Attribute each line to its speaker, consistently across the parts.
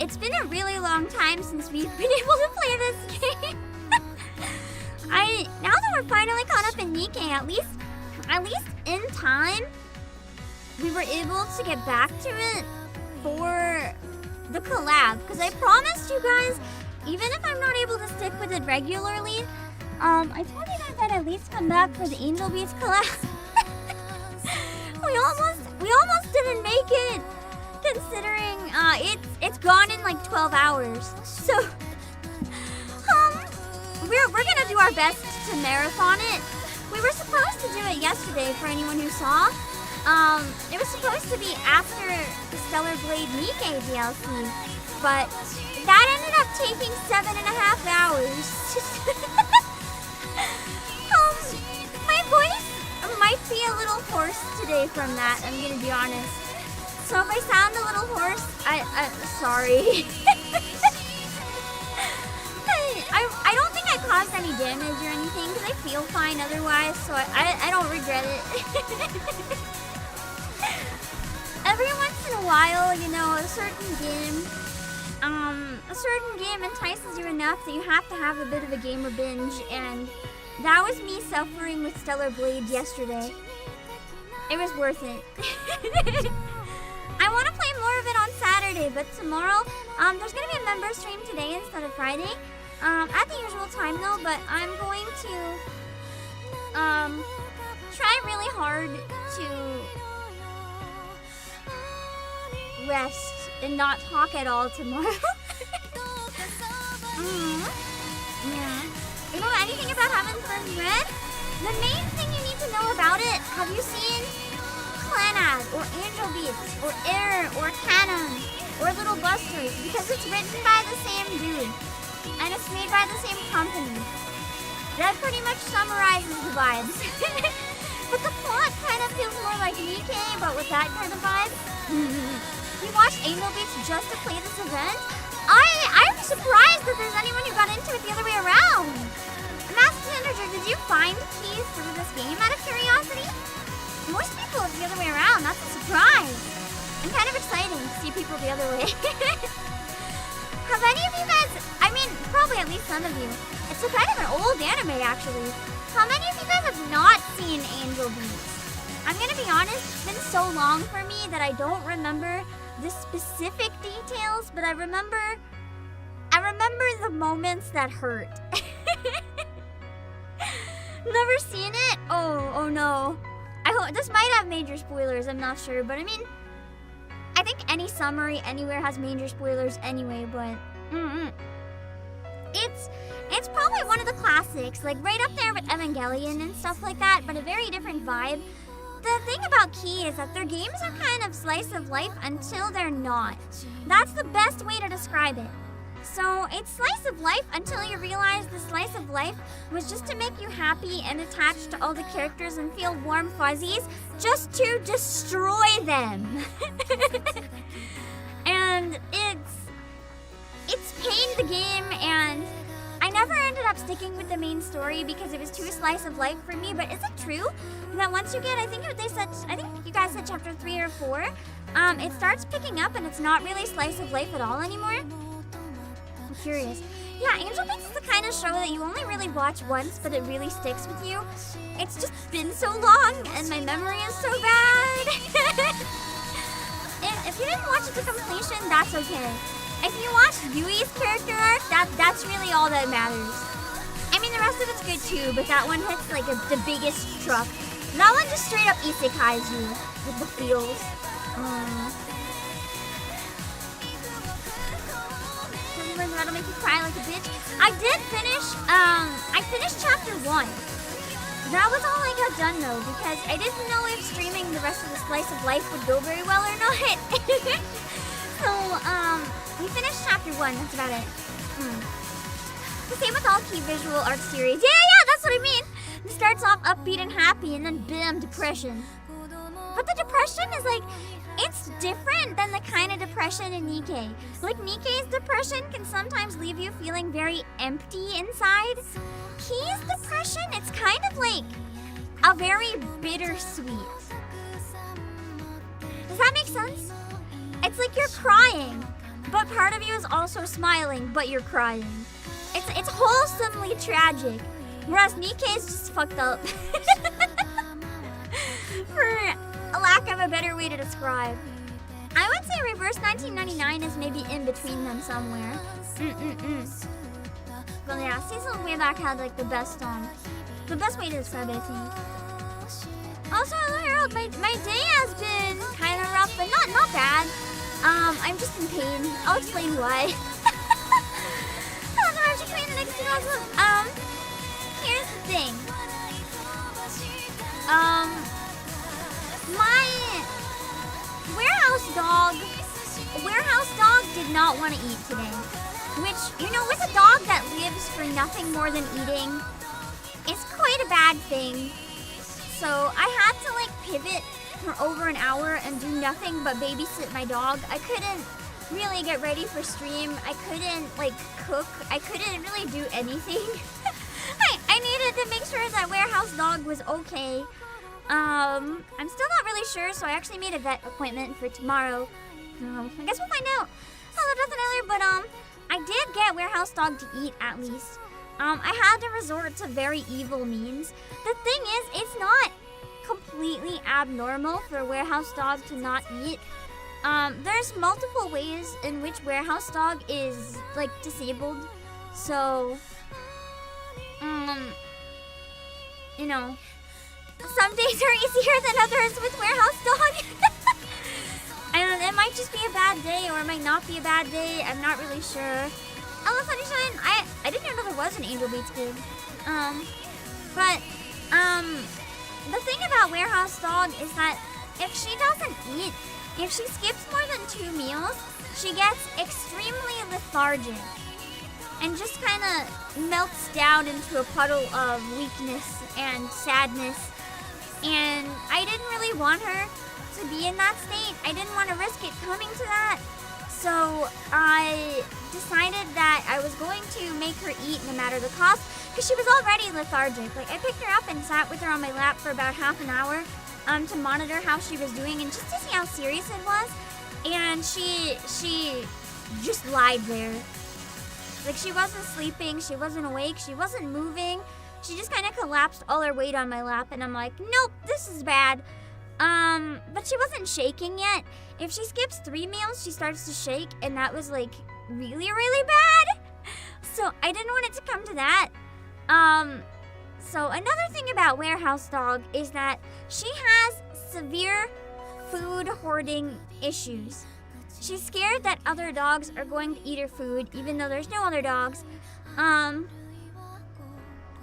Speaker 1: it's been a really long time since we've been able to play this game. Now that we're finally caught up in Nikkei, at least in time, we were able to get back to it for the collab. Because I promised you guys, even if I'm not able to stick with it regularly, I told you guys I'd at least come back for the Angel Beats collab. we almost didn't make it, considering it's gone in like 12 hours. So we're gonna do our best to marathon it. We were supposed to do it yesterday for anyone who saw. It was supposed to be after the Stellar Blade Nikkei DLC, but that ended up taking 7.5 hours. My voice might be a little hoarse today from that, I'm gonna be honest. So if I sound a little hoarse, I'm sorry. I don't think I caused any damage or anything because I feel fine otherwise, so I don't regret it. Every once in a while, you know, a certain game entices you enough that you have to have a bit of a gamer binge, and that was me suffering with Stellar Blade yesterday. It was worth it. I want to play more of it on Saturday, but tomorrow, there's going to be a member stream today instead of Friday. At the usual time though, but I'm going to try really hard to rest and not talk at all tomorrow. Yeah. You know anything about Heaven's Red? The main thing you need to know about it, have you seen Clannad or Angel Beats or Air or Canon or Little Busters? Because it's written by the same dude. And it's made by the same company. That pretty much summarizes the vibes. But the plot kind of feels more like Nikkei, but with that kind of vibe. You watched Angel Beats just to play this event? I'm surprised that there's anyone who got into it the other way around. Master Tanager, did you find keys through this game out of curiosity? Most people it's the other way around, that's a surprise. And kind of exciting to see people the other way. Have any of you guys, I mean, probably at least some of you, it's a kind of an old anime actually. How many of you guys have not seen Angel Beats? I'm gonna be honest, it's been so long for me that I don't remember the specific details, but I remember the moments that hurt. Never seen it? Oh no. I hope, this might have major spoilers, I'm not sure, but I mean, I think any summary anywhere has major spoilers anyway, but it's probably one of the classics, like right up there with Evangelion and stuff like that, but a very different vibe. The thing about Key is that their games are kind of slice of life until they're not. That's the best way to describe it. So it's slice of life until you realize the slice of life was just to make you happy and attached to all the characters and feel warm fuzzies just to destroy them. And it's pained the game, and I never ended up sticking with the main story because it was too slice of life for me. But is it true that once you get, I think you guys said chapter 3 or 4, it starts picking up and it's not really slice of life at all anymore? I'm curious. Yeah, Angel Beats is the kind of show that you only really watch once, but it really sticks with you. It's just been so long, and my memory is so bad. If you didn't watch it to completion, that's okay. If you watched Yui's character arc, that's really all that matters. I mean, the rest of it's good too, but that one hits like the biggest truck. That one just straight up isekais you with the feels. That'll make you cry like a bitch. I finished chapter 1. That was all I got done though, because I didn't know if streaming the rest of the slice of life would go very well or not. So, we finished chapter 1, that's about it. The same with all Key visual art series. Yeah, that's what I mean. It starts off upbeat and happy, and then bam, depression. But the depression is like, it's different than the kind of depression in Nikkei. Like, Nikkei's depression can sometimes leave you feeling very empty inside. Key's depression, it's kind of like a very bittersweet. Does that make sense? It's like you're crying, but part of you is also smiling, but you're crying. It's wholesomely tragic. Whereas Nikkei is just fucked up. For a lack of a better way to describe. I would say reverse 1999 is maybe in between them somewhere. But yeah, Cecil way back had like the best way to describe it, I think. Also, hello Harold, my day has been kind of rough, but not bad. I'm just in pain. I'll explain why. Here's the thing. My warehouse dog did not want to eat today. Which, you know, with a dog that lives for nothing more than eating, it's quite a bad thing. So I had to like pivot for over an hour and do nothing but babysit my dog. I couldn't really get ready for stream. I couldn't like cook. I couldn't really do anything. I needed to make sure that warehouse dog was okay. I'm still not really sure, so I actually made a vet appointment for tomorrow. I guess we'll find out. Hello, nothing earlier, but I did get warehouse dog to eat at least. I had to resort to very evil means. The thing is, it's not completely abnormal for a warehouse dog to not eat. There's multiple ways in which warehouse dog is like disabled. So, you know, some days are easier than others with warehouse dog. And it might just be a bad day, or it might not be a bad day. I'm not really sure. Hello, Sunshine. I didn't know there was an Angel Beats kid. But the thing about warehouse dog is that if she doesn't eat, if she skips more than 2 meals, she gets extremely lethargic and just kind of melts down into a puddle of weakness and sadness. And I didn't really want her to be in that state. I didn't want to risk it coming to that. So I decided that I was going to make her eat no matter the cost, because she was already lethargic. Like, I picked her up and sat with her on my lap for about half an hour to monitor how she was doing and just to see how serious it was. And she just lied there. Like, she wasn't sleeping, she wasn't awake, she wasn't moving. She just kind of collapsed all her weight on my lap, and I'm like, nope, this is bad. But she wasn't shaking yet. If she skips 3 meals, she starts to shake, and that was like really, really bad. So I didn't want it to come to that. So another thing about warehouse dog is that she has severe food hoarding issues. She's scared that other dogs are going to eat her food, even though there's no other dogs.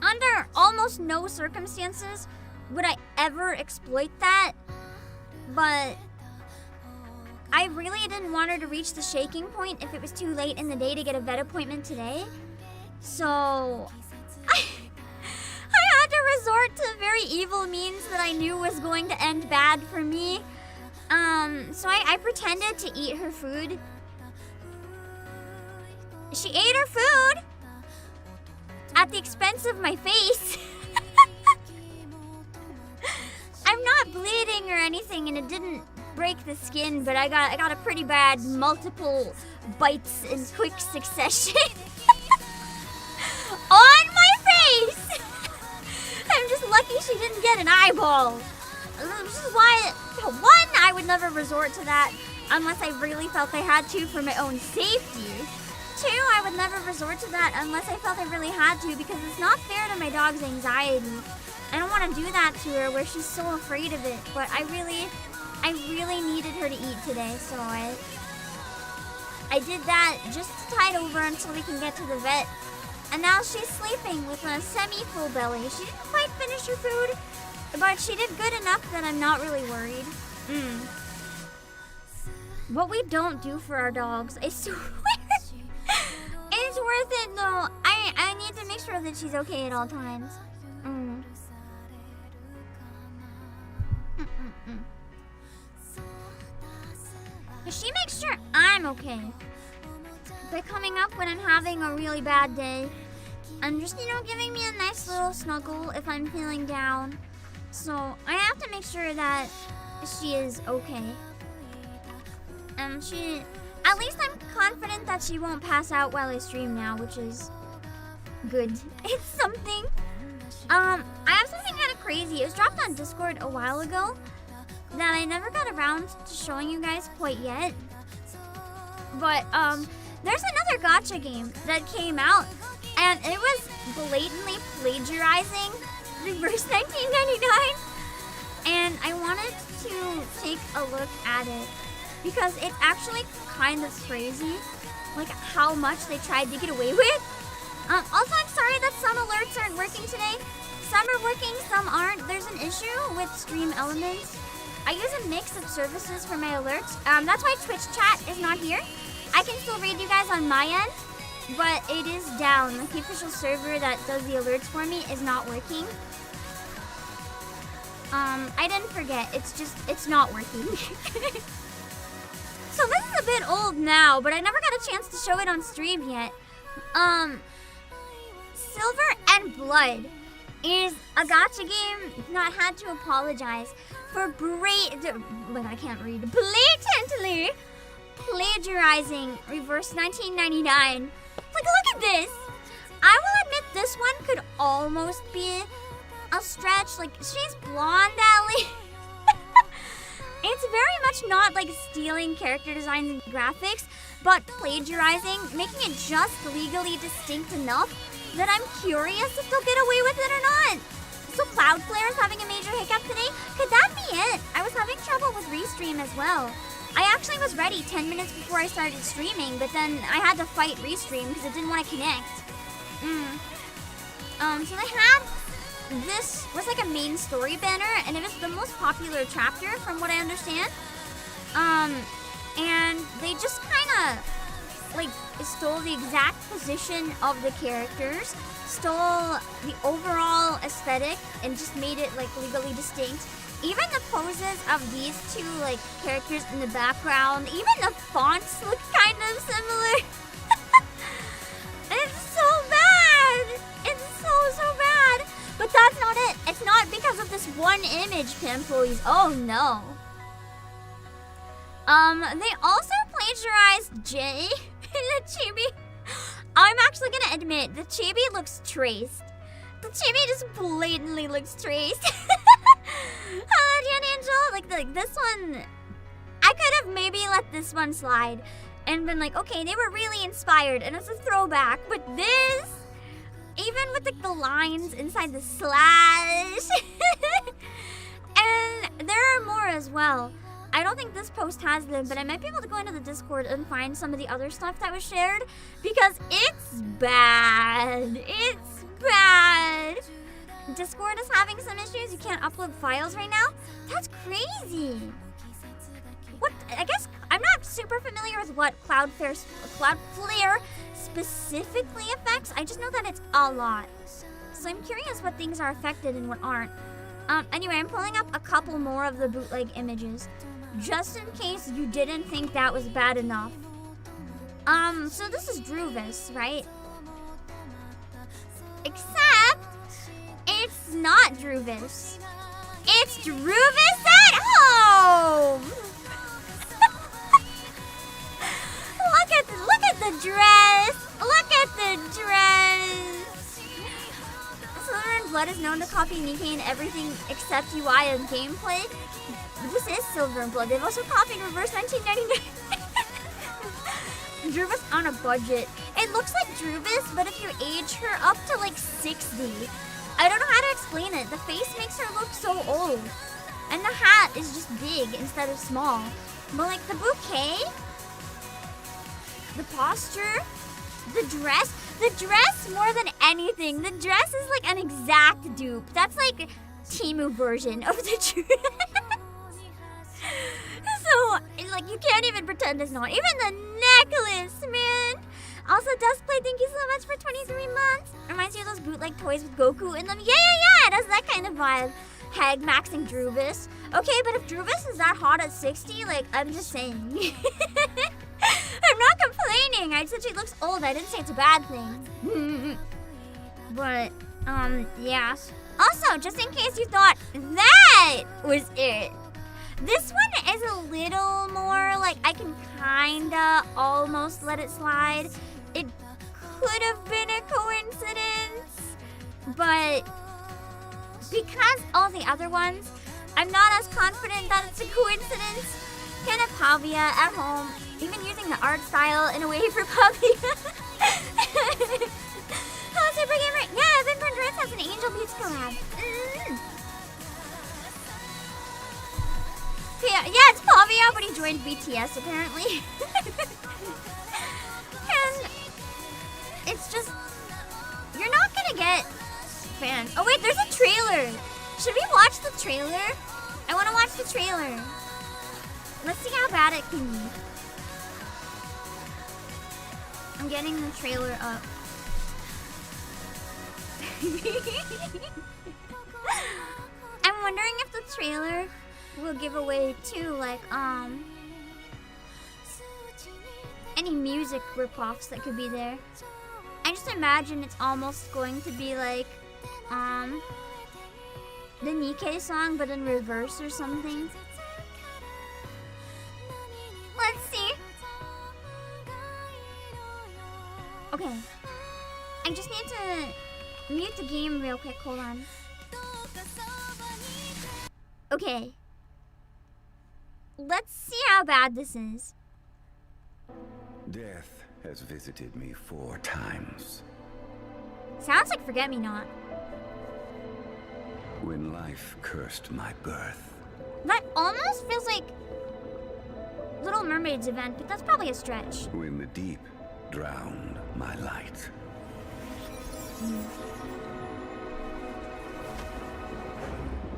Speaker 1: Under almost no circumstances would I ever exploit that, but I really didn't want her to reach the shaking point if it was too late in the day to get a vet appointment today. So I had to resort to very evil means that I knew was going to end bad for me. So I pretended to eat her food. She ate her food at the expense of my face. I'm not bleeding or anything, and it didn't break the skin, but I got a pretty bad multiple bites in quick succession on my face. I'm just lucky she didn't get an eyeball. This is why, one, I would never resort to that unless I really felt I had to for my own safety. 2, I would never resort to that unless I felt I really had to, because it's not fair to my dog's anxiety. I don't want to do that to her where she's so afraid of it, but I really needed her to eat today, so I did that just to tide over until we can get to the vet. And now she's sleeping with a semi-full belly. She didn't quite finish her food, but she did good enough that I'm not really worried. What we don't do for our dogs, I swear. It's worth it though. I need to make sure that she's okay at all times. But she makes sure I'm okay by coming up when I'm having a really bad day and just, you know, giving me a nice little snuggle if I'm feeling down. So I have to make sure that she is okay. And she At least I'm confident that she won't pass out while I stream now, which is good. It's something. I have something kind of crazy. It was dropped on Discord a while ago that I never got around to showing you guys quite yet. But there's another gacha game that came out, and it was blatantly plagiarizing Reverse 1999. And I wanted to take a look at it because it's actually kind of crazy, like how much they tried to get away with. Also, I'm sorry that some alerts aren't working today. Some are working, some aren't. There's an issue with Stream Elements. I use a mix of services for my alerts. That's why Twitch chat is not here. I can still read you guys on my end, but it is down. Like, the official server that does the alerts for me is not working. I didn't forget. It's not working. So this is a bit old now, but I never got a chance to show it on stream yet. Silver and Blood is a gacha game that had to apologize for blatantly plagiarizing Reverse 1999. Like, look at this. I will admit this one could almost be a stretch. Like, she's blonde at least. It's very much not like stealing character designs and graphics, but plagiarizing, making it just legally distinct enough that I'm curious if they'll get away with it or not. So Cloudflare is having a major hiccup today. Could that be it? I was having trouble with Restream as well. I actually was ready 10 minutes before I started streaming, but then I had to fight Restream because it didn't want to connect. So they had, this was like a main story banner, and it was the most popular chapter from what I understand. And they just kind of like stole the exact position of the characters, stole the overall aesthetic, and just made it like legally distinct. Even the poses of these two like characters in the background, even the fonts look kind of similar. It's so bad. It's so bad. But that's not it. It's not because of this one image, Pimpoys. Oh no. They also plagiarized Jay in the chibi. I'm actually gonna admit, the chibi looks traced. The chibi just blatantly looks traced. Hello, Jan Angel. Like this one, I could have maybe let this one slide and been like, okay, they were really inspired and it's a throwback. But this, even with like the lines inside the slash, and there are more as well. I don't think this post has them, but I might be able to go into the Discord and find some of the other stuff that was shared because it's bad. It's bad. Discord is having some issues. You can't upload files right now. That's crazy. What? I guess I'm not super familiar with what Cloudflare specifically affects. I just know that it's a lot. So I'm curious what things are affected and what aren't. Anyway, I'm pulling up a couple more of the bootleg images, just in case you didn't think that was bad enough. So this is Druvis, right? Except it's not Druvis. It's Druvis at home. Look at the dress. Look at the dress. Silver and Blood is known to copy Nikkei in everything except UI and gameplay. This is Silver and Blood. They've also copied Reverse 1999. Druvis on a budget. It looks like Druvis, but if you age her up to like 60. I don't know how to explain it. The face makes her look so old. And the hat is just big instead of small. But like the bouquet, the posture, the dress more than anything. The dress is like an exact dupe. That's like Temu version of the dress. So, like, you can't even pretend it's not. Even the necklace, man. Also, Duskplay, thank you so much for 23 months. Reminds you of those bootleg toys with Goku in them. Yeah, it has that kind of vibe. Hag maxing Druvis. Okay, but if Druvis is that hot at 60, like, I'm just saying. I'm not complaining. I said she looks old. I didn't say it's a bad thing. But, yeah. Also, just in case you thought that was it, This one is a little more like I can kinda almost let it slide. It could have been a coincidence, but because all the other ones, I'm not as confident that it's a coincidence. Kind of Pavia at home, even using the art style in a way for Pavia. Oh, Super Gamer. Yeah, Evan Dress has an Angel Beats collab. Yeah, it's Pavia, but he joined BTS apparently. And it's just, you're not gonna get fans. Oh wait, there's a trailer. Should we watch the trailer? I wanna watch the trailer. Let's see how bad it can be. I'm getting the trailer up. I'm wondering if the trailer will give away too, like, any music ripoffs that could be there. I just imagine it's almost going to be like, the Nikkei song, but in reverse or something. Let's see. Okay. I just need to mute the game real quick. Hold on. Okay. Let's see how bad this is.
Speaker 2: Death has visited me 4 times.
Speaker 1: Sounds like Forget-Me-Not.
Speaker 2: When life cursed my birth.
Speaker 1: That almost feels like Little Mermaid's event, but that's probably a stretch.
Speaker 2: When the deep drowned my light.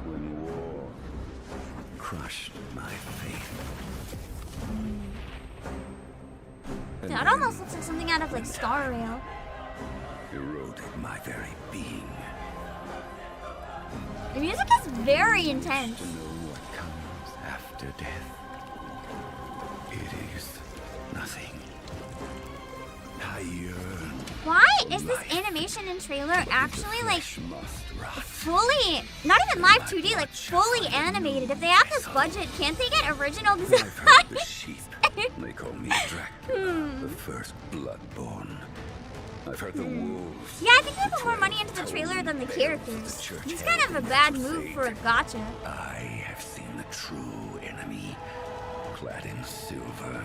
Speaker 2: When war crushed my faith.
Speaker 1: That almost looks like something out of like Star Rail.
Speaker 2: Eroded my very being.
Speaker 1: The music is very intense.
Speaker 2: To know what comes after death. It is nothing. I yearn.
Speaker 1: Why is this animation and trailer actually like fully, not even live 2D, like fully animated? If they have this budget, can't they get original design?
Speaker 2: I've heard the sheep. They call me Dracula, the first bloodborn. I've heard the wolves.
Speaker 1: Yeah, I think they put more money into the trailer than the characters. It's kind of a bad move for a gacha.
Speaker 2: I have seen the true enemy, clad in silver,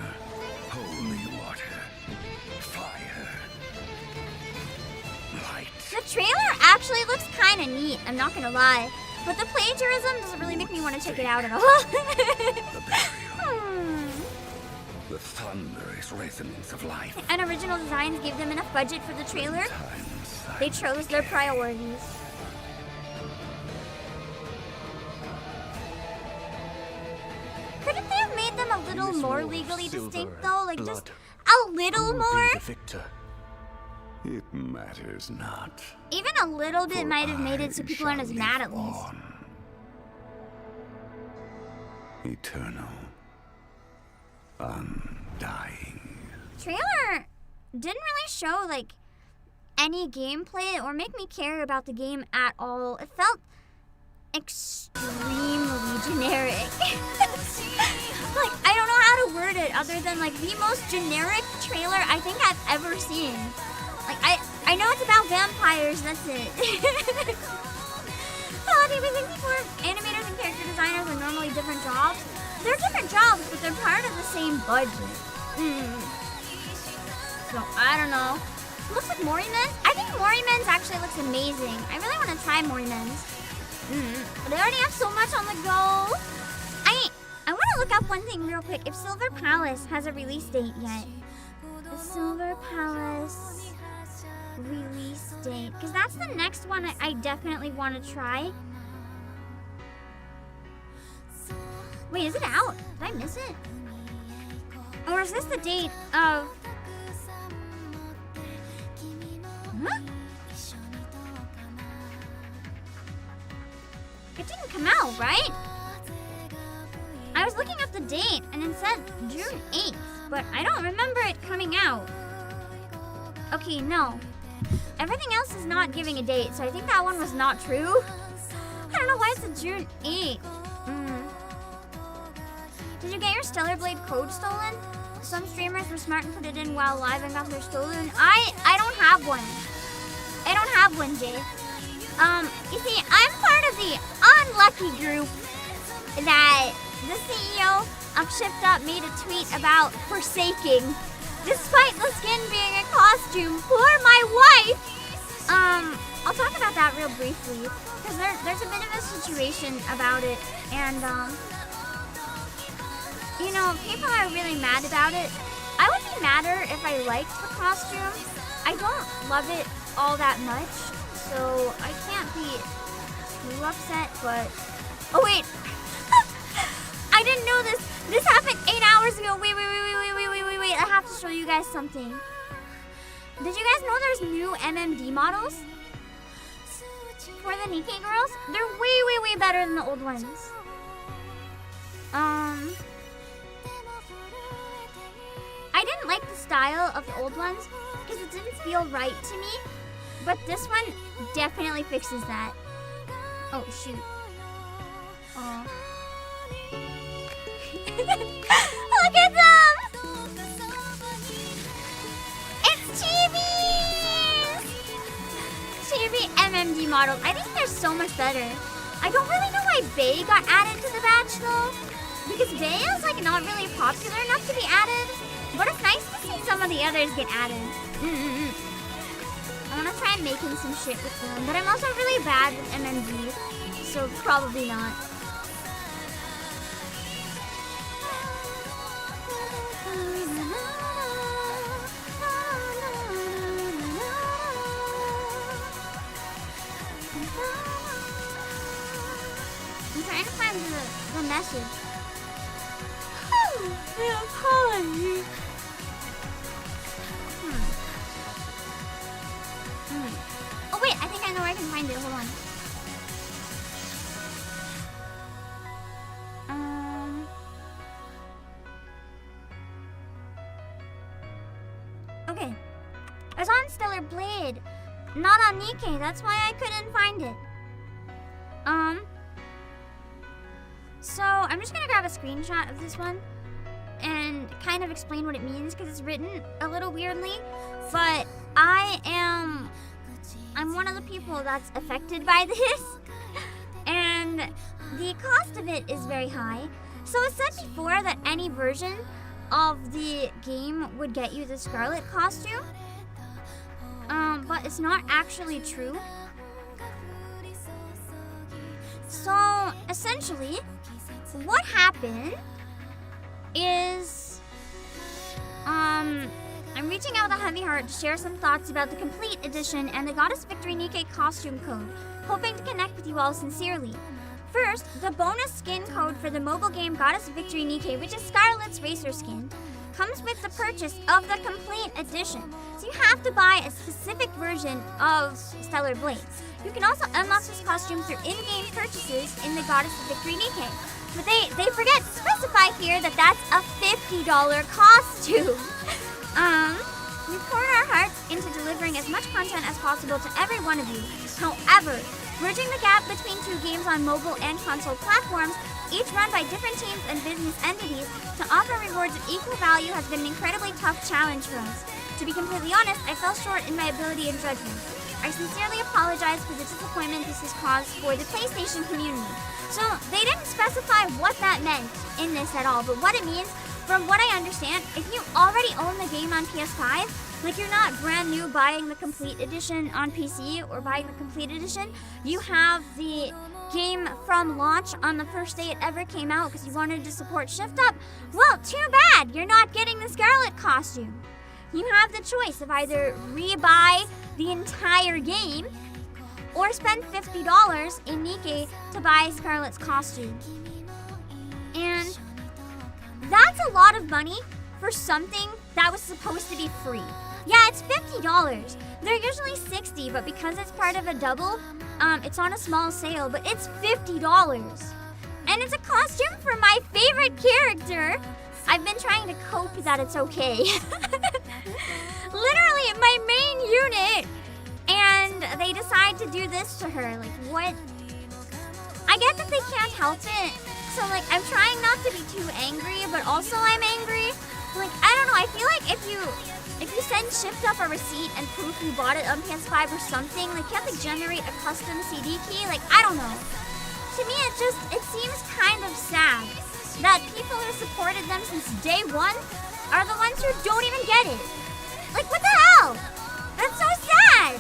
Speaker 2: holy water, fire, light.
Speaker 1: The trailer actually looks kind of neat, I'm not gonna lie. But the plagiarism doesn't really make me want to check it out at all.
Speaker 2: The burial. The thunderous resonance of life.
Speaker 1: And Original Designs gave them enough budget for the trailer. They chose their priorities. Couldn't they have made them a little more legally distinct though? Like just a little more?
Speaker 2: It matters not.
Speaker 1: Even a little bit might have made it so people aren't as mad at least.
Speaker 2: Eternal. Undying.
Speaker 1: Trailer didn't really show like any gameplay or make me care about the game at all. It felt extremely generic. Like, I don't know how to word it other than like the most generic trailer I think I've ever seen. Like, I know it's about vampires, that's it. Quality with 64 animators and character designers are normally different jobs. They're different jobs, but they're part of the same budget. So, I don't know. Looks like Morimen's. I think Morimen's actually looks amazing. I really want to try Morimen's. But I already have so much on the go. I want to look up one thing real quick. If Silver Palace has a release date yet. The Silver Palace release date. Because that's the next one I definitely want to try. Wait, is it out? Did I miss it? Or is this the date of... Huh? It didn't come out, right? I was looking up the date and it said June 8th, but I don't remember it coming out. Okay, no. Everything else is not giving a date, so I think that one was not true. I don't know why it's a June 8th. Did you get your Stellar Blade code stolen? Some streamers were smart and put it in while live and got their stolen. I don't have one. I don't have one, Jay. You see, I'm part of the unlucky group that the CEO of Shift Up made a tweet about forsaking, despite the skin being a costume for my wife. I'll talk about that real briefly, because there's a bit of a situation about it, and you know, people are really mad about it. I would be madder if I liked the costume. I don't love it all that much, so I can't be too upset, but... Oh, wait! I didn't know this! This happened 8 hours ago! Wait, I have to show you guys something. Did you guys know there's new MMD models? For the Nikkei girls? They're way better than the old ones. I didn't like the style of the old ones because it didn't feel right to me, but this one definitely fixes that. Oh, shoot. Oh. Look at them! It's Chibi MMD models. I think they're so much better. I don't really know why Bae got added to the batch though, because Bae is like not really popular enough to be added. But it's nice to see some of the others get added. I want to try making some shit with them, but I'm also really bad with MMD, so probably not. I'm trying to find the message. Oh wait, I think I know where I can find it. Hold on. Okay. I was on Stellar Blade, not on Nikkei. That's why I couldn't find it. So I'm just gonna grab a screenshot of this one and kind of explain what it means because it's written a little weirdly, but I'm one of the people that's affected by this, and the cost of it is very high. So it said before that any version of the game would get you the Scarlet costume, but it's not actually true. So essentially, what happened is, I'm reaching out with a heavy heart to share some thoughts about the Complete Edition and the Goddess Victory Nikkei costume code, hoping to connect with you all sincerely. First, the bonus skin code for the mobile game Goddess Victory Nikkei, which is Scarlet's racer skin, comes with the purchase of the Complete Edition. So you have to buy a specific version of Stellar Blades. You can also unlock this costume through in-game purchases in the Goddess Victory Nikkei. But they forget to specify here that that's a $50 costume. We poured our hearts into delivering as much content as possible to every one of you. However, bridging the gap between two games on mobile and console platforms, each run by different teams and business entities, to offer rewards of equal value has been an incredibly tough challenge for us. To be completely honest, I fell short in my ability and judgment. I sincerely apologize for the disappointment this has caused for the PlayStation community. So, they didn't specify what that meant in this at all, but what it means, from what I understand, if you already own the game on PS5, like you're not brand new buying the Complete Edition on PC or buying the Complete Edition, you have the game from launch on the first day it ever came out because you wanted to support Shift Up, well, too bad, you're not getting the Scarlet costume. You have the choice of either rebuy the entire game or spend $50 in Nikkei to buy Scarlet's costume. And that's a lot of money for something that was supposed to be free. Yeah, it's $50. They're usually $60, but because it's part of a double, it's on a small sale, but it's $50. And it's a costume for my favorite character. I've been trying to cope that it's okay. Literally, my main unit, and they decide to do this to her. Like, what? I get that they can't help it. So like I'm trying not to be too angry, but also I'm angry. Like I don't know, I feel like if you shipped up a receipt and proof you bought it on PS5 or something, like you have to generate a custom CD key, like I don't know. To me it seems kind of sad that people who supported them since day one are the ones who don't even get it. Like what the hell? That's so sad!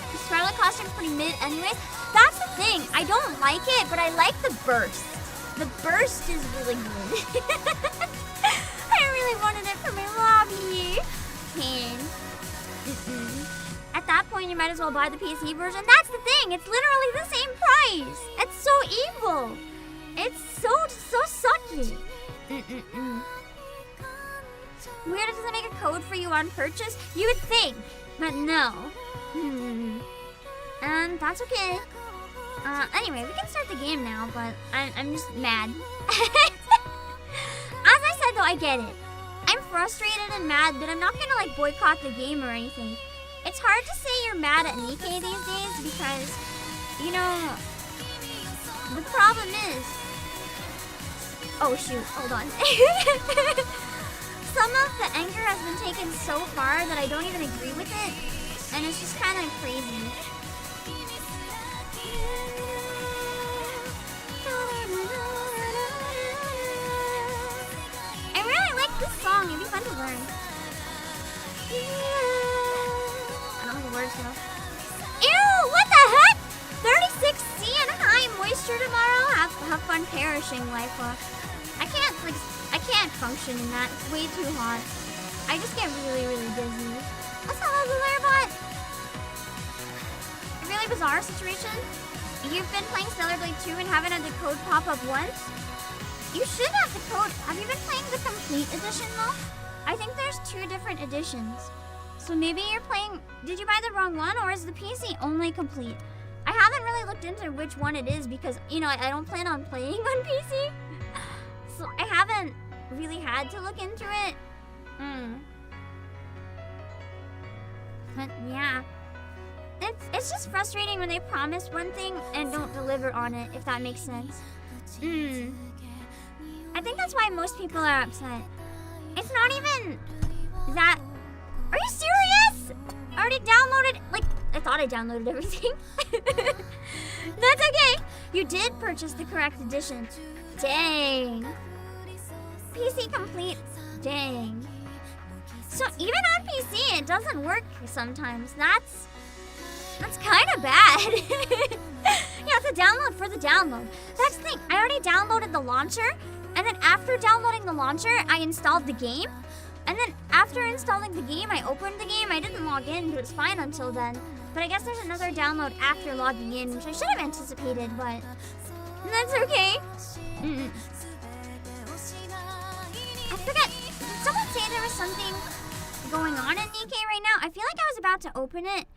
Speaker 1: The Scarlet costume's pretty mid anyways. That's the thing, I don't like it, but I like the burst. The burst is really good. I really wanted it for my lobby. At that point, you might as well buy the PC version. That's the thing. It's literally the same price. It's so evil. It's so sucky. Weird it doesn't make a code for you on purchase. You would think, but no. And that's okay. Anyway, we can start the game now, but I'm just mad. As I said though, I get it. I'm frustrated and mad, but I'm not gonna like boycott the game or anything. It's hard to say you're mad at Nikkei these days because, you know, the problem is... Oh shoot, hold on. Some of the anger has been taken so far that I don't even agree with it, and it's just kind of crazy. I really like this song, it'd be fun to learn. I don't know the words though. Ew, what the heck? 36C and high moisture tomorrow? Have fun perishing, Lifa. I can't function in that. It's way too hot. I just get really dizzy. What's up, Lullarbot? A really bizarre situation. You've been playing Stellar Blade 2 and haven't had the code pop up once? You should have the code. Have you been playing the complete edition though? I think there's 2 different editions. So maybe you're playing... Did you buy the wrong one or is the PC only complete? I haven't really looked into which one it is because, you know, I don't plan on playing on PC. So I haven't really had to look into it. But yeah. It's just frustrating when they promise one thing and don't deliver on it, if that makes sense. I think that's why most people are upset. It's not even that... Are you serious? I already downloaded... Like, I thought I downloaded everything. That's okay. You did purchase the correct edition. Dang. PC complete. Dang. So even on PC, it doesn't work sometimes. That's kind of bad. Yeah, it's a download for the download. That's the thing. I already downloaded the launcher, and then after downloading the launcher, I installed the game. And then after installing the game, I opened the game. I didn't log in, but it was fine until then. But I guess there's another download after logging in, which I should have anticipated, but that's okay. I forget. Did someone say there was something going on in Nikkei right now? I feel like I was about to open it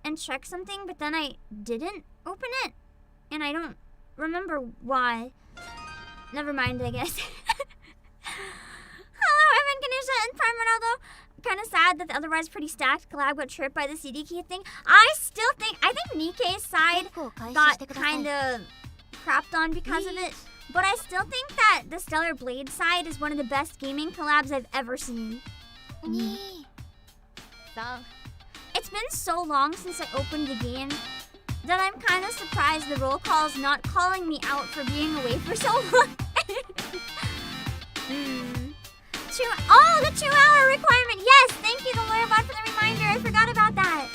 Speaker 1: and check something, but then I didn't open it. And I don't remember why. Never mind, I guess. Hello, Evan, Ganesha, and Prime Ronaldo. Kind of sad that the otherwise pretty stacked collab got tripped by the CD key thing. I think Nikkei's side got kind of crapped on because of it. But I still think that the Stellar Blade side is one of the best gaming collabs I've ever seen. It's been so long since I opened the game that I'm kind of surprised the roll call's not calling me out for being away for so long. The 2-hour requirement. Yes, thank you, the lawyer bot, for the reminder. I forgot about that.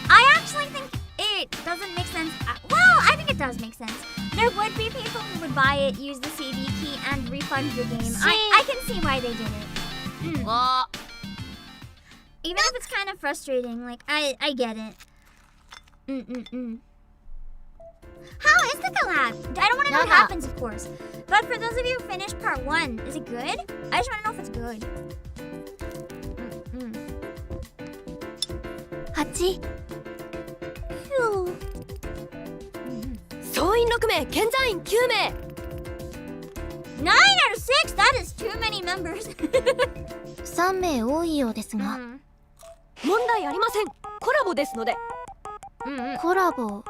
Speaker 1: I actually think it doesn't make sense. Well, I think it does make sense. There would be people who would buy it, use the CD key, and refund the game. I can see why they did it. Even if it's kind of frustrating, like, I get it. How is the collab? I don't want to know what happens, of course. But for those of you who finished part 1, is it good? I just want to know if it's good.
Speaker 3: 8総員6名賢者員9名
Speaker 1: 9 out of 6? That is too many members.
Speaker 3: 3名多いようですが、
Speaker 4: 問題ありません。コラボですので。
Speaker 3: コラボ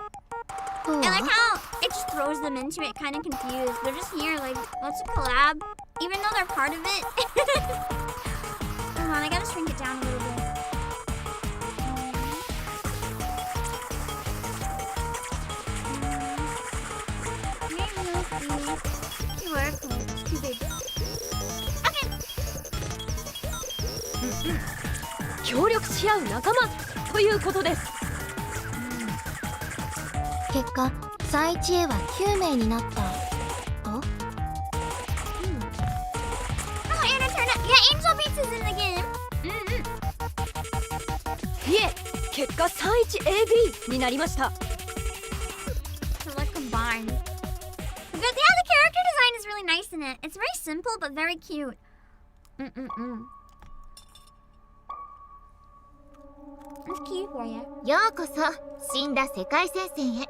Speaker 3: と
Speaker 1: And like how it just throws them into it kind of confused. They're just here like, what's a collab? Even though they're part of it. Hold on, I gotta shrink it down a little bit. QR code. It's too big. Okay.
Speaker 3: 協力し合う仲間ということです。結果、最一へは9名になった。と
Speaker 1: Oh, Anna turned up. Yeah, Angel Beats is in the game.
Speaker 3: いえ、結果 31AB になりました。
Speaker 1: So like combined. But yeah, the character design is really nice in it. It's very simple but very cute. It's cute for you.
Speaker 3: ようこそ死んだ世界戦線へ。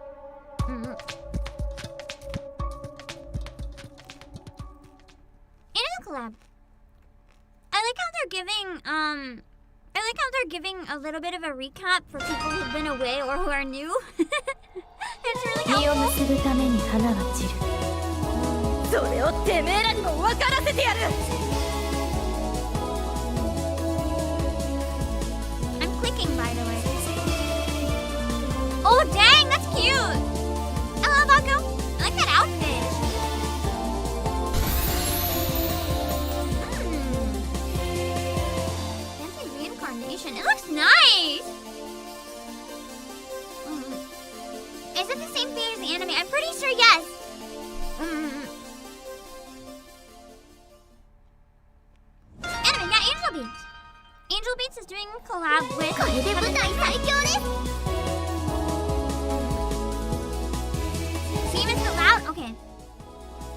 Speaker 1: It is a collab. I like how they're giving a little bit of a recap for people who've been away or who are new. It's really
Speaker 3: 実を
Speaker 1: helpful.
Speaker 3: 結ぶために花は散る。それをてめえらにも分からせてやる。
Speaker 1: I'm clicking, by the way. Oh dang, that's cute. I love Akko. I like that outfit. Fancy reincarnation. It looks nice. Is it the same thing as the anime? I'm pretty sure yes. Anime, yeah, Angel Beats. Angel Beats is doing a collab with.
Speaker 3: これで舞台最強です。
Speaker 1: Team is still loud? Okay.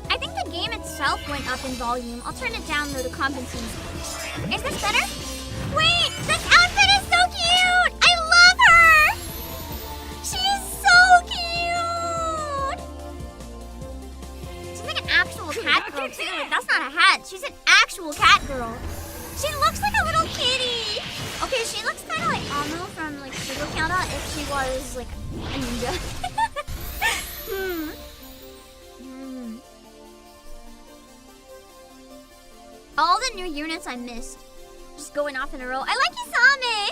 Speaker 1: I think the game itself went up in volume. I'll turn it down though to compensate. Is this better? Wait, this outfit is so cute! I love her! She's so cute! She's like an actual cat girl too. Like, that's not a hat. She's an actual cat girl. She looks like a little kitty. Okay, she looks kind of like Amo from like Sugar Counter if she was like a ninja. All the new units I missed. Just going off in a row. I like Isame!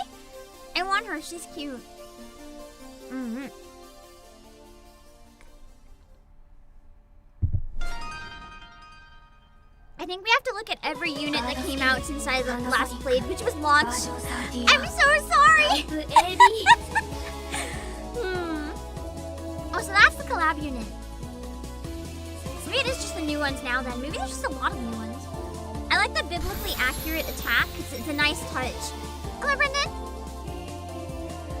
Speaker 1: I want her, she's cute. I think we have to look at every unit that came out since I last played, which was launched. I'm so sorry! Oh, so that's the collab unit. So maybe it is just the new ones now then. Maybe there's just a lot of new ones. I like the biblically accurate attack because it's a nice touch. Hello, Brendan.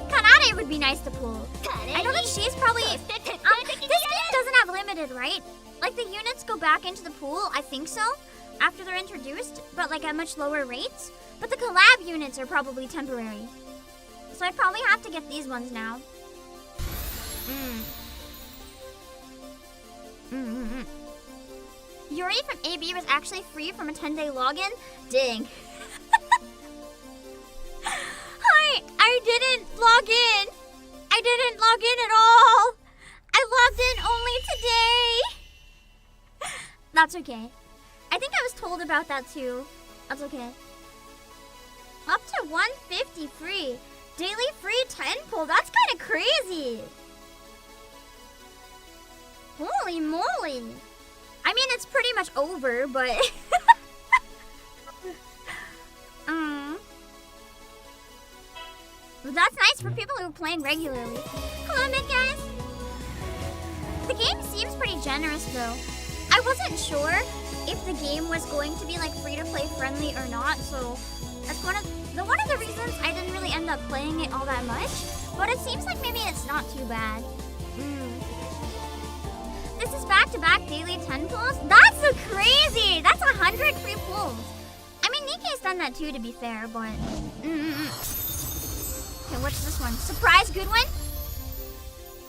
Speaker 1: Kanade would be nice to pull. I know that she's probably... this game doesn't have limited, right? Like the units go back into the pool, I think so, after they're introduced, but like at much lower rates. But the collab units are probably temporary. So I probably have to get these ones now. Yuri from AB was actually free from a 10-day login? Dang. Hi, I didn't log in. I didn't log in at all. I logged in only today. That's okay. I think I was told about that too. That's okay. Up to 150 free. Daily free 10 pull. That's kind of crazy. Holy moly. I mean, it's pretty much over, but... But that's nice for people who are playing regularly. Hello, Mick, guys. The game seems pretty generous, though. I wasn't sure if the game was going to be, like, free-to-play friendly or not, so... That's one of the reasons I didn't really end up playing it all that much. But it seems like maybe it's not too bad. This is back-to-back daily 10 pulls? That's so crazy! That's 100 free pulls. I mean, Nikki's done that too, to be fair, but... Okay, what's this one? Surprise good one?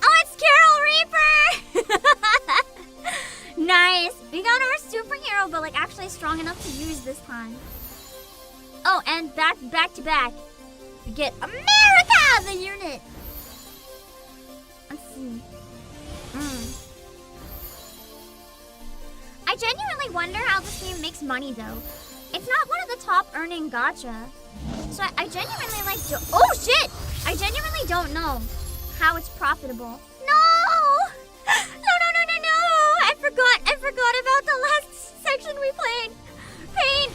Speaker 1: Oh, it's Carol Reaper! Nice! We got our superhero, but like actually strong enough to use this time. Oh, and back-to-back. We get America, the unit! Let's see. I genuinely wonder how this game makes money though. It's not one of the top earning gacha. So I genuinely like oh shit! I genuinely don't know how it's profitable. No! No! I forgot about the last section we played. Pain!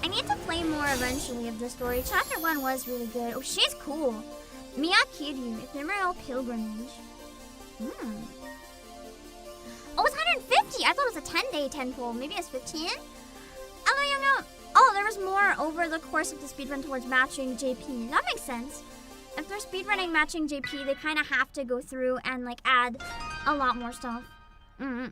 Speaker 1: I need to play more eventually of the story. Chapter 1 was really good. Oh, she's cool. Mia Kiryu, Ephemeral Pilgrimage. Oh, it's 150! I thought it was a 10-day 10-pull. Maybe it's 15? I don't know. Oh, there was more over the course of the speedrun towards matching JP. That makes sense. If they're speedrunning matching JP, they kind of have to go through and like add a lot more stuff. I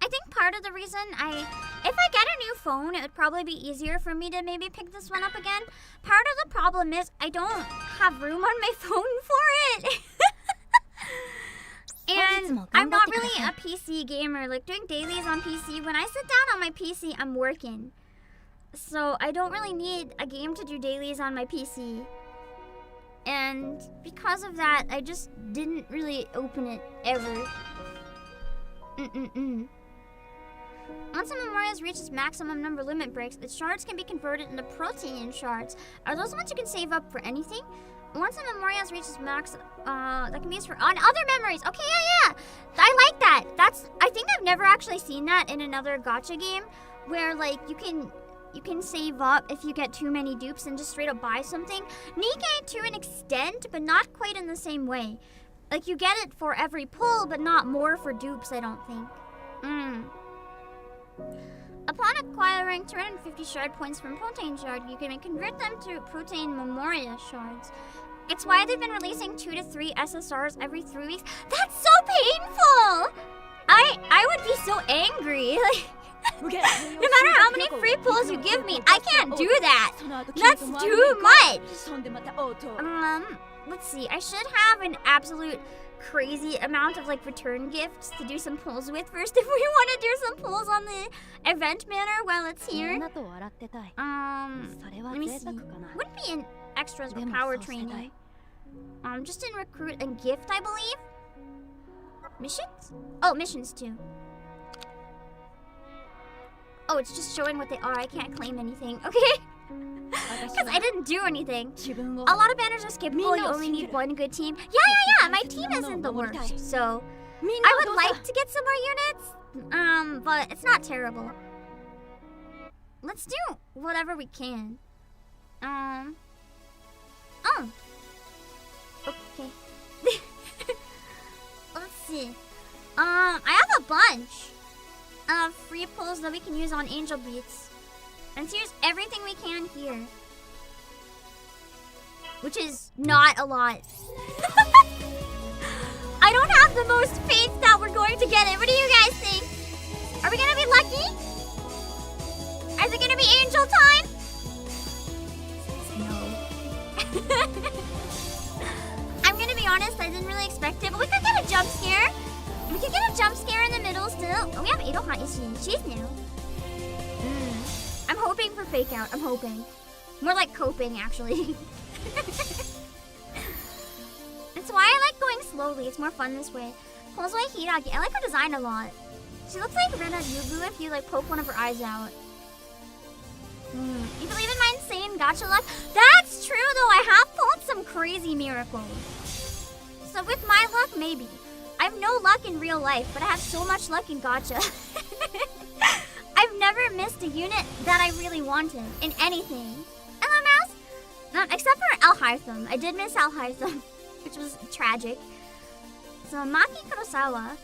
Speaker 1: think part of the reason if I get a new phone, it would probably be easier for me to maybe pick this one up again. Part of the problem is I don't have room on my phone for it. And I'm not really a PC gamer. Like doing dailies on PC, when I sit down on my PC, I'm working. So I don't really need a game to do dailies on my PC. And because of that, I just didn't really open it ever. Once a Memorias reaches maximum number limit breaks, its shards can be converted into protein shards. Are those ones you can save up for anything? Once a Memorias reaches max, that can be used for on other memories. Okay, yeah. I like that. I think I've never actually seen that in another gacha game, where like you can save up if you get too many dupes and just straight up buy something. Nikkei to an extent, but not quite in the same way. Like you get it for every pull, but not more for dupes, I don't think. Upon acquiring 250 shard points from protein shard, you can convert them to protein memoria shards. It's why they've been releasing 2 to 3 SSRs every 3 weeks. That's so painful! I would be so angry. No matter how many free pulls you give me, I can't do that. That's too much. Let's see. I should have an absolute crazy amount of like return gifts to do some pulls with first if we want to do some pulls on the event banner while it's here. Let me see. Wouldn't be in extras or power training. Just in recruit and gift, I believe. Missions? Oh, missions too. Oh, it's just showing what they are. I can't claim anything. Okay. Because I didn't do anything. A lot of banners are skippable. You only need one good team. Yeah. My team isn't the worst. So I would like to get some more units. But it's not terrible. Let's do whatever we can. Oh. Okay. Let's see. I have a bunch of free pulls that we can use on Angel Beats. Let's use everything we can here. Which is not a lot. I don't have the most faith that we're going to get it. What do you guys think? Are we gonna be lucky? Is it gonna be Angel time? No. I'm gonna be honest, I didn't really expect it, but we could get a jump scare. We could get a jump scare in the middle still. Oh, we have Iroha Ishin. She's new. I'm hoping for fake out. I'm hoping. More like coping, actually. That's why I like going slowly. It's more fun this way. Kozoi Hiragi. I like her design a lot. She looks like Rena Yubu if you like poke one of her eyes out. You believe in my insane gacha luck? That's true though. I have pulled some crazy miracles. So with my luck, maybe. I have no luck in real life, but I have so much luck in gacha. I've never missed a unit that I really wanted in anything. Hello, Mouse. Except for Al-Hytham. I did miss Al-Hytham, which was tragic. So Maki Kurosawa.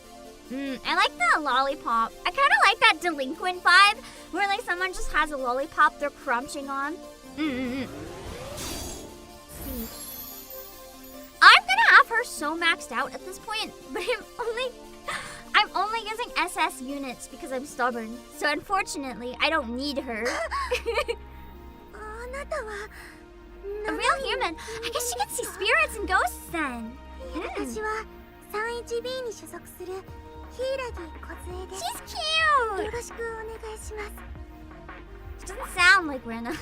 Speaker 1: I like the lollipop. I kind of like that delinquent vibe, where like someone just has a lollipop they're crunching on. See. I'm gonna have her so maxed out at this point, but I'm only using SS units because I'm stubborn. So unfortunately, I don't need her. A real human. I guess she can see spirits and ghosts then. She's cute! She doesn't sound like Rena.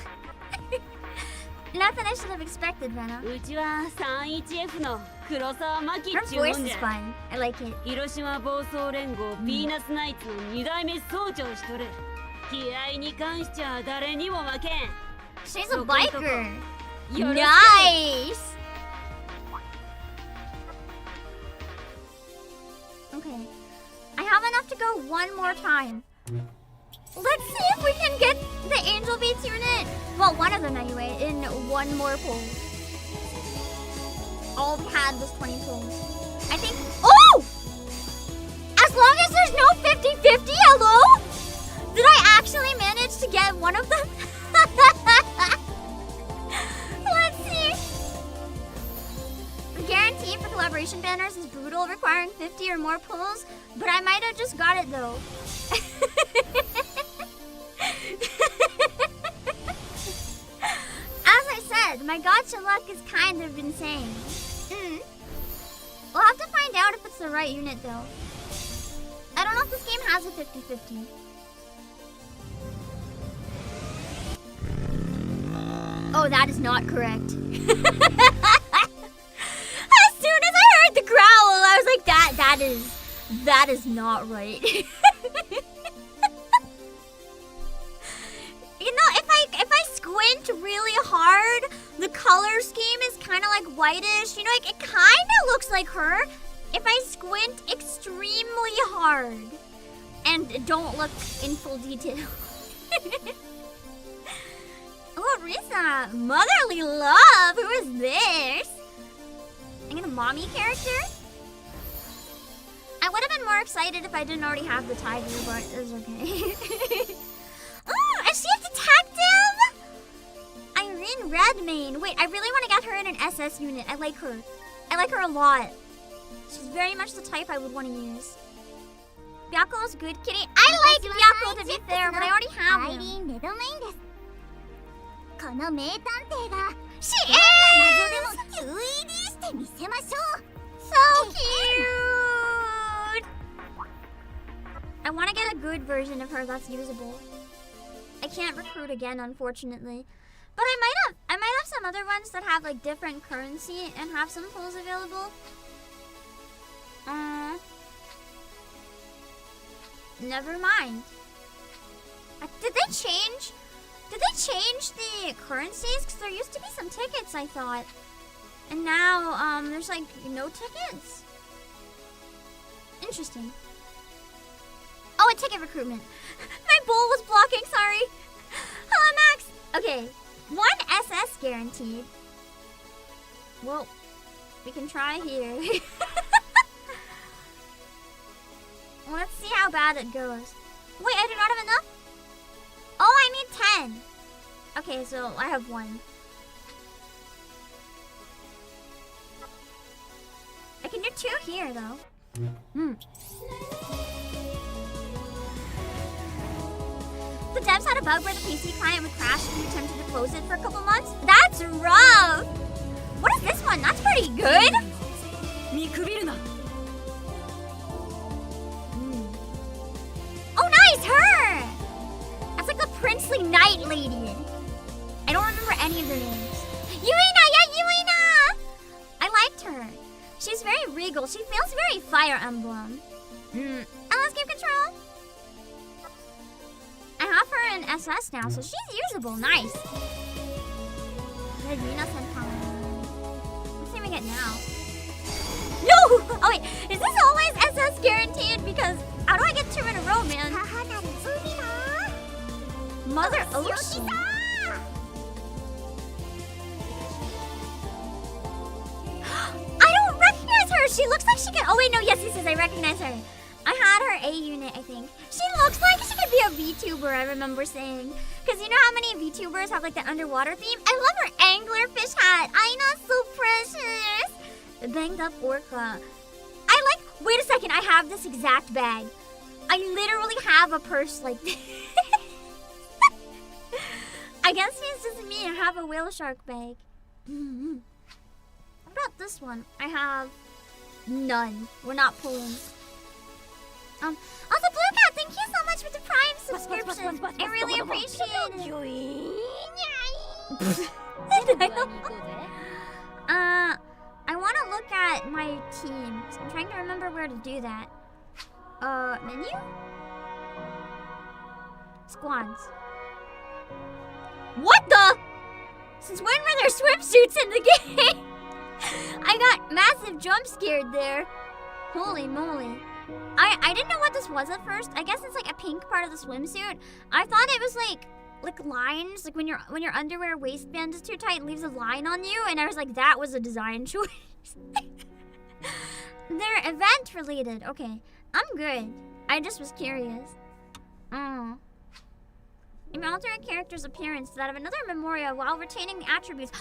Speaker 1: Nothing I should have expected, Venom.
Speaker 3: うちは 31F の黒沢真希
Speaker 1: Her
Speaker 3: っちゅうも
Speaker 1: voice
Speaker 3: ん
Speaker 1: is
Speaker 3: じゃ
Speaker 1: fun. I like it.
Speaker 3: 広島暴走連合ヴィーナスナイツの2代目総長しとる気合に関しちゃ誰にも負けん
Speaker 1: She's a biker.
Speaker 3: よろしく
Speaker 1: Nice. Okay. I have enough to go one more time. Let's see if we can get the Angel Beats unit. Well, one of them anyway, in one more pull. All we had was 20 pulls. I think. Oh! As long as there's no 50-50, hello? Did I actually manage to get one of them? Let's see. The guarantee for collaboration banners is brutal, requiring 50 or more pulls, but I might have just got it though. As I said, my gacha luck is kind of insane. We'll have to find out if it's the right unit though. I don't know if this game has a 50-50. Oh, that is not correct. As soon as I heard the growl, I was like, that is not right. You know, if I squint really hard, the color scheme is kind of like whitish. You know, like it kind of looks like her. If I squint extremely hard and don't look in full detail. Oh, Risa, motherly love. Who is this? I get a mommy character? I would have been more excited if I didn't already have the tiger, but it's okay. Oh, a shield detective! Irene Redmayne. Wait, I really want to get her in an SS unit. I like her. I like her a lot. She's very much the type I would want to use. Byaku's good kitty. I like Byaku to be fair, but I already have him. She is! So cute! I want to get a good version of her that's usable. I can't recruit again, unfortunately. But I might have some other ones that have like different currency and have some pulls available. Never mind. Did they change the currencies? Because there used to be some tickets, I thought. And now, there's like no tickets? Interesting. Oh, a ticket recruitment. My bowl was blocking, sorry. Hello, Max. Okay, 1 SS guaranteed. Well, we can try here. Let's see how bad it goes. Wait, I do not have enough? Oh, I need 10. Okay, so I have 1. I can do 2 here, though. The devs had a bug where the PC client would crash if you attempted to close it for a couple months. That's rough. What is this one? That's pretty good. Oh, nice, her. That's like the princely knight lady. I don't remember any of their names. Yuina, yeah, Yuina. I liked her. She's very regal. She feels very Fire Emblem. And let's keep control. I have her in SS now, so she's usable. Nice. Regina Senpai. Let's see what we get now. No! Oh wait, is this always SS guaranteed? Because how do I get 2 in a row, man? Mother Ocean. I don't recognize her. She looks like she can. Oh wait, no, yes, I recognize her. I had her A unit, I think. She looks like she could be a VTuber, I remember saying. Because you know how many VTubers have like the underwater theme? I love her anglerfish hat. I know, so precious. The banged up orca. Wait a second, I have this exact bag. I literally have a purse like this. I guess it's just me. I have a whale shark bag. What about this one? I have none. We're not pulling. Also, Blue Cat, thank you so much for the Prime subscription. I really appreciate it. I want to look at my teams. I'm trying to remember where to do that. Menu? Squads. What the? Since when were there swimsuits in the game? I got massive jump scared there. Holy moly. I didn't know what this was at first. I guess it's like a pink part of the swimsuit. I thought it was like lines, like when your underwear waistband is too tight, it leaves a line on you, and I was like, that was a design choice. They're event related. Okay, I'm good. I just was curious. You may alter a character's appearance to that of another Memoria while retaining the attributes.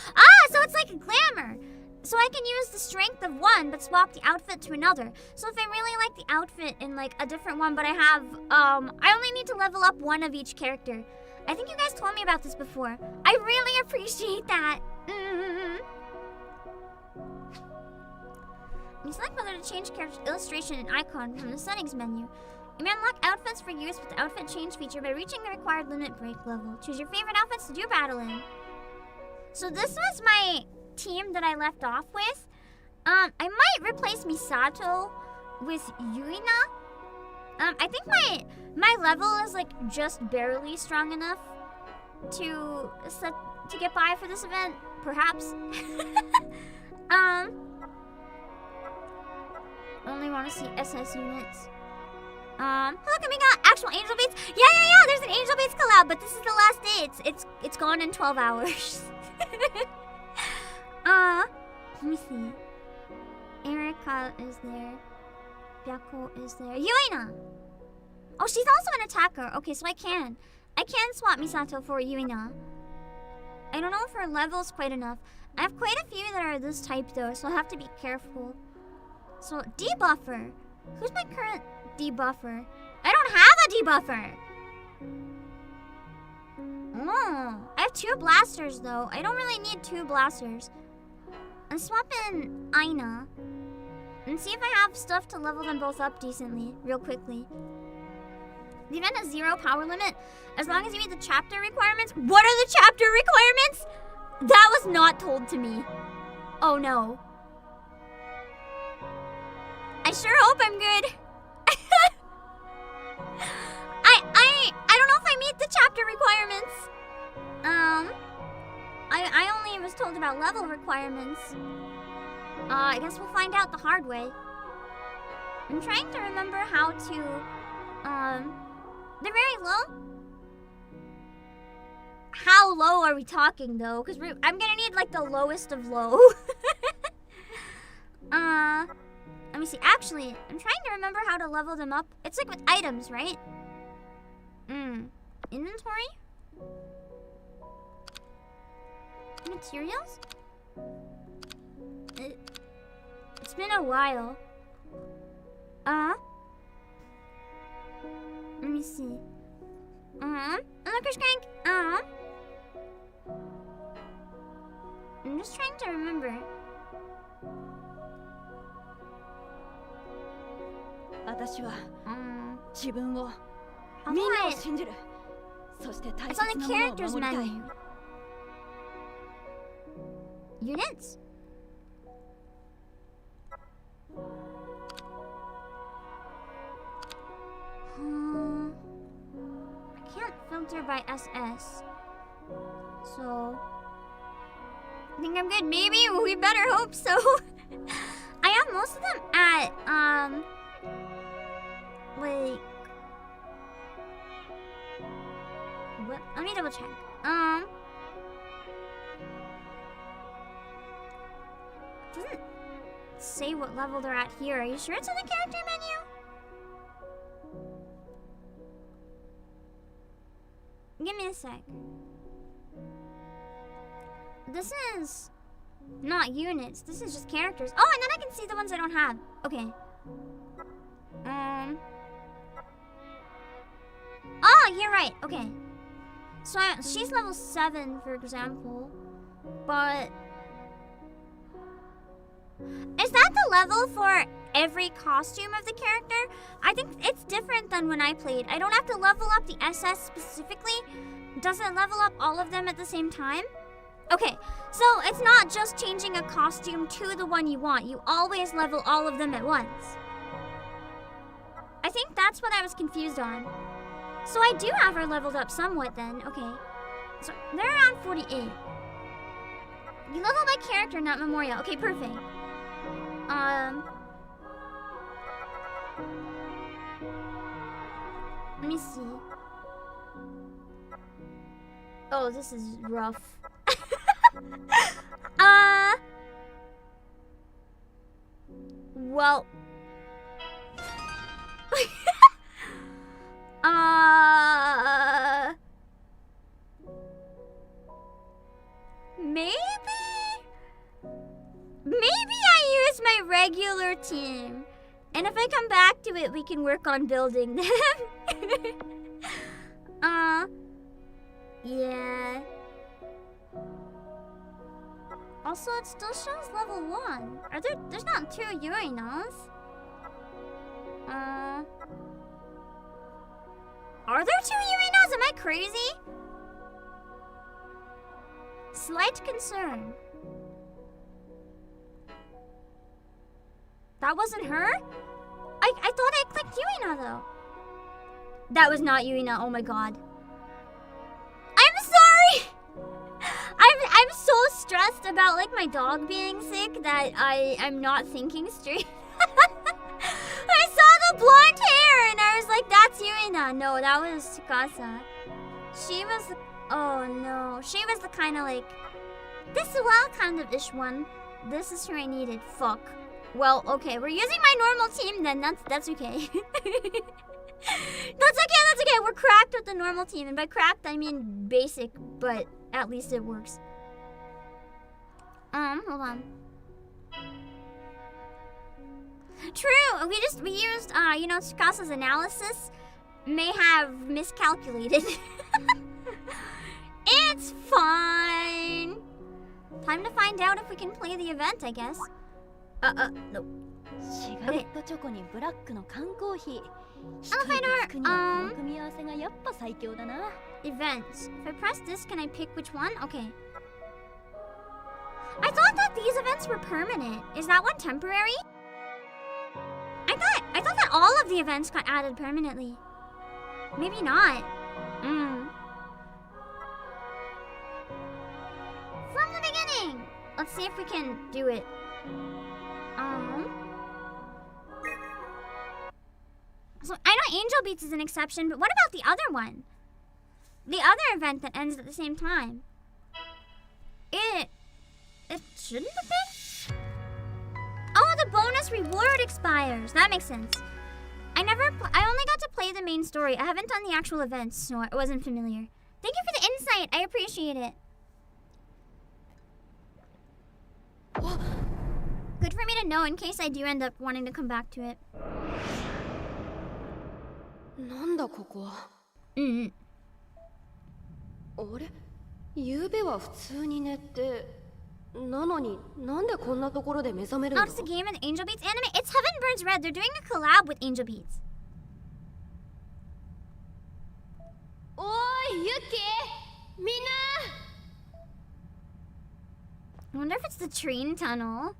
Speaker 1: So it's like a glamour. So I can use the strength of one, but swap the outfit to another. So if I really like the outfit in like a different one, but I have, I only need to level up one of each character. I think you guys told me about this before. I really appreciate that. You select whether to change character's illustration and icon from the settings menu. You may unlock outfits for use with the outfit change feature by reaching the required limit break level. Choose your favorite outfits to do battle in. So this was my team that I left off with. I might replace Misato with Yuina. I think my level is like just barely strong enough to get by for this event, perhaps. Only want to see SS units. Look, we got actual Angel Beats. Yeah. There's an Angel Beats collab, but this is the last day. It's gone in 12 hours. Let me see. Erika is there. Byako is there. Yuina! Oh, she's also an attacker. Okay, so I can swap Misato for Yuina. I don't know if her level's quite enough. I have quite a few that are this type though, so I'll have to be careful. So, debuffer. Who's my current debuffer? I don't have a debuffer! Oh, I have 2 blasters though. I don't really need 2 blasters. I'm swapping Aina. And see if I have stuff to level them both up decently, real quickly. The event has 0 power limit, as long as you meet the chapter requirements. What are the chapter requirements? That was not told to me. Oh no. I sure hope I'm good. I don't know if I meet the chapter requirements. I only was told about level requirements. I guess we'll find out the hard way. I'm trying to remember how to, they're very low? How low are we talking though? Because I'm gonna need like the lowest of low. Let me see. Actually, I'm trying to remember how to level them up. It's like with items, right? Inventory? Materials? It's been a while. Let me see. Look, Crank. I'm just trying to remember. It's on the characters menu. Units? I can't filter by SS. So I think I'm good. Maybe we better hope so. I have most of them at like what? Let me double check. Doesn't say what level they're at here. Are you sure it's in the character menu? Give me a sec. This is not units. This is just characters. Oh, and then I can see the ones I don't have. Okay. Oh, you're right. Okay. So she's level 7, for example. But is that the level for every costume of the character? I think it's different than when I played. I don't have to level up the SS specifically. Does it level up all of them at the same time? Okay, so it's not just changing a costume to the one you want. You always level all of them at once. I think that's what I was confused on. So I do have her leveled up somewhat then. Okay. So they're around 48. You level by character, not memorial. Okay, perfect. Let me see. Oh, this is rough. Well. Maybe I use my regular team. And if I come back to it, we can work on building them. Yeah. Also, it still shows level 1. There's not 2 Urinos. Are there 2 Urinos? Am I crazy? Slight concern. That wasn't her? I thought I clicked Yurina though. That was not Yurina, oh my god. I'm sorry! I'm so stressed about like my dog being sick that I'm not thinking straight. I saw the blonde hair and I was like, that's Yurina. No, that was Tsukasa. She was, oh no. She was the kind of like, this is well kind of ish one. This is who I needed, fuck. Well, okay, we're using my normal team then, that's okay. That's okay, we're cracked with the normal team. And by cracked, I mean basic, but at least it works. Hold on. True, we used, you know, Tsukasa's analysis may have miscalculated. It's fine. Time to find out if we can play the event, I guess. No. Okay. Events. If I press this, can I pick which one? Okay. I thought that these events were permanent. Is that one temporary? I thought that all of the events got added permanently. Maybe not. From the beginning. Let's see if we can do it. So I know Angel Beats is an exception, but what about the other one? The other event that ends at the same time. It shouldn't have been? Oh, the bonus reward expires. That makes sense. I only got to play the main story. I haven't done the actual events, so I wasn't familiar. Thank you for the insight. I appreciate it. Good for me to know in case I do end up wanting to come back to it.
Speaker 4: なんだここは。あれ、ゆうべは普通に寝て、なのになんでこんなところで目覚めるの？
Speaker 1: Oh, it's a game in the Angel Beats anime. It's Heaven Burns Red. They're doing a collab with Angel Beats.
Speaker 4: おーい、ユキ、みんな。
Speaker 1: I wonder if it's the train tunnel.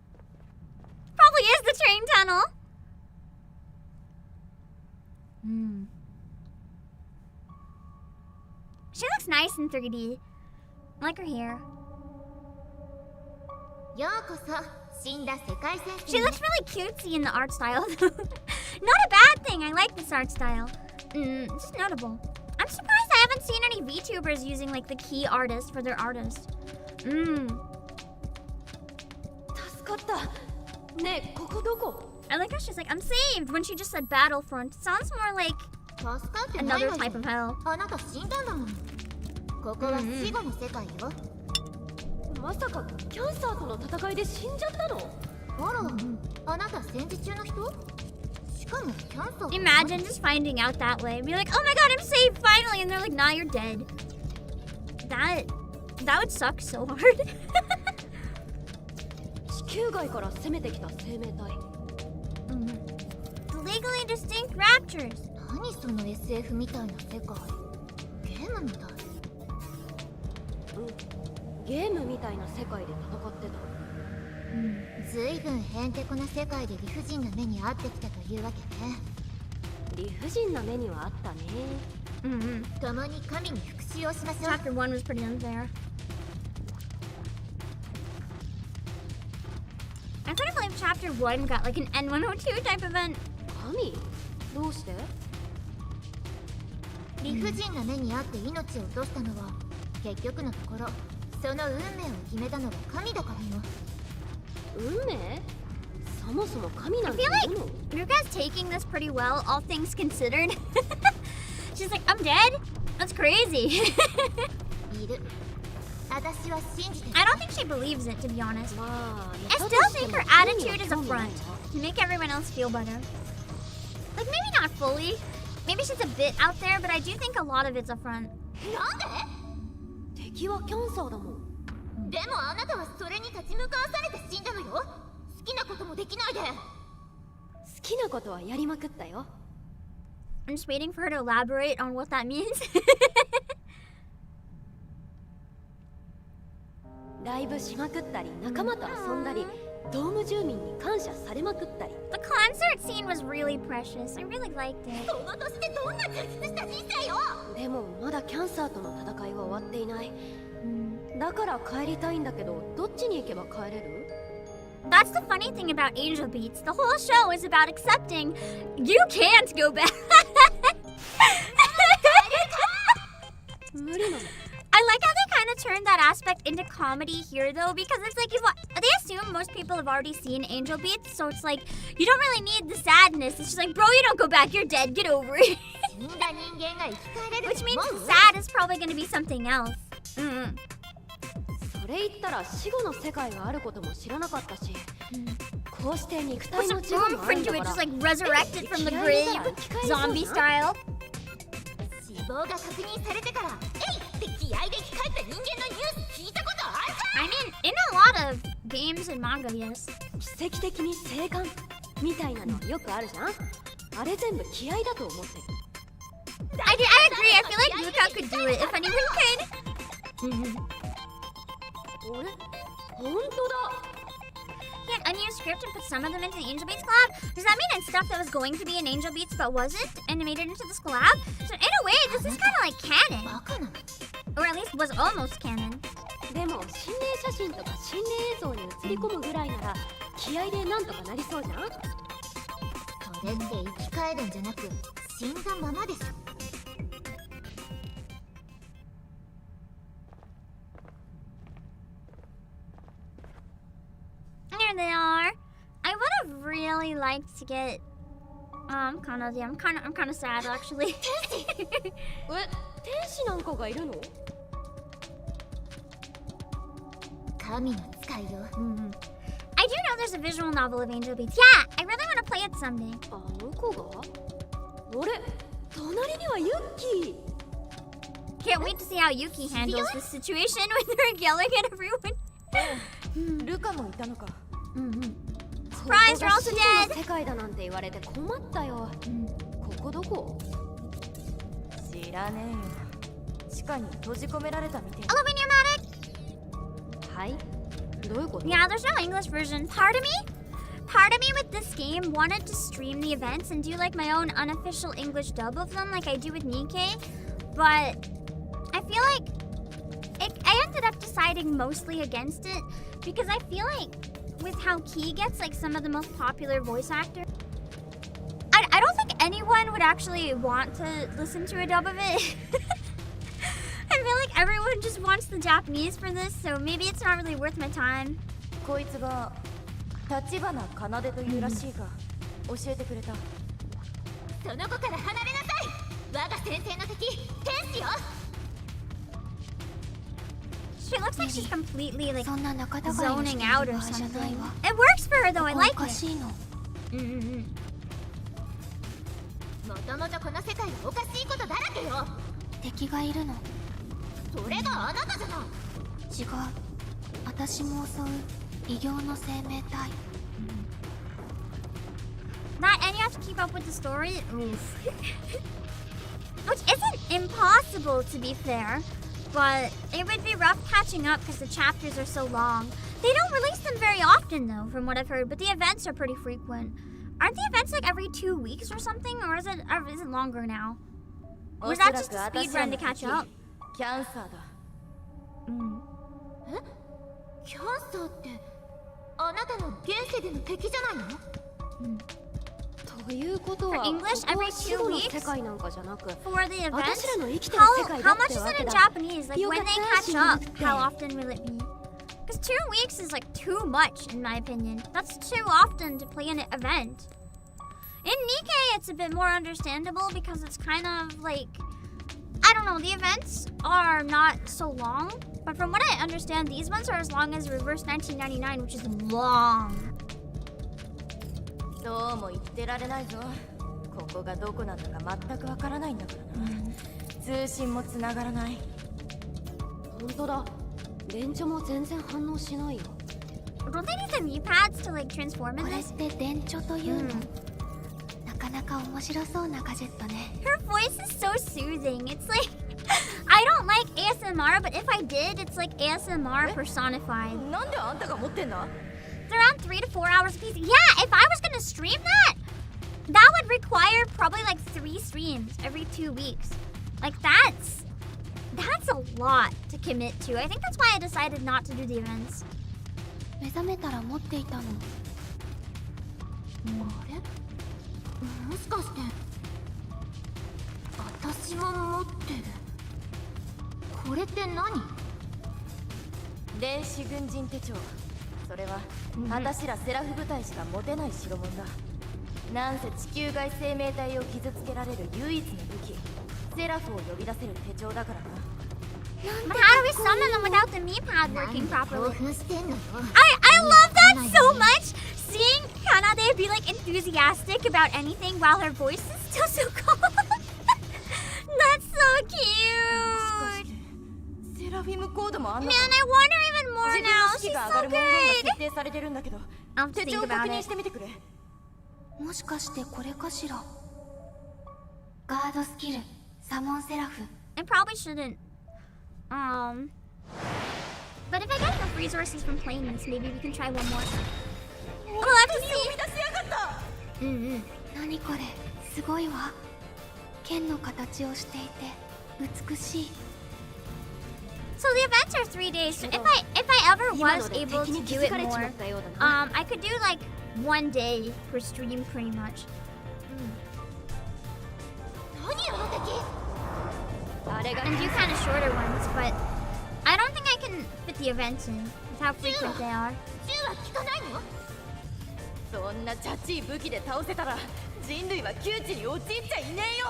Speaker 1: Probably is the train tunnel. She looks nice in 3D. I like her hair. She looks really cutesy in the art style. Not a bad thing. I like this art style. It's just notable. I'm surprised I haven't seen any VTubers using like the key artist for their artist.
Speaker 4: 助かった。ねえ、ここどこ？
Speaker 1: I like how she's like, I'm saved when she just said Battlefront. It sounds more like another type of hell.
Speaker 4: ここは死後の世界よ。まさかキャンサーとの戦いで死んじゃったの？あら、あなた戦時中の人？しかもキャンサー。
Speaker 1: Imagine just finding out that way. Be like, oh my god, I'm saved finally, and they're like, nah, you're dead. That would suck so hard.
Speaker 4: 地球外から攻めてきた生命体。
Speaker 1: Legally distinct raptors.
Speaker 4: 何その SF みたいな世界？ゲームみたい。
Speaker 3: ゲームみたいな世界で戦ってた。
Speaker 4: ずいぶんへんてこな世界で理不尽な目に遭ってきたというわけね。
Speaker 3: 理不尽な目にはあったね。
Speaker 4: 共に神に復讐をしましょう。
Speaker 1: Chapter 1 was pretty unfair. I couldn't believe Chapter 1 got like an N102 type event.
Speaker 3: 神？どうして？
Speaker 4: 理不尽な目に遭って命を落としたのは結局のところその運命を決めたのは神だからよ。
Speaker 3: 運命？そもそも神なんて
Speaker 1: I
Speaker 3: い
Speaker 1: feel
Speaker 3: るの？
Speaker 1: like Ruka's taking this pretty well, all things considered. She's like, I'm dead? That's crazy.
Speaker 4: いる。私は信じてる。
Speaker 1: I don't think she believes it, to be honest.
Speaker 3: まあ、
Speaker 1: I still think her attitude is a front to make everyone else feel better. Like, maybe not fully. Maybe she's a bit out there, but I do think a lot of it's a front.
Speaker 4: なんで？
Speaker 3: 敵はキャンサーだもん。
Speaker 4: でもあなたはそれに立ち向かわされて死んだのよ。好きなこともできないで。
Speaker 3: 好きなことはやりまくったよ。
Speaker 1: I'm just waiting for her to elaborate on what that means.
Speaker 3: ライブしまくったり、仲間と遊んだり、ドーム住民に感謝されまくったり。
Speaker 1: The concert scene was really precious. I really liked it.
Speaker 4: その年でどんな充実した人生よ。
Speaker 3: でもまだキャンサーとの戦いは終わっていない。だから帰りたいんだけど、どっちに行けば帰れる？
Speaker 1: That's the funny thing about Angel Beats. The whole show is about accepting you can't go back.
Speaker 3: 無理なの。
Speaker 1: I like how they kind of turned that aspect into comedy here, though, because it's like they assume most people have already seen Angel Beats, so it's like you don't really need the sadness. It's just like, bro, you don't go back. You're dead. Get over it.
Speaker 4: 死んだ人間が生き返れる
Speaker 1: Which
Speaker 4: と
Speaker 1: means
Speaker 4: 思う？
Speaker 1: sad is probably going to be something else.
Speaker 3: それ言ったら死後の世界があることも知らなかったし、こうして肉体
Speaker 1: What's
Speaker 3: の
Speaker 1: a
Speaker 3: 自我
Speaker 1: room
Speaker 3: もあ
Speaker 1: for
Speaker 3: るん
Speaker 1: into
Speaker 3: だ
Speaker 1: it,
Speaker 3: から
Speaker 1: just like resurrected from the grave, zombie style.
Speaker 4: 死亡が確認されてからえいって気合で生き返った人間のニュース聞いたことあるか？
Speaker 1: I mean, in a lot of games and manga, yes.
Speaker 3: 奇跡的に生還みたいなのよくあるじゃん。あれ全部気合だと思ってる。
Speaker 1: I agree. I feel like Luka could do it if anyone could.
Speaker 3: あれ？本当だ。
Speaker 1: He had unused script and put some of them into the Angel Beats collab. Does that mean it's stuff that was going to be in Angel Beats but wasn't, and made it into this collab? So in a way, this is kind of like canon,
Speaker 4: バカなの。
Speaker 1: or at least was almost canon.
Speaker 3: でも心霊写真とか心霊映像に映り込むぐらいなら気合でなんとかなりそうじゃん。
Speaker 4: それって生き返るんじゃなく死んだままでしょ。
Speaker 1: There they are. I would have really liked to get. I'm kind of sad actually.
Speaker 3: え、天使なんかがいるの？
Speaker 4: 神の使いよ。
Speaker 1: I do know there's a visual novel of Angel Beats. Yeah, I really want to play it someday.
Speaker 3: あの子が？あれ？隣にはユッキー。
Speaker 1: Can't wait to see how Yuki handles this situation with her yelling at everyone.
Speaker 3: ルカもいたのか。
Speaker 1: Surprise, we're also
Speaker 3: ここが死後
Speaker 1: dead.
Speaker 3: の世界だなんて言われて困ったよ。ここどこ？
Speaker 5: 知らねえよ。地下に閉じ込められたみたい。
Speaker 1: Hello, Pneumatic.
Speaker 3: はい。どういうこと？
Speaker 1: Yeah, there's no English version. Part of me with this game wanted to stream the events and do like my own unofficial English dub of them like I do with Nikkei, but I feel like I ended up deciding mostly against it because I feel like with how Key gets like some of the most popular voice actors, I don't think anyone would actually want to listen to a dub of it. I feel like everyone just wants the Japanese for this, so maybe it's not really worth my time.
Speaker 5: こいつが立花奏というらしいが、教えてくれた。
Speaker 4: その子から離れなさい。我が先生の敵、天使よ。
Speaker 1: She looks like she's completely like
Speaker 3: そんな仲違いをして
Speaker 1: zoning
Speaker 3: る
Speaker 1: out
Speaker 3: 場
Speaker 1: or
Speaker 3: 合じゃない
Speaker 1: something.
Speaker 3: わ。
Speaker 1: It works for her though, I
Speaker 3: お
Speaker 1: like
Speaker 3: か
Speaker 1: it.
Speaker 3: しいの。
Speaker 4: もともとこの世界はおかしいことだらけよ。
Speaker 3: 敵がいるの。
Speaker 4: それがあなたじゃない。
Speaker 3: 違う。私も襲う異形の生命体。
Speaker 1: That and you have to keep up with the story. Oof. Which isn't impossible to be fair, but it would be rough catching catching up because the chapters are so long. They don't release them very often though, from what I've heard, but the events are pretty frequent. Aren't the events like every 2 weeks or something, or is it longer now? Or is that just a speed run to catch up?
Speaker 5: キャンサーだ。
Speaker 4: え？キャンサーってあなたの現世での敵じゃないの？ということは、
Speaker 1: For English, every 2 weeks
Speaker 4: 世界なんかじゃなく、
Speaker 1: for the events.
Speaker 4: 私らの生きてる世界だ
Speaker 1: How
Speaker 4: っ
Speaker 1: much
Speaker 4: て
Speaker 1: is
Speaker 4: わ
Speaker 1: it
Speaker 4: け
Speaker 1: in
Speaker 4: だ。
Speaker 1: Japanese? Like when they catch up, how often will it be? Because 2 weeks is like too much in my opinion. That's too often to play an event. In Nikkei, it's a bit more understandable because it's kind of like, I don't know, the events are not so long. But from what I understand, these ones are as long as Reverse 1999, which is long.
Speaker 5: そうも言ってられないぞ。ここがどこなんだか全くわからないんだからな。通信も繋がらない。
Speaker 4: 本当だ。電池も全然反応しないよ。
Speaker 1: Don't they need the knee pads to like transform in
Speaker 4: これっ
Speaker 1: this?
Speaker 4: て電池というの？なかなか面白そうなガジェットね。
Speaker 1: Her voice is so soothing. It's like, I don't like ASMR, but if I did, it's like ASMR personified.
Speaker 5: なんであんたが持ってんだ？
Speaker 1: They're around 3 to 4 hours a piece. Yeah, if I was gonna stream that, that would require probably like 3 streams every 2 weeks. Like that's a lot to commit to. I think that's why I decided not to do the events.
Speaker 4: 目覚めたら持っていたの。あれ？もしかして私も持ってる。これって何？
Speaker 5: 電子軍人手帳。それは私らセラフ部隊しか持てない代物だ。なんせ地球外生命体を傷つけられる唯一の武器、セラフを呼び出せる手帳だからな。
Speaker 1: But how do we summon them without the knee pad working
Speaker 4: 興
Speaker 1: properly?
Speaker 4: 奮してんのよ。
Speaker 1: I love that so much! Seeing Kanade be like enthusiastic about anything while her voice is still so calm. That's so cute!
Speaker 5: セラフィムコードもあん
Speaker 1: Man,
Speaker 5: の
Speaker 1: I
Speaker 5: か。
Speaker 1: want her even more
Speaker 5: 自分
Speaker 1: now.
Speaker 5: の
Speaker 1: She's
Speaker 5: 士気が上
Speaker 1: so
Speaker 5: がる文言が
Speaker 1: good!
Speaker 5: 設定されてるんだけど、
Speaker 1: I'll have to
Speaker 5: 手
Speaker 1: think
Speaker 5: 帳を
Speaker 1: about
Speaker 5: 確認
Speaker 1: it.
Speaker 5: してみてくれ。
Speaker 4: もしかしてこれかしら。ガードスキル、サモンセラフ。
Speaker 1: I probably shouldn't. But if I get enough resources from playing this, maybe we can try one more. We'll have to see.
Speaker 4: 何これ、すごいわ。剣の形をしていて美しい。
Speaker 1: So the events are 3 days. So if I ever was able to do it more, I could do like 1 day per stream pretty much.
Speaker 4: 何あの敵？
Speaker 1: And do kind of shorter ones, but I don't think I can fit the events in with how frequent they are.
Speaker 4: 銃は効かないの？
Speaker 5: そんなチャチい武器で倒せたら人類は窮地に陥っちゃいねえよ。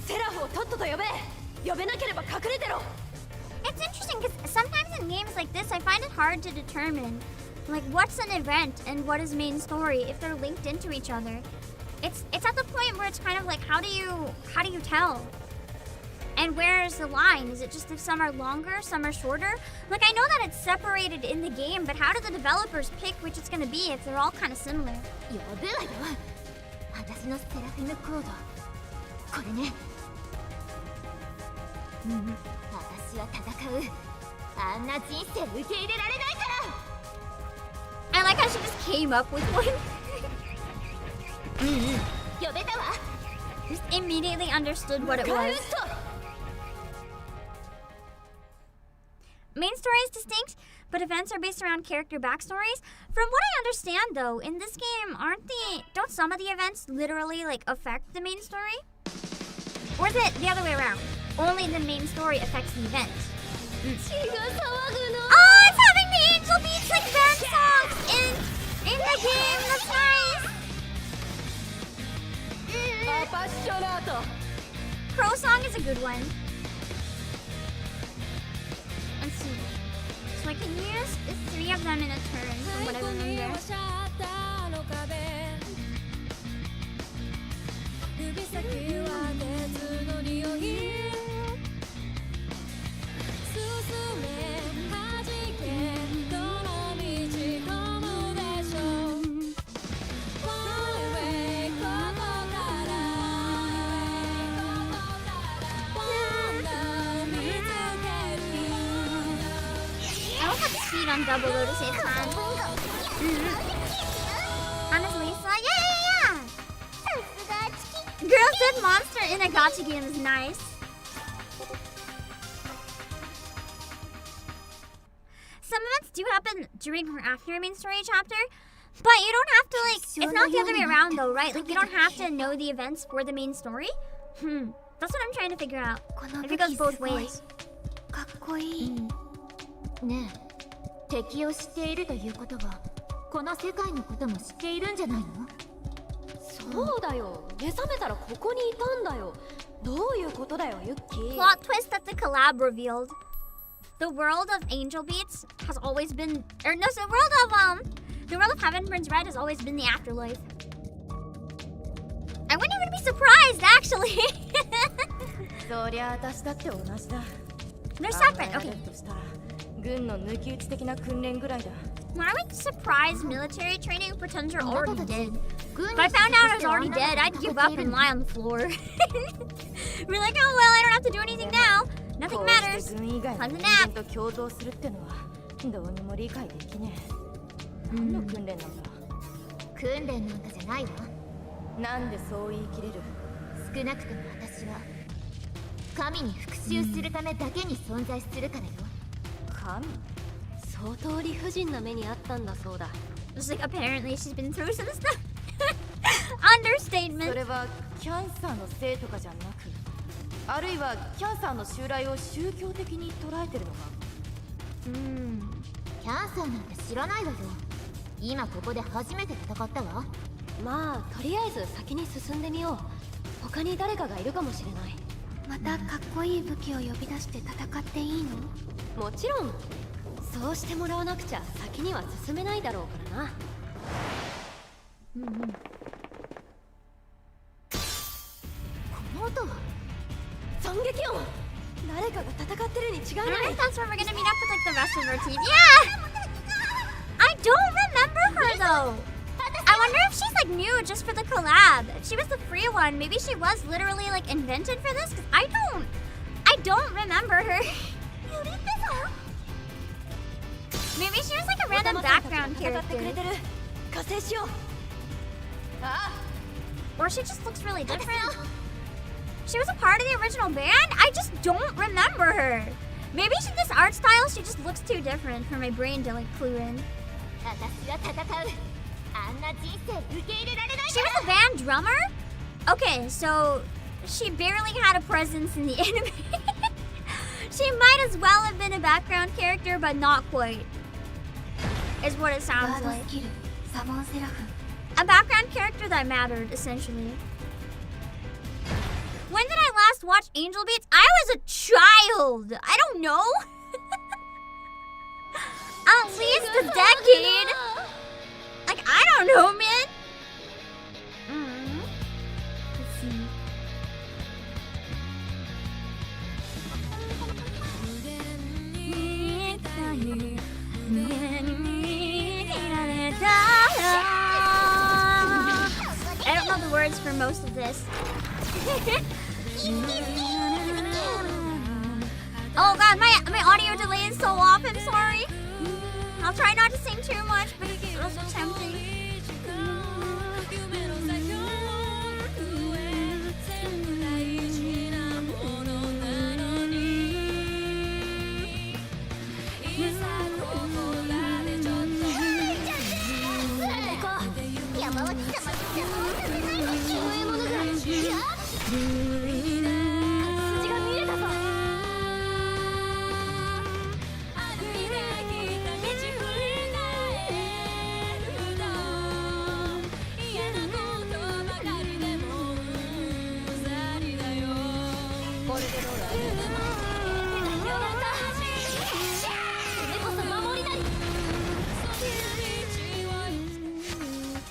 Speaker 5: セラフをとっとと呼べ。呼べなければ隠れてろ。
Speaker 1: It's interesting because sometimes in games like this, I find it hard to determine like what's an event and what is main story if they're linked into each other. It's at the point where it's kind of like how do you tell? And where's the line? Is it just if some are longer, some are shorter? Like I know that it's separated in the game, but how do the developers pick which it's gonna be if they're all kind of similar?
Speaker 4: やべえわよ。私のセラフィムコード。これね。私は戦う。あんな人生受け入れられないから。
Speaker 1: I like how she just came up with one.
Speaker 4: 呼べたわ。
Speaker 1: Just immediately understood what it was. Main story is distinct, but events are based around character backstories. From what I understand, though, in this game, don't some of the events literally like affect the main story? Or is it the other way around? Only the main story affects the event. Oh, it's having the angel beats like band songs in the game. That's nice. Crow song is a good one. Let's see. So I can use 3 of them in a turn, from what I remember. seat on Double Lotus's hand. Honestly, Lisa, yeah. Girl said monster in a gacha game is nice. Some events do happen during or after your main story chapter, but you don't have to, like, it's not the other way around though, right? Like, you don't have to know the events for the main story. That's what I'm trying to figure out. If it goes both ways.
Speaker 4: かっこいい。ねえ、敵を知っているということは、この世界のことも知っているんじゃないの？
Speaker 5: そうだよ。目覚めたらここにいたんだよ。どういうことだよ、ユッキー。
Speaker 1: Plot twist that the collab revealed. The world of Angel Beats has always been, or no, so the world of Heaven Burns Red has always been the afterlife. I wouldn't even be surprised, actually.
Speaker 5: そりゃ私だって同じだ。
Speaker 1: They're separate, okay.
Speaker 5: としたら軍の抜き打ち的な訓練ぐらいだ。
Speaker 1: Why would surprise military training pretend you're already dead? If I found out I was already dead, I'd give up and lie on the floor. We're like, oh well, I don't have to do anything now. Nothing matters.
Speaker 5: 軍以外の
Speaker 1: Time to
Speaker 5: 人
Speaker 1: nap.
Speaker 5: 間と共同するってのはどうにも理解できねえ。何の訓練なんだ。
Speaker 4: 訓練なんかじゃないわ。
Speaker 5: なんでそう言い切れる。
Speaker 4: 少なくとも私は神に復讐するためだけに存在するからよ。
Speaker 5: 神？
Speaker 3: 相当理不尽な目にあったんだそうだ。
Speaker 1: Just like apparently she's been through some stuff.
Speaker 5: そ
Speaker 1: Understatement.
Speaker 5: れはキャンサーのせいとかじゃなく、あるいはキャンサーの襲来を宗教的に捉えてるのか。
Speaker 4: キャンサーなんて知らないわよ。今ここで初めて戦ったわ。
Speaker 3: まあとりあえず先に進んでみよう。他に誰かがいるかもしれない。
Speaker 4: またかっこいい武器を呼び出して戦っていいの？
Speaker 3: もちろん。そうしてもらわなくちゃ先には進めないだろうからな。
Speaker 4: この音は
Speaker 3: 惨劇音。誰かが戦ってるに違いない。
Speaker 1: I thought that's where we're gonna meet up with like the rest of our team. Yeah! I don't remember her though. I wonder if she's like new just for the collab. If she was the free one, maybe she was literally like invented for this. Cause I don't remember her. Maybe she was like a random background character. Or she just looks really different. She was a part of the original band? I just don't remember her. Maybe this art style, she just looks too different for my brain to like clue in. She was a band drummer? Okay, so she barely had a presence in the anime. She might as well have been a background character, but not quite. Is what it sounds like. A background character that mattered, essentially. When did I last watch Angel Beats? I was a child! I don't know! At least a decade! Like, I don't know, man! Let's see. I don't know the words for most of this. Oh god, my audio delay is so off, I'm sorry. I'll try not to sing too much, but it's also tempting.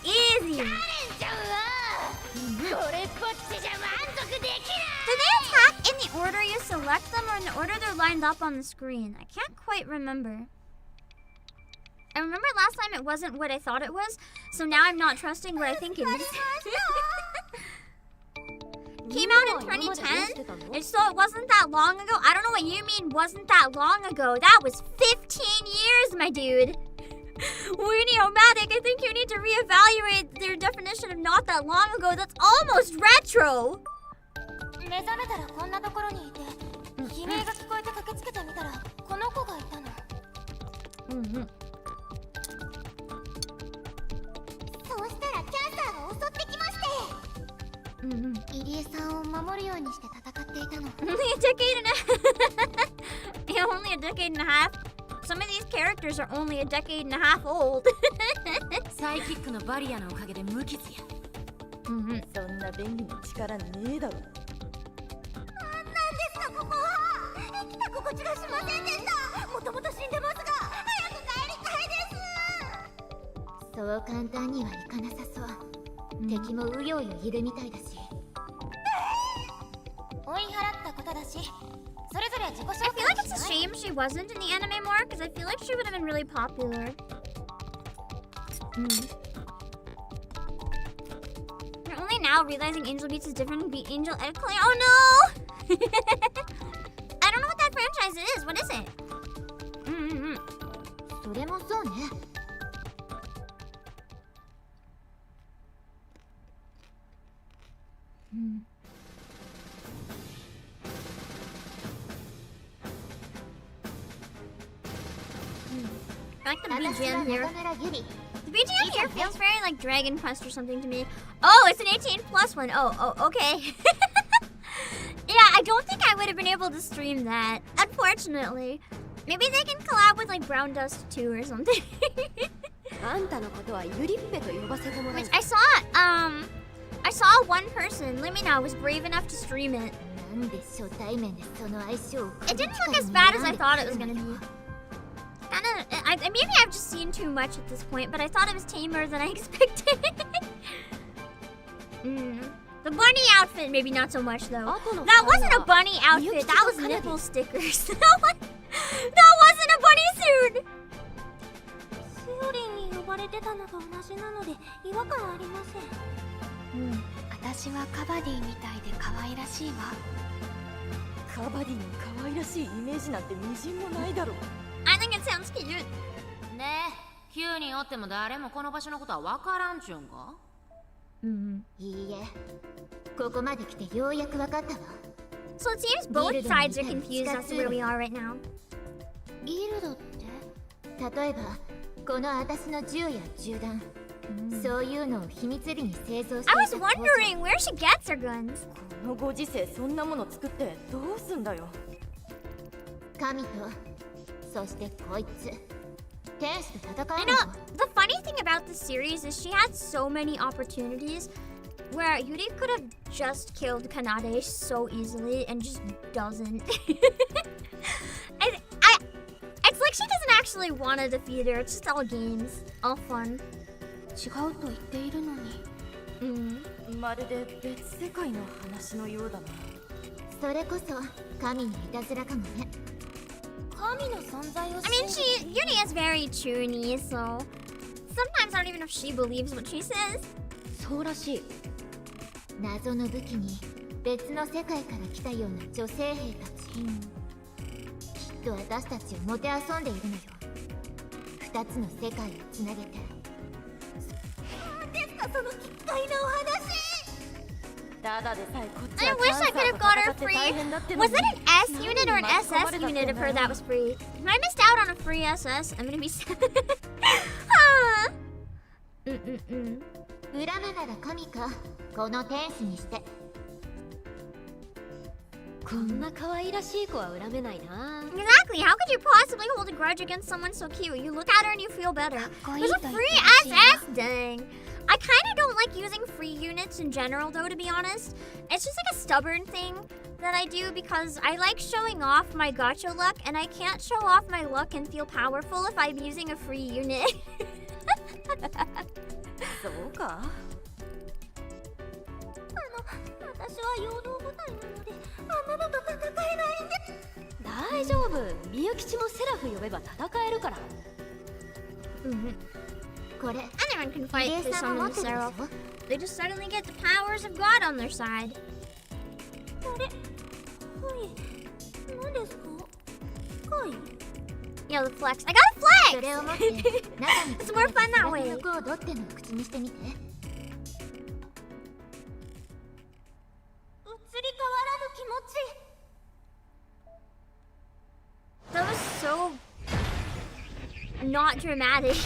Speaker 1: Easy. Do they attack in the order you select them or in the order they're lined up on the screen? I can't quite remember. I remember last time it wasn't what I thought it was, so now I'm not trusting what I think it is. came out in 2010, and so it wasn't that long ago. I don't know what you mean wasn't that long ago. That was 15 years, my dude. Weenie Omatic, I think you need to reevaluate their definition of not that long ago. That's almost retro.
Speaker 4: 目覚めたらこんなところにいて悲鳴が聞こえて駆けつけてみたらこの子がいたの。そうしたらキャンサーが襲ってきまして、入江さんを守るようにして戦っていたの。
Speaker 1: Only a decade and a yeah, only a decade and a half. Some of these characters are only a decade and a half old.
Speaker 3: サイキックのバリアのおかげで無傷や。
Speaker 5: そんな便利な力ねえだろ。
Speaker 4: なんですかここは。生きた心地がしませんでした。もともと死んでますが早く帰りたいです。そう簡単にはいかなさそう。敵もうようよいるみたいだし。追い払ったことだし、それぞれ自己紹
Speaker 1: I feel like
Speaker 4: 介
Speaker 1: it's
Speaker 4: し
Speaker 1: a
Speaker 4: ない？
Speaker 1: shame she wasn't in the anime more, because I feel like she would have been really popular. I'm only now realizing Angel Beats is different from Beat Angel Egg Clay. Oh no! I don't know what that franchise is. What is it?
Speaker 4: それもそうね。
Speaker 1: I like the
Speaker 4: 私は
Speaker 1: BGM here.
Speaker 4: 中村ゆり。
Speaker 1: The BGM here feels very like Dragon Quest or something to me. Oh, it's an 18 plus one. Oh, okay. Yeah, I don't think I would have been able to stream that, unfortunately. Maybe they can collab with like Brown Dust 2 or something.
Speaker 5: あんたのことはユリッペと呼ばせてもらう。
Speaker 1: Which I saw one person, Limina, was brave enough to stream it.
Speaker 4: なんで初対面でその相性を
Speaker 1: It didn't look as bad as I thought it was gonna be. Maybe I've just seen too much at this point, but I thought it was tamer than I expected. The bunny outfit, maybe not so much though. That wasn't a bunny outfit, that was nipple stickers. That wasn't a bunny suit!
Speaker 4: しおりんに呼ばれてたのと同じなので違和感ありません。私はカバディみたいで可愛らしいわ。
Speaker 5: カバディの可愛らしいイメージなんてみじんもないだろう。
Speaker 1: I think it sounds cute.
Speaker 6: ねえ、9人おっても誰もこの場所のことは分からんちゅうんか？
Speaker 4: いいえ、ここまで来てようやく分かったわ。
Speaker 1: So it seems both sides are confused as to where we are right now.
Speaker 4: ギルドって例えばこの私の銃や銃弾、そういうのを秘密裏に製造していた
Speaker 1: I was wondering where she gets her guns.
Speaker 5: このご時世そんなもの作ってどうすんだよ。
Speaker 4: 神とそしてこいつ天使と戦
Speaker 1: I
Speaker 4: う
Speaker 1: know,
Speaker 4: の。
Speaker 1: the funny thing about this series is she had so many opportunities where Yuri could have just killed Kanade so easily and just doesn't. It's like she doesn't actually want to defeat her. It's just all games, all fun.
Speaker 4: 違うと言っているのに。
Speaker 5: まるで別世界の話のようだな。
Speaker 4: それこそ神のいたずらかもね。神の存在を
Speaker 1: I mean, Yuri is very chuny, so sometimes I don't even know if she believes what she says.
Speaker 4: そうらしい。謎の武器に別の世界から来たような女性兵たち。きっと私たちをもてあそんでいるのよ。二つの世界をつなげて。何ですかその奇怪なお話。
Speaker 5: ただでさえこっち
Speaker 1: I
Speaker 5: は
Speaker 1: wish I could have got her
Speaker 5: 戦って
Speaker 1: free.
Speaker 5: 大変だってのに
Speaker 1: Was it an S unit or an SS unit of her that was free? If I missed out on a free SS, I'm gonna be sad.
Speaker 4: 恨むなら神か、この天使にして。
Speaker 3: こんな可愛らしい子は恨めないな。
Speaker 1: Exactly. How could you possibly hold a grudge against someone so cute? You look at her and you feel better. There's a free SS? Dang. I kind of don't like using free units in general, though, to be honest. It's just like a stubborn thing that I do because I like showing off my gacha luck, and I can't show off my luck and feel powerful if I'm using a free unit.
Speaker 5: そうか。
Speaker 4: 私は陽動部隊なので、あんなのと戦えないんで。
Speaker 3: 大丈夫。みゆきちもセラフ呼べば戦えるから。
Speaker 4: これ、
Speaker 1: Anyone can fight
Speaker 4: 入江
Speaker 1: to
Speaker 4: さんも持
Speaker 1: summon
Speaker 4: ってるでし
Speaker 1: Seraph. They just suddenly get the powers of God on their side. Yo, the flex. I got a
Speaker 4: それを持っ
Speaker 1: flex!
Speaker 4: て中に
Speaker 1: It's more fun that
Speaker 4: セ
Speaker 1: way.
Speaker 4: ラフのコードってのを口にしてみて。移り変わらぬ気持ち。
Speaker 1: That was so not dramatic.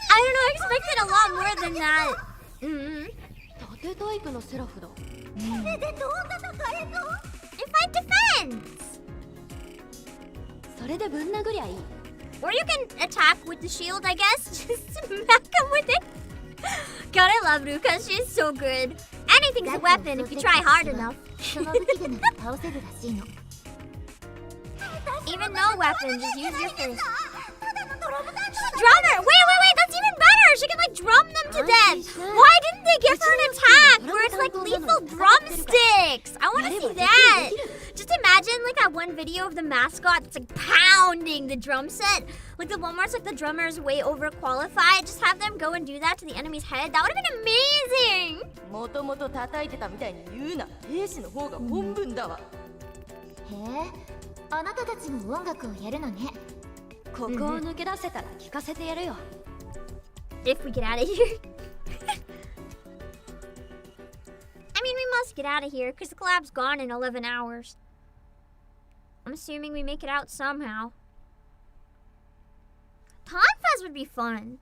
Speaker 1: I don't know, I expected a lot more than that.
Speaker 5: 縦タイプのセラフだ。
Speaker 1: これでどう戦えと You fight defense!
Speaker 5: それでぶん殴りゃいい。
Speaker 1: Or you can attack with the shield, I guess. Just smack him with it. God, I love Ruka. She's so good. Anything's a weapon if you try hard enough.
Speaker 4: その武器でなら倒せるらしいの。
Speaker 1: Even no weapon, just use your fist. Drummer! Wait, that's even better! She can like drum them to death! Why didn't they give her an attack where it's like lethal drumsticks? I wanna see that! Just imagine like that one video of the mascot that's like pounding the drum set. Like the one where it's like the drummer is way overqualified. Just have them go and do that to the enemy's head. That would have been amazing!
Speaker 5: もともと叩いてたみたいに言うな。兵士の方が本分だわ。
Speaker 4: へえ、あなたたちも音楽をやるのね。
Speaker 5: ここを抜け出せたら聞かせてやるよ。
Speaker 1: If we get out of here. I mean, we must get out of here because the collab's gone in 11 hours. I'm assuming we make it out somehow. Tonfuzz would be fun.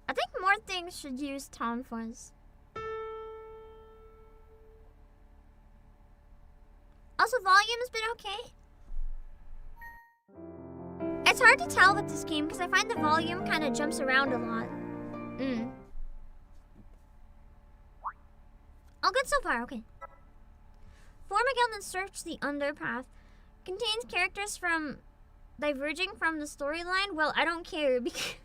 Speaker 1: I think more things should use Tonfuzz. Also, volume's been okay. It's hard to tell with this game because I find the volume kind of jumps around a lot. All good so far, okay. Form a guild and search the underpath. Contains characters from diverging from the storyline. Well, I don't care because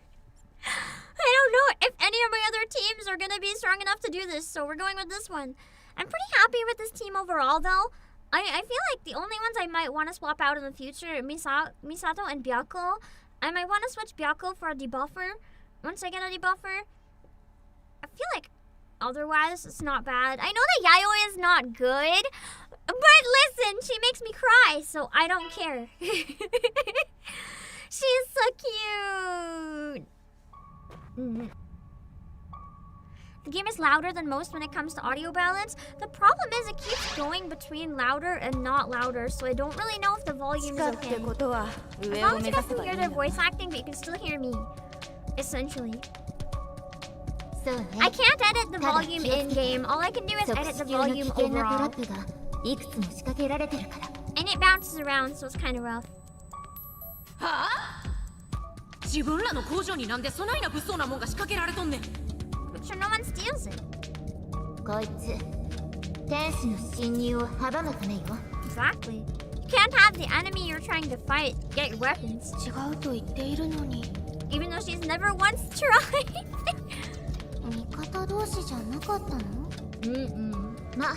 Speaker 1: I don't know if any of my other teams are gonna be strong enough to do this, so we're going with this one. I'm pretty happy with this team overall though. I feel like the only ones I might want to swap out in the future are Misato and Byako. I might want to switch Byako for a debuffer once I get a debuffer. I feel like otherwise it's not bad. I know that Yayoi is not good, but listen, she makes me cry, so I don't care. She's so cute. The game is louder than most when it comes to audio balance. The problem is it keeps going between louder and not louder, so I don't really know if the volume is okay. As long as you guys can hear their voice acting, but you can still hear me, essentially. I can't edit the volume in-game. All I can do is edit the volume overall. And it bounces around, so it's kind of rough.
Speaker 6: 自分らの工場になんでそないな物騒なもんが仕掛けられとんねん。
Speaker 1: But sure no one steals it.
Speaker 4: こいつ、天使の侵入を阻むためよ。
Speaker 1: Exactly. You can't have the enemy you're trying to fight get your weapons.
Speaker 5: 違うと言っているのに。
Speaker 1: Even though she's never once tried.
Speaker 4: 味方同士じゃなかったの？ま、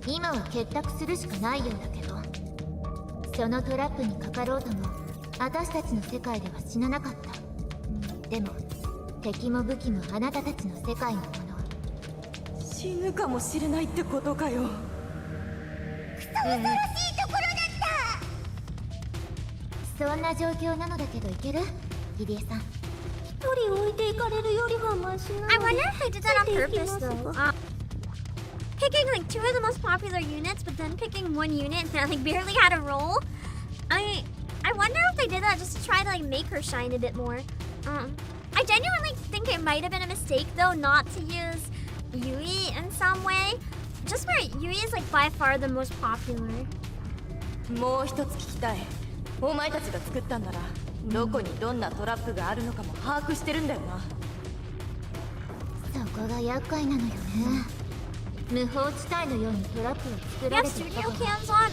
Speaker 4: 今は結託するしかないようだけど、そのトラップにかかろうとも、私たちの世界では死ななかった。でも、敵も武器もあなたたちの世界のもの。
Speaker 5: 死ぬかもしれないってことかよ。
Speaker 4: クソ恐ろしいところだった。そんな状況なのだけどいける？リリエさん。
Speaker 1: I wonder if they did that on purpose though. Picking like two of the most popular units, but then picking one unit that like barely had a role. I wonder if they did that just to try to like make her shine a bit more. I genuinely think it might have been a mistake though not to use Yui in some way. Just where Yui is like by far the most popular.
Speaker 5: もう一つ聞きたい。お前たちが作ったんなら。 どこにどんなトラップがあるのかも把握してるんだよな。
Speaker 4: そこが厄介なのよね。無法地帯のようにトラップを作られていたから。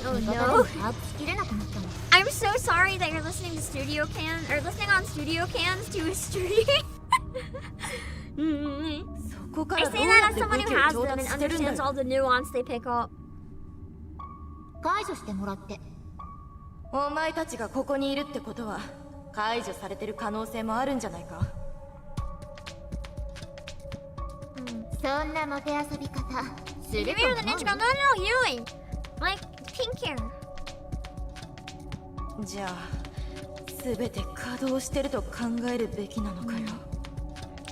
Speaker 4: Oh no! I'm so sorry that you're listening to Studio Can or listening on Studio Cans to a stream. I say that as someone who has them and understands all the nuance they pick up. 解除してもらって。
Speaker 5: お前たちがここにいるってことは。 解除されてる可能性もあるんじゃないか。
Speaker 4: そんなモテ遊び方すると思う？
Speaker 1: Like pink hair.
Speaker 5: じゃあ全て稼働してると考えるべきなのかよ。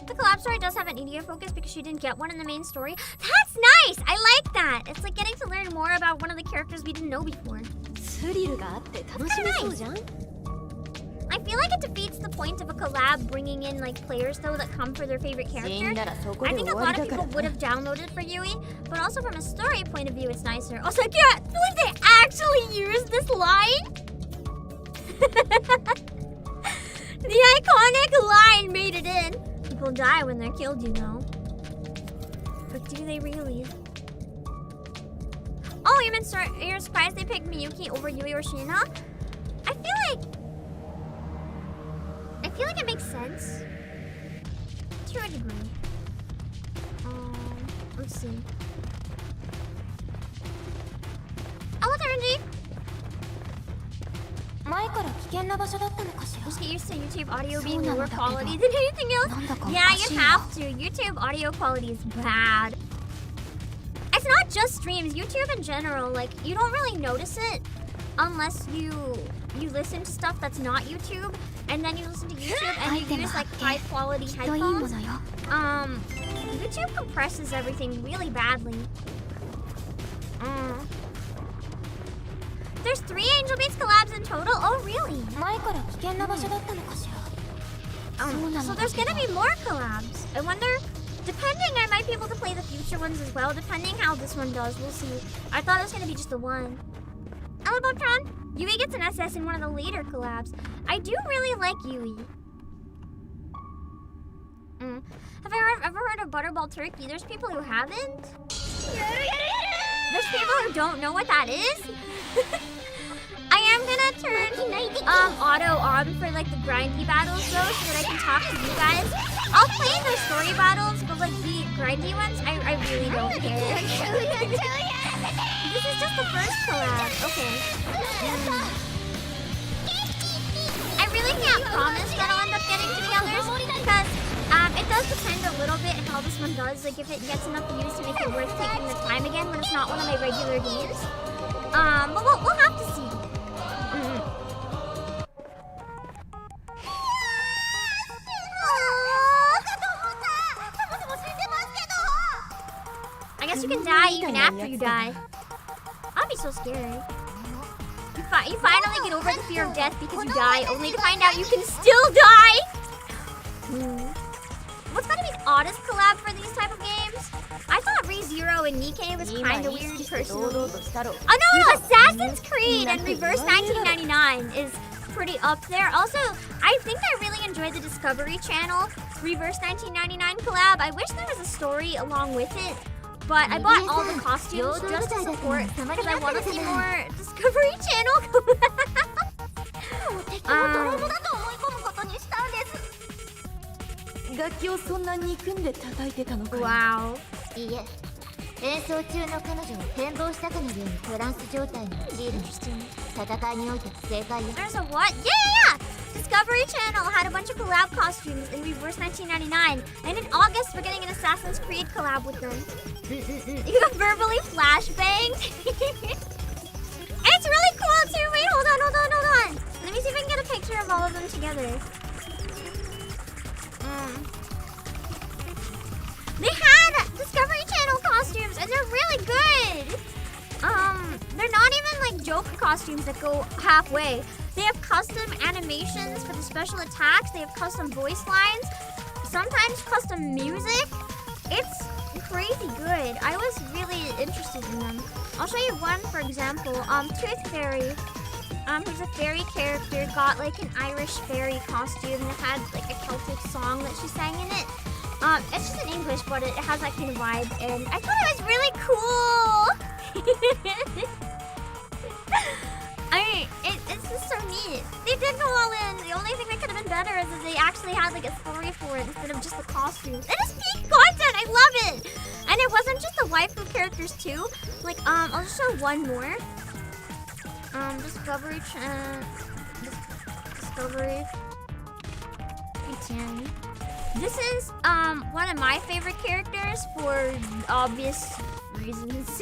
Speaker 1: The collab story does have an idiot focus because she didn't get one in the main story. That's nice! I like that! It's like getting to learn more about one of the characters we didn't know before.
Speaker 3: スリルがあって楽しめそうじゃん。
Speaker 1: I feel like it defeats the point of a collab bringing in like players though that come for their favorite character. I think a lot of people would have downloaded for Yui, but also from a story point of view it's nicer. Also, I can't believe they actually used this line! The iconic line made it in. People die when they're killed, you know. But do they really? Oh, you're surprised they picked Miyuki over Yui or Shina? I feel like it makes sense. To a degree. Let's see. Hello there, Indy.
Speaker 4: 前から危険な場所だったのかしら。
Speaker 1: Just get used to YouTube audio being lower quality than anything else. Yeah, you have to. YouTube audio quality is bad. It's not just streams. YouTube in general, like you don't really notice it unless you listen to stuff that's not YouTube, and then you listen to YouTube and you use like high quality headphones. YouTube compresses everything really badly. There's 3 Angel Beats collabs in total? Oh, really?
Speaker 4: 前から危険な場所だったのかしら。
Speaker 1: So there's gonna be more collabs. I wonder, depending, I might be able to play the future ones as well, depending how this one does. We'll see. I thought it was gonna be just the one. Elabotron, Yui gets an SS in one of the later collabs. I do really like Yui. Have I ever heard of Butterball Turkey? There's people who haven't. There's people who don't know what that is. I am gonna turn auto on for like the grindy battles though, so that I can talk to you guys. I'll play the story battles, but like the grindy ones, I really don't care. This is just the first collab. Okay. I really can't promise that I'll end up getting to the others because it does depend a little bit how this one does. Like if it gets enough views to make it worth taking the time again when it's not one of my regular games. But we'll have to see. I guess you can die even after you die. I'd be so scared. You finally get over the fear of death because you die, only to find out you can still die. What's gonna be the oddest collab for these type of games? I thought ReZero and Nikkei was kinda weird personally. Oh no, Assassin's Creed and Reverse 1999 is pretty up there. Also, I think I really enjoyed the Discovery Channel Reverse 1999 collab. I wish there was a story along with it, but I bought all the costumes just to support because I want to see more Discovery Channel collabs. Wow.
Speaker 4: いいえ、演奏中の彼女を変貌したかのようにトランス状態に陥るの。戦いにおいて正解よ。
Speaker 1: There's a what? Yeah! Discovery Channel had a bunch of collab costumes in Reverse 1999, and in August we're getting an Assassin's Creed collab with them. You got verbally flashbanged. It's really cool too. Wait, hold on. Let me see if I can get a picture of all of them together. They had Discovery Channel costumes, and they're really good. They're not even like joke costumes that go halfway. They have custom animations for the special attacks. They have custom voice lines, sometimes custom music. It's crazy good. I was really interested in them. I'll show you one, for example. Tooth Fairy. Who's a fairy character, got like an Irish fairy costume that had like a Celtic song that she sang in it. It's just in English, but it has that kind of vibe, and I thought it was really cool. I mean, it's just so neat. They did go all in. The only thing that could have been better is that they actually had like a story for it instead of just the costumes. It is peak content. I love it. And it wasn't just the waifu characters too. Like, I'll just show one more. Discovery. This is one of my favorite characters for obvious reasons.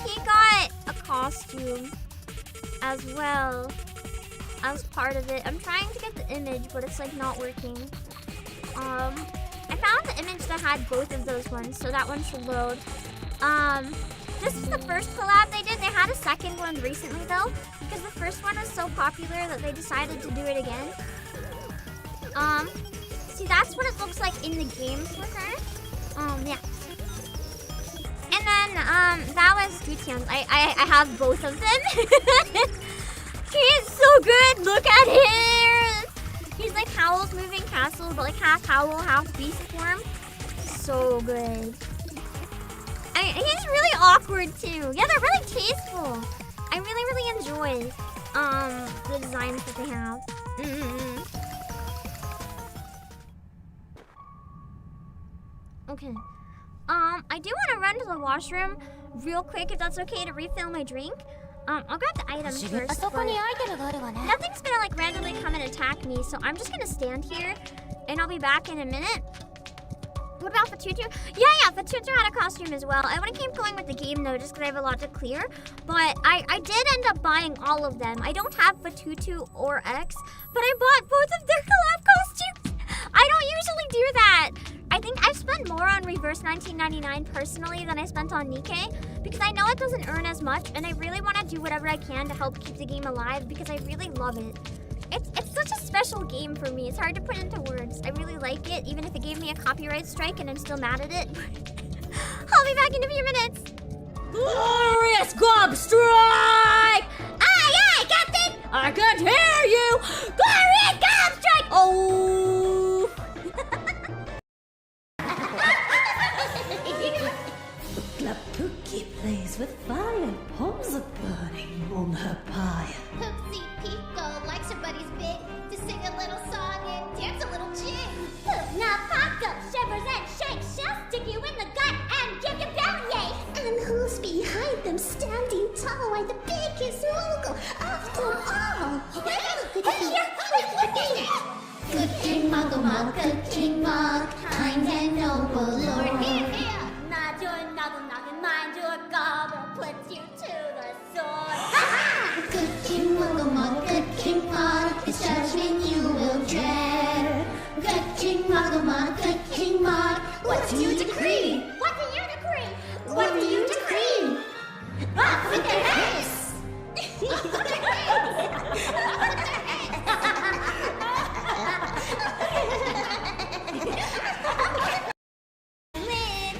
Speaker 1: he got a costume as well as part of it. I'm trying to get the image, but it's like not working. I found the image that had both of those ones, so that one should load. This is the first collab they did. They had a second one recently though, because the first one was so popular that they decided to do it again. See, that's what it looks like in the game for her. Yeah. And then, that was Gutian's. I have both of them. He is so good. Look at him. He's like Howl's Moving Castle, but like half Howl, half beast form. So good. He's really awkward too. Yeah, they're really tasteful. I really enjoy the designs that they have. Okay. I do want to run to the washroom real quick, if that's okay, to refill my drink. I'll grab the items first, but nothing's gonna like randomly come and attack me, so I'm just gonna stand here, and I'll be back in a minute. What about Vtuber? Yeah, Vtuber had a costume as well. I would have kept going with the game though, just because I have a lot to clear. But I did end up buying all of them. I don't have Vtuber or X, but I bought both of their collab costumes. I don't usually do that. I think I've spent more on Reverse 1999 personally than I spent on Nikkei, because I know it doesn't earn as much, and I really want to do whatever I can to help keep the game alive because I really love it. It's such a special game for me. It's hard to put into words. I really like it, even if it gave me a copyright strike and I'm still mad at it. I'll be back in a few minutes.
Speaker 3: Glorious Glob Strike!
Speaker 1: Aye, Captain!
Speaker 3: I can't hear you! Glorious Glob Strike! Oh!
Speaker 7: The Pookie plays with fire. Palms are burning on her pyre.
Speaker 4: Poopsie Pico likes her buddy's bit to sing a little song and dance a little jig.
Speaker 1: Poop, now pop up, shivers and shakes. She'll stick you in the gut and give you bellyache.
Speaker 4: And who's behind them standing tall like the biggest mogul after all? Good King Muggle Mug, good King Mug, kind and noble lord.
Speaker 1: Not your knuckle knocking, mind your gobble, puts you to the sword.
Speaker 4: Good King Muggle Mug, good King Mug, his judgment you will dread. Good King Muggle Mug, good King Mug, what do you decree?
Speaker 1: What do you decree?
Speaker 4: What do you decree? Off with their heads! Off with their heads! Off with their heads!
Speaker 1: Live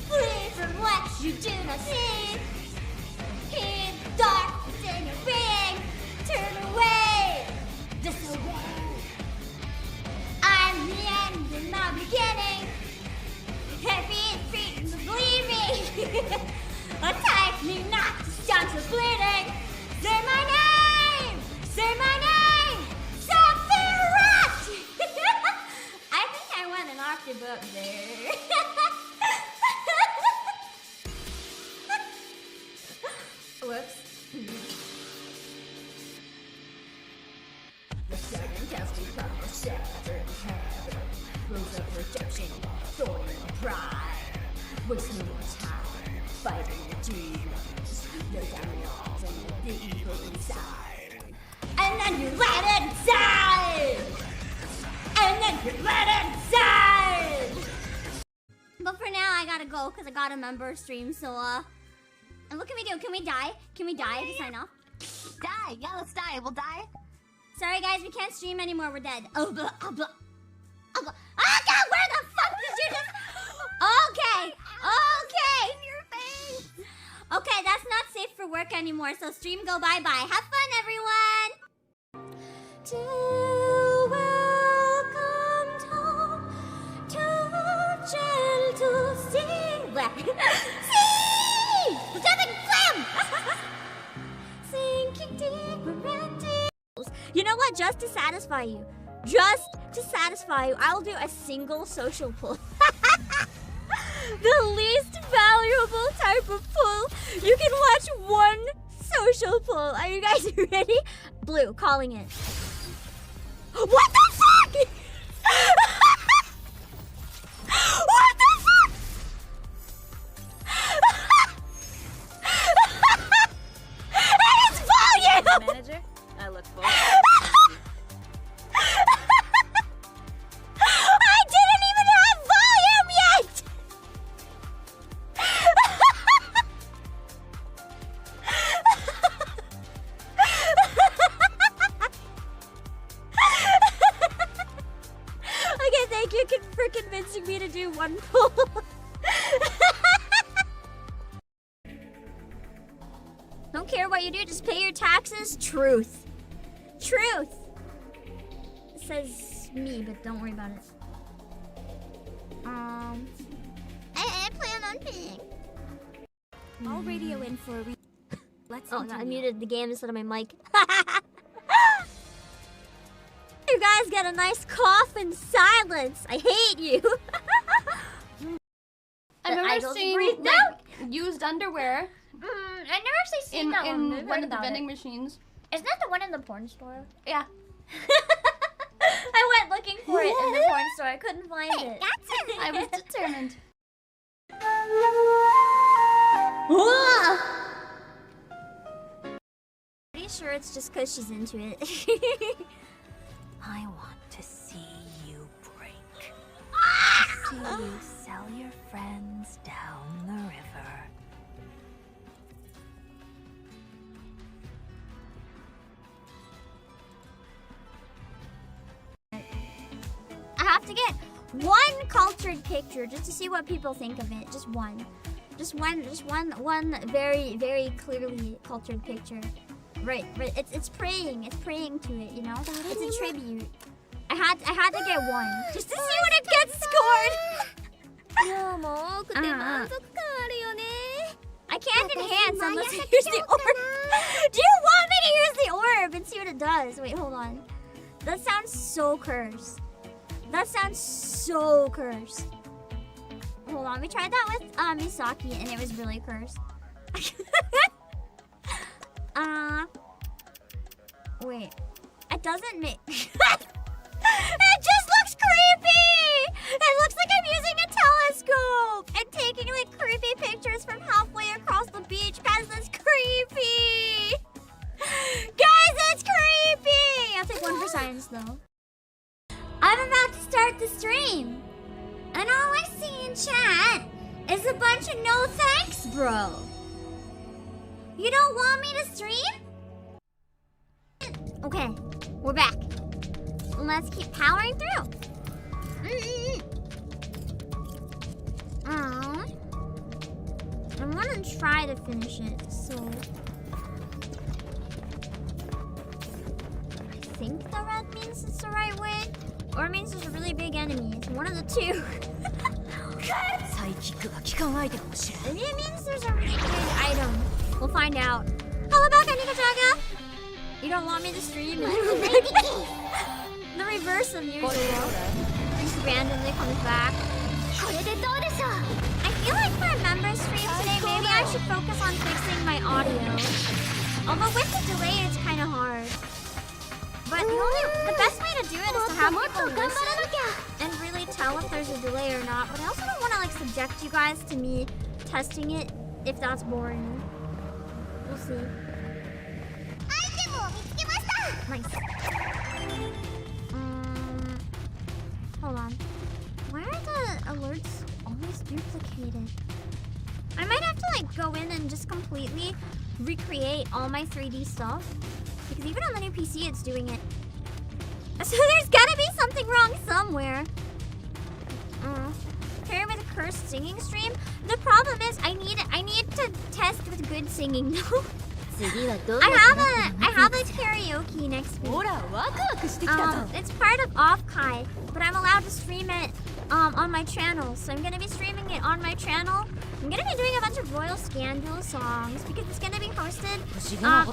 Speaker 1: free from what you do not see. In dark, in your being, turn away, disobey. I'm the end and my beginning. Heavy feet and believing. Attack me not to start your bleeding. Say my name! Say my name! Sephiroth! I think I went an octave up there. Whoops. The sudden casting power shattered heaven. Rose of redemption, thorn and pride. Wasting your time, fighting the demons. No dominoes and the evil inside. And then you let it inside! And then you let it inside! But for now, I gotta go because I got a member stream, so, and what can we do? Can we die? Can we die to sign off?
Speaker 4: Die! Yeah, let's die. We'll die.
Speaker 1: Sorry, guys, we can't stream anymore. We're dead. Oh, blah, oh, blah. Oh, blah. Oh, God, where the fuck did you just... Okay. In your face. Okay, that's not safe for work anymore, so stream go bye-bye. Have fun, everyone. To welcome Tom to gentle sea. Sea! Jumping slam! Sinking deeper and deeper. You know what? Just to satisfy you, I'll do a single social pull. The least valuable type of pull. You can watch one social pull. Are you guys ready? Blue, calling it. What the fuck? What the fuck? wanted me to do one poll. Don't care what you do, just pay your taxes. Truth. Truth. It says me, but don't worry about it. I plan on paying.
Speaker 5: I'll radio in for a Let's
Speaker 1: Oh, no, I muted the game instead of my mic. You guys get a nice cough in silence. I hate you.
Speaker 8: I remember seeing like, used underwear
Speaker 1: I never actually seen that one.
Speaker 8: in one of the vending machines.
Speaker 1: Isn't that the one in the porn store?
Speaker 8: Yeah.
Speaker 1: I went looking for it in the porn store. I couldn't find it. That's it.
Speaker 8: I was determined.
Speaker 1: Pretty sure it's just because she's into it.
Speaker 5: I want to see you break. See you sell your friends down the river.
Speaker 1: I have to get one cultured picture just to see what people think of it. Just one. Just one very, very clearly cultured picture. Right. It's praying to it, you know? It's a tribute. I had to get one just to see what it gets scored. I can't enhance unless I use the orb. Do you want me to use the orb and see what it does? Wait, hold on. That sounds so cursed. That sounds so cursed. Hold on, we tried that with Misaki and it was really cursed. Wait. It doesn't make... It just looks creepy! It looks like I'm using a telescope and taking like creepy pictures from halfway across the beach. Guys, that's creepy! Guys, that's creepy! I'll take one for science though. I'm about to start the stream. And all I see in chat is a bunch of no thanks, bro. You don't want me to stream? Okay, we're back. Let's keep powering through. I'm gonna try to finish it, so... I think the red means it's the right way, or it means there's a really big enemy. It's one of the two. Maybe it means there's a really good item. We'll find out. Hello back, Anikajaga! You don't want me to stream? The reverse of usual. Just randomly comes back. I feel like for a member stream today, maybe I should focus on fixing my audio. Although with the delay, it's kind of hard. But the best way to do it is to have people listen and really tell if there's a delay or not. But I also don't want to like subject you guys to me testing it if that's boring. We'll see. Nice. Hold on. Why are the alerts always duplicated? I might have to like go in and just completely recreate all my 3D stuff. Because even on the new PC it's doing it. So there's gotta be something wrong somewhere. Pair with a cursed singing stream? The problem is I need to test with good singing though. I have a karaoke next week. It's part of Offkai, but I'm allowed to stream it on my channel. So I'm gonna be streaming it on my channannel. I'm gonna be doing a bunch of Royal Scandal songs because it's gonna be hosted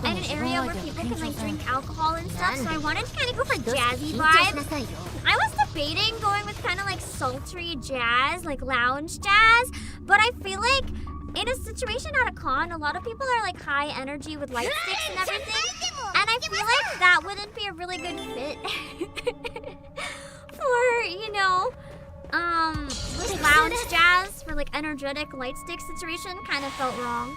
Speaker 1: in an area where people can like drink alcohol and stuff. So I wanted to kind of go for jazzy vibes. I was debating going with kind of like sultry jazz, like lounge jazz, but I feel like in a situation at a con, a lot of people are like high energy with light sticks and everything, and I feel like that wouldn't be a really good fit for, you know, this lounge jazz for like energetic light stick situation kind of felt wrong.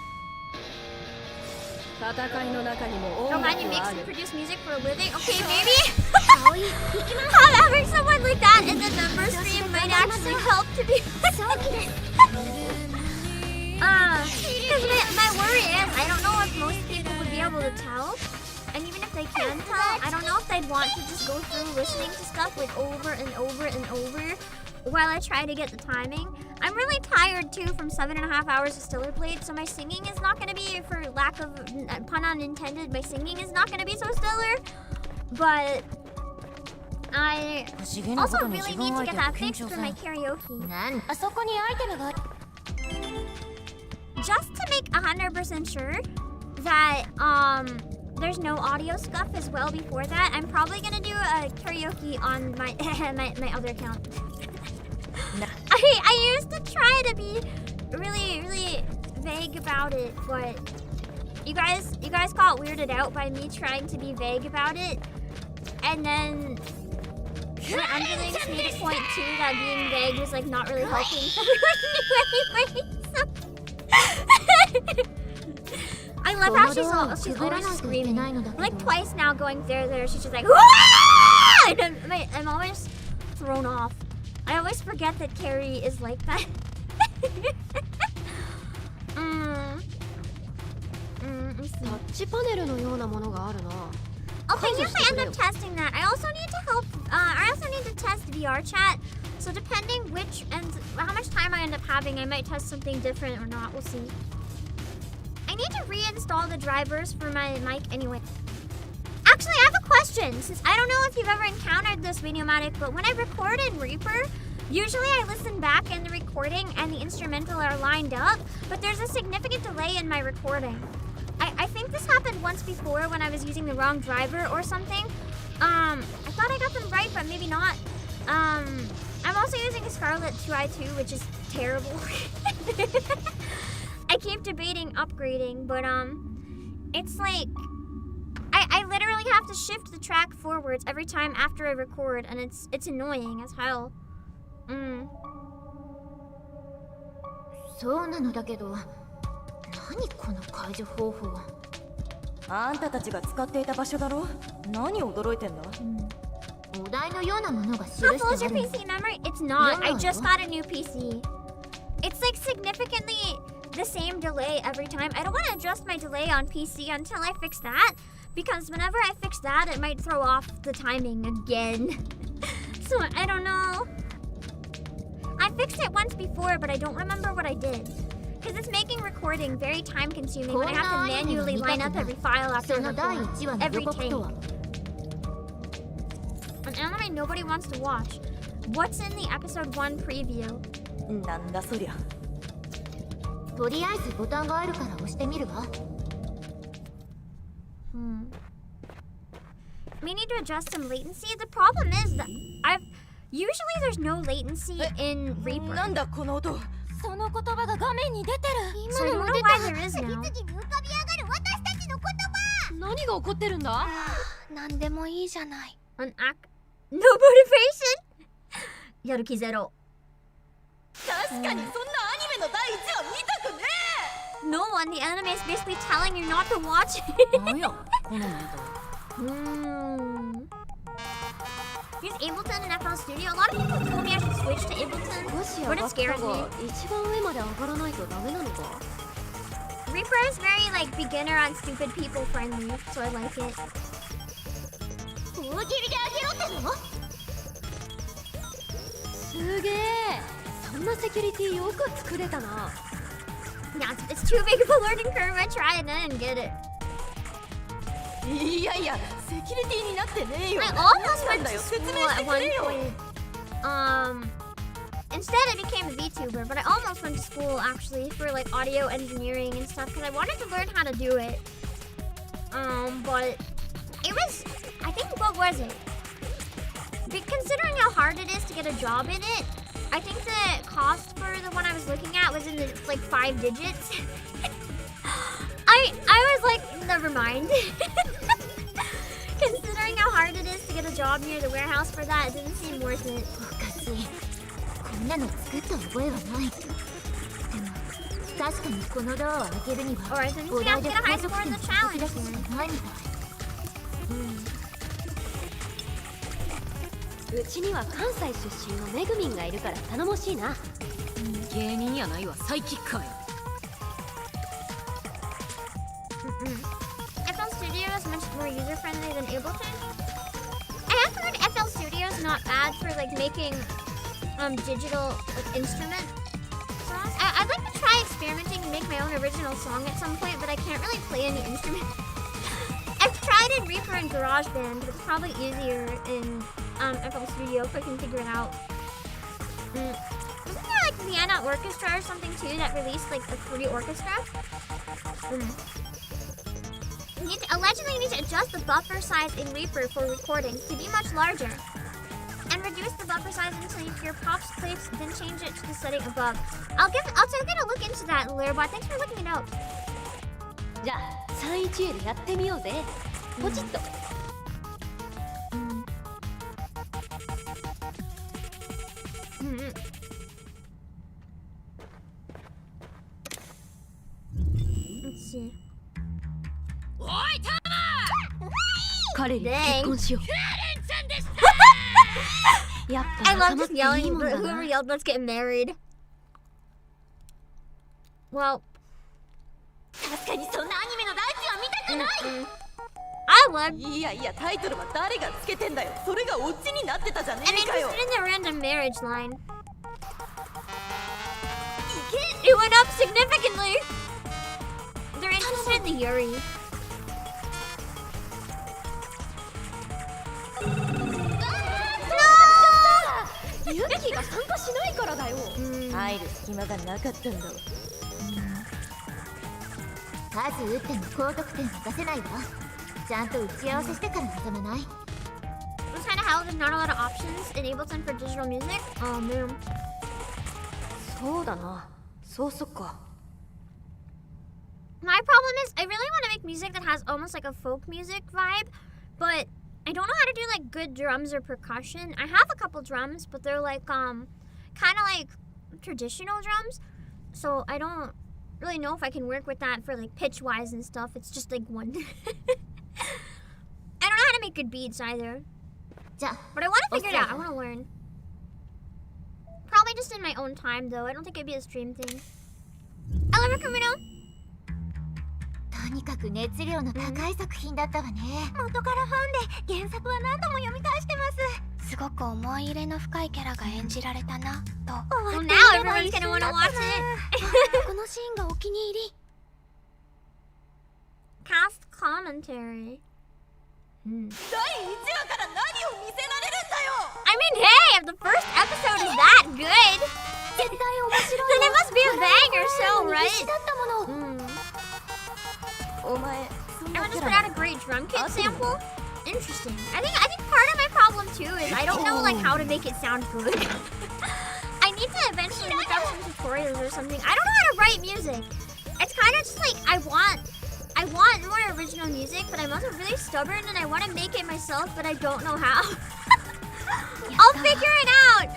Speaker 1: Oh man, you mix and produce music for a living? Okay, maybe having someone like that in the member stream might actually help to be because my worry is I don't know if most people would be able to tell. And even if they can tell, I don't know if they'd want to just go through listening to stuff like over and over and over. while I try to get the timing. I'm really tired too from 7.5 hours of Stellar Blade, so my singing is not gonna be, for lack of pun unintended, my singing is not gonna be so stellar. But I also really need to get that fixed for my karaoke.
Speaker 5: あそこにアイテムが
Speaker 1: Just to make 100% sure that there's no audio scuff as well before that, I'm probably gonna do a karaoke on my my other account. I used to try to be really vague about it, but you guys got weirded out by me trying to be vague about it, and then my underlings made a point too that being vague was like not really helping anyway. So I love how she's always screaming. Like twice now going there. She's just like, "Wah!" And I'm always thrown off. I always forget that Carrie is like that. Okay, if I end up testing that, I also need to help. I also need to test VR chat. So depending which and how much time I end up having, I might test something different or not. We'll see. I need to reinstall the drivers for my mic anyway. Actually, I have a question. Since I don't know if you've ever encountered this, Videomatic, but when I record in Reaper, usually I listen back in the recording and the instrumental are lined up, but there's a significant delay in my recording. I think this happened once before when I was using the wrong driver or something. I thought I got them right, but maybe not. I'm also using a Scarlett 2i2, which is terrible. I keep debating upgrading, but it's like I literally have to shift the track forwards every time after I record, and it's annoying as hell.
Speaker 4: そうなのだけど、何この解除方法。
Speaker 5: あんたたちが使っていた場所だろ。何驚いてんだ。
Speaker 4: お題のようなものが記して
Speaker 1: How full
Speaker 4: あ
Speaker 1: is your
Speaker 4: るの。
Speaker 1: PC memory? It's not. I just got a new PC. It's like significantly the same delay every time. I don't want to adjust my delay on PC until I fix that, because whenever I fix that, it might throw off the timing again. So I don't know. I fixed it once before, but I don't remember what I did. Because it's making recording very time consuming when I have to manually line up every file after I record. Every take. An anime nobody wants to watch. What's in the episode 1 preview?
Speaker 5: なんだそりゃ。
Speaker 4: とりあえずボタンがあるから押してみるわ。
Speaker 1: We need to adjust some latency. The problem is that usually there's no latency in Reaper.
Speaker 5: なんだこの音。その言葉が画面に出てる。
Speaker 1: So I don't know why there is now.
Speaker 8: 何が起こってるんだ？なんでもいいじゃない。
Speaker 1: An act. No motivation? やる気ゼロ。
Speaker 5: 確かにそんなアニメの第一話見たくねえ。
Speaker 1: No one. The anime is basically telling you not to watch it.
Speaker 6: なんやこのメン
Speaker 1: Use Ableton and FL Studio. A lot of people told me I should switch to Ableton, but it scares me.
Speaker 8: 一番上まで上がらないとダメなのか。
Speaker 1: Reaper is very like beginner on stupid people friendly, so I like it.
Speaker 4: 大喜利であげろっての？
Speaker 8: すげえ。そんなセキュリティよく作れたな。
Speaker 1: Yeah, it's too big of a learning curve. I tried and I didn't get it.
Speaker 5: いやいや、セキュリティになってねえよ。
Speaker 1: I almost went to school at one point. Instead I became a Vtuber, but I almost went to school actually for like audio engineering and stuff because I wanted to learn how to do it. But it was, I think, what was it? Considering how hard it is to get a job in it, I think the cost for the one I was looking at was in the like 5 digits. I was like, never mind. Considering how hard it is to get a job near the warehouse for that, it didn't seem worth it.
Speaker 4: おかしい。こんなの作った覚えはない。でも確かにこのドアを開けるには
Speaker 1: Alright, so
Speaker 4: お
Speaker 1: we
Speaker 4: 題
Speaker 1: have to
Speaker 4: で
Speaker 1: get a
Speaker 4: 継
Speaker 1: high
Speaker 4: 続
Speaker 1: score
Speaker 4: 点
Speaker 1: in
Speaker 4: を
Speaker 1: the
Speaker 4: 叩き
Speaker 1: challenge
Speaker 4: 出すし
Speaker 1: then.
Speaker 4: かないみたい。
Speaker 8: うちには関西出身のめぐみんがいるから頼もしいな。
Speaker 6: 芸人やないわサイキッカーや。
Speaker 1: FL Studio is much more user-friendly than Ableton. I have heard FL Studio is not bad for like making digital instrument songs. I'd like to try experimenting and make my own original song at some point, but I can't really play any instrument. I've tried in Reaper and GarageBand, but it's probably easier in FL Studio if I can figure it out. Wasn't there like Vienna Orchestra or something too that released like a free orchestra? Allegedly, you need to adjust the buffer size in Reaper for recordings to be much larger. And reduce the buffer size until your pops clips, then change it to the setting above. I'll take a look into that, Lairbot. Thanks for looking it up.
Speaker 8: じゃあ3位中でやってみようぜ。ポチッと。
Speaker 1: Let's see.
Speaker 8: 彼に結婚しよう。やっぱ
Speaker 1: I
Speaker 8: 仲
Speaker 1: love
Speaker 8: 間っ
Speaker 1: just
Speaker 8: ていい
Speaker 1: yelling.
Speaker 8: もんだ
Speaker 1: Whoever
Speaker 8: な。
Speaker 1: yelled, "Let's get married." Well,
Speaker 5: 確かにそんなアニメの大地は見たくない。
Speaker 1: I would.
Speaker 5: いやいや、タイトルは誰がつけてんだよ。それがオチになってたじゃね
Speaker 1: I mean,
Speaker 5: えかよ。
Speaker 1: just in the random marriage line. It went up significantly. They're interested in the Yuri. No!
Speaker 8: ユキが参加しないからだよ。
Speaker 5: 入る隙間がなかったんだわ。
Speaker 4: 数打っても高得点は出せないわ。ちゃんと打ち合わせしてから臨まない。
Speaker 1: What kind of hell? There's not a lot of options in Ableton for digital music. Oh man.
Speaker 8: そうだな。そうそっか。
Speaker 1: My problem is I really want to make music that has almost like a folk music vibe, but I don't know how to do like good drums or percussion. I have a couple drums, but they're like kind of like traditional drums, so I don't really know if I can work with that for like pitch wise and stuff. It's just like one. I don't know how to make good beats either, but I want to figure it out. I want to learn. Probably just in my own time though. I don't think it'd be a stream thing. I love it, Kamino.
Speaker 4: とにかく熱量の高い作品だったわね。
Speaker 1: 元からファンで原作は何度も読み返してます。
Speaker 9: すごく思い入れの深いキャラが演じられたなと。
Speaker 1: Well, now everyone's gonna wanna watch it.
Speaker 9: このシーンがお気に入り。
Speaker 1: Cast commentary.
Speaker 5: 第1話から何を見せられるんだよ。
Speaker 1: I mean, hey, if the first episode is that good,
Speaker 9: 絶対面白
Speaker 1: then
Speaker 9: い
Speaker 1: it must be a banger show, right?
Speaker 9: だったもの。
Speaker 5: お前、そんな
Speaker 1: Everyone
Speaker 5: キ
Speaker 1: just
Speaker 5: ャ
Speaker 1: put
Speaker 5: ラ
Speaker 1: out a great drum kit sample. Interesting. I think part of my problem too is I don't know like how to make it sound good. I need to eventually look up some tutorials or something. I don't know how to write music. It's kind of just like I want more original music, but I'm also really stubborn and I want to make it myself, but I don't know how. I'll figure it out.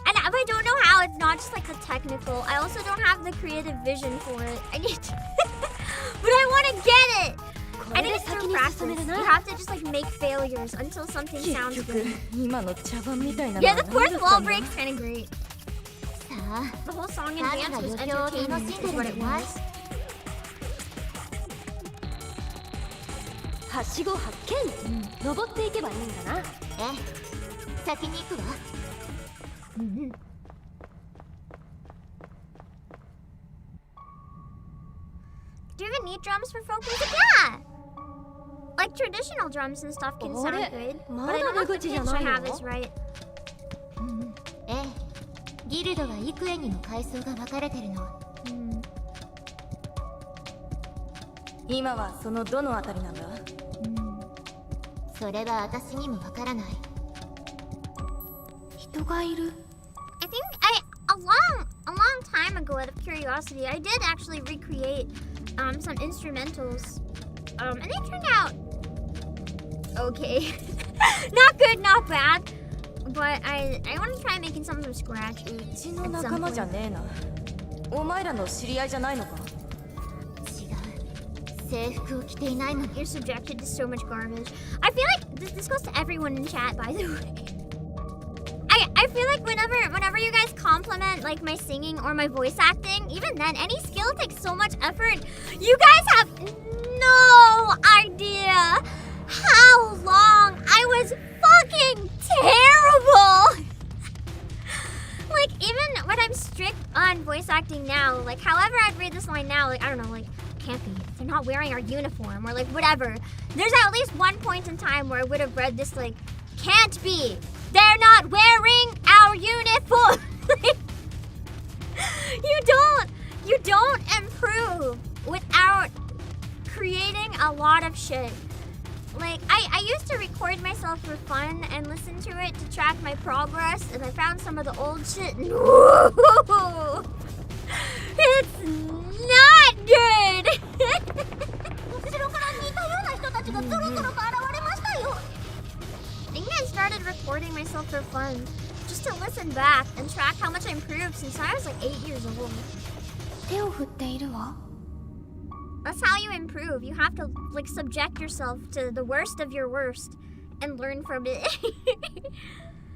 Speaker 1: And if I don't know how, it's not just like a technical. I also don't have the creative vision for it. I need to but I want to get it. I think it's through practice. You have to just like make failures until something sounds good.
Speaker 5: 今の茶番みたいなの
Speaker 1: Yeah,
Speaker 5: は
Speaker 1: the
Speaker 5: 何
Speaker 1: fourth
Speaker 5: だった
Speaker 1: wall
Speaker 5: んだ
Speaker 1: break's kind of great.
Speaker 4: さあ、
Speaker 1: The whole song and dance was entertaining is what it was.
Speaker 8: はしご発見。登っていけばいいんだな。
Speaker 4: ええ、先に行くわ。
Speaker 1: Do you even need drums for folk music? Yeah! Like traditional drums and stuff can sound good. But I don't know if the pitch I have is right.
Speaker 4: ええ、ギルドは幾重にも階層が分かれてるの。
Speaker 5: 今はそのどのあたりなんだ。
Speaker 4: それは私にも分からない。
Speaker 9: 人がいる。
Speaker 1: I think a long time ago, out of curiosity, I did actually recreate some instrumentals. And they turned out okay. Not good, not bad. But I want to try making some from scratch.
Speaker 5: うちの仲間じゃねえな。お前らの知り合いじゃないのか。
Speaker 4: 違う。制服を着ていないもん。
Speaker 1: You're subjected to so much garbage. I feel like this goes to everyone in chat, by the way. I feel like whenever you guys compliment like my singing or my voice acting, even then, any skill takes so much effort. You guys have no idea how long I was fucking terrible. on voice acting now, like however I'd read this line now, like I don't know, like can't be. They're not wearing our uniform or like whatever. There's at least one point in time where I would have read this like, can't be. They're not wearing our uniform. You don't improve without creating a lot of shit. Like, I used to record myself for fun and listen to it to track my progress, and I found some of the old shit. No! It's not good! I think I started recording myself for fun, just to listen back and track how much I improved since I was like 8 years old. That's how you improve. You have to like subject yourself to the worst of your worst and learn from it.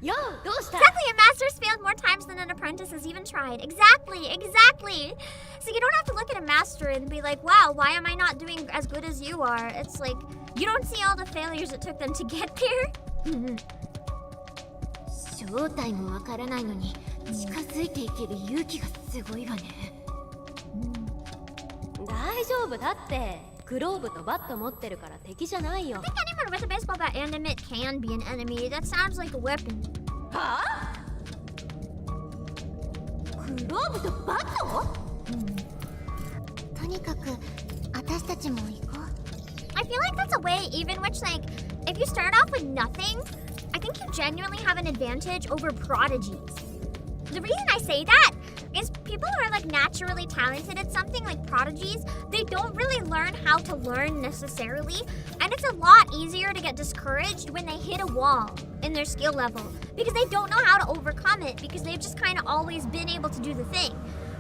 Speaker 8: Yo,
Speaker 1: exactly, a master's failed more times than an apprentice has even tried. Exactly. So you don't have to look at a master and be like, wow, why am I not doing as good as you are? It's like, you don't see all the failures it took them to get there.
Speaker 4: 正体もわからないのに近づいていける勇気がすごいわね。
Speaker 8: 大丈夫だって。グローブとバット持ってるから敵じゃないよ。
Speaker 1: I think anyone with a baseball bat and a mitt can be an enemy. That sounds like a weapon.
Speaker 8: はあ？グローブとバット？
Speaker 4: とにかく私たちも行こう。
Speaker 1: I feel like that's a way even which like if you start off with nothing, I think you genuinely have an advantage over prodigies. The reason I say that is people who are like naturally talented at something like prodigies, they don't really learn how to learn necessarily, and it's a lot easier to get discouraged when they hit a wall in their skill level because they don't know how to overcome it because they've just kind of always been able to do the thing.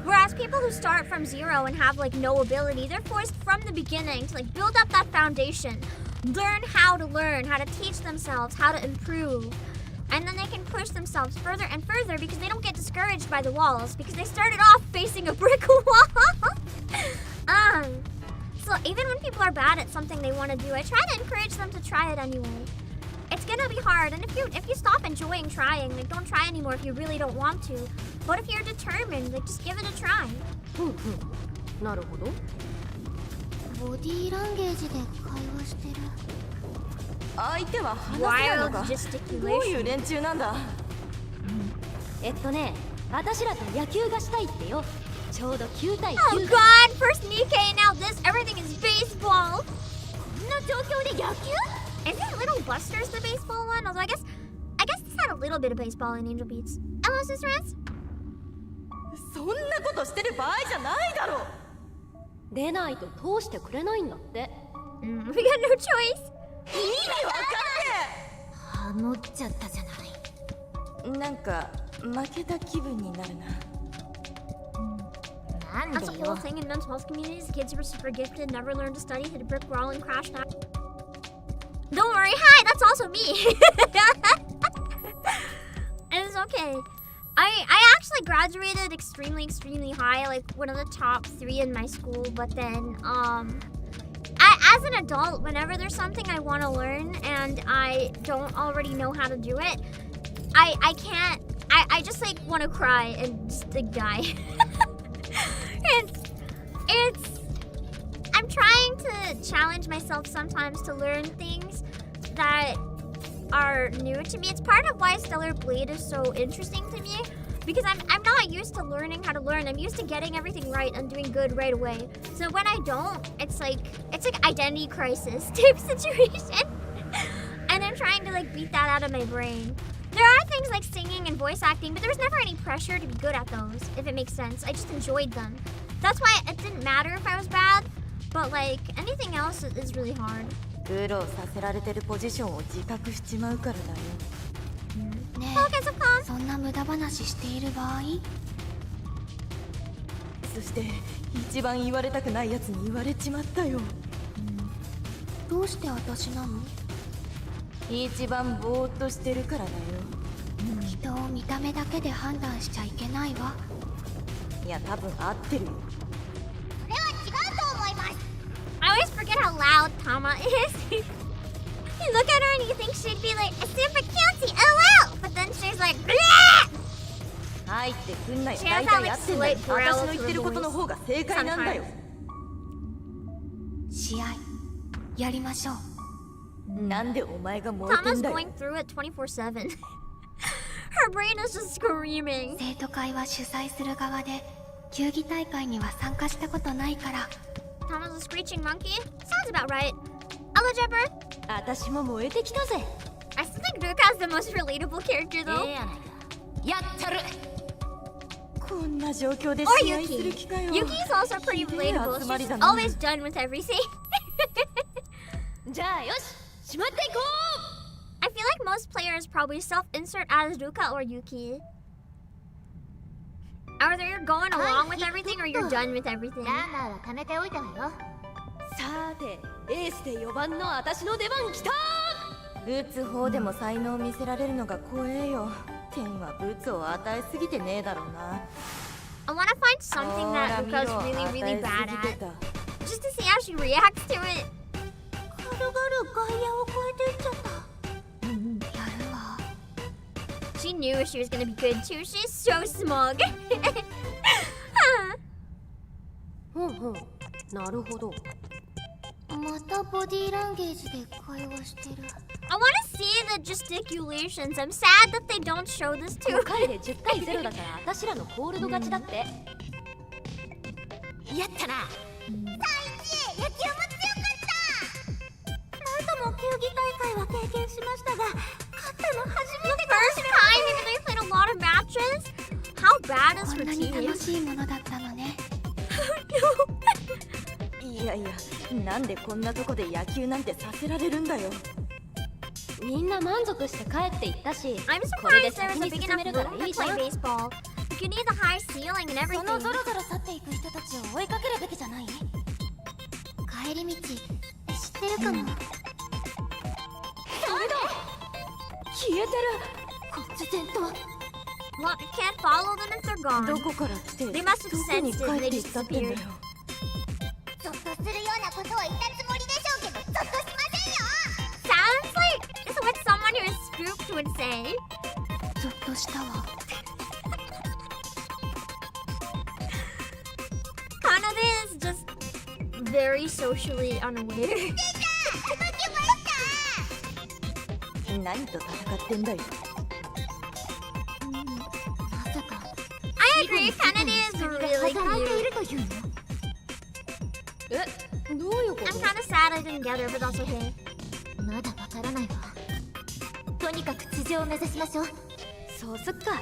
Speaker 1: Whereas people who start from zero and have like no ability, they're forced from the beginning to like build up that foundation, learn, how to teach themselves how to improve. And then they can push themselves further and further because they don't get discouraged by the walls because they started off facing a brick wall. So even when people are bad at something they want to do, I try to encourage them to try it anyway. It's gonna be hard, and if you stop enjoying trying, like don't try anymore if you really don't want to. But if you're determined, like just give it a try.
Speaker 8: なるほど。
Speaker 4: ボディーランゲージで会話してる。
Speaker 5: 相手は話せないのか。
Speaker 1: Wild
Speaker 5: どう
Speaker 1: gesticulation.
Speaker 5: いう連中なんだ。
Speaker 8: 私らと野球がしたいってよ。ちょうど9対9。
Speaker 1: Oh God! First Nikkei, now this. Everything is baseball.
Speaker 8: こんな状況で野球？
Speaker 1: Isn't Little Busters the baseball one? Although I guess this had a little bit of baseball in Angel Beats. Hello, Sister Reds.
Speaker 5: そんなことしてる場合じゃないだろ。
Speaker 8: 出ないと通してくれないんだって。
Speaker 1: We got no choice.
Speaker 5: 意味わか
Speaker 4: ハモっちゃったじゃない。
Speaker 5: んねえ。なんか負けた気分になるな。
Speaker 4: なん
Speaker 1: That's a
Speaker 4: で
Speaker 1: whole
Speaker 4: よ。
Speaker 1: thing in mental health communities. Kids who were super gifted, never learned to study, hit a brick wall and crashed out. Don't worry, hi, that's also me. It's okay. I actually graduated extremely high, like one of the top 3 in my school, but then as an adult, whenever there's something I want to learn and I don't already know how to do it, I can't, I just like want to cry and just like die. I'm trying to challenge myself sometimes to learn things that are new to me. It's part of why Stellar Blade is so interesting to me, because I'm not used to learning how to learn. I'm used to getting everything right and doing good right away. So when I don't, it's like identity crisis type situation. And I'm trying to like beat that out of my brain. There are things like singing and voice acting, but there was never any pressure to be good at those, if it makes sense. I just enjoyed them. That's why it didn't matter if I was bad, but like anything else is really hard.
Speaker 5: 苦労させられてるポジションを自覚しちまうからだよ。
Speaker 4: ね
Speaker 1: Focus of calm.
Speaker 4: え、そんな無駄話している場合？
Speaker 5: そして一番言われたくないやつに言われちまったよ。
Speaker 4: どうして私なの？
Speaker 5: 一番ぼーっとしてるからだよ。
Speaker 4: 人を見た目だけで判断しちゃいけないわ。
Speaker 5: いや、多分合ってるよ。
Speaker 1: それは違うと思います。I always forget how loud Tama is. You look at her and you think she'd be like, super cutesy, oh wow! But then she's like, bleh!
Speaker 5: は入ってくんなよ。
Speaker 1: She
Speaker 5: 大
Speaker 1: has
Speaker 5: 体
Speaker 1: that
Speaker 5: や
Speaker 1: like
Speaker 5: ってんだよ。
Speaker 1: slight growl
Speaker 5: 私
Speaker 1: to
Speaker 5: の言って
Speaker 1: her
Speaker 5: ることの
Speaker 1: voice
Speaker 5: 方が正解なんだよ。
Speaker 1: sometimes.
Speaker 9: 試合やりましょう。
Speaker 5: なんでお前が燃えて
Speaker 1: Tama's
Speaker 5: んだよ。
Speaker 1: going through it 24/7. Her brain is just screaming.
Speaker 9: 生徒会は主催する側で球技大会には参加したことないから。
Speaker 1: Tama's a screeching monkey? Sounds about right. Hello, Jumper.
Speaker 5: 私も燃えてきたぜ。
Speaker 1: I still think Ruka's the most relatable character, though.
Speaker 6: やないか。やったる。
Speaker 5: こんな状況で
Speaker 1: Or
Speaker 5: 試合する機会
Speaker 1: Yuki.
Speaker 5: を。
Speaker 1: Yuki's also pretty relatable.
Speaker 5: 集まり
Speaker 1: She's
Speaker 5: だな。
Speaker 1: always done with everything.
Speaker 8: じゃあよし、しまっていこ
Speaker 1: I feel like most players probably self-insert as Ruka or Yuki. Either you're going along with everything or you're done with everything.
Speaker 4: ランナーは貯めておいたわよ。
Speaker 8: う。さーて、エースで4番の私の出番来た
Speaker 5: 打つ方でも才能を見せられるのが怖えよ。天はブツを与えすぎてねえだろうな。
Speaker 1: I wanna find something
Speaker 5: ほら
Speaker 1: that
Speaker 5: 見
Speaker 1: Ruka's
Speaker 5: ろ、
Speaker 1: really,
Speaker 5: 与
Speaker 1: really
Speaker 5: え
Speaker 1: bad
Speaker 5: すぎて
Speaker 1: at.
Speaker 5: た。
Speaker 1: Just to see how she reacts to it.
Speaker 4: 軽々外野を越えていっちゃった。
Speaker 9: やるわ。
Speaker 1: She knew she was gonna be good too. She's so smug.
Speaker 8: ふんふん、なるほど。
Speaker 4: またボディーランゲージで会話してる。
Speaker 1: I wanna see the gesticulations. I'm sad that they don't show this
Speaker 8: 5
Speaker 1: too.
Speaker 8: 回で10対0だから私らのコールド勝ちだって。やったな。
Speaker 4: 野球も強かった。何度も球技大会は経験しましたが、勝ったの初め
Speaker 1: The
Speaker 4: て
Speaker 1: first time, even though you played a lot of matches. How bad is
Speaker 9: こ
Speaker 1: her
Speaker 9: んなに
Speaker 1: team?
Speaker 9: 楽しいものだったのね。
Speaker 5: いやいや、なんでこんなとこで野球なんてさせられるんだよ。
Speaker 8: みんな満足して帰っていったし、
Speaker 1: I'm
Speaker 8: これで
Speaker 1: surprised there
Speaker 8: 先
Speaker 1: was a
Speaker 8: に
Speaker 1: big
Speaker 8: 進め
Speaker 1: enough
Speaker 8: るから
Speaker 1: room
Speaker 8: い
Speaker 1: to
Speaker 8: いじゃ
Speaker 1: play
Speaker 8: ん。
Speaker 1: baseball. You could need the high ceiling and
Speaker 4: その
Speaker 1: everything.
Speaker 4: ゾロゾロ去っていく人たちを追いかけるべきじゃない？帰り道知ってるかも。
Speaker 8: 消えてる。
Speaker 4: 忽然と
Speaker 1: Well, you can't follow them if they're
Speaker 5: ど
Speaker 1: gone.
Speaker 5: こから来て、
Speaker 1: They must have
Speaker 5: どこに
Speaker 1: sensed
Speaker 5: 帰
Speaker 1: it.
Speaker 5: っ
Speaker 1: They
Speaker 5: ていったってんだよ。
Speaker 4: ゾッとするようなことを言ったつもりでしょうけど、ゾッとしませんよ。
Speaker 1: Sounds like it's what someone who is spooked would say.
Speaker 9: ゾッとしたわ。
Speaker 1: Kanade is just very socially unaware.
Speaker 5: 何と戦ってんだよ。
Speaker 4: まさか
Speaker 1: I agree, Kanade is really
Speaker 4: 働いてい
Speaker 1: cute.
Speaker 4: るというの？
Speaker 8: え、どういうこ
Speaker 1: I'm
Speaker 8: と？
Speaker 1: kind of sad I didn't get her, but that's okay.
Speaker 4: まだわからないわ。とにかく地上を目指しましょう。
Speaker 8: そうすっか。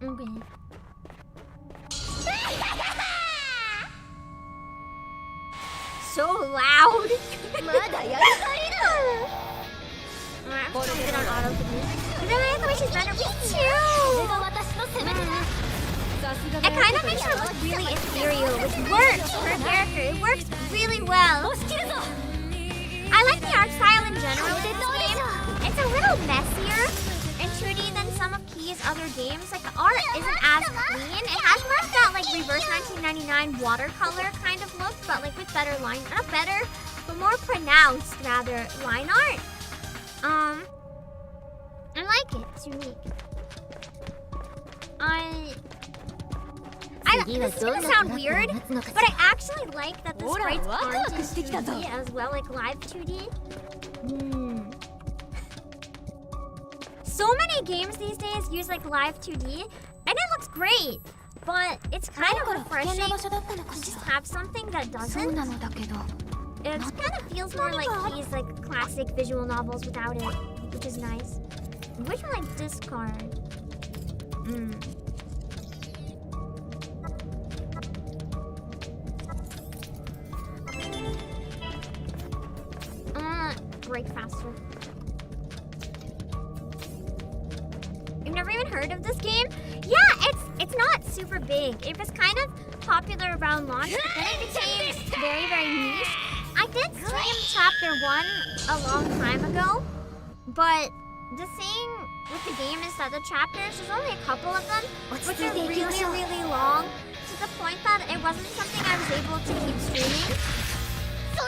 Speaker 1: Okay. So loud.
Speaker 4: まだやるかいる。
Speaker 1: Alright, I'm just gonna get on auto for music. But then I thought she's better. Me
Speaker 4: これ
Speaker 1: too.
Speaker 4: が私の攻め手だ。
Speaker 1: It kind of makes her look really ethereal, which works for her character. It works really well. I like the art style in general in this game. It's a little messier and 2D than some of Key's other games. Like, the art isn't as clean. It has less that, like, reverse 1999 watercolor kind of look, but, like, with better line, not better, but more pronounced, rather, line art. I like it. It's unique. This is gonna sound weird, but I actually like that the sprites aren't in 2D as well, like live 2D. So many games these days use like live 2D, and it looks great, but it's kind of refreshing to just have something that
Speaker 9: そう
Speaker 1: doesn't.
Speaker 9: なのだけど。
Speaker 1: It just kind of feels more like these like classic visual novels without it, which is nice. Which one like discard? Break faster. You've never even heard of this game? Yeah, it's not super big. It was kind of popular around launch, but then it became very, very niche. I did stream chapter 1 a long time ago, but the thing with the game is that the chapters, there's only a couple of them, which are really, really long, to the point that it wasn't something I was able to keep streaming. But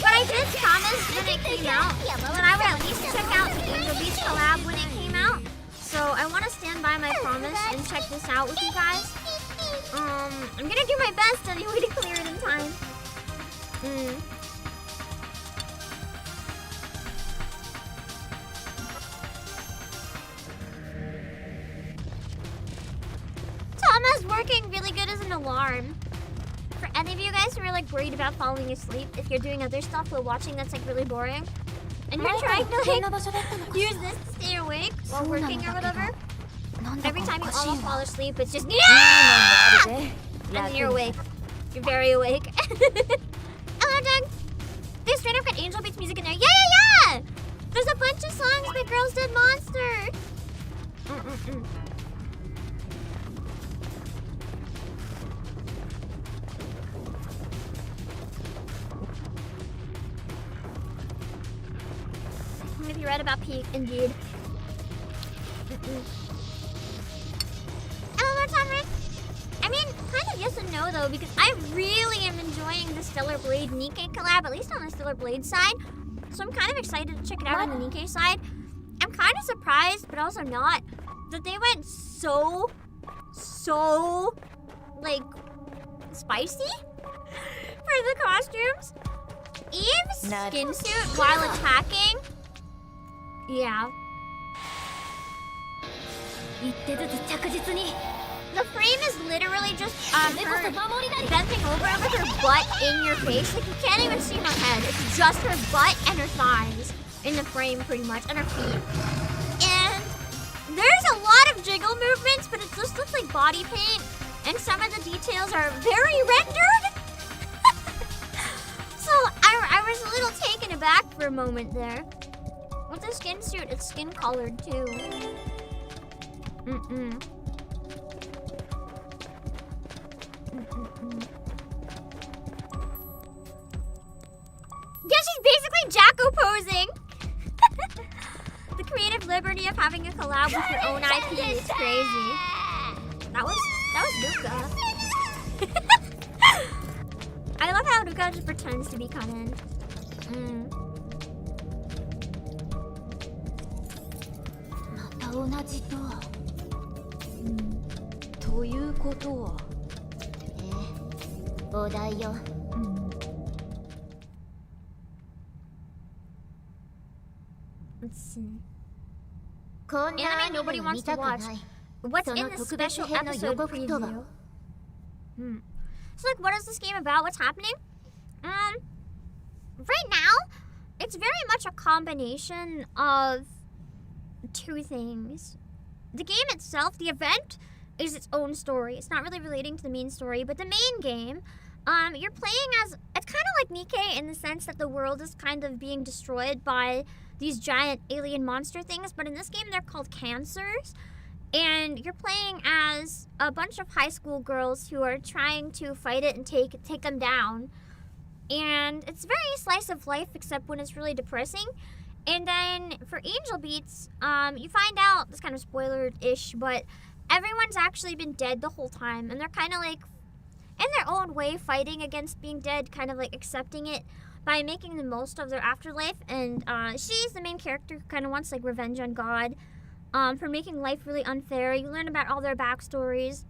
Speaker 1: I did promise when it came out that I would at least check out the Angel Beats collab when it came out, so I want to stand by my promise and check this out with you guys. I'm gonna do my best anyway to clear it in time. Tama's working really good as an alarm. For any of you guys who are like worried about falling asleep, if you're doing other stuff while watching that's like really boring, and you're trying to like use this to stay awake while working or whatever, every time you almost fall asleep, it's just yeah! And then you're awake. You're very awake. Hello, Doug. They straight up got Angel Beats music in there. Yeah! There's a bunch of songs by Girls Dead Monster. If you read about Peak, indeed. Hello, Tamara. I mean, kind of yes and no though, because I really am enjoying the Stellar Blade Nikkei collab, at least on the Stellar Blade side. So I'm kind of excited to check it out on the Nikkei side. I'm kind of surprised, but also not, that they went so like spicy for the costumes. Eve's skin suit while attacking. Yeah. The frame is literally just her bending over with her butt in your face. Like you can't even see her head. It's just her butt and her thighs in the frame pretty much, and her feet. And there's a lot of jiggle movements, but it just looks like body paint, and some of the details are very rendered. So I was a little taken aback for a moment there. With the skin suit, it's skin colored too. Yeah, she's basically Jacko posing. The creative liberty of having a collab with your own IP is crazy. That was Luca. I love how Luca just pretends to be Kanen.
Speaker 4: 同じとは、
Speaker 5: ということは、
Speaker 4: お題よ。
Speaker 1: Let's see.
Speaker 4: こんな
Speaker 1: Anime nobody wants to watch. What's in the special episode preview? So like, what is this game about? What's happening? Right now, it's very much a combination of two things. The game itself, the event, is its own story. It's not really relating to the main story, but the main game, you're playing as, it's kind of like Nikkei in the sense that the world is kind of being destroyed by these giant alien monster things, but in this game they're called cancers, and you're playing as a bunch of high school girls who are trying to fight it and take them down. And it's very slice of life, except when it's really depressing. And then for Angel Beats, you find out, this kind of spoiler-ish, but everyone's actually been dead the whole time, and they're kind of like, in their own way, fighting against being dead, kind of like accepting it by making the most of their afterlife. And she's the main character who kind of wants like revenge on God for making life really unfair. You learn about all their backstories,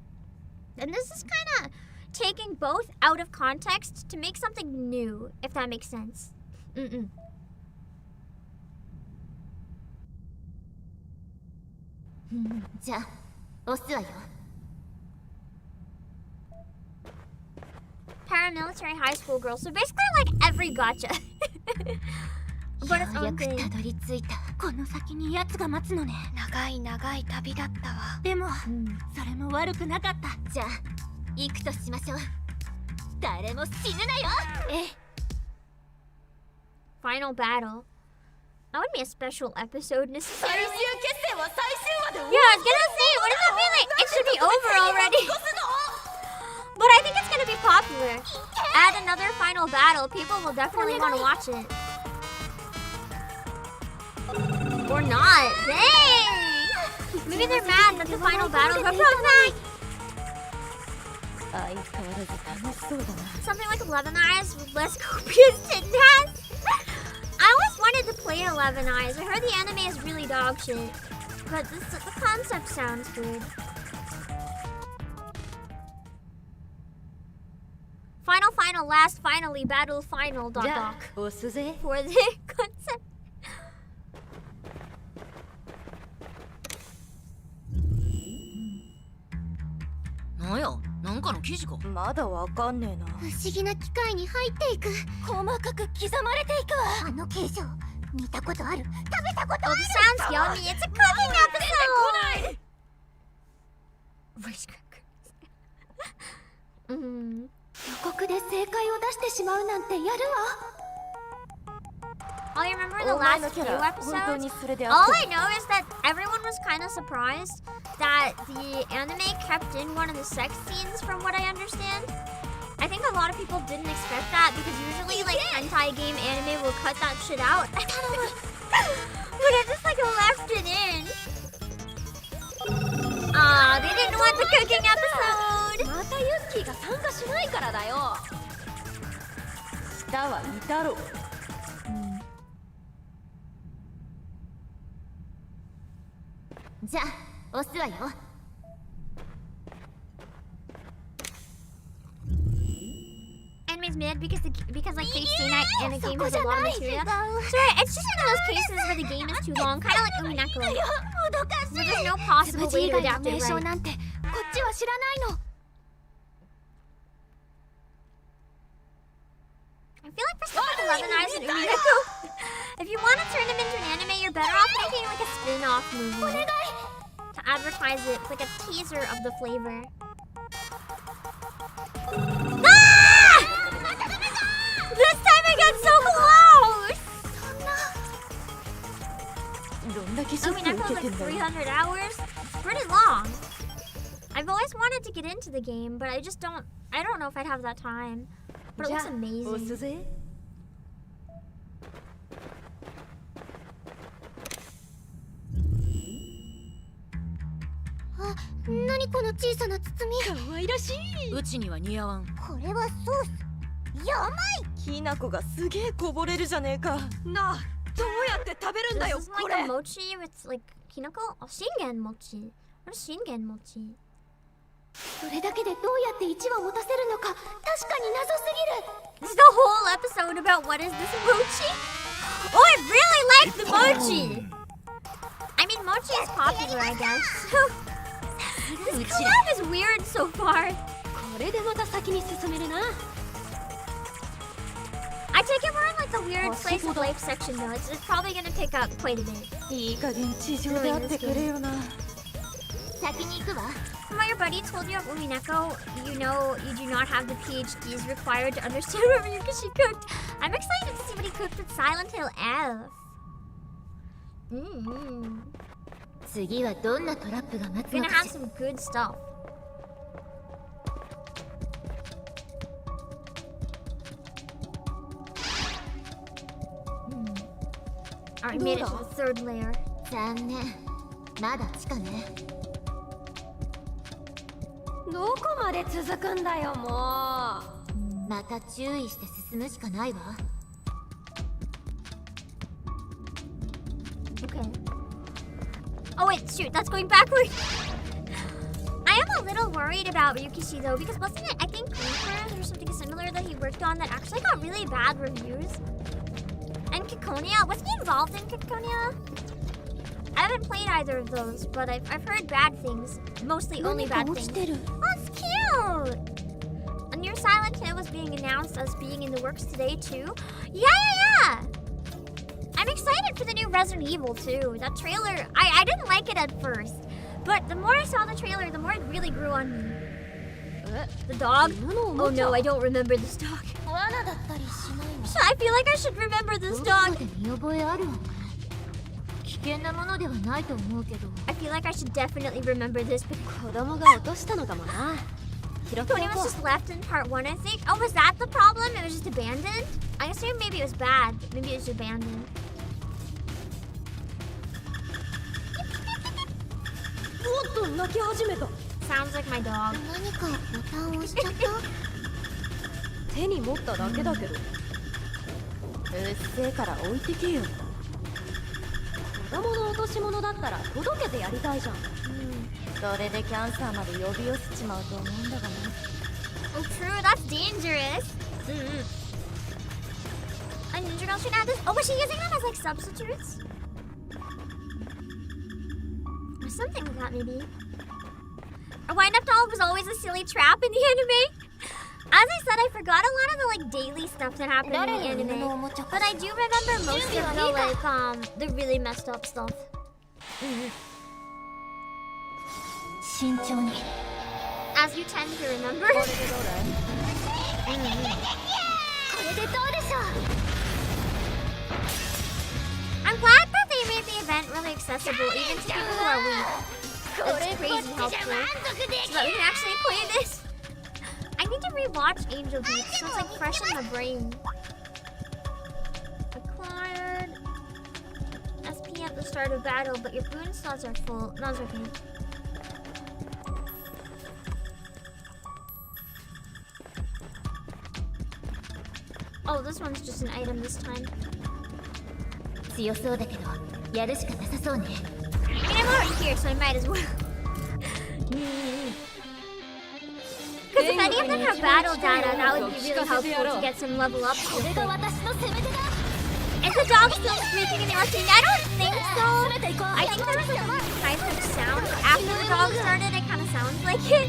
Speaker 1: and this is kind of taking both out of context to make something new, if that makes sense.
Speaker 4: じゃあ押すわよ。
Speaker 1: Paramilitary high school girls, so basically like every gacha. But its own thing.
Speaker 4: たどり着いた。この先に奴が待つのね。
Speaker 9: 長い長い旅だったわ。
Speaker 4: でも、それも悪くなかった。じゃあ行くとしましょう。誰も死ぬなよ。
Speaker 1: Final battle. That would be a special episode necessarily. Yeah, I was gonna say, what does that mean? Like, it should be over already. But I think it's gonna be popular. Add another final battle. People will definitely want to watch it. Or not. Dang! Maybe they're mad that the final battle got back. Something like 11 Eyes with less copious titties. I always wanted to play play 11 Eyes. I heard the anime is really dog shit, but the concept sounds good. Final, last, finally, battle, final, dot, dot. For the concept.
Speaker 6: なんや、なんかの記事か。
Speaker 5: まだわかんねえな。
Speaker 4: 不思議な機械に入っていく。細かく刻まれていくわ。あの形状見たことある。食べたことある。
Speaker 1: Sounds yummy. It's a cooking episode. Rice crackers.
Speaker 4: 予告で正解を出してしまうなんてやるわ。
Speaker 1: I remember the last few episodes. All I know is that everyone was kind of surprised that the anime kept in one of the sex scenes, from what I understand. I think a lot of people didn't expect that because usually, like, hentai game anime will cut that shit out. But it just, like, left it in. Aw, they didn't want the cooking episode.
Speaker 8: またユッキーが参加しないからだよ。
Speaker 5: 下はいたろ。
Speaker 4: じゃあ押すわよ。
Speaker 1: Anime's mid because like they say that and the game has a lot of material. Sorry, it's just one of those cases where the game is too long, kind of like Umineko. Where there's no possible way to adapt it right.
Speaker 4: なんてこっちは知らないの。
Speaker 1: I feel like for stuff like 11 Eyes and Umineko, if you want to turn them into an anime, you're better off making like a spin-off movie to advertise it. It's like a teaser of the flavor. Ah! This time I got so close! Umineko's like 300 hours. It's pretty long. I've always wanted to get into the game, but I don't know if I'd have that time. But it looks amazing.
Speaker 4: あ、何この小さな包み。
Speaker 8: 可愛らしい。
Speaker 6: うちには似合わん。
Speaker 4: これはソース。やばい。
Speaker 5: きなこがすげえこぼれるじゃねえか。
Speaker 8: なあ、どうやって食べるんだよ、
Speaker 1: This is
Speaker 8: こ
Speaker 1: like
Speaker 8: れ。
Speaker 1: a mochi with like kinoko? Oh, shingen mochi. What is shingen mochi?
Speaker 4: それだけでどうやって1話持たせるのか確かに謎すぎる。
Speaker 1: This is the whole episode about what is this mochi? Oh, I really like the mochi! I mean, mochi is popular, I guess. This collab is weird so far.
Speaker 8: これでまた先に進めるな。
Speaker 1: I take it we're in like the weird slice of life section though. It's probably gonna pick up quite a bit.
Speaker 5: いい加減地上であってくれよな。
Speaker 4: 先に行くわ。
Speaker 1: From what your buddy told you of Umineko, you know you do not have the PhDs required to understand what Ryukishi cooked. I'm excited to see what he cooked with Silent Hill F.
Speaker 4: 次はどんなトラップが待つ
Speaker 1: We're
Speaker 4: の
Speaker 1: gonna
Speaker 4: か
Speaker 1: have some good stuff. Alright, made it to the third layer.
Speaker 4: 残念。まだ地下ね。
Speaker 8: どこまで続くんだよ、もう。
Speaker 4: また注意して進むしかないわ。
Speaker 1: Okay. Oh wait, shoot, that's going backward. I am a little worried about Ryukishi though, because wasn't it, I think, Climax or something similar that he worked on that actually got really bad reviews? And Kikonia, was he involved in Kikonia? I haven't played either of those, but I've heard bad things. Mostly only bad things. Oh, it's cute! A new Silent Hill was being announced as being in the works today too. Yeah! I'm excited for the new Resident Evil too. That trailer, I didn't like it at first. But the more I saw the trailer, the more it really grew on me. The dog? Oh no, I don't remember this dog. I feel like I should remember this dog. I feel like I should definitely remember this. Tony was just left in part 1, I think. Oh, was that the problem? It was just abandoned? I assume maybe it was bad. Maybe it was abandoned. Sounds like my dog.
Speaker 4: 何かボタンを押しちゃった。
Speaker 8: 手に持っただけだけど。
Speaker 5: うっせえから置いてけよ。
Speaker 8: 供の落とし物だったら届けてやりたいじゃん。
Speaker 5: それでキャンサーまで呼び寄せちまうと思うんだがな。
Speaker 1: Oh, true. That's dangerous. A ninja girl should have this. Oh, was she using them as like substitutes? Or something like that, maybe. A wind-up doll was always a silly trap in the anime. As I said, I forgot a lot of the like daily stuff that happened in the anime, but I do remember most of the like the really messed up stuff. As you tend to remember. I'm glad that they made the event really accessible, even to people who are weak. It's crazy helpful, so that we can actually play this. I need to rewatch Angel Beats so it's like fresh in my brain. Acquired SP at the start of battle, but your boon slots are full. No, it's okay. Oh, this one's just an item this time. I mean, I'm already here, so I might as well. Because if any of them have battle data, that would be really helpful to get some level up. Is the dog still squeaking in the RC? I don't think so. I think there was like a type of sound after the dog started. It kind of sounds like it.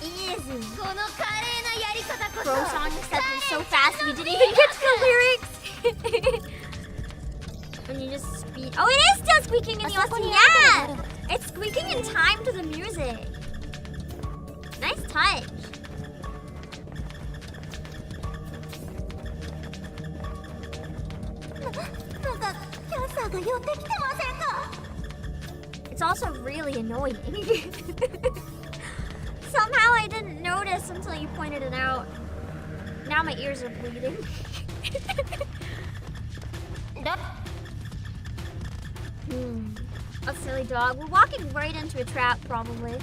Speaker 1: Easy. Bro song accepted so fast we didn't even get to the lyrics. And you just speed. Oh, it is still squeaking in the OST. Yeah, it's squeaking in time to the music. Nice touch. It's also really annoying. Somehow I didn't notice until you pointed it out. Now my ears are bleeding. A silly dog. We're walking right into a trap, probably.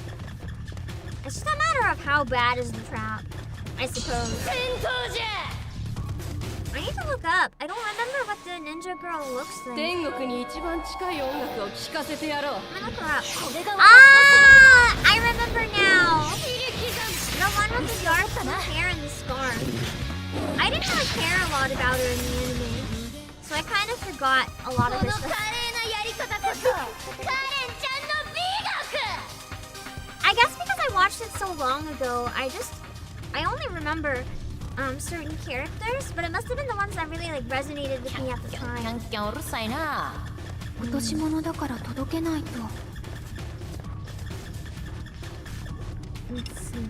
Speaker 1: It's just a matter of how bad is the trap, I suppose. I need to look up. I don't remember what the ninja girl looks like. I'm gonna look her up. Ah! I remember now. The one with the dark blue hair and the scarf. I didn't really care a lot about her in the anime, so I kind of forgot a lot of her stuff. I guess because I watched it so long ago, I only remember certain characters, but it must have been the ones that really like resonated with me at the time. Let's see.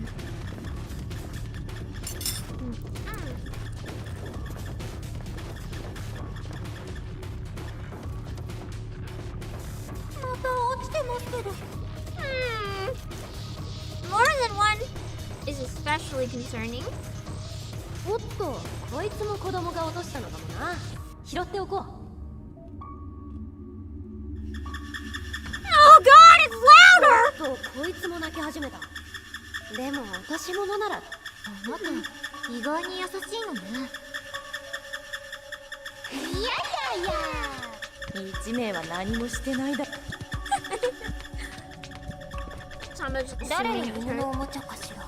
Speaker 1: More than one is especially concerning.
Speaker 8: おっと、こいつも子供が落としたのかもな。拾っておこう。
Speaker 1: Oh God, it's louder!
Speaker 8: おっと、こいつも泣き始めた。でも落とし物なら。あなた、意外に優しいのね。いやいやいや。
Speaker 5: 1名は何もしてないだ。
Speaker 8: 誰の犬のおもちゃかしら。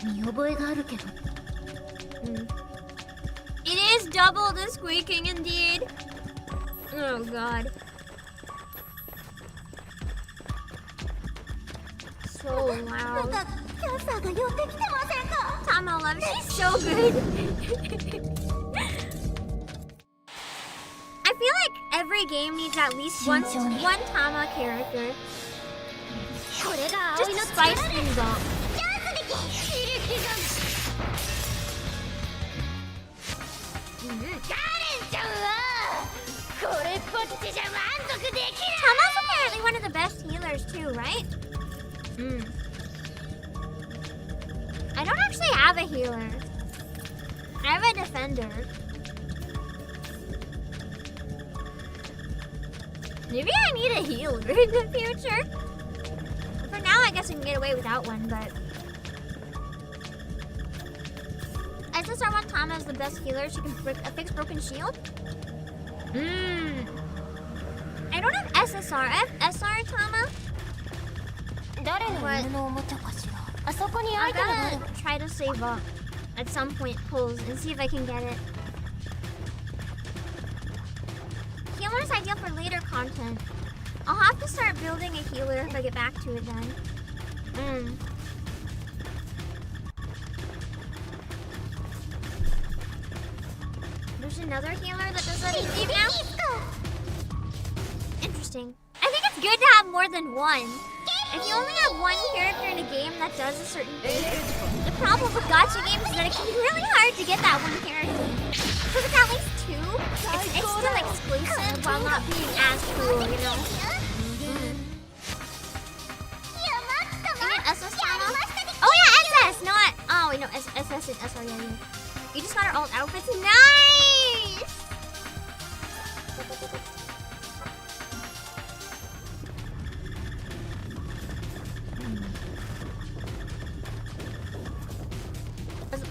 Speaker 8: 見覚えがあるけど。
Speaker 1: It is double the squeaking indeed. Oh God. So loud. Tama 11, she's so good. I feel like every game needs at least one Tama character. Just to spice things up. Tama's apparently one of the best healers too, right? I don't actually have a healer. I have a defender. Maybe I need a healer in the future. For now, I guess I can get away without one, but SSR1 Tama is the best healer. She can fix broken shield. I don't have SSR. I have SR Tama.
Speaker 8: 誰の犬のおもちゃかしら。あそこにア
Speaker 1: I'm
Speaker 8: イテムがある。
Speaker 1: gonna try to save up at some point pulls and see if I can get it. Healer is ideal for later content. I'll have to start building a healer if I get back to it then. There's another healer that does that in now? Interesting. I think it's good to have more than one. If you only have one character in a game that does a certain thing, the problem with gacha games is that it can be really hard to get that one character. So with at least two, it's still exclusive while not being as cool, you know? SS Tama? Oh yeah, SS! Not... Oh wait, no, SS and SR, yeah. You just got our alt outfits. Nice!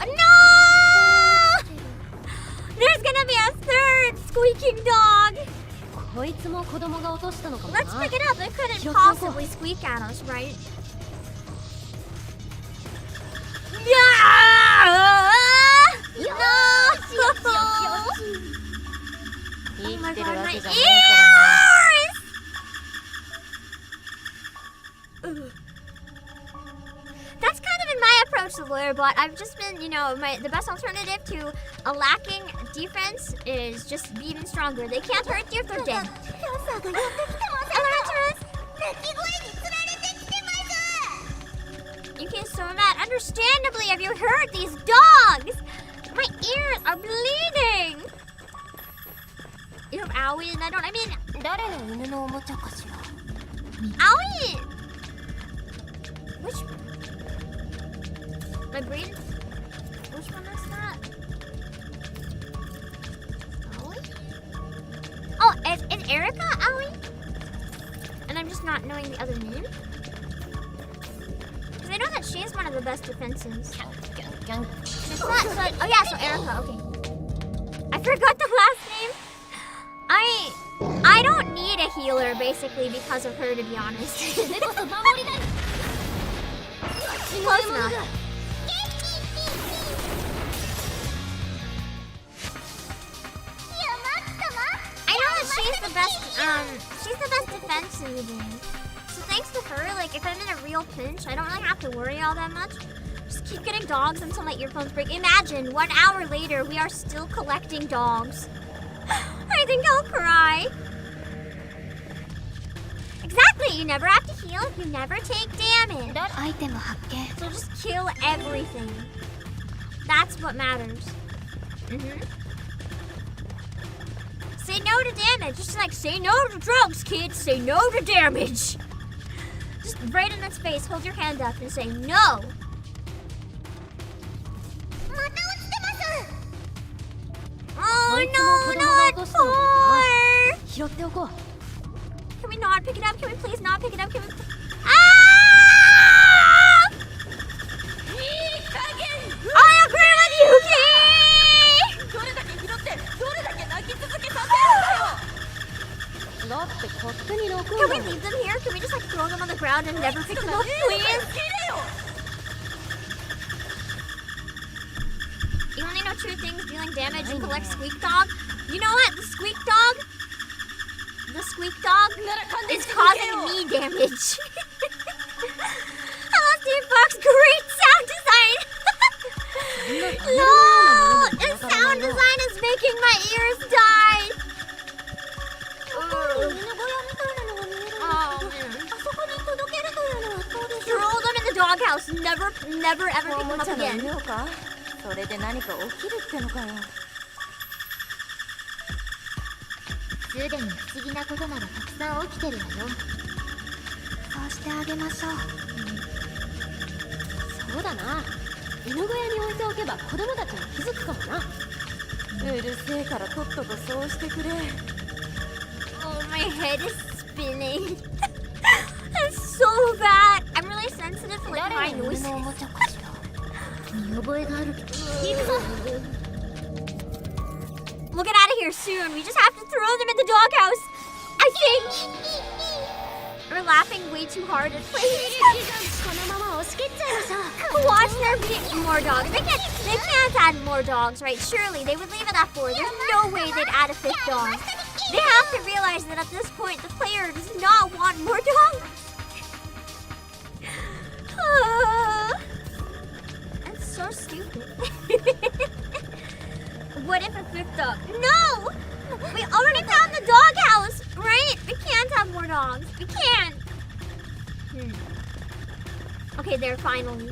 Speaker 1: No! There's gonna be a third squeaking dog!
Speaker 3: こいつも子供が落としたのかもな。
Speaker 1: Let's pick it up. It couldn't possibly squeak at us, right? Yeah! No! Oh my god, my ears! That's kind of been my approach to lure, but I've just been, you know, the best alternative to a lacking defense is just be even stronger. They can't hurt you if they're dead. You can so mad. Understandably, have you heard these dogs? My ears are bleeding. You have Owie and I don't. I mean,
Speaker 8: 誰の犬のおもちゃかしら。
Speaker 1: Owie. Which? My brain. Which one is that? Owie? Oh, is Erica Owie? And I'm just not knowing the other name. Because I know that she is one of the best defenses. It's not, so, oh yeah, so Erica, okay. I forgot the last name. I don't need a healer basically because of her, to be honest. Close enough. I know that she's the best defense in the game. So thanks to her, like if I'm in a real pinch, I don't really have to worry all that much. Just keep getting dogs until my earphones break. Imagine 1 hour later, we are still collecting dogs. I think I'll cry. Exactly, you never have to heal if you never take damage.
Speaker 9: アイテム発見。
Speaker 1: So just kill everything. That's what matters. Say no to damage. Just like, say no to drugs, kids. Say no to damage. Just right in its face, hold your hand up and say no. Oh no, not four!
Speaker 3: 拾っておこう。
Speaker 1: Can we not pick it up? Can we please not pick it up? Can we... Ah! I agree with Yuki! Can we leave them here? Can we just like throw them on the ground and never pick them up, please? You only know 2 things: dealing damage and collect squeak dog. You know what? The squeak dog is causing me damage. Hello, Steve Fox. Great sound design. No, and sound design is making my ears die. Throw them in the doghouse. Never ever pick them up again.
Speaker 5: それで何か起きるってのかよ。
Speaker 4: すでに不思議なことなどたくさん起きてるわよ。
Speaker 9: そうしてあげましょう。
Speaker 3: そうだな。犬小屋に置いておけば子供たちも気づくかもな。
Speaker 5: うるせえからとっととそうしてくれ。
Speaker 1: Oh, my head is spinning. That's so bad. I'm really sensitive to like high noises.
Speaker 4: 見覚えがあるけど。行くぞ。
Speaker 1: We'll get out of here soon. We just have to throw them in the doghouse. I think. We're laughing way too hard at places. Watch there be more dogs. They can't add more dogs, right? Surely they would leave it at 4. There's no way they'd add a 5th dog. They have to realize that at this point the player does not want more dogs. That's so stupid. What if a 5th dog? No! We already found the doghouse, right? We can't have more dogs. We can't. Okay, there, finally.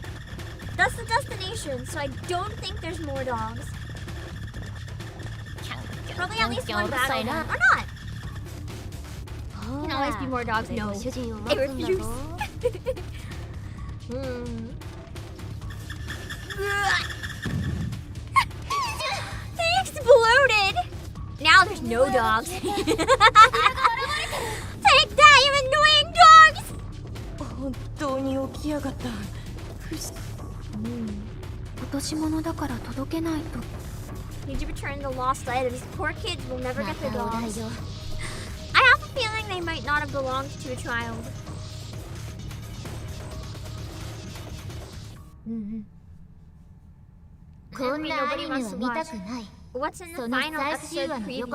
Speaker 1: That's the destination, so I don't think there's more dogs. Probably at least one battle then, or not. Can always be more dogs. No, they refuse. They exploded. Now there's no dogs. Take that, you annoying dogs!
Speaker 5: 本当に起きやがった。
Speaker 9: 落とし物だから届けないと。
Speaker 1: Need to return the lost items. Poor kids will never get their dogs. I have a feeling they might not have belonged to a child. Nobody wants to watch. What's in the final episode preview?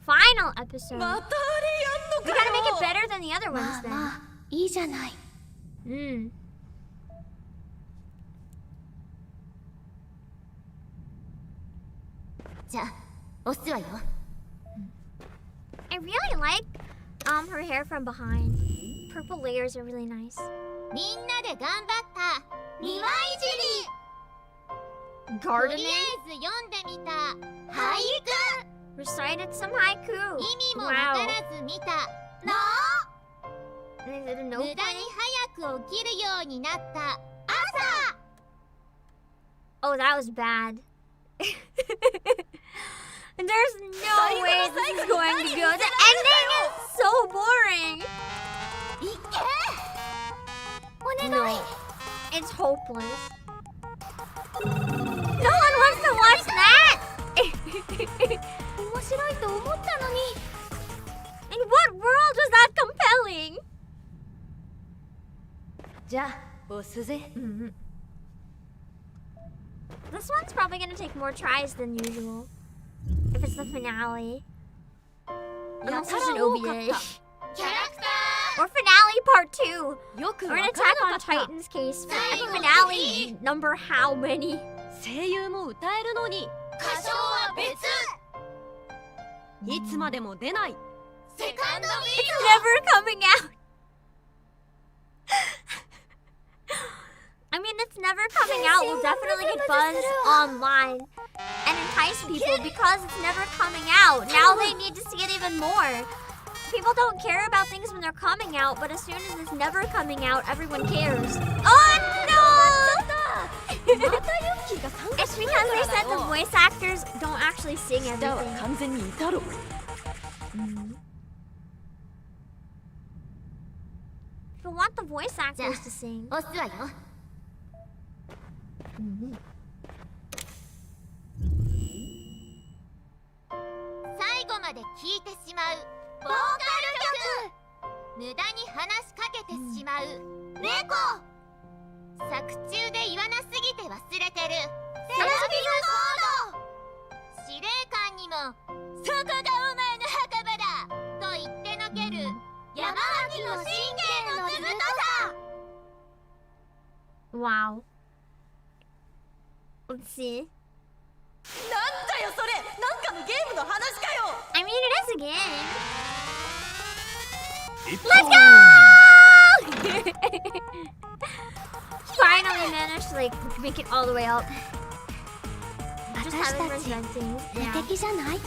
Speaker 1: Final episode? We gotta make it better than the other ones then.
Speaker 9: いいじゃない。
Speaker 4: じゃあ、押すわよ。
Speaker 1: I really like her hair from behind. Purple layers are really nice.
Speaker 4: みんなで頑張った庭いじり。と
Speaker 1: Gardening?
Speaker 4: りあえず読んでみた俳句。
Speaker 1: Recited some haiku.
Speaker 4: 意味もわからず見たの。
Speaker 1: Is it a
Speaker 4: 無
Speaker 1: note?
Speaker 4: 駄に早く起きるようになった朝。
Speaker 1: Oh, that was bad. There's no way this is going to go. The ending is so boring. No, it's hopeless. No one wants to watch that. In what world was that compelling?
Speaker 5: じゃあ、押すぜ。
Speaker 1: This one's probably gonna take more tries than usual. If it's the finale. Unless there's an OVA. Or finale part 2. Or an Attack on Titan's case. Finale number how many?
Speaker 3: 声優も歌えるのに
Speaker 4: 歌唱は別。
Speaker 3: いつまでも出ない。
Speaker 4: セカンドビ
Speaker 1: It's never coming out. I mean, it's never coming out. We'll definitely get buzz online and entice people because it's never coming out. Now they need to see it even more. People don't care about things when they're coming out, but as soon as it's never coming out, everyone cares. Oh no! It's because they said the voice actors don't actually sing everything.
Speaker 5: 完全にいたろ。
Speaker 1: People want the voice actors to sing.
Speaker 4: 押すわよ。最後まで聴いてしまうボーカル曲。無駄に話しかけてしまう猫。作中で言わなすぎて忘れてるセラピムコード。司令官にもそこがお前の墓場だと言ってのける山脇の信玄のずぶとさ。
Speaker 1: Wow. Let's see.
Speaker 5: なんだよそれ。なんかのゲームの話かよ。
Speaker 1: I mean, it is a game. Let's go! Finally managed to like make it all the way up. Just having presenting.
Speaker 9: 無敵じゃない？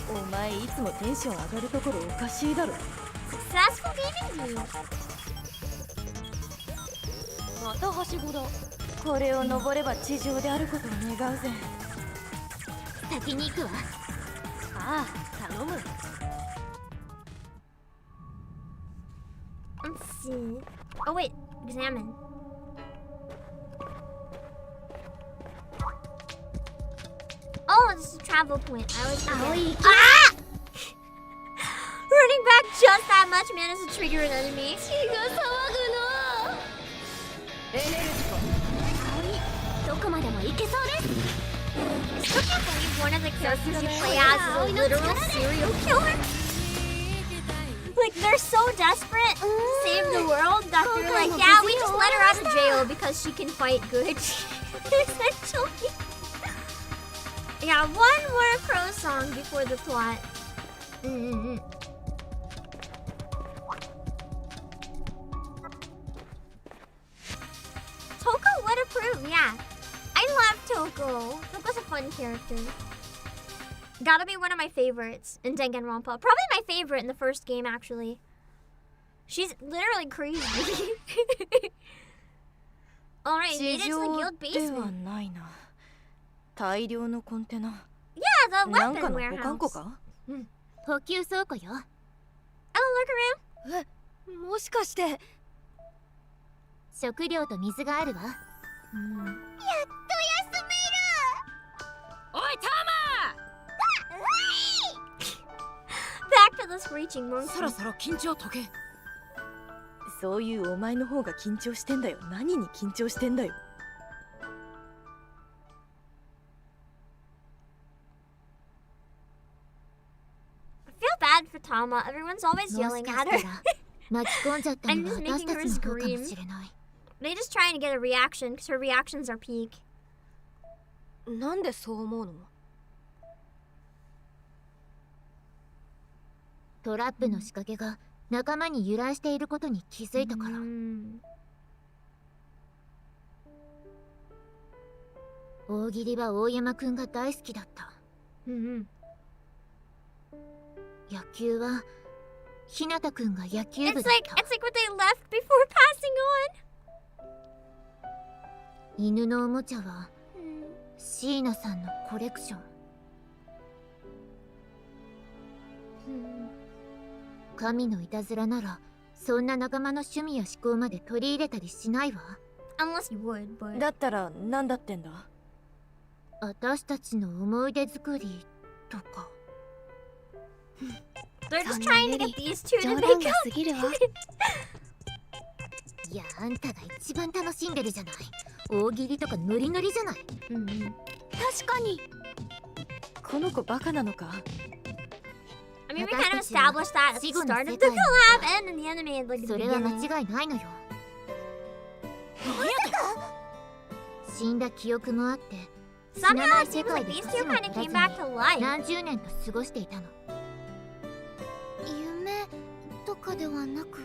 Speaker 5: お前いつもテンション上がるところおかしいだろ。
Speaker 1: Successful gaming view.
Speaker 5: またはしごだ。これを登れば地上であることを願うぜ。
Speaker 4: 先に行くわ。
Speaker 5: ああ、頼む。
Speaker 1: Let's see. Oh wait, examine. Oh, this is a travel point. I always forget. Ah! Running back just that much manages to trigger an enemy. I still can't believe one of the characters you play as is a literal serial killer. Like, they're so desperate to save the world that they're like, yeah, we just let her out of jail because she can fight good. Essentially. Yeah, one more crow song before the plot. Toko would approve, yeah. I love Toko. Toko's a fun character. Gotta be one of my favorites in Danganronpa. Probably my favorite in the first game, actually. She's literally crazy. Alright, made it to the guild basement. Yeah, the weapon warehouse. Oh, look around.
Speaker 5: もしかして。
Speaker 4: 食料と水があるわ。
Speaker 1: やっと休める。
Speaker 3: おいター
Speaker 1: Back to the screeching monkey.
Speaker 3: マー、そろそろ緊張解け。
Speaker 5: そういうお前の方が緊張してんだよ。何に緊張してんだよ。
Speaker 1: I feel bad for Tama. Everyone's always yelling at her.
Speaker 4: 巻き込んじゃったの
Speaker 1: I'm
Speaker 4: は
Speaker 1: just
Speaker 4: 私
Speaker 1: making
Speaker 4: た
Speaker 1: her
Speaker 4: ちの方かも
Speaker 1: scream.
Speaker 4: しれない。
Speaker 1: They just trying to get a reaction because her reactions are peak.
Speaker 5: なんでそう思うの？
Speaker 4: トラップの仕掛けが仲間に由来していることに気づいたから。大喜利は大山くんが大好きだった。野球は日向くんが野球部だった。
Speaker 1: It's like what they left before passing on.
Speaker 4: 犬のおもちゃは椎名さんのコレクション。神のいたずらならそんな仲間の趣味や思考まで取り入れたりしないわ。
Speaker 1: Unless you would, but...
Speaker 5: だったら何だってんだ？
Speaker 4: 私たちの思い出作りとか。
Speaker 1: They're just trying to get these two to
Speaker 9: 冗
Speaker 1: make
Speaker 9: 談が
Speaker 1: up.
Speaker 9: 過ぎるわ。
Speaker 4: いや、あんたが一番楽しんでるじゃない。大喜利とかノリノリじゃない。
Speaker 9: 確かに。
Speaker 5: この子バカなのか？
Speaker 1: I mean, we kind of established that at the start of the collab and in the anime, like
Speaker 4: そ
Speaker 1: the
Speaker 4: れは間
Speaker 1: beginning.
Speaker 4: 違いないのよ。死んだ記憶もあって、死な
Speaker 1: Somehow
Speaker 4: ない
Speaker 1: it
Speaker 4: 世
Speaker 1: seems
Speaker 4: 界
Speaker 1: like
Speaker 4: で
Speaker 1: these
Speaker 4: 年
Speaker 1: two
Speaker 4: も
Speaker 1: kind
Speaker 4: 取
Speaker 1: of
Speaker 4: ら
Speaker 1: came
Speaker 4: ず
Speaker 1: back to
Speaker 4: に
Speaker 1: life.
Speaker 4: 何十年と過ごしていたの。
Speaker 9: 夢とかではなく。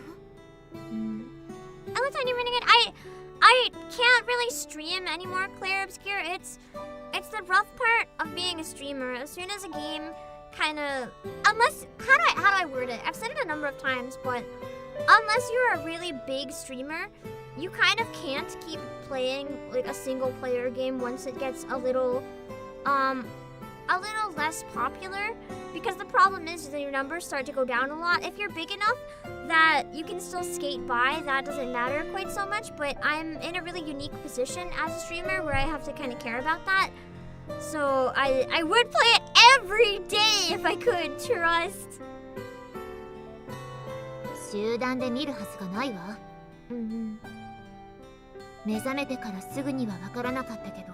Speaker 1: I was tiny renegade. I can't really stream anymore, Claire Obscure. It's the rough part of being a streamer. As soon as a game kind of, unless how do I word it? I've said it a number of times, but unless you're a really big streamer, you kind of can't keep playing like a single player game once it gets a little less popular, because the problem is that your numbers start to go down a lot. If you're big enough that you can still skate by, that doesn't matter quite so much, but I'm in a really unique position as a streamer where I have to kind of care about that. So I would play it every day if I could, trust.
Speaker 4: 集団で見るはずがないわ。目覚めてからすぐには分からなかったけど、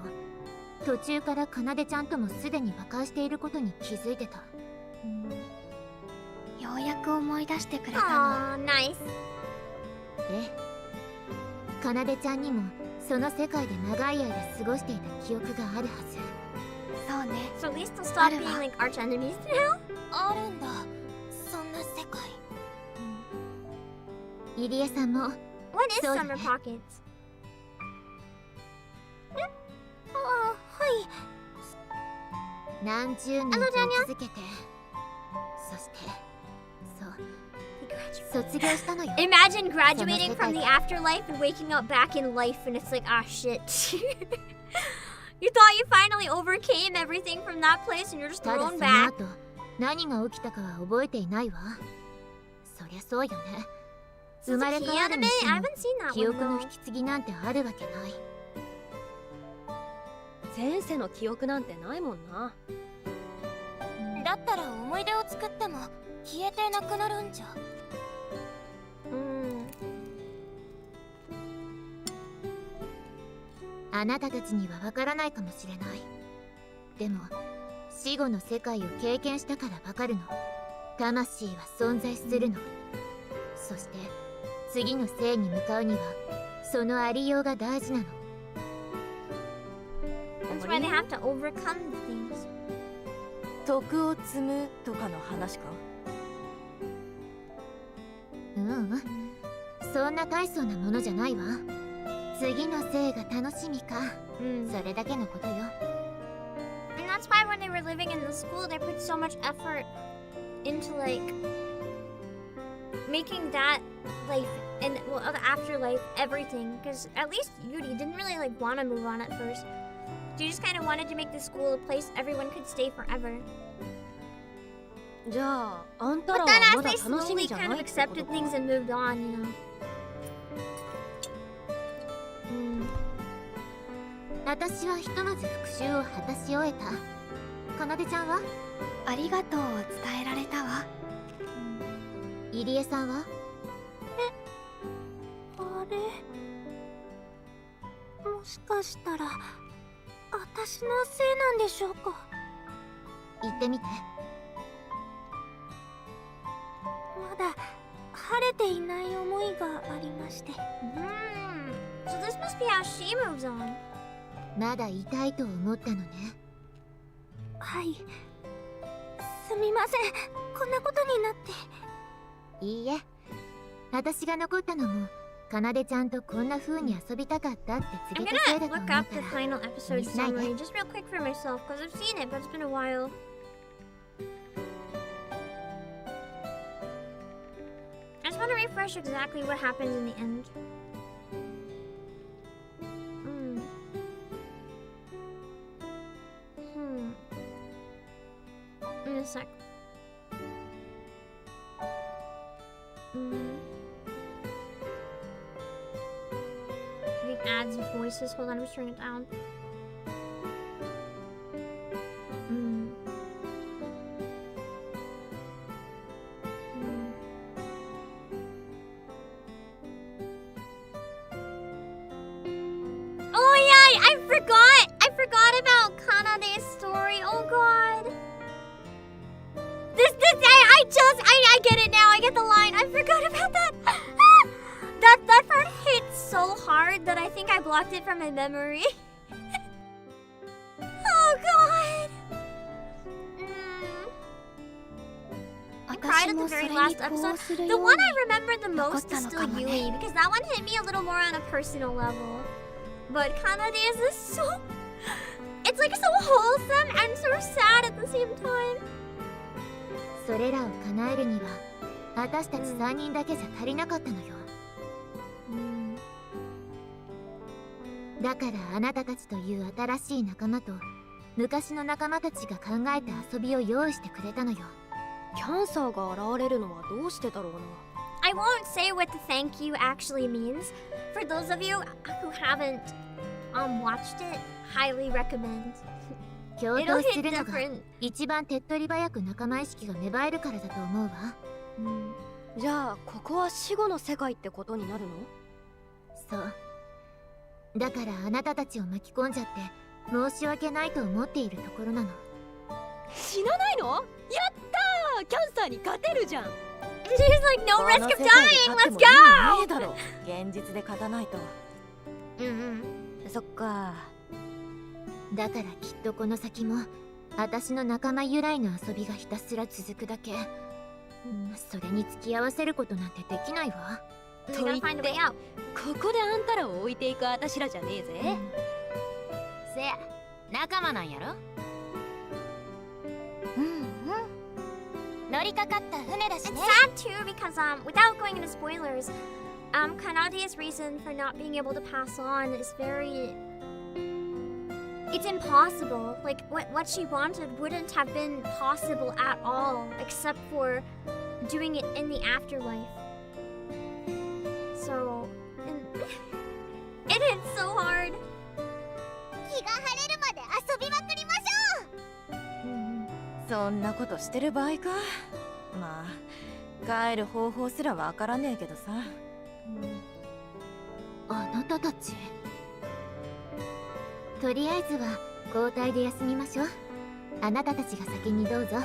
Speaker 4: 途中からかなでちゃんともすでに和解していることに気づいてた。
Speaker 9: ようやく思い出してくれたの。
Speaker 1: Aw, nice.
Speaker 4: かなでちゃんにもその世界で長い間過ごしていた記憶があるはず。
Speaker 9: そうね。
Speaker 1: So at least they'll stop being like arch enemies now.
Speaker 4: あるんだ、そんな世界。入江さんも。
Speaker 1: What is
Speaker 4: そうだ
Speaker 1: Summer
Speaker 4: ね。
Speaker 1: Pockets?
Speaker 4: 何十年と続けて、そしてそう卒業したのよ。
Speaker 1: Imagine graduating from the afterlife and waking up back in life and it's like, ah, shit. You thought you finally overcame everything from that place and you're just
Speaker 4: ただ
Speaker 1: thrown
Speaker 4: その
Speaker 1: back.
Speaker 4: 後何が起きたかは覚えていないわ。そりゃそうよね。生まれ変わるにして
Speaker 1: I
Speaker 4: も
Speaker 1: haven't seen that
Speaker 4: 記
Speaker 1: one
Speaker 4: 憶の
Speaker 1: though.
Speaker 4: 引き継ぎなんてあるわけない。
Speaker 8: 前世の記憶なんてないもんな。
Speaker 5: だったら思い出を作っても消えてなくなるんじゃ。
Speaker 4: あなたたちにはわからないかもしれない。でも死後の世界を経験したからわかるの。魂は存在するの。そして次の生に向かうにはそのありようが大事なの。
Speaker 1: That's why they have to overcome things.
Speaker 5: 徳を積むとかの話か。
Speaker 4: そんな大層なものじゃないわ。次の生が楽しみか、それだけのことよ。
Speaker 1: And that's why when they were living in the school, they put so much effort into like making that life and well, the afterlife everything. Because at least Yuri didn't really like want to move on at first. She just kind of wanted to make the school a place everyone could stay forever.
Speaker 8: じゃああんた
Speaker 1: But
Speaker 8: ら
Speaker 1: then
Speaker 8: はま
Speaker 1: as
Speaker 8: だ
Speaker 1: they
Speaker 8: 楽しみ
Speaker 1: slowly
Speaker 8: じゃ
Speaker 1: kind
Speaker 8: な
Speaker 1: of
Speaker 8: いってこと
Speaker 1: accepted
Speaker 8: か。
Speaker 1: things and moved on, you know.
Speaker 4: 私はひとまず復讐を果たし終えた。かなでちゃんは？
Speaker 9: ありがとうを伝えられたわ。
Speaker 4: 入江さんは？
Speaker 5: あれ、もしかしたら私のせいなんでしょうか。
Speaker 4: 言ってみて。
Speaker 5: まだ晴れていない思いがありまして。
Speaker 1: So this must be how she moves on.
Speaker 4: まだ痛いと思ったのね。
Speaker 5: はい、すみません、こんなことになって。
Speaker 4: いいえ、私が残ったのもかなでちゃんとこんな風に遊びたかったって告
Speaker 1: I'm
Speaker 4: げたせい
Speaker 1: gonna
Speaker 4: だと思
Speaker 1: look
Speaker 4: うか
Speaker 1: up the
Speaker 4: ら。
Speaker 1: final episode
Speaker 4: Miss Night,
Speaker 1: summary
Speaker 4: eh?
Speaker 1: just real quick for myself because I've seen it, but it's been a while. I just want to refresh exactly what happened in the end. In a sec. The ads and voices. Hold on, I'm just turning it down. Oh yeah, I forgot about Kanade's story. Oh god. This I get it now. I get the line. I forgot about that. that part hit so hard that I think I blocked it from my memory. Oh god. I cried at the very last episode. The one I remember the most is still Yui because that one hit me a little more on a personal level. But Kanade's is so, it's like so wholesome and so sad at the same time.
Speaker 4: それらを叶えるには私たち3人だけじゃ足りなかったのよ。だからあなたたちという新しい仲間と昔の仲間たちが考えた遊びを用意してくれたのよ。
Speaker 8: キャンサーが現れるのはどうしてだろうな。
Speaker 1: I won't say what the thank you actually means. For those of you who haven't watched it, highly recommend.
Speaker 4: 共闘するのが一番手っ取り早く仲間意識が芽生えるからだと思うわ。
Speaker 8: じゃあここは死後の世界ってことになるの？
Speaker 4: そう。だからあなたたちを巻き込んじゃって申し訳ないと思っているところなの。
Speaker 8: 死なないの？やったー！キャンサーに勝てるじゃん。
Speaker 1: She's like no risk of dying. Let's go.
Speaker 5: だろ。現実で勝たないと。そっか。
Speaker 4: だからきっとこの先も私の仲間由来の遊びがひたすら続くだけ。それに付き合わせることなんてできないわ。
Speaker 8: と言ってここであんたらを置いていくあたしらじゃねえぜ。
Speaker 6: せや、仲間なんやろ？
Speaker 5: 乗りかかった船だしね。
Speaker 1: It's sad too because without going into spoilers, Kanade's reason for not being able to pass on is very, it's impossible. Like what she wanted wouldn't have been possible at all except for doing it in the afterlife. So it hits so hard.
Speaker 4: 日が晴れるまで
Speaker 5: そんなことしてる場合か。まあ帰る方法すらわからねえけどさ。
Speaker 4: あなたたち、とりあえずは交代で休みましょう。あなたたちが先にどうぞ。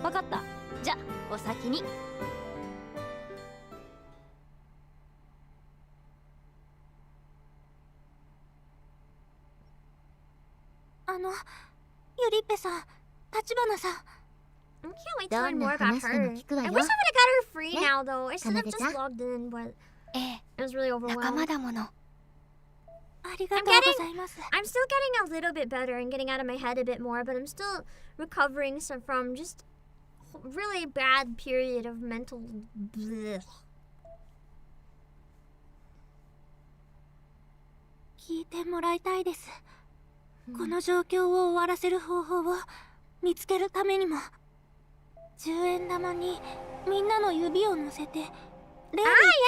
Speaker 5: わかった。じゃお先に。
Speaker 8: ゆりっぺさん、立花さん。
Speaker 1: I can't wait to learn more about her. I wish I would have got her free now, though. I should have just logged in, but
Speaker 8: ええ、
Speaker 1: it was really
Speaker 8: 仲間
Speaker 1: overwhelmed.
Speaker 8: だもの。ありがとうございます。
Speaker 1: I'm still getting a little bit better and getting out of my head a bit more, but I'm still recovering from just a really bad period of mental bleh.
Speaker 8: 聞いてもらいたいです。この状況を終わらせる方法を見つけるためにも、10円玉にみんなの指を乗せて霊に来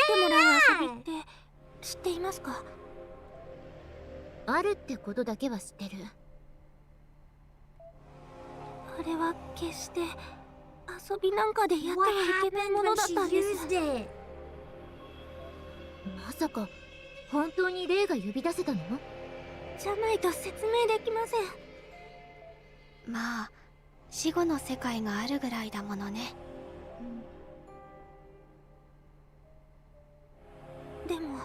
Speaker 8: てもらう遊びって知っていますか？
Speaker 4: あるってことだけは知ってる。
Speaker 8: あれは決して遊びなんかでやって
Speaker 1: What
Speaker 8: はいけない
Speaker 1: happened
Speaker 8: もの
Speaker 1: when
Speaker 8: だっ
Speaker 1: she
Speaker 8: たんです。
Speaker 1: used it?
Speaker 4: まさか本当に霊が呼び出せたの？
Speaker 8: じゃないと説明できません。まあ死後の世界があるぐらいだものね。でも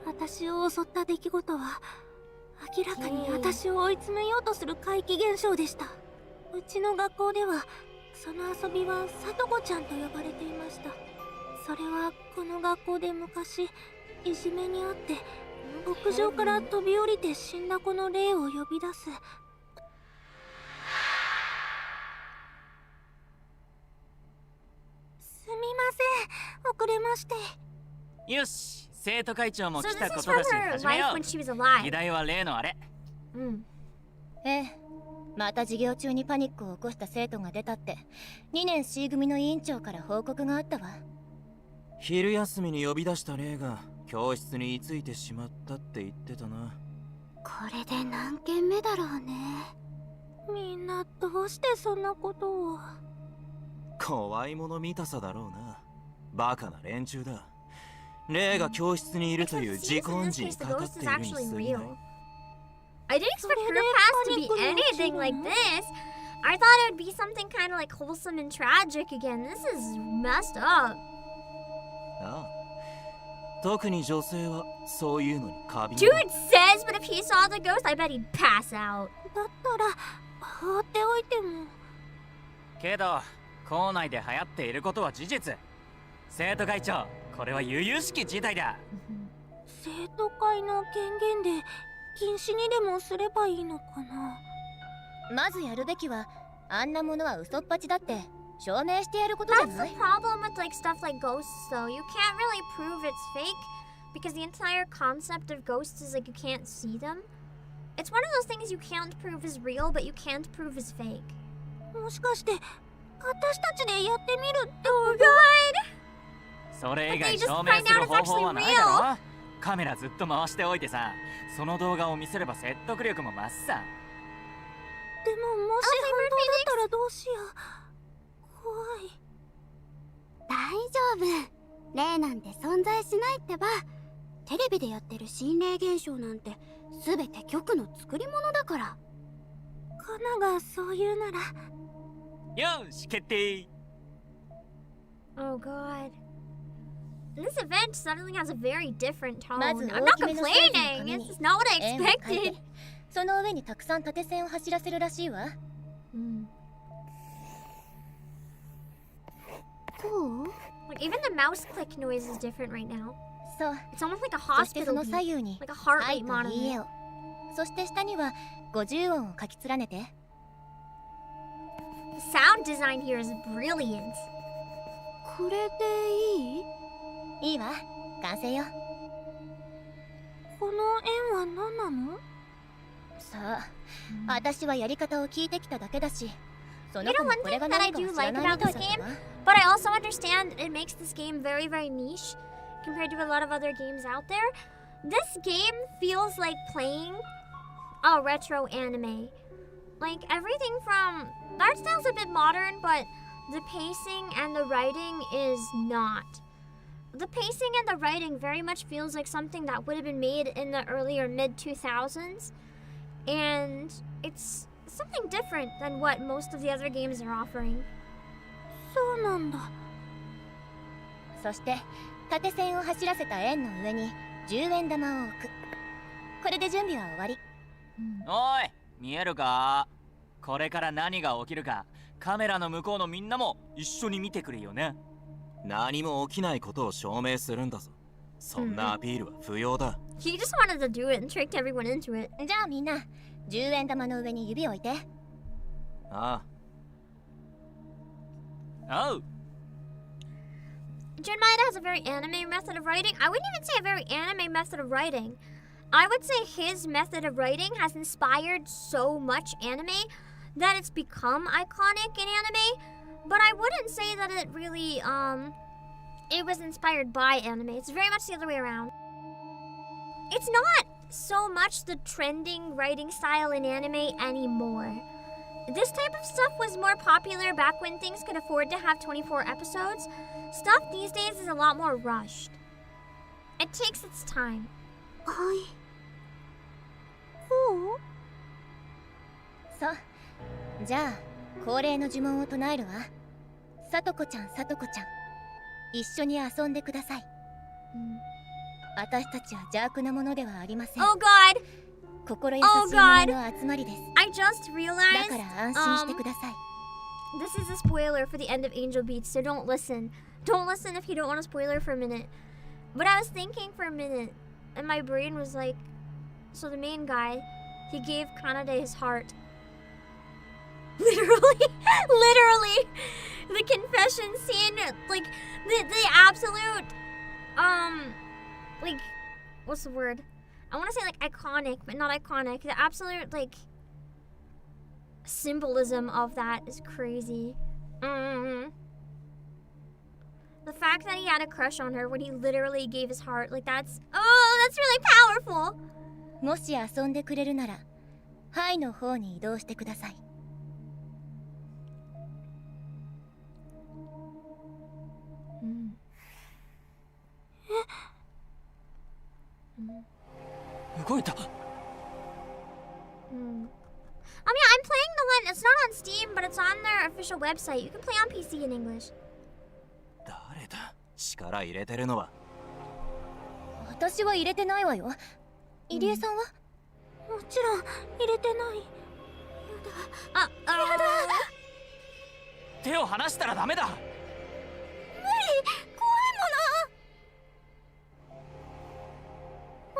Speaker 8: 私を襲った出来事は明らかに私を追い詰めようとする怪奇現象でした。うちの学校ではその遊びはさとこちゃんと呼ばれていました。それはこの学校で昔いじめにあって屋上から飛び降りて死んだ子の霊を呼び出す。すみません、遅れまして。
Speaker 10: よし、生徒会長も
Speaker 1: So
Speaker 10: 来
Speaker 1: this
Speaker 10: た
Speaker 1: is
Speaker 10: こと
Speaker 1: from
Speaker 10: だし
Speaker 1: her
Speaker 10: 始めよ
Speaker 1: life
Speaker 10: う。
Speaker 1: when she was alive.
Speaker 10: 議題は例のあれ。
Speaker 5: ええ、また授業中にパニックを起こした生徒が出たって2年 C 組の委員長から報告があったわ。
Speaker 11: 昼休みに呼び出した霊が教室に居ついてしまったって言ってたな。
Speaker 8: これで何件目だろうね。みんなどうしてそんなことを。
Speaker 11: 怖いもの見たさだろうな。バカな連中だ。霊が教室にいるという自己暗示にかかっているに過ぎない。
Speaker 1: I didn't expect her past to be anything like this. I thought it would be something kind of like wholesome and tragic again. This is messed up.
Speaker 11: ああ、特に女性はそういうのに過敏
Speaker 1: Dude says, but if he saw the ghost, I bet he'd pass out.
Speaker 8: だったら放っておいても。
Speaker 10: けど校内で流行っていることは事実。生徒会長、これは悠々しき事態だ。
Speaker 8: 生徒会の権限で禁止にでもすればいいのかな。
Speaker 5: まずやるべきはあんなものは嘘っぱちだって証明してやることじゃ
Speaker 1: That's
Speaker 5: な
Speaker 1: the
Speaker 5: い。
Speaker 1: problem with like stuff like ghosts, though. You can't really prove it's fake because the entire concept of ghosts is like you can't see them. It's one of those things you can't prove is real, but you can't prove is fake.
Speaker 8: もしかして私たちでやってみるって。
Speaker 1: Oh god!
Speaker 10: それ以外証明する方法はないだろ。カメラずっと回しておいてさ、その動画を見せれば説得力も増すさ。
Speaker 8: でももし本当だったらどうしよう。怖い。
Speaker 12: 大丈夫。霊なんて存在しないってば。テレビでやってる心霊現象なんて全て局の作り物だから。
Speaker 8: カナがそう言うなら。
Speaker 10: よし、決定。
Speaker 1: Oh god. This event suddenly has a very different tone.
Speaker 5: まず
Speaker 1: I'm
Speaker 5: 大
Speaker 1: not
Speaker 5: きめのサイズの
Speaker 1: complaining.
Speaker 5: 紙
Speaker 1: This
Speaker 5: に
Speaker 1: is not what I
Speaker 5: 円を描い
Speaker 1: expected.
Speaker 5: て、その上にたくさん縦線を走らせるらしいわ。
Speaker 12: こう
Speaker 1: Like even the mouse click noise is different right now.
Speaker 5: そう。
Speaker 1: It's almost like a
Speaker 5: そしてそ
Speaker 1: hospital
Speaker 5: の左
Speaker 1: beat,
Speaker 5: 右に
Speaker 1: like a heart
Speaker 5: はい
Speaker 1: rate
Speaker 5: といいえ
Speaker 1: monitor.
Speaker 5: を。そして下には50音を書き連ねて。
Speaker 1: The sound design here is brilliant.
Speaker 12: これでいい？
Speaker 5: いいわ、完成よ。
Speaker 8: この円は何なの？
Speaker 5: さあ、私はやり方を聞いてきただけだし、そ
Speaker 1: You
Speaker 5: の
Speaker 1: know
Speaker 5: 子も
Speaker 1: one
Speaker 5: これ
Speaker 1: thing
Speaker 5: が
Speaker 1: that I
Speaker 5: 何かを
Speaker 1: do
Speaker 5: 知ら
Speaker 1: like
Speaker 5: ないみ
Speaker 1: about
Speaker 5: たい
Speaker 1: this
Speaker 5: だ
Speaker 1: game,
Speaker 5: わ。
Speaker 1: but I also understand it makes this game very, very niche compared to a lot of other games out there. This game feels like playing a retro anime. Like everything from the art style's a bit modern, but the pacing and the writing is not. The pacing and the writing very much feels like something that would have been made in the earlier mid 2000s, and it's something different than what most of the other games are offering.
Speaker 8: そうなんだ。
Speaker 5: そして縦線を走らせた円の上に10円玉を置く。これで準備は終わり。
Speaker 10: おい、見えるか？これから何が起きるかカメラの向こうのみんなも一緒に見てくれよね。
Speaker 11: 何も起きないことを証明するんだぞ。そんなアピールは不要だ。
Speaker 1: He just wanted to do it and tricked everyone into it.
Speaker 5: じゃあみんな10円玉の上に指を置いて。
Speaker 11: あ
Speaker 10: あ。おう。
Speaker 1: Junmaeda has a very anime method of writing. I wouldn't even say a very anime method of writing. I would say his method of writing has inspired so much anime that it's become iconic in anime. But I wouldn't say that it really, it was inspired by anime. It's very much the other way around. It's not so much the trending writing style in anime anymore. This type of stuff was more popular back when things could afford to have 24 episodes. Stuff these days is a lot more rushed. It takes its time.
Speaker 12: はい。
Speaker 5: そう。じゃあ恒例の呪文を唱えるわ。さとこちゃん、さとこちゃん、一緒に遊んでください。私たちは邪悪なものではありません。
Speaker 1: Oh God!
Speaker 5: 心優しい者の集まりです。
Speaker 1: I just realized.
Speaker 5: だから安心してください。
Speaker 1: This is a spoiler for the end of Angel Beats, so don't listen. Don't listen if you don't want a spoiler for a minute. But I was thinking for a minute, and my brain was like, so the main guy, he gave Kanade his heart. Literally, literally, the confession scene, like the absolute, like, what's the word? I want to say like iconic, but not iconic. The absolute like symbolism of that is crazy. The fact that he had a crush on her when he literally gave his heart, like that's really powerful.
Speaker 5: もし遊んでくれるなら、ハイの方に移動してください。
Speaker 10: 動いた。
Speaker 1: I mean, I'm playing the one. It's not on Steam, but it's on their official website. You can play on PC in English.
Speaker 11: 誰だ？力入れてるのは。
Speaker 5: 私は入れてないわよ。入江さんは？
Speaker 8: もちろん入れてない。
Speaker 1: やだ。
Speaker 10: 手を離したらダメだ。
Speaker 8: 無理。怖いも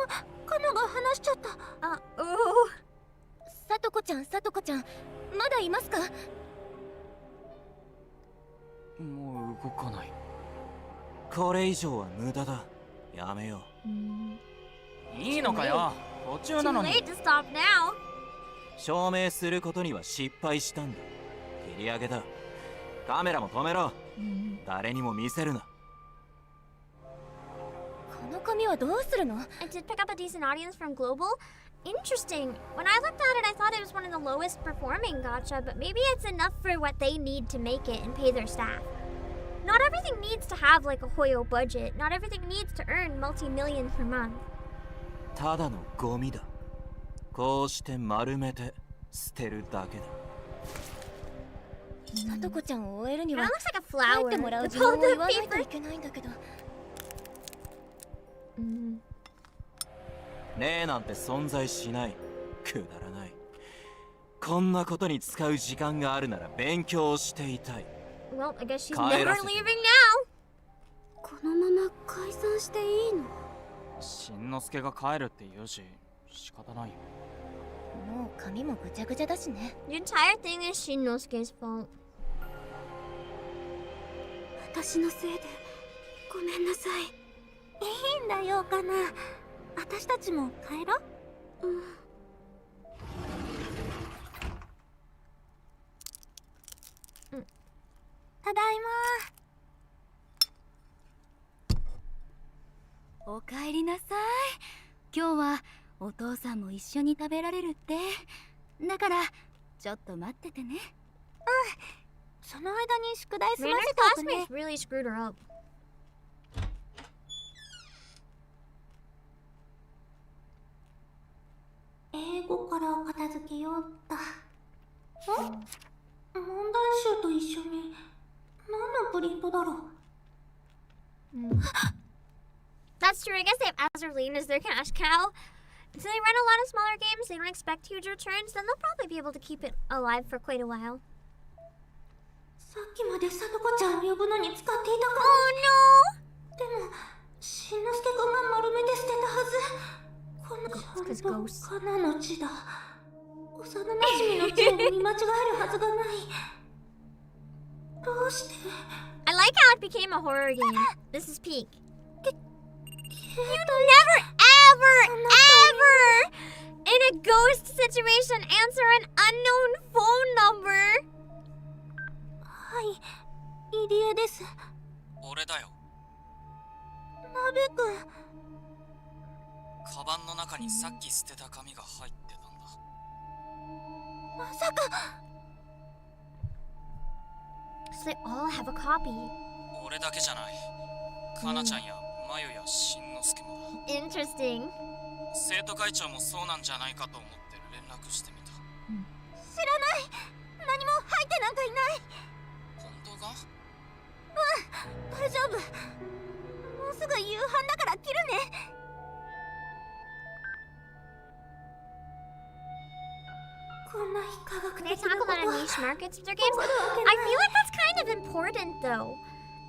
Speaker 8: の。カナが離しちゃった。
Speaker 5: さとこちゃん、さとこちゃん、まだいますか？
Speaker 10: もう動かない。
Speaker 11: これ以上は無駄だ。やめよ
Speaker 10: う。いいのかよ。途中なのに。
Speaker 11: 証明することには失敗したんだ。切り上げだ。カメラも止めろ。誰にも見せるな。
Speaker 5: この紙はどうするの？
Speaker 1: I did pick up a decent audience from Global. Interesting. When I looked at it, I thought it was one of the lowest performing gacha, but maybe it's enough for what they need to make it and pay their staff. Not everything needs to have like a Hoyo budget. Not everything needs to earn multi-millions per month.
Speaker 11: ただのゴミだ。こうして丸めて捨てるだけだ。
Speaker 5: さとこちゃんを終えるには
Speaker 1: It looks like a flower.
Speaker 5: 帰ってもらう呪文を言わないといけないんだけど。
Speaker 11: ねえなんて存在しない。くだらない。こんなことに使う時間があるなら勉強していたい。
Speaker 1: Well, I guess she's never leaving now.
Speaker 12: このまま解散していいの？
Speaker 10: しんのすけが帰るって言うし、仕方ないよ。
Speaker 5: もう髪もぐちゃぐちゃだしね。
Speaker 1: The entire thing is Shinnosuke's fault.
Speaker 12: 私のせいでごめんなさい。
Speaker 8: いいんだよ、カナ。私たちも帰ろう。ただいま。
Speaker 13: おかえりなさい。今日はお父さんも一緒に食べられるって。だから
Speaker 12: ちょっと待っててね。
Speaker 8: その間に宿題済
Speaker 1: Man,
Speaker 8: ま
Speaker 1: her
Speaker 8: せておくね。
Speaker 1: classmates really screwed her up.
Speaker 8: 英語から片付けようっと。問題集と一緒に何のプリントだろう。
Speaker 1: That's true. I guess they have Azurline as their cash cow. So they run a lot of smaller games. They don't expect huge returns. Then they'll probably be able to keep it alive for quite a while.
Speaker 8: さっきまでさとこちゃんを呼ぶのに使っていたかも。でも、しんのすけくんが丸めて捨てたはず。このちゃんとカナの血だ。幼馴染の血を見間違えるはずがない。どうして
Speaker 1: I like how it became a horror game. This is peak. You never, ever, in a ghost situation, answer an unknown phone number.
Speaker 8: はい、入江です。
Speaker 10: 俺だよ。
Speaker 8: 鍋くん。
Speaker 10: カバンの中にさっき捨てた紙が入ってたんだ。
Speaker 8: まさか。
Speaker 1: So they all have a copy.
Speaker 10: 俺だけじゃない。かなちゃんやまゆやしんのすけもだ。
Speaker 1: Interesting.
Speaker 10: 生徒会長もそうなんじゃないかと思って連絡してみた。
Speaker 8: 知らない。何も入ってなんかいない。
Speaker 10: 本当か？
Speaker 8: 大丈夫。もうすぐ夕飯だから切るね。こんな非科学
Speaker 1: They
Speaker 8: 的
Speaker 1: talk
Speaker 8: な
Speaker 1: about
Speaker 8: こと
Speaker 1: a niche markets of their games. I feel like that's kind of important though,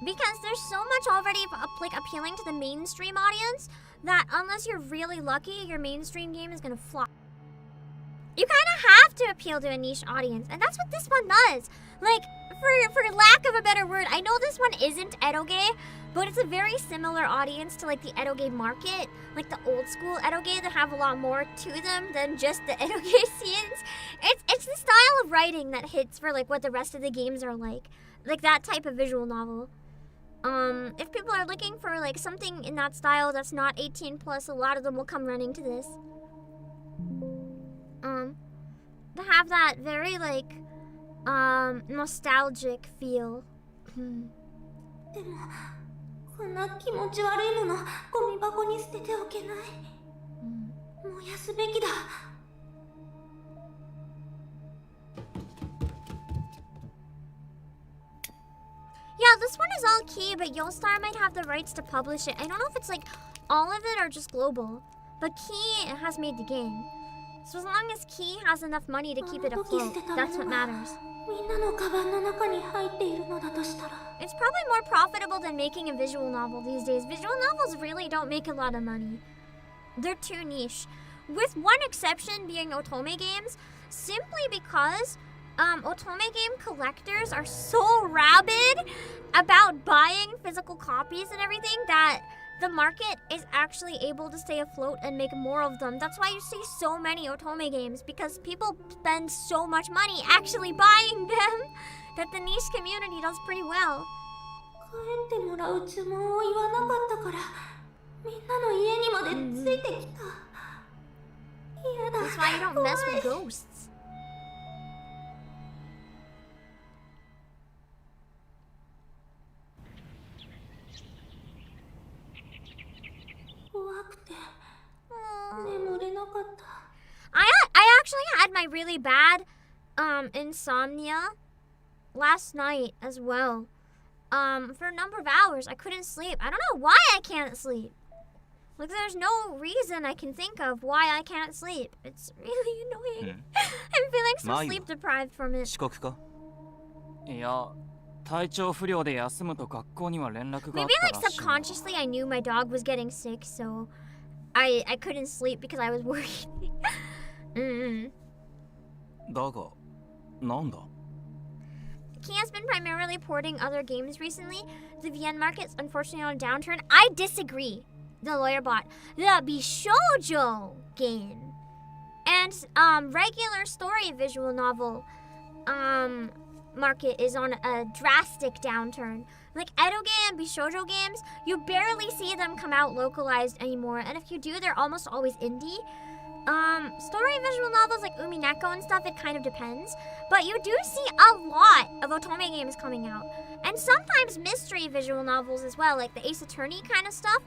Speaker 1: because there's so much already like appealing to the mainstream audience that unless you're really lucky, your mainstream game is gonna flop. You kind of have to appeal to a niche audience, and that's what this one does. Like, for lack of a better word, I know this one isn't eroge, but it's a very similar audience to like the eroge market, like the old school eroge that have a lot more to them than just the eroge scenes. It's the style of writing that hits for like what the rest of the games are like that type of visual novel. If people are looking for like something in that style that's not 18 plus, a lot of them will come running to this. To have that very like nostalgic feel.
Speaker 8: でもこんな気持ち悪いものゴミ箱に捨てておけない。燃やすべきだ。
Speaker 1: Yeah, this one is all key, but Yolstar might have the rights to publish it. I don't know if it's like all of it or just global, but Key has made the game. So as long as Key has enough money to keep it afloat, that's what matters.
Speaker 8: みんなのカバンの中に入っているのだとしたら。
Speaker 1: It's probably more profitable than making a visual novel these days. Visual novels really don't make a lot of money. They're too niche. With one exception being otome games, simply because otome game collectors are so rabid about buying physical copies and everything that the market is actually able to stay afloat and make more of them. That's why you see so many otome games, because people spend so much money actually buying them that the niche community does pretty well.
Speaker 8: 帰ってもらう注文を言わなかったからみんなの家にまでついてきた。嫌だ。
Speaker 1: That's why you don't mess with ghosts.
Speaker 8: 怖くて眠れなかった。
Speaker 1: I actually had my really bad insomnia last night as well. For a number of hours I couldn't sleep. I don't know why I can't sleep. Like there's no reason I can think of why I can't sleep. It's really annoying. I'm feeling so sleep deprived from it.
Speaker 11: 遅刻か？
Speaker 10: いや、体調不良で休むと学校には連絡があっ
Speaker 1: Maybe
Speaker 10: た
Speaker 1: like
Speaker 10: らしいな。
Speaker 1: subconsciously I knew my dog was getting sick, so I couldn't sleep because I was worried.
Speaker 11: だが、なんだ？
Speaker 1: Key has been primarily porting other games recently. The VN market's unfortunately on a downturn. I disagree. The lawyer bot the Bishoujo game and regular story visual novel market is on a drastic downturn. Like eroge and Bishoujo games, you barely see them come out localized anymore, and if you do, they're almost always indie. Story visual novels like Umineko and stuff, it kind of depends. But you do see a lot of otome games coming out. And sometimes mystery visual novels as well, like the Ace Attorney kind of stuff.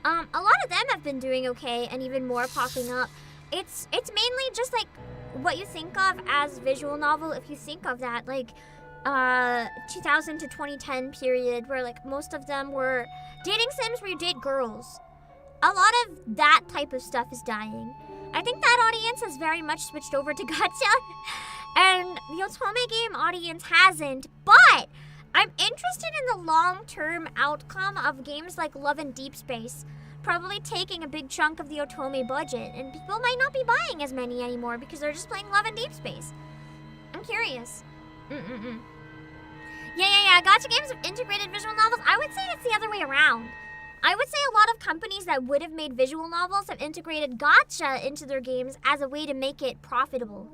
Speaker 1: A lot of them have been doing okay and even more popping up. It's mainly just like what you think of as visual novel, if you think of that, like 2000 to 2010 period where like most of them were dating sims where you date girls. A lot of that type of stuff is dying. I think that audience has very much switched over to gacha, and the otome game audience hasn't, but I'm interested in the long-term outcome of games like Love and Deep Space, probably taking a big chunk of the otome budget, and people might not be buying as many anymore because they're just playing Love and Deep Space. I'm curious. Yeah, gacha games have integrated visual novels. I would say it's the other way around. I would say a lot of companies that would have made visual novels have integrated gacha into their games as a way to make it profitable.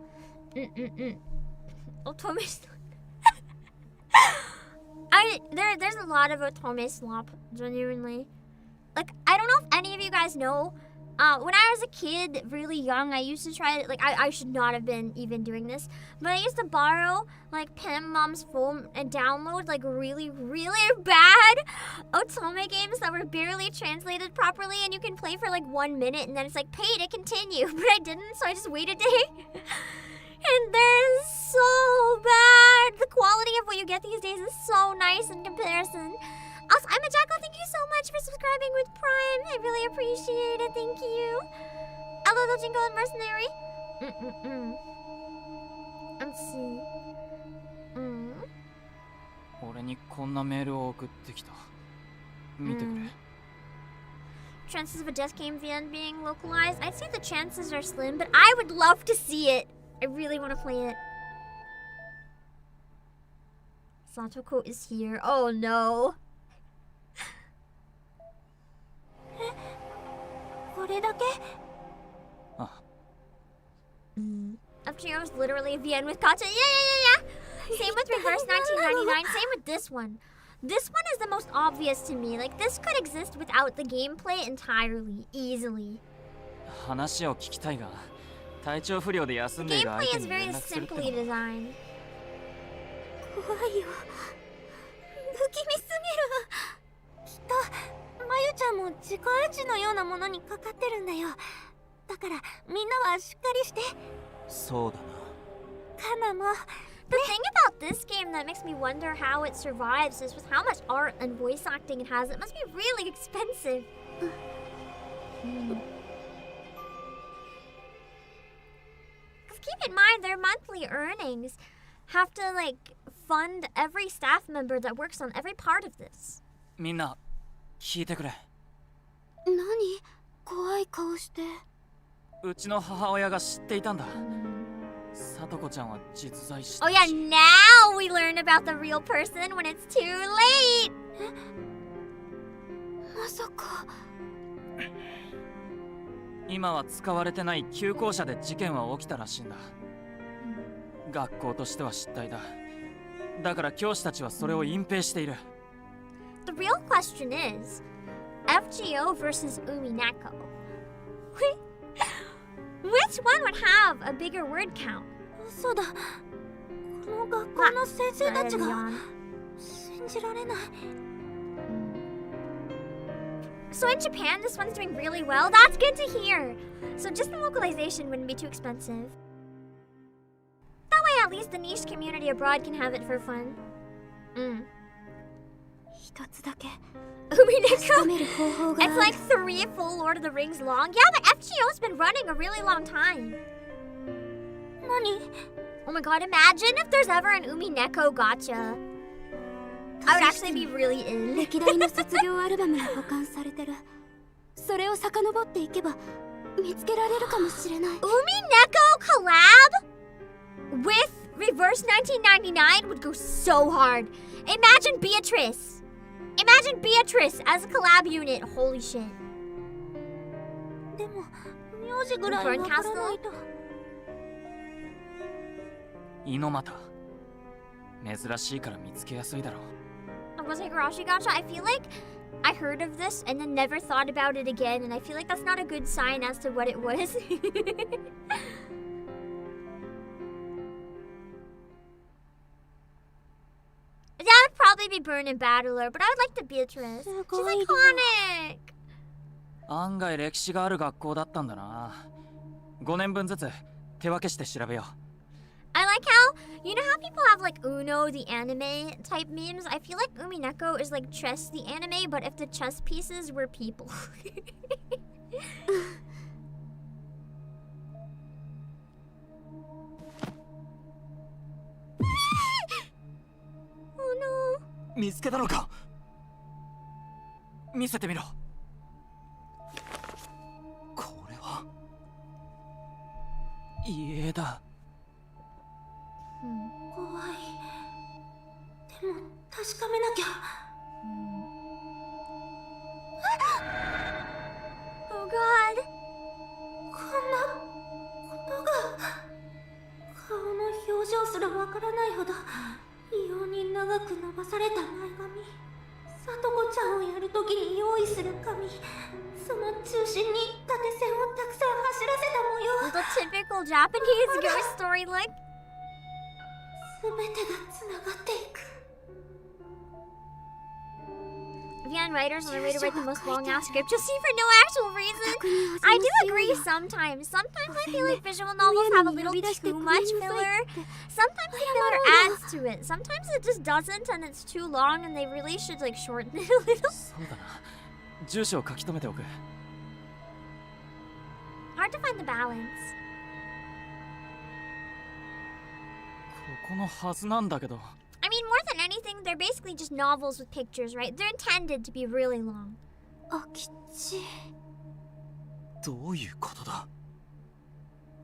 Speaker 1: Otome there's a lot of otome slop, genuinely. Like, I don't know if any of you guys know, when I was a kid, really young, I used to try to, like, I should not have been even doing this, but I used to borrow, like, Pam Mom's phone and download, like, really, really bad otome games that were barely translated properly, and you can play for, like, 1 minute, and then it's like, pay to continue, but I didn't, so I just waited and they're so bad. The quality of what you get these days is so nice in comparison. Also, I'm a Jackal. Thank you so much for subscribing with Prime. I really appreciate it. Thank you. Hello, the Jingle and Mercenary. Let's see.
Speaker 10: 俺にこんなメールを送ってきた。見てくれ。
Speaker 1: Chances of a death game VN being localized? I'd say the chances are slim, but I would love to see it. I really want to play it. Satoko is here. Oh no. FGO is literally a VN with gacha. Yeah. Same with Reverse 1999. Same with this one. This one is the most obvious to me. Like, this could exist without the gameplay entirely, easily.
Speaker 10: 話を聞きたいが、体調不良で休んでいる相手に連絡するっての。
Speaker 1: The gameplay is very simply designed.
Speaker 8: 怖いよ。不気味すぎる。きっとまゆちゃんも自己暗示のようなものにかかってるんだよ。だからみんなはしっかりして。
Speaker 11: そうだな。
Speaker 8: カナも。
Speaker 1: The thing about this game that makes me wonder how it survives is with how much art and voice acting it has. It must be really expensive. Because keep in mind, their monthly earnings have to, like, fund every staff member that works on every part of this.
Speaker 10: みんな、聞いてくれ。
Speaker 12: 何？怖い顔して。
Speaker 10: うちの母親が知っていたんだ。さとこちゃんは実在して。
Speaker 1: Oh yeah, now we learn about the real person when it's too late.
Speaker 12: まさか。
Speaker 10: 今は使われてない旧校舎で事件は起きたらしいんだ。学校としては失態だ。だから教師たちはそれを隠蔽している。
Speaker 1: The real question is, FGO versus Umineko. Which one would have a bigger word count?
Speaker 8: そうだ。この学校の先生たちが信じられない。
Speaker 1: So in Japan, this one's doing really well. That's good to hear. So just the localization wouldn't be too expensive. That way, at least the niche community abroad can have it for fun.
Speaker 8: 一つだけ。
Speaker 1: Umineko. It's like 3 full Lord of the Rings long. Yeah, but FGO's been running a really long time.
Speaker 8: 何?
Speaker 1: Oh my god, imagine if there's ever an Umineko gacha. I would actually be really in.
Speaker 12: 歴代の卒業アルバムが保管されてる。それを遡っていけば見つけられるかもしれない。
Speaker 1: Umineko collab with Reverse 1999 would go so hard. Imagine Beatrice. Imagine Beatrice as a collab unit. Holy shit.
Speaker 8: でも名字ぐらいわからないと。
Speaker 10: 猪俣。珍しいから見つけやすいだろう。
Speaker 1: Was Higurashi gacha? I feel like I heard of this and then never thought about it again, and I feel like that's not a good sign as to what it was. That would probably be Burning Battler, but I would like the Beatrice. She's iconic.
Speaker 10: 案外歴史がある学校だったんだな。5年分ずつ手分けして調べよう。
Speaker 1: I like how, you know how people have like Uno, the anime type memes? I feel like Umineko is like chess, the anime, but if the chess pieces were people. Oh no.
Speaker 10: 見つけたのか。見せてみろ。これは家だ。
Speaker 8: 怖い。でも確かめなきゃ。
Speaker 1: Oh god.
Speaker 8: こんなことが。顔の表情すらわからないほど異様に長く伸ばされた前髪。さとこちゃんをやるときに用意する髪。その中心に縦線をたくさん走らせた模様。
Speaker 1: The typical Japanese ghost story like.
Speaker 8: すべてがつながっていく。
Speaker 1: Again, writers on their way to write the most long-ass script just see for no actual reason. I do agree sometimes. Sometimes I feel like visual novels have a little too much filler. Sometimes the filler adds to it. Sometimes it just doesn't and it's too long and they really should like shorten it a little.
Speaker 10: そうだな。住所を書き留めておく。
Speaker 1: Hard to find the balance.
Speaker 10: ここのはずなんだけど。
Speaker 1: I mean, more than anything, they're basically just novels with pictures, right? They're intended to be really long.
Speaker 8: 空き地。
Speaker 11: どういうことだ。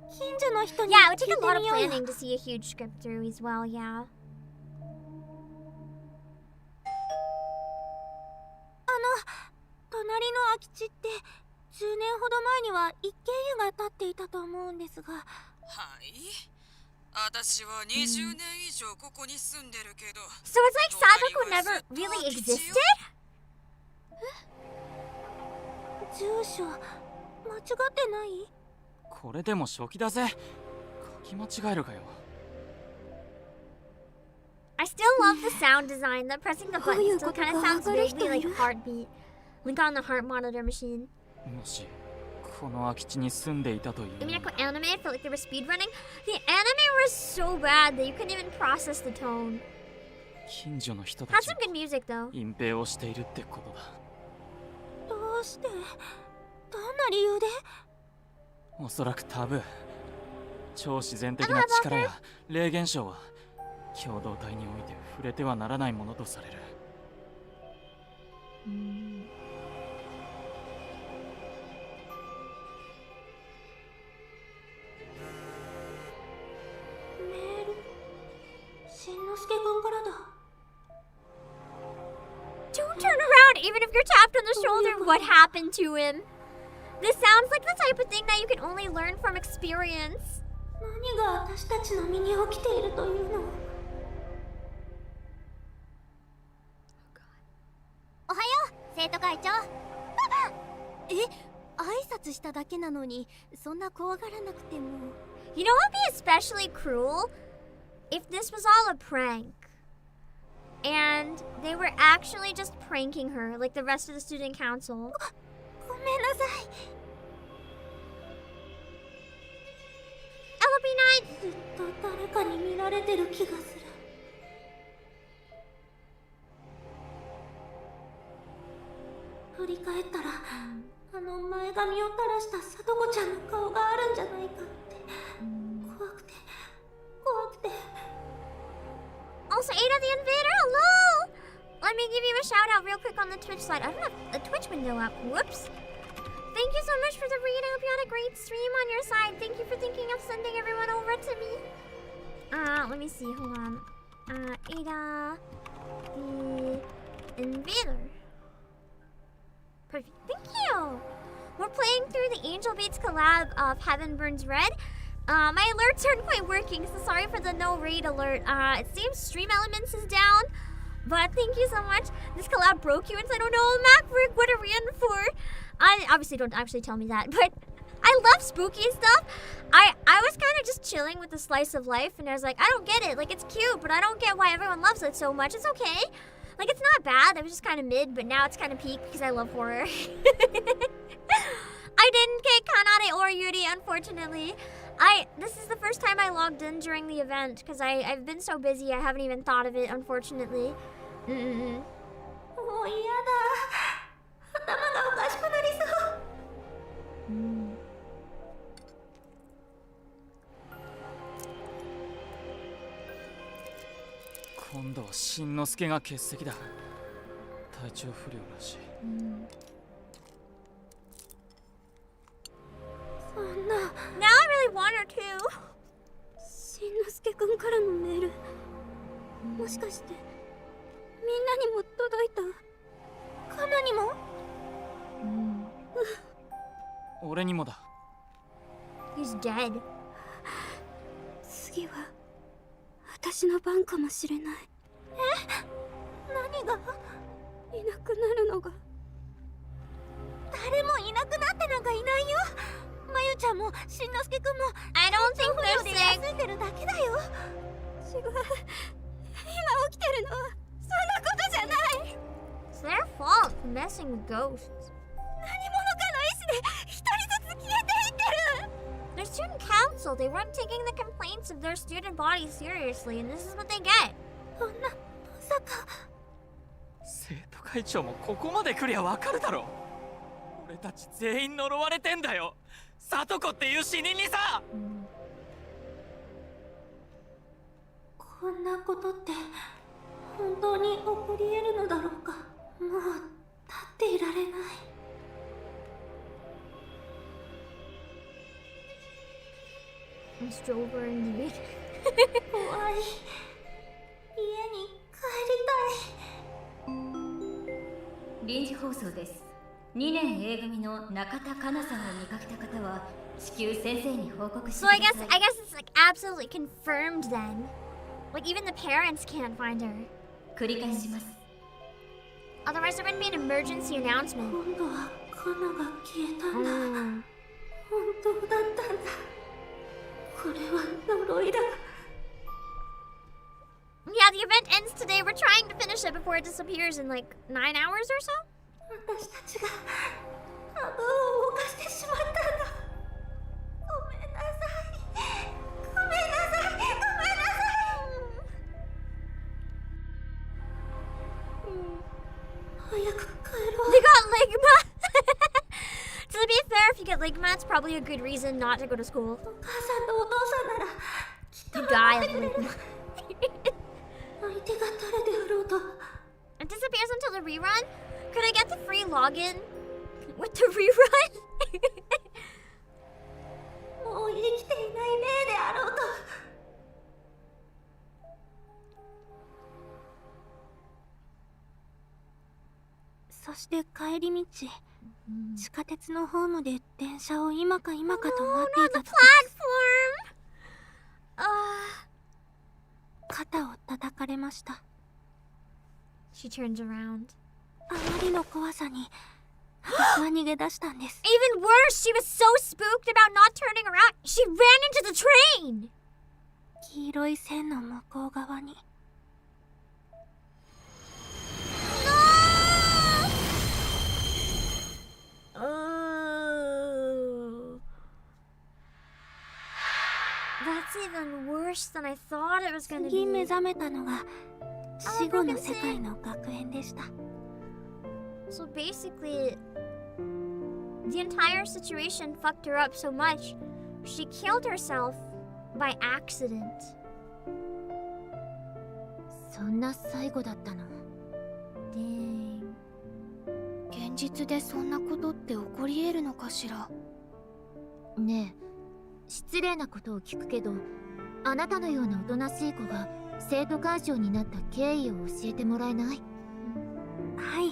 Speaker 8: 近所の人に
Speaker 1: Yeah, it would
Speaker 8: 聞い
Speaker 1: take a
Speaker 8: て
Speaker 1: lot of
Speaker 8: みようよ。
Speaker 1: planning to see a huge script through as well, yeah.
Speaker 8: 隣の空き地って10年ほど前には一軒家が建っていたと思うんですが。
Speaker 13: はい。私は20年以上ここに住んでるけど。
Speaker 1: So it's like Sadako never really existed?
Speaker 8: 住所間違ってない？
Speaker 10: これでも初期だぜ。書き間違えるかよ。
Speaker 1: I still love the sound design. The pressing the button still kind of sounds vaguely like heartbeat. Like on the heart monitor machine.
Speaker 10: もしこの空き地に住んでいたという。
Speaker 1: I mean, like anime, I felt like they were speedrunning. The anime was so bad that you couldn't even process the tone.
Speaker 10: 近所の人た
Speaker 1: Had
Speaker 10: ち
Speaker 1: some good music though.
Speaker 10: 隠蔽をしているってことだ。
Speaker 8: どうして？どんな理由で？
Speaker 10: おそらくタブー。超自然的な力や霊現象は共同体において触れてはならないものとされる。
Speaker 8: しんのすけくんからだ。
Speaker 1: Don't turn around even if you're tapped on the shoulder. What happened to him? This sounds like the type of thing that you can only learn from experience.
Speaker 8: 何が私たちの身に起きているというの？
Speaker 12: おはよう、生徒会長。え、挨拶しただけなのに、そんな怖がらなくても。
Speaker 1: You know what would be especially cruel? If this was all a prank. And they were actually just pranking her, like the rest of the student council.
Speaker 8: ごめんなさい。
Speaker 1: That'll be nice.
Speaker 8: ずっと誰かに見られてる気がする。振り返ったら、あの前髪を垂らしたさとこちゃんの顔があるんじゃないかって。怖くて、怖くて。
Speaker 1: Also, Ada the Invader, hello! Let me give you a shout out real quick on the Twitch side. I don't have a Twitch window up. Whoops. Thank you so much for the read. I hope you had a great stream on your side. Thank you for thinking of sending everyone over to me. Let me see. Hold on. Ada the Invader. Perfect. Thank you. We're playing through the Angel Beats collab of Heaven Burns Red. My alerts aren't quite working, so sorry for the no raid alert. It seems Stream Elements is down. But thank you so much. This collab broke you inside. Oh no, Maverick, what are we in for? I obviously don't actually tell me that, but I love spooky stuff. I was kind of just chilling with the slice of life, and I was like, I don't get it. Like, it's cute, but I don't get why everyone loves it so much. It's okay. Like, it's not bad. It was just kind of mid, but now it's kind of peak because I love horror. I didn't get Kanade or Yuri, unfortunately. This is the first time I logged in during the event because I've been so busy I haven't even thought of it, unfortunately. Mm-mm.
Speaker 8: もう嫌だ。頭がおかしくなりそう。
Speaker 10: 今度はしんのすけが欠席だ。体調不良らしい。
Speaker 8: そんな。
Speaker 1: Now I really want her to.
Speaker 8: しんのすけくんからのメール。もしかしてみんなにも届いた？カナにも？
Speaker 10: 俺にもだ。
Speaker 1: He's dead.
Speaker 8: 次は私の番かもしれない。何が？いなくなるのが。誰もいなくなってなんかいないよ。まゆちゃんもしんのすけくんも
Speaker 1: I don't think they're sick.
Speaker 8: 休んでるだけだよ。違う。今起きてるのはそんなことじゃない。
Speaker 1: It's their fault for messing with ghosts.
Speaker 8: 何者かの意志で一人ずつ消えていってる。
Speaker 1: Their student council, they weren't taking the complaints of their student bodies seriously, and this is what they get.
Speaker 8: そんな、まさか。
Speaker 10: 生徒会長もここまで来りゃわかるだろ。俺たち全員呪われてんだよ。サトコっていう死人にさ。
Speaker 8: こんなことって本当に起こり得るのだろうか。もう立っていられない。
Speaker 1: Mr. Over indeed.
Speaker 8: 怖い。家に帰りたい。
Speaker 14: 臨時放送です。2年 A 組の中田香奈さんを見かけた方は至急先生に報告して
Speaker 1: So
Speaker 14: く
Speaker 1: I
Speaker 14: だ
Speaker 1: guess
Speaker 14: さい。
Speaker 1: it's like absolutely confirmed then. Like even the parents can't find her.
Speaker 14: 繰り返します。
Speaker 1: Otherwise there wouldn't be an emergency announcement.
Speaker 8: 今度はカナが消えたんだ。本当だったんだ。これは呪いだ。
Speaker 1: Yeah, the event ends today. We're trying to finish it before it disappears in like 9 hours or so.
Speaker 8: 私たちが顎を動かしてしまったんだ。ごめんなさい。ごめんなさい。ごめんなさい。早く帰ろう。
Speaker 1: They got ligma. To be fair, if you get ligma, it's probably a good reason not to go to school.
Speaker 8: お母さんとお父さんならきっと
Speaker 1: You die of ligma.
Speaker 8: 相手が誰であろうと。
Speaker 1: It disappears until the rerun? Could I get the free login with the rerun?
Speaker 8: もう生きていない霊であろうと。そして帰り道、地下鉄のホームで電車を今か今かと待っていた時、肩を叩かれました。
Speaker 1: She turns around.
Speaker 8: あまりの怖さに私は逃げ出したんです。
Speaker 1: Even worse, she was so spooked about not turning around. She ran into the train.
Speaker 8: 黄色い線の向こう側に。
Speaker 1: Oh. That's even worse than I thought it was gonna
Speaker 8: 次目
Speaker 1: be.
Speaker 8: 覚めたのが死後の世界の学園でした。
Speaker 1: So basically, the entire situation fucked her up so much, she killed herself by accident.
Speaker 4: そんな最後だったの。
Speaker 1: Dang.
Speaker 9: 現実でそんなことって起こり得るのかしら。
Speaker 4: ねえ、失礼なことを聞くけど、あなたのようなおとなしい子が生徒会長になった経緯を教えてもらえない？
Speaker 8: はい。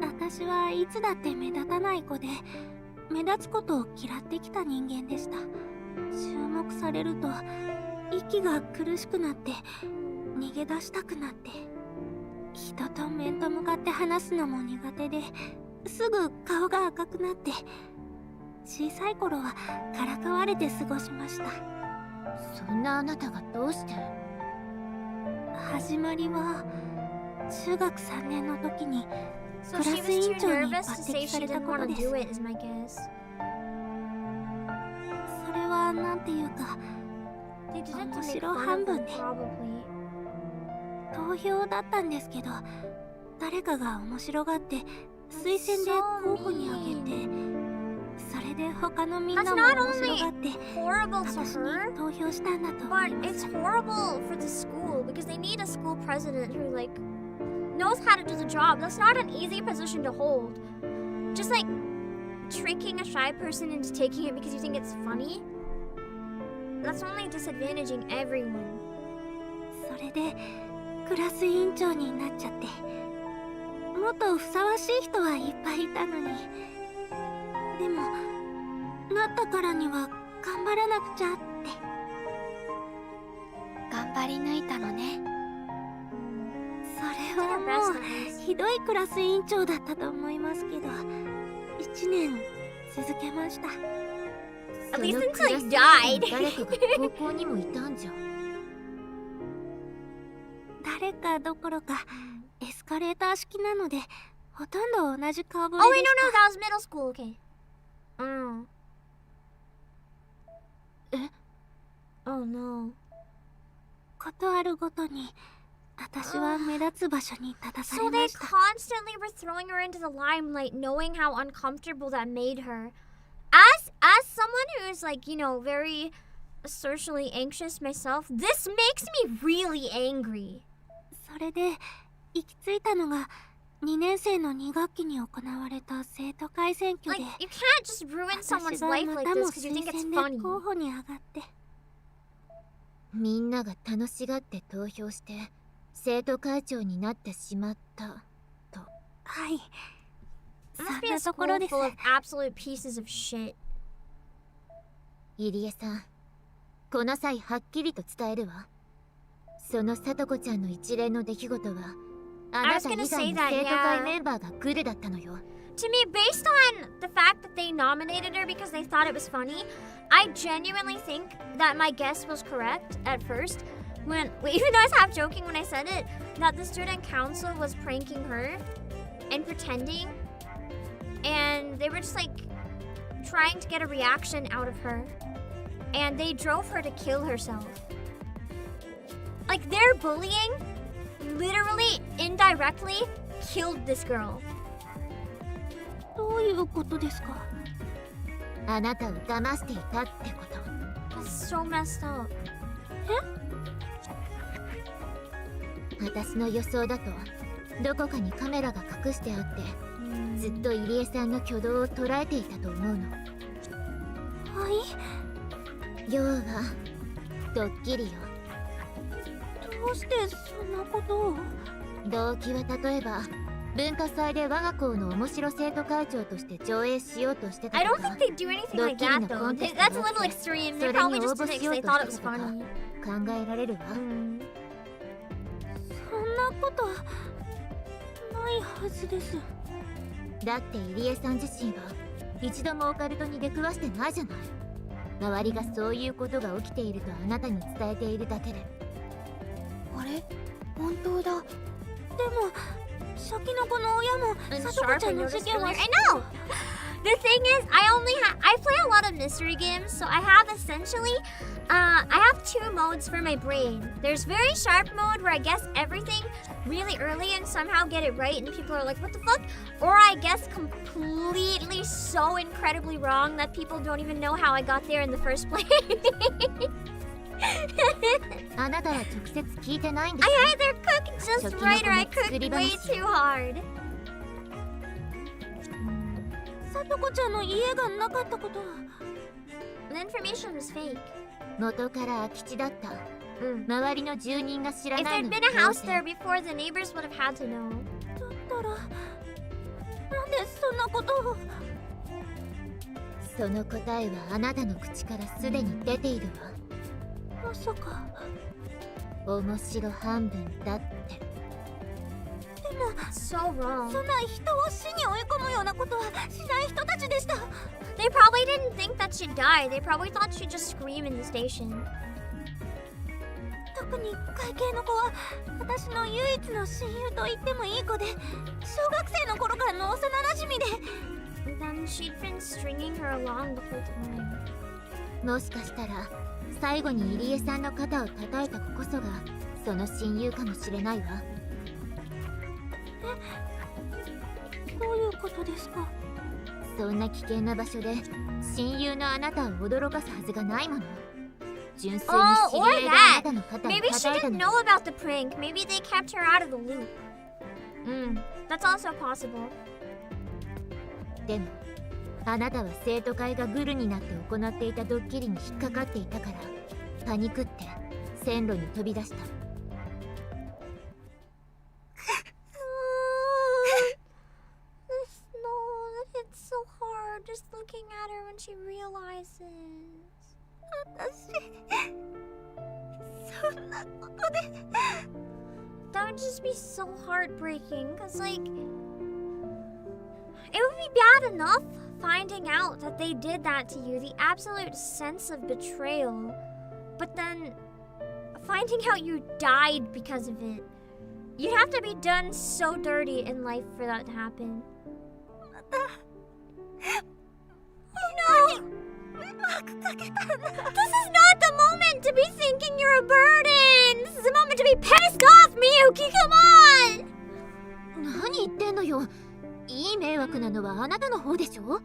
Speaker 8: 私はいつだって目立たない子で、目立つことを嫌ってきた人間でした。注目されると息が苦しくなって逃げ出したくなって。人と面と向かって話すのも苦手ですぐ顔が赤くなって、小さい頃はからかわれて過ごしました。
Speaker 4: そんなあなたがどうして？
Speaker 8: 始まりは中学3年の時にクラス委員長に抜擢されたことです。それはなんていうか面白半分で投票だったんですけど、誰かが面白がって推薦で候補に挙げて、それで他のみんなも面白がって私に投票したんだと思います。
Speaker 1: It's horrible for the school because they need a school president who like knows how to do the job. That's not an easy position to hold. Just like tricking a shy person into taking it because you think it's funny, that's only disadvantaging everyone.
Speaker 8: それでクラス委員長になっちゃって、もっとふさわしい人はいっぱいいたのに、でもなったからには頑張らなくちゃって。
Speaker 9: 頑張り抜いたのね。
Speaker 8: それはもうひどいクラス委員長だったと思いますけど、1年続けました。
Speaker 1: At least until he died.
Speaker 4: 誰かが高校にもいたんじゃ。
Speaker 8: 誰かどころかエスカレーター式なのでほとんど同じ顔ぶれ
Speaker 1: Oh
Speaker 8: で
Speaker 1: wait,
Speaker 8: した。
Speaker 1: no, that was middle school. Okay. Oh no.
Speaker 8: ことあるごとに私は目立つ場所に立たさ
Speaker 1: So
Speaker 8: れ
Speaker 1: they
Speaker 8: ました。
Speaker 1: constantly were throwing her into the limelight, knowing how uncomfortable that made her. As someone who is like, you know, very socially anxious myself, this makes me really angry.
Speaker 8: それで行き着いたのが2年生の2学期に行われた生徒会選挙で、
Speaker 1: Like, you can't just ruin
Speaker 8: 私
Speaker 1: someone's
Speaker 8: が
Speaker 1: life
Speaker 8: ま
Speaker 1: like
Speaker 8: た
Speaker 1: this
Speaker 8: も
Speaker 1: because you
Speaker 8: 推
Speaker 1: think it's
Speaker 8: 薦で
Speaker 1: funny.
Speaker 8: 候補に上がって、
Speaker 4: みんなが楽しがって投票して生徒会長になってしまったと。
Speaker 8: はい、
Speaker 1: It
Speaker 8: そ
Speaker 1: must
Speaker 8: ん
Speaker 1: be a
Speaker 8: なところ
Speaker 1: school
Speaker 8: です。
Speaker 1: full of absolute pieces of shit.
Speaker 4: 入江さん、この際はっきりと伝えるわ。そのさとこちゃんの一連の出来事はあなた以外の生徒会メンバーがグルだったのよ。
Speaker 1: To me, based on the fact that they nominated her because they thought it was funny, I genuinely think that my guess was correct at first. Even though I was half joking when I said it, that the student council was pranking her and pretending, and they were just like trying to get a reaction out of her, and they drove her to kill herself. Like their bullying literally indirectly killed this girl.
Speaker 8: どういうことですか？
Speaker 4: あなたを騙していたってこと。
Speaker 1: That's so messed up.
Speaker 4: 私の予想だとどこかにカメラが隠してあってずっと入江さんの挙動を捉えていたと思うの。
Speaker 8: はい。
Speaker 4: 要はドッキリよ。
Speaker 8: どうしてそんなことを？
Speaker 4: 動機は例えば文化祭で我が校の面白生徒会長として上映しようとしてた
Speaker 1: I
Speaker 4: と
Speaker 1: don't
Speaker 4: か、
Speaker 1: think they do anything
Speaker 4: ドッ
Speaker 1: like
Speaker 4: キリ
Speaker 1: that
Speaker 4: の
Speaker 1: though.
Speaker 4: コンテスト
Speaker 1: That's a
Speaker 4: が
Speaker 1: little
Speaker 4: あって
Speaker 1: extreme.
Speaker 4: そ
Speaker 1: They
Speaker 4: れに
Speaker 1: probably
Speaker 4: 応
Speaker 1: just
Speaker 4: 募
Speaker 1: did it
Speaker 4: しよ
Speaker 1: because
Speaker 4: う
Speaker 1: they
Speaker 4: と
Speaker 1: thought
Speaker 4: し
Speaker 1: it
Speaker 4: て
Speaker 1: was
Speaker 4: たとか
Speaker 1: funny.
Speaker 4: 考えられるわ。
Speaker 8: そんなことないはずです。
Speaker 4: だって入江さん自身は一度もオカルトに出くわしてないじゃない。周りがそういうことが起きているとあなたに伝えているだけで。
Speaker 9: あれ？本当だ。
Speaker 8: でも初期の子の親も
Speaker 1: And
Speaker 8: さとこ
Speaker 1: Sharp,
Speaker 8: ちゃ
Speaker 1: I
Speaker 8: んの
Speaker 1: noticed
Speaker 8: 事件
Speaker 1: earlier.
Speaker 8: は
Speaker 1: I know! The thing is, I play a lot of mystery games, so I have essentially, I have two modes for my brain. There's very sharp mode where I guess everything really early and somehow get it right and people are like, what the fuck? Or I guess completely so incredibly wrong that people don't even know how I got there in the first place.
Speaker 4: あなたは直接聞いてないんで
Speaker 1: I
Speaker 4: す
Speaker 1: either cooked just right or I cooked way too hard.
Speaker 8: さとこちゃんの家がなかったことは
Speaker 1: The information was fake.
Speaker 4: 元から空き地だった。周りの住人が知ら
Speaker 1: If
Speaker 4: ない
Speaker 1: there'd
Speaker 4: の
Speaker 1: been
Speaker 4: は
Speaker 1: a
Speaker 4: 当
Speaker 1: house
Speaker 4: 然
Speaker 1: there before, the neighbors would have had to know.
Speaker 8: だったらなんでそんなことを？
Speaker 4: その答えはあなたの口からすでに出ているわ。
Speaker 8: まさか
Speaker 4: 面白半分だって。
Speaker 1: so wrong.
Speaker 8: そんな人を死に追い込むようなことはしない人たちでした。
Speaker 1: They probably didn't think that she'd die. They probably thought she'd just scream in the station.
Speaker 8: 特に会計の子は私の唯一の親友と言ってもいい子で、小学生の頃からの幼馴染で。
Speaker 1: Then she'd been stringing her along the whole time.
Speaker 4: もしかしたら最後に入江さんの肩を叩いた子こそがその親友かもしれないわ。
Speaker 8: どういうことですか？
Speaker 4: そんな危険な場所で親友のあなたを驚かすはずがないもの。純粋に知り合いがあなたの肩を
Speaker 1: Maybe she
Speaker 4: 叩いた
Speaker 1: didn't
Speaker 4: の。
Speaker 1: know about the prank. Maybe they kept her out of the loop. That's also possible.
Speaker 4: でもあなたは生徒会がグルになって行っていたドッキリに引っかかっていたからパニクって線路に飛び出した。
Speaker 1: No, it's so hard just looking at her when she realizes.
Speaker 8: そんなことで。
Speaker 1: That would just be so heartbreaking, cause like, it would be bad enough finding out that they did that to you, the absolute sense of betrayal, but then finding out you died because of it. You'd have to be done so dirty in life for that to happen. Oh no! This is not the moment to be thinking you're a burden! This is the moment to be pissed off, Miyuki, come on!
Speaker 4: 何言ってんのよ。いい迷惑なのはあなたの方でしょ。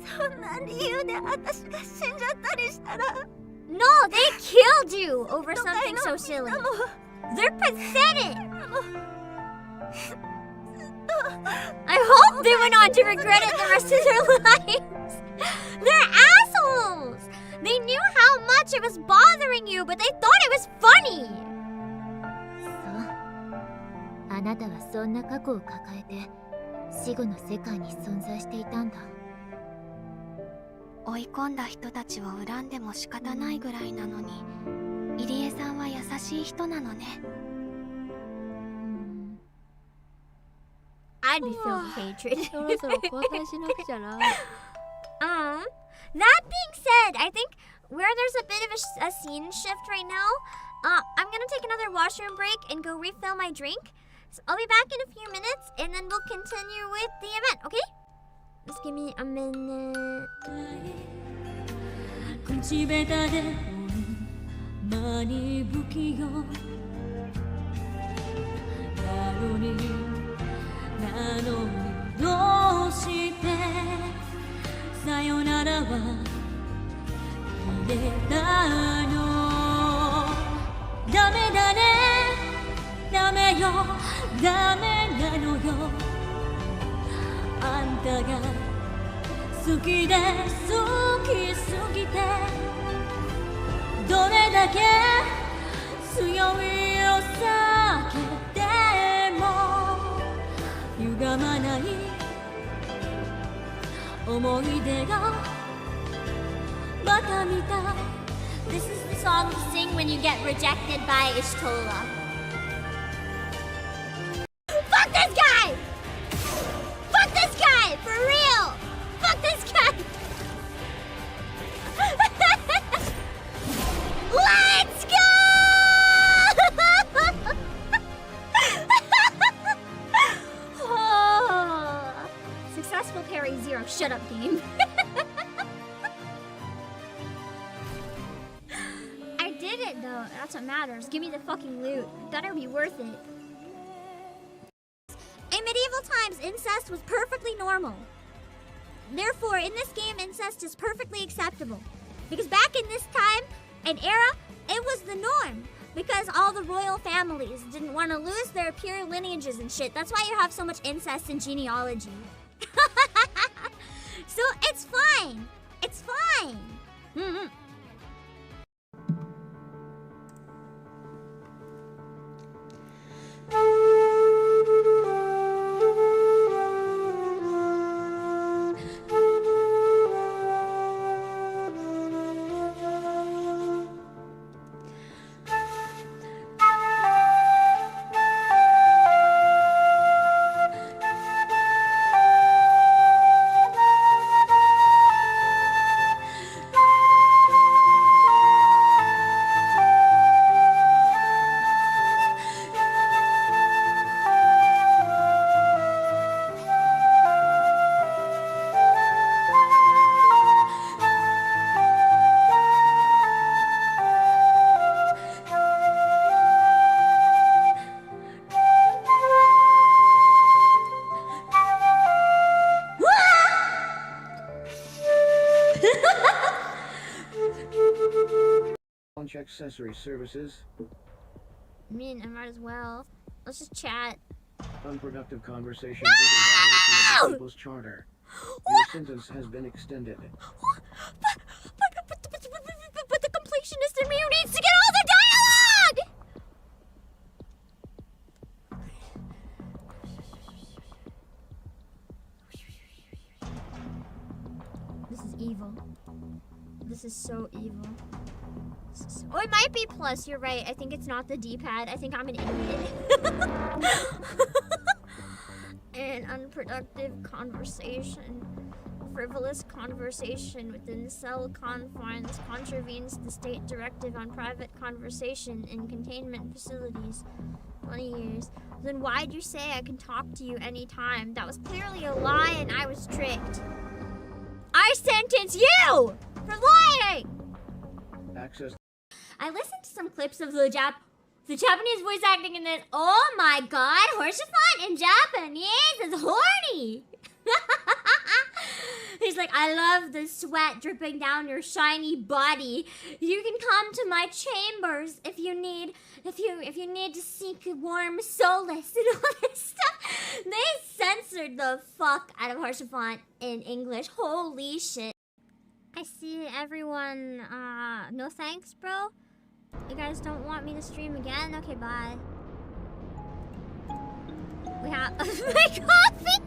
Speaker 8: そんな理由で私が死んじゃったりしたら。
Speaker 1: No, they killed you over something so silly. They're pathetic! I hope they went on to regret it the rest of their lives! They're assholes! They knew how much it was bothering you, but they thought it was funny!
Speaker 4: そう。あなたはそんな過去を抱えて死後の世界に存在していたんだ。
Speaker 9: 追い込んだ人たちを恨んでも仕方ないぐらいなのに、入江さんは優しい人なのね。
Speaker 1: I'd be filled with hatred.
Speaker 8: そろそろ交代しなくちゃな。
Speaker 1: That being said, I think where there's a bit of a scene shift right now, I'm gonna take another washroom break and go refill my drink. So I'll be back in a few minutes, and then we'll continue with the event, okay? Just give me a minute.
Speaker 3: 口下手で間に不器用なのにどうしてさよならは言えたの。ダメだね、ダメよ、ダメなのよ。あんたが好きで好きすぎてどれだけ強いを避けても歪まない思い出がバカみたい。
Speaker 1: This is the song you sing when you get rejected by Ishtola. Fuck this guy! Fuck this guy! For real! Fuck this guy! Let's go! Oh, successful parry 0. Shut up, game. I did it though. That's what matters. Give me the fucking loot. Better be worth it. In medieval times, incest was perfectly normal. Therefore, in this game, incest is perfectly acceptable. Because back in this time and era, it was the norm. Because all the royal families didn't want to lose their pure lineages and shit. That's why you have so much incest in genealogy. So it's fine. It's fine.
Speaker 15: accessory services.
Speaker 1: I mean, I might as well. Let's just chat.
Speaker 15: Unproductive conversation is a violation of the People's Charter. Your sentence has been extended.
Speaker 1: But the completionist in me who needs to get all the dialogue! This is evil. This is so evil. Oh, it might be plus. You're right. I think it's not the D-pad. I think I'm an idiot. An unproductive conversation. Frivolous conversation within cell confines contravenes the state directive on private conversation in containment facilities. 20 years. Then why'd you say I can talk to you anytime? That was clearly a lie and I was tricked. I sentence you for lying!
Speaker 15: Access.
Speaker 1: I listened to some clips of the Japanese voice acting in this. Oh my god, Horsefont in Japanese is horny! He's like, I love the sweat dripping down your shiny body. You can come to my chambers if you need to seek warm solace and all this stuff. They censored the fuck out of Horsefont in English. Holy shit. I see everyone, no thanks, bro. You guys don't want me to stream again? Okay, bye. We have my coffee!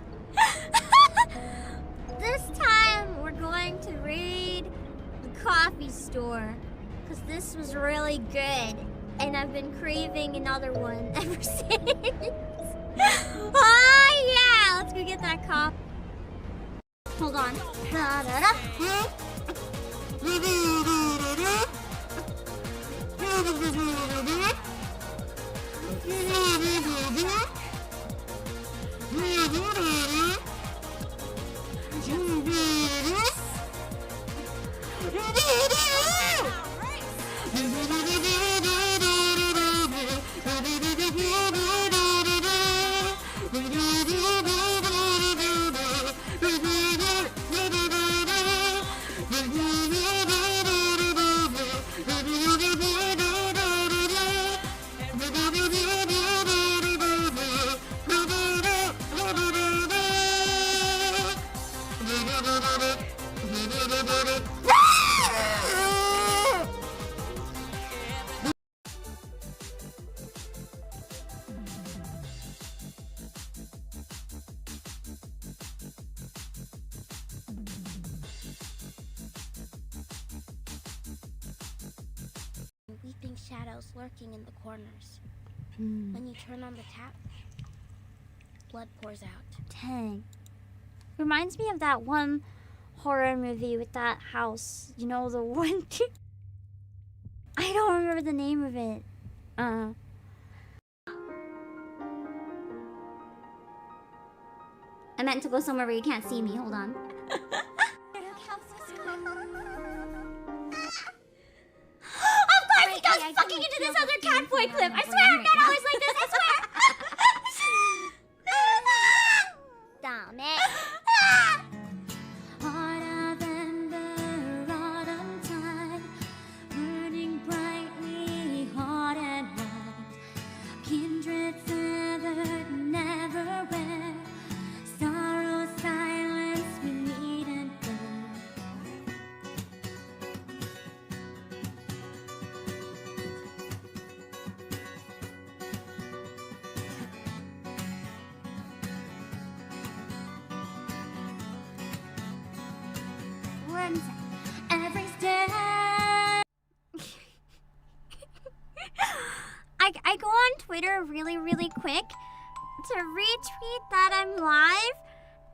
Speaker 1: This time, we're going to raid the coffee store. Because this was really good. And I've been craving another one ever since. Oh, yeah! Let's go get that coffee. Hold on.
Speaker 12: Weeping shadows lurking in the corners.
Speaker 1: Hmm.
Speaker 12: When you turn on the tap, blood pours out.
Speaker 1: Dang. Reminds me of that one horror movie with that house. You know, the one... I don't remember the name of it. I meant to go somewhere where you can't see me. Hold on. He goes fucking into this other catboy clip. I swear I'm not always like this. I swear.
Speaker 12: Damn
Speaker 3: Harder than the autumn tide, burning brightly hot and right. Kindred severed, never wed. Sorrow, silence, we meet and burn. Every step.
Speaker 1: I go on Twitter really quick to retweet that I'm live,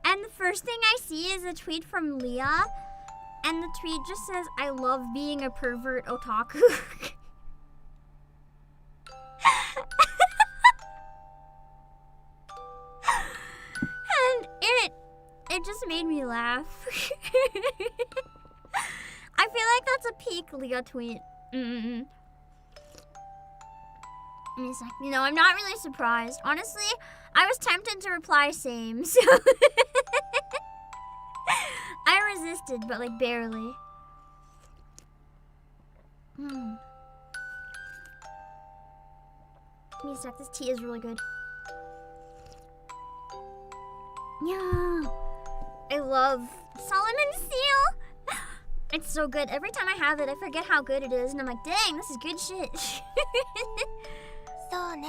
Speaker 1: and the first thing I see is a tweet from Leah, and the tweet just says, I love being a pervert otaku. And it just made me laugh. I feel like that's a peak Leah tweet. And he's like, you know, I'm not really surprised. Honestly, I was tempted to reply same, so I resisted, but like barely. Give me a sec, this tea is really good. Yeah. I love Solomon Seal. It's so good. Every time I have it, I forget how good it is, and I'm like, dang, this is good shit.
Speaker 4: そうね。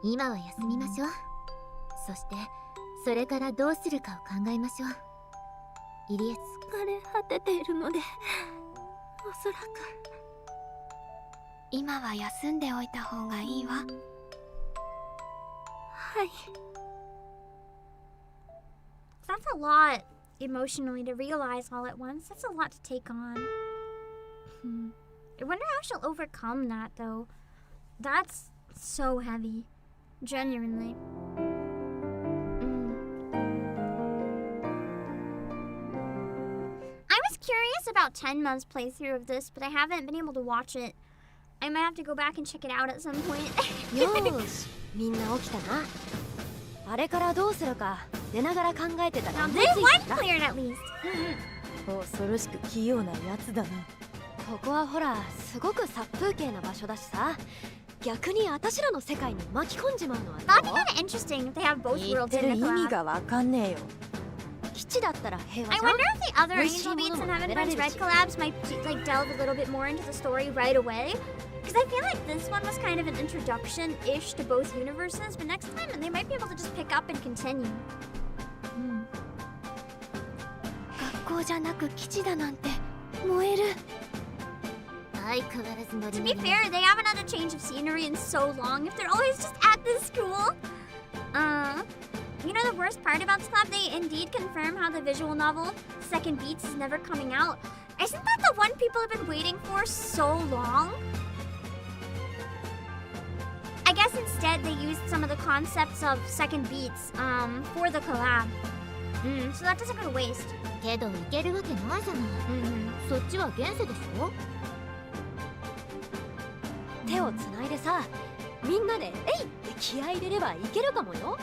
Speaker 4: 今は休みましょう。そしてそれからどうするかを考えましょう。イリエス。
Speaker 8: 疲れ果てているので、おそらく。
Speaker 9: 今は休んでおいた方がいいわ。
Speaker 8: はい。
Speaker 1: That's a lot emotionally to realize all at once. That's a lot to take on. I wonder how she'll overcome that, though. That's so heavy. Genuinely. I was curious about Tenma's playthrough of this, but I haven't been able to watch it. I might have to go back and check it out at some point.
Speaker 5: よーし、みんな起きたな。あれからどうするか出ながら考えてたら
Speaker 1: Now this one cleared at least.
Speaker 5: 恐ろしく器用なやつだな。ここはほらすごく殺風景な場所だしさ、逆に私らの世界に巻き込んじまうのはどう？
Speaker 1: That'd be kind of interesting if they have both
Speaker 5: 言っ
Speaker 1: worlds
Speaker 5: て
Speaker 1: in
Speaker 5: る
Speaker 1: the
Speaker 5: 意味
Speaker 1: collab.
Speaker 5: がわかんねえよ。基地だったら平和
Speaker 1: I
Speaker 5: じゃん。
Speaker 1: wonder if the other
Speaker 5: 美味しい
Speaker 1: Angel
Speaker 5: も
Speaker 1: Beats
Speaker 5: の
Speaker 1: and
Speaker 5: も
Speaker 1: Heaven
Speaker 5: 食べられ
Speaker 1: Burns
Speaker 5: る
Speaker 1: Red
Speaker 5: し。
Speaker 1: collabs might like delve a little bit more into the story right away. Because I feel like this one was kind of an introduction-ish to both universes, but next time they might be able to just pick up and continue.
Speaker 9: 学校じゃなく基地だなんて燃える。
Speaker 4: 相変わらずノリ
Speaker 1: To
Speaker 4: ノ
Speaker 1: be
Speaker 4: リ。
Speaker 1: fair, they haven't had a change of scenery in so long if they're always just at this school. You know the worst part about this collab? They indeed confirm how the visual novel Second Beats is never coming out. Isn't that the one people have been waiting for so long? I guess instead they used some of the concepts of Second Beats for the collab. So that doesn't go to waste.
Speaker 4: けどいけるわけないじゃない。そっちは現世でしょ。
Speaker 5: 手をつないでさ、みんなで「えい!」って気合い入れればいけるかもよ。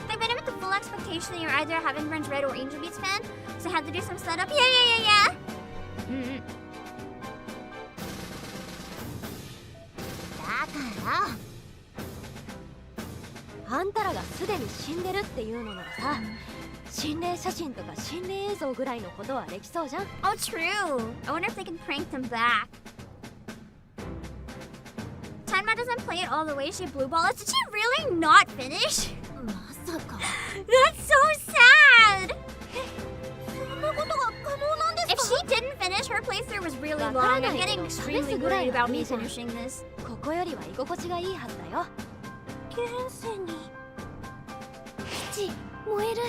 Speaker 1: They went in with the full expectation that you're either a Heaven Burns Red or Angel Beats fan, so I had to do some setup. Yeah.
Speaker 4: だから
Speaker 5: あんたらがすでに死んでるっていうのならさ、心霊写真とか心霊映像ぐらいのことはできそうじゃん。
Speaker 1: Oh, true. I wonder if they can prank them back. Tenma doesn't play it all the way. She blue balls. Did she really not finish?
Speaker 4: まさか。
Speaker 1: That's so sad.
Speaker 8: そんなことが可能なんです
Speaker 1: If
Speaker 8: か？
Speaker 1: she didn't finish, her playthrough was really long. I'm getting extremely worried about me finishing this.
Speaker 5: ここよりは居心地がいいはずだよ。
Speaker 8: 現世に。
Speaker 9: 基地燃える。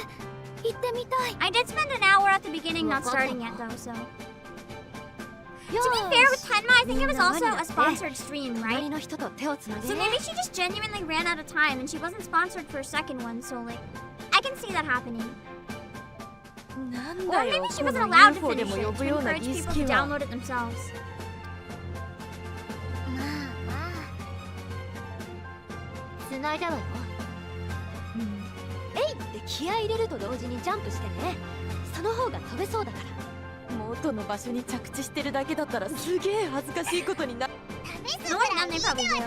Speaker 9: 行ってみたい。
Speaker 1: I did spend an hour at the beginning not starting yet though, so. To be fair with Tenma, I think it was also a sponsored stream, right?
Speaker 5: の人と手をつなげ
Speaker 1: So maybe she just genuinely ran out of time and she wasn't sponsored for a second one, so like, I can see that happening.
Speaker 5: なん
Speaker 1: Or
Speaker 5: だよ
Speaker 1: maybe she
Speaker 5: こ
Speaker 1: wasn't
Speaker 5: の
Speaker 1: allowed to
Speaker 5: UFO で
Speaker 1: finish
Speaker 5: も
Speaker 1: it
Speaker 5: 呼
Speaker 1: to
Speaker 5: ぶような
Speaker 1: encourage
Speaker 5: 儀
Speaker 1: people
Speaker 5: 式
Speaker 1: to
Speaker 5: は。
Speaker 1: download it themselves.
Speaker 4: まあまあ。繋いだわよ。
Speaker 5: えいって気合い入れると同時にジャンプしてね。その方が飛べそうだから。元の場所に着地してるだけだったらすげえ恥ずかしいことになる。
Speaker 1: すごいなんで多分だよ。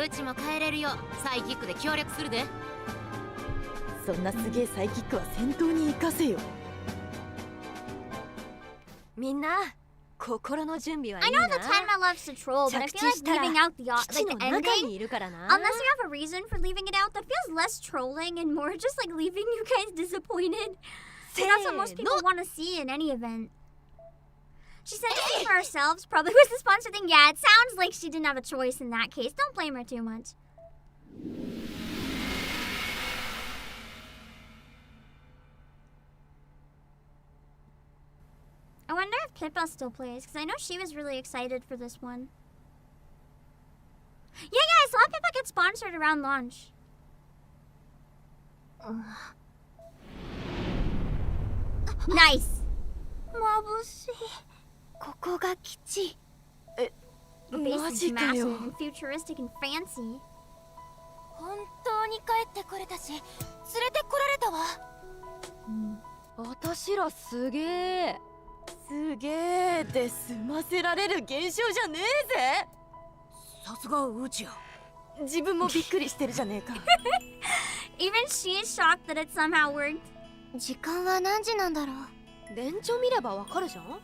Speaker 6: うちも帰れるよ。サイキックで協力するで。
Speaker 5: そんなすげえサイキックは戦闘に生かせよ。みんな心の準備はい
Speaker 1: I
Speaker 5: い
Speaker 1: know
Speaker 5: な。
Speaker 1: that Tenma loves to troll, but I feel like leaving out the
Speaker 5: 基地
Speaker 1: like
Speaker 5: の
Speaker 1: the
Speaker 5: 中
Speaker 1: ending,
Speaker 5: にいるからな。
Speaker 1: unless you have a reason for leaving it out, that feels less trolling and more just like leaving you guys disappointed. So that's what most people want to see in any event. She said it for herself, probably was the sponsor thing. Yeah, it sounds like she didn't have a choice in that case. Don't blame her too much. I wonder if Pippa still plays, because I know she was really excited for this one. Yeah, I saw Pippa get sponsored around launch. Nice!
Speaker 8: 眩しい。
Speaker 9: ここが基地。
Speaker 1: The base
Speaker 5: マ
Speaker 1: is
Speaker 5: ジか
Speaker 1: massive
Speaker 5: よ。
Speaker 1: and futuristic and fancy.
Speaker 8: 本当に帰ってこれたし、連れてこられたわ。
Speaker 5: 私らすげえ。すげえで済ませられる現象じゃねえぜ。
Speaker 13: さすがうちや。
Speaker 5: 自分もびっくりしてるじゃねえか。
Speaker 1: Even she is shocked that it somehow worked.
Speaker 4: 時間は何時なんだろう。
Speaker 5: 連調見ればわかるじゃん。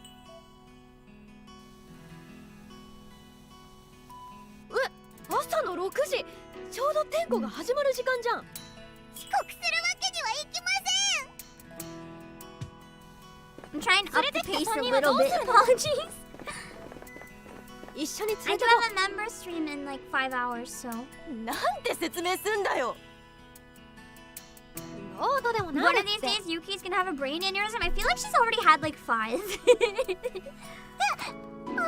Speaker 5: 朝の6時、ちょうど点呼が始まる時間じゃん。
Speaker 12: 遅刻するわけにはいきません。
Speaker 1: I'm trying to up the pace a little bit. Apologies.
Speaker 5: 一緒に
Speaker 1: I
Speaker 5: 連れ
Speaker 1: do
Speaker 5: て
Speaker 1: have a member stream in like 5 hours, so.
Speaker 5: なんて説明すんだよ。ロードでもない
Speaker 1: One
Speaker 5: だ
Speaker 1: of
Speaker 5: っ
Speaker 1: these
Speaker 5: て。
Speaker 1: days, Yuki's gonna have a brain aneurysm. I feel like she's already had like 5.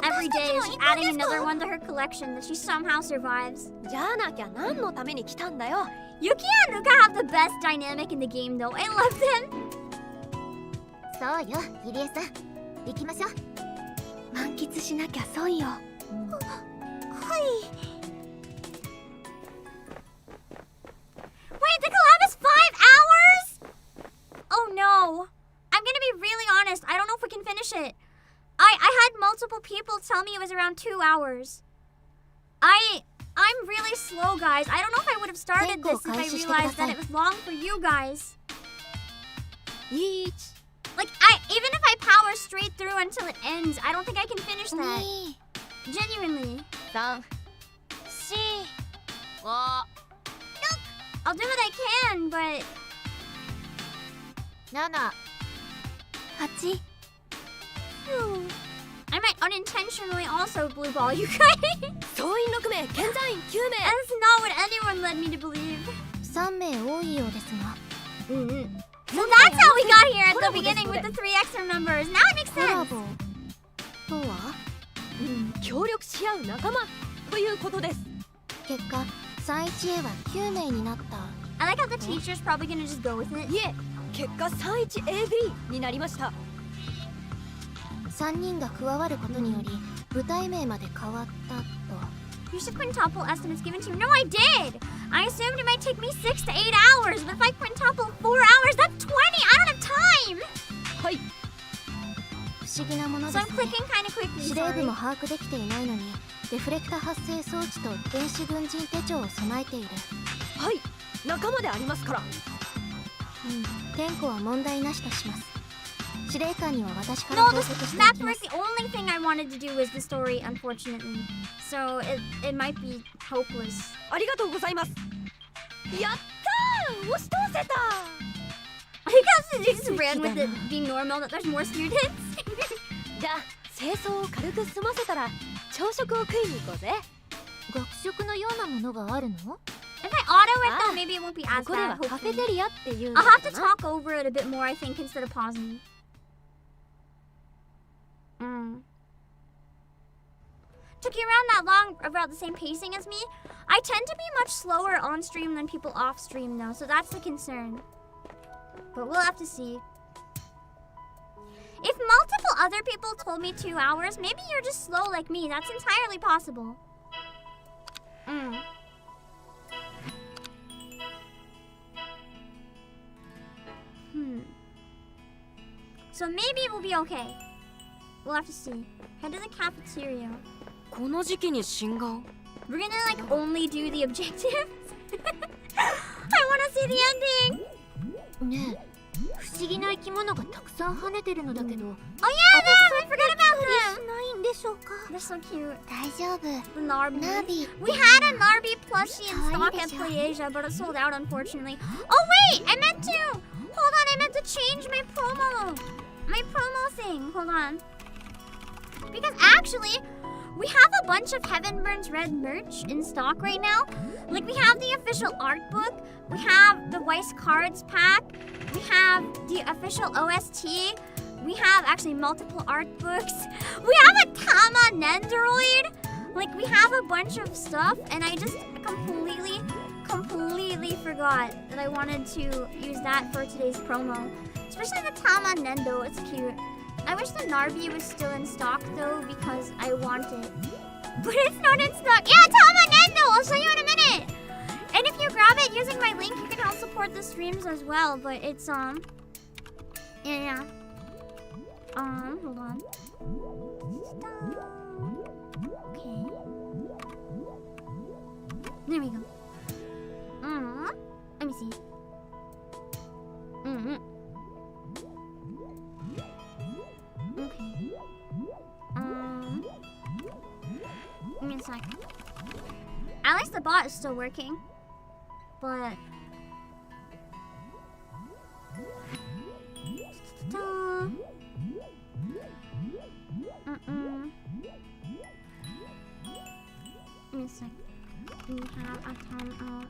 Speaker 1: Every day, she's adding another one to her collection that she somehow survives.
Speaker 5: じゃなきゃ何のために来たんだよ。
Speaker 1: Yuki and Ruka have the best dynamic in the game, though. I love them.
Speaker 4: そうよ、入江さん。行きましょう。満喫しなきゃ損よ。
Speaker 1: はい。Wait, the collab is 5 hours? Oh no. I'm gonna be really honest. I don't know if we can finish it. I had multiple people tell me it was around 2 hours. I'm really slow, guys. I don't know if I would have started this if I realized that it was long for you guys. Like, even if I power straight through until it ends, I don't think I can finish that. Genuinely.
Speaker 5: 3、4、5。I'll
Speaker 1: do what I can, but
Speaker 4: 7、8。I
Speaker 1: might unintentionally also blue ball you guys.
Speaker 5: 総員6名、健在員9名。
Speaker 1: That's not what anyone led me to believe.
Speaker 4: 3名多いようですが。
Speaker 1: So that's how we got here at the beginning with the 3 extra members. Now it makes
Speaker 4: コラ
Speaker 1: sense.
Speaker 4: ボとは
Speaker 5: 協力し合う仲間ということです。
Speaker 4: 結果、31A は9名になった。
Speaker 1: I like how the teacher's probably gonna just go with it.
Speaker 5: いえ、結果 31AB になりました。
Speaker 4: 3人が加わることにより、舞台名まで変わったと。
Speaker 1: You should quintuple estimates given to you. No, I did! I assumed it might take me 6 to 8 hours, but if I quintuple 4 hours, that's 20! I don't have time!
Speaker 5: はい。
Speaker 4: 不思議なもの
Speaker 1: So
Speaker 4: で
Speaker 1: I'm
Speaker 4: すね。
Speaker 1: clicking kind of quickly,
Speaker 4: 司令部
Speaker 1: sorry.
Speaker 4: も把握できていないのに、デフレクタ発生装置と電子軍人手帳を備えている。
Speaker 5: はい、仲間でありますから。
Speaker 4: 点呼は問題なしとします。司令官には私から
Speaker 1: No,
Speaker 4: 報
Speaker 1: this,
Speaker 4: 告してお
Speaker 1: that's
Speaker 4: きま
Speaker 1: like
Speaker 4: す。
Speaker 1: the only thing I wanted to do was the story, unfortunately. So it might be hopeless.
Speaker 5: ありがとうございます。やったー、押し通せた。
Speaker 1: I guess they just ran with it being normal that there's more students.
Speaker 5: じゃあ、清掃を軽く済ませたら朝食を食いに行こうぜ。
Speaker 4: 学食のようなものがあるの？
Speaker 1: If I auto it though, maybe it won't be as
Speaker 5: ここで
Speaker 1: bad.
Speaker 5: はカフェ
Speaker 1: Hopefully.
Speaker 5: テリアっていう
Speaker 1: I'll have to talk over it a bit more, I think, instead of pausing. Took you around that long, about the same pacing as me? I tend to be much slower on stream than people off stream, though, so that's the concern. But we'll have to see. If multiple other people told me 2 hours, maybe you're just slow like me. That's entirely possible. So maybe we'll be okay. We'll have to see. Head to the cafeteria.
Speaker 5: この時期に新顔。
Speaker 1: We're gonna like only do the objectives. I wanna see the ending.
Speaker 4: ねえ、不思議な生き物がたくさん跳ねてるのだけど。
Speaker 1: Oh yeah, them! I forgot about them.
Speaker 8: ないんでしょうか。
Speaker 1: They're so cute.
Speaker 4: 大丈夫。
Speaker 1: The Narby.
Speaker 4: ナビ。
Speaker 1: We had a Narby plushie in stock at Playasia, but it sold out unfortunately. Oh wait, I meant to. Hold on, I meant to change my promo. My promo thing. Hold on. Because actually, we have a bunch of Heaven Burns Red merch in stock right now. Like, we have the official art book, we have the Weiss cards pack, we have the official OST, we have actually multiple art books, we have a Tama Nendoroid. Like, we have a bunch of stuff, and I just completely forgot that I wanted to use that for today's promo. Especially the Tama Nendo, it's cute. I wish the Narby was still in stock though, because I want it. But it's not in stock. Yeah, Tama Nendo! I'll show you in a minute! And if you grab it using my link, you can help support the streams as well. But it's, yeah. Hold on. Stop. Okay. There we go. Let me see. Okay. Give me a sec. At least the bot is still working. But... Give me a sec. We have a ton of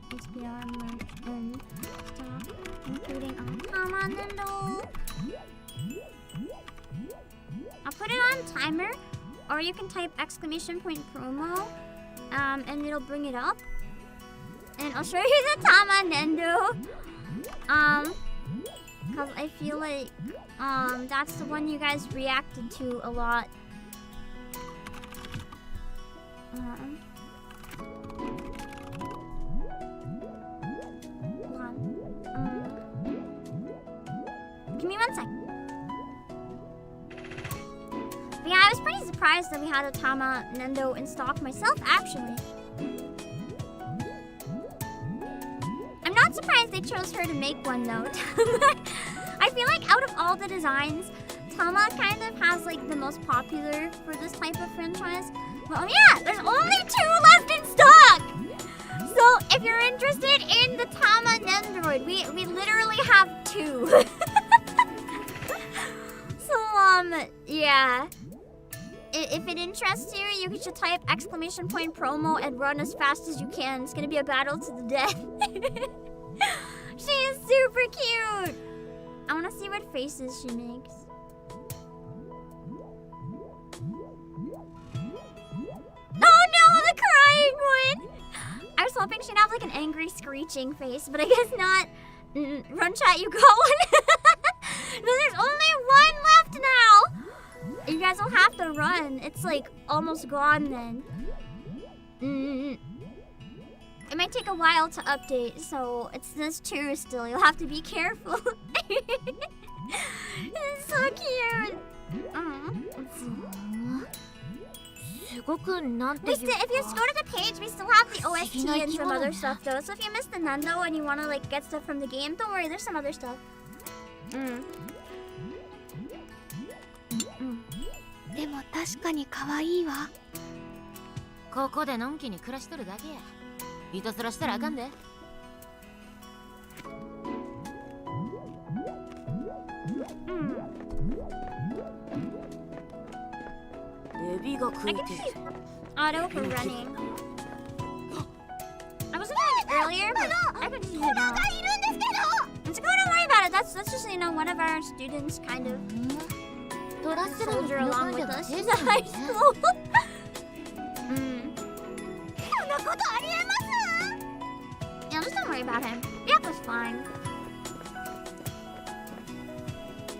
Speaker 1: HBR merch and stuff, including Tama Nendo. I'll put it on timer, or you can type !promo, and it'll bring it up. And I'll show you the Tama Nendo. Cause I feel like, that's the one you guys reacted to a lot. Hold on. Give me 1 sec. But yeah, I was pretty surprised that we had a Tama Nendo in stock myself, actually. I'm not surprised they chose her to make one, though. I feel like out of all the designs, Tama kind of has like the most popular for this type of franchise. Well, yeah, there's only 2 left in stock! So, if you're interested in the Tama Nendoroid, we literally have 2. So, yeah. If it interests you, you should type !promo and run as fast as you can. It's gonna be a battle to the death. She is super cute! I wanna see what faces she makes. Oh no, the crying one! I was hoping she'd have like an angry screeching face, but I guess not. Run chat, you got one? No, there's only 1 left now! You guys will have to run. It's like almost gone then. It might take a while to update, so there's 2 still. You'll have to be careful. It's so cute. If you just go to the page, we still have the OST and some other stuff though. So if you missed the Nendo and you want to like get stuff from the game, don't worry, there's some other stuff.
Speaker 9: でも確かに可愛いわ。
Speaker 6: ここでのんきに暮らしとるだけや。いたずらしたらあかんで。エビが食いてる。
Speaker 1: Auto for running. I wasn't doing it earlier, but I could do it now. Don't worry about it. That's just, you know, one of our students kind of soldier along with us. She's at high school. Yeah, just don't worry about him. Yep, it's fine.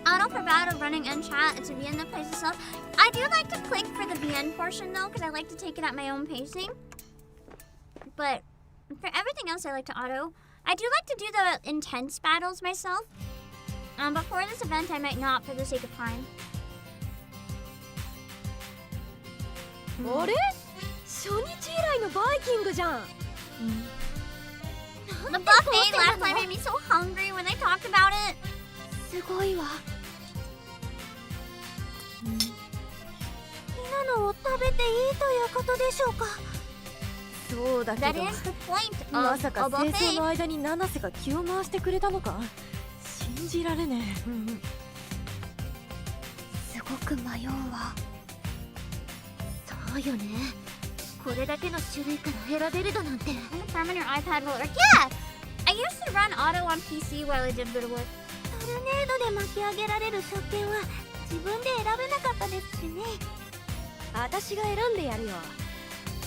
Speaker 1: Auto for battle, running, and chat. It's a VN that plays itself. I do like to click for the VN portion though, because I like to take it at my own pacing. But for everything else, I like to auto. I do like to do the intense battles myself. But for this event, I might not for the sake of time.
Speaker 5: あれ？初日以来のバイキングじゃん。
Speaker 1: The buffet last time made me so hungry when I talked about it.
Speaker 9: すごいわ。
Speaker 8: 皆のを食べていいということでしょうか。
Speaker 5: そうだけど。
Speaker 1: That is the point of
Speaker 5: まさか
Speaker 1: a
Speaker 5: 清
Speaker 1: buffet.
Speaker 5: 掃の間に七瀬が気を回してくれたのか。信じられねえ。
Speaker 9: すごく迷うわ。
Speaker 8: そうよね。これだけの種類から選べるだなんて。
Speaker 1: Confirm on your iPad will work. Yeah! I used to run auto on PC while I did bit of work.
Speaker 8: トルネードで巻き上げられる食券は自分で選べなかったですしね。
Speaker 5: 私が選んでやるよ。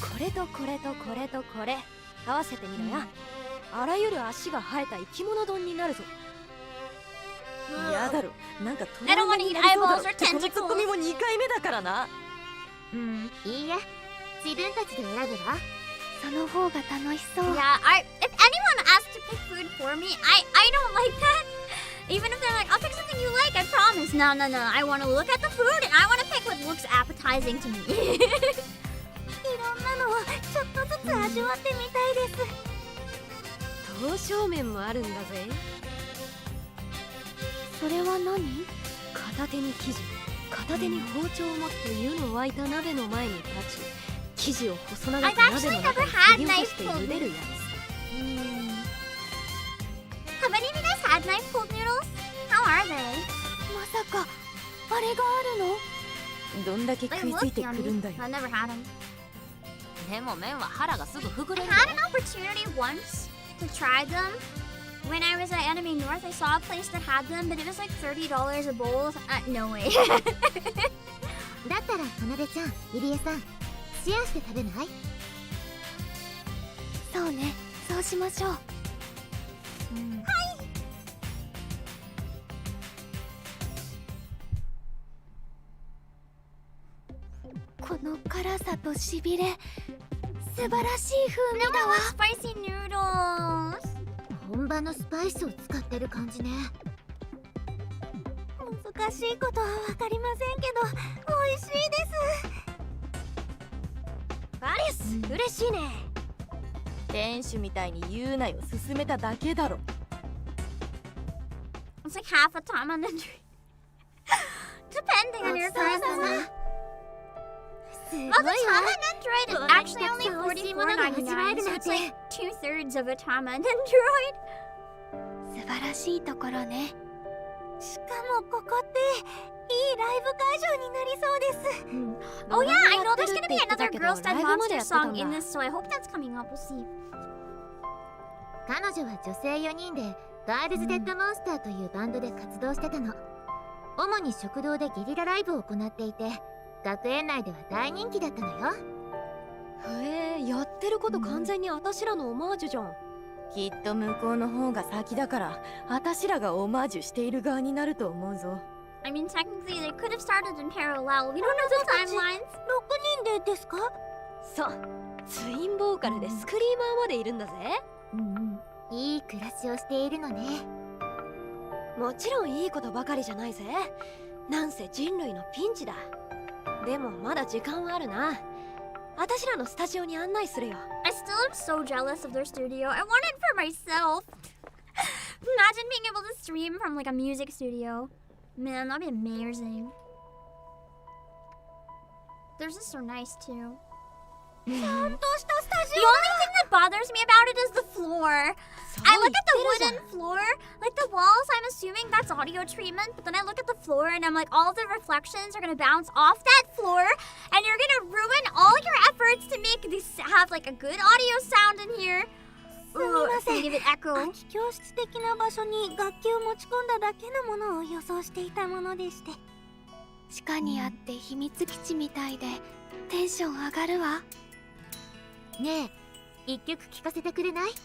Speaker 5: これとこれとこれとこれ合わせてみろよ。あらゆる足が生えた生き物丼になるぞ。やだろ。なんかトラウマになりそうだろ。このツッコミも2回目だからな。
Speaker 8: いいえ。自分たちで選べば。
Speaker 9: その方が楽しそう。
Speaker 1: Yeah, if anyone asks to pick food for me, I don't like that. Even if they're like, I'll pick something you like, I promise. No, no, no. I want to look at the food and I want to pick what looks appetizing to me.
Speaker 8: いろんなのをちょっとずつ味わってみたいです。
Speaker 5: 刀削麺もあるんだぜ。それは何？片手に生地、片手に包丁を持って湯の沸いた鍋の前に立ち、生地を細長く鍋の中に切り落として茹でるやつ。
Speaker 1: Have any of you guys had knife pulled noodles? How are they?
Speaker 5: まさかあれがあるの？どんだけ
Speaker 1: They
Speaker 5: 食いつ
Speaker 1: look
Speaker 5: いてくるんだよ。
Speaker 1: yummy. I never had them.
Speaker 6: でも麺は腹がすぐ膨
Speaker 1: I
Speaker 6: れる
Speaker 1: had an opportunity once to try them. When I was at Anime North, I saw a place that had them, but it was like $30 a bowl. No way.
Speaker 4: だったらかなでちゃん、入江さん、シェアして食べない？
Speaker 9: そうね、そうしましょう。この辛さとしびれ、素晴らしい風味だわ。
Speaker 1: Spicy noodles.
Speaker 4: 本場のスパイスを使ってる感じね。
Speaker 8: 難しいことはわかりませんけど、美味しいです。
Speaker 5: アリス、嬉しいね。店主みたいに言うなよ、勧めただけだろ。
Speaker 1: It's like half a time on the tree. Depending on your person. Well, the Tama Android is actually only $44.99, so it's like 2/3 of a Tama Android.
Speaker 9: 素晴らしいところね。
Speaker 8: しかもここっていいライブ会場になりそうです。
Speaker 1: Oh yeah, I know there's gonna be another Girls Dead Monster song in this, so I hope that's coming up. We'll see.
Speaker 4: 彼女は女性4人でガールズデッドモンスターというバンドで活動してたの。主に食堂でゲリラライブを行っていて、学園内では大人気だったのよ。
Speaker 5: へえ、やってること完全にあたしらのオマージュじゃん。きっと向こうの方が先だから、あたしらがオマージュしている側になると思うぞ。
Speaker 1: I mean, technically, they could have started in parallel. We don't know the timelines.
Speaker 8: 6人でですか？
Speaker 5: そう、ツインボーカルでスクリーマーまでいるんだぜ。
Speaker 4: いい暮らしをしているのね。
Speaker 5: もちろんいいことばかりじゃないぜ。なんせ人類のピンチだ。でもまだ時間はあるな。あたしらのスタジオに案内するよ。
Speaker 1: I still am so jealous of their studio. I want it for myself. Imagine being able to stream from like a music studio. Man, that'd be amazing. Theirs is so nice too. The only thing that bothers me about it is the floor. I look at the wooden floor, like the walls, I'm assuming that's audio treatment, but then I look at the floor and I'm like, all the reflections are gonna bounce off that floor, and you're gonna ruin all your efforts to make this have like a good audio sound in here.
Speaker 8: すみません。
Speaker 1: Give it echo.
Speaker 8: 空き教室的な場所に楽器を持ち込んだだけのものを予想していたものでして。
Speaker 9: 地下にあって秘密基地みたいでテンション上がるわ。
Speaker 4: ねえ、一曲聴かせてくれない？
Speaker 1: 興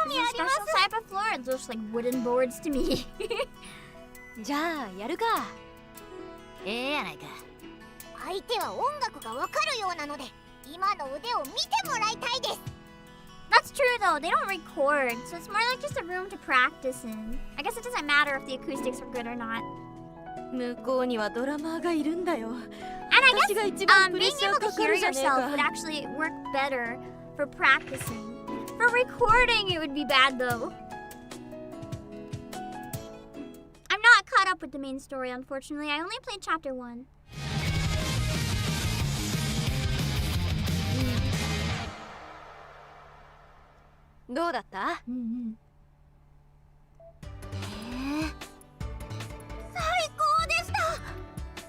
Speaker 1: 味あります。Special type of floor. It looks like wooden boards to me.
Speaker 5: じゃあやるか。
Speaker 4: やないか。
Speaker 12: 相手は音楽がわかるようなので、今の腕を見てもらいたいです。
Speaker 1: That's true though, they don't record, so it's more like just a room to practice in. I guess it doesn't matter if the acoustics are good or not.
Speaker 5: 向こうにはドラマーがいるんだよ。
Speaker 1: And I guess being able to hear yourself would actually work better for practicing. For recording, it would be bad though. I'm not caught up with the main story, unfortunately. I only played chapter 1.
Speaker 5: どうだった？
Speaker 8: 最高でした。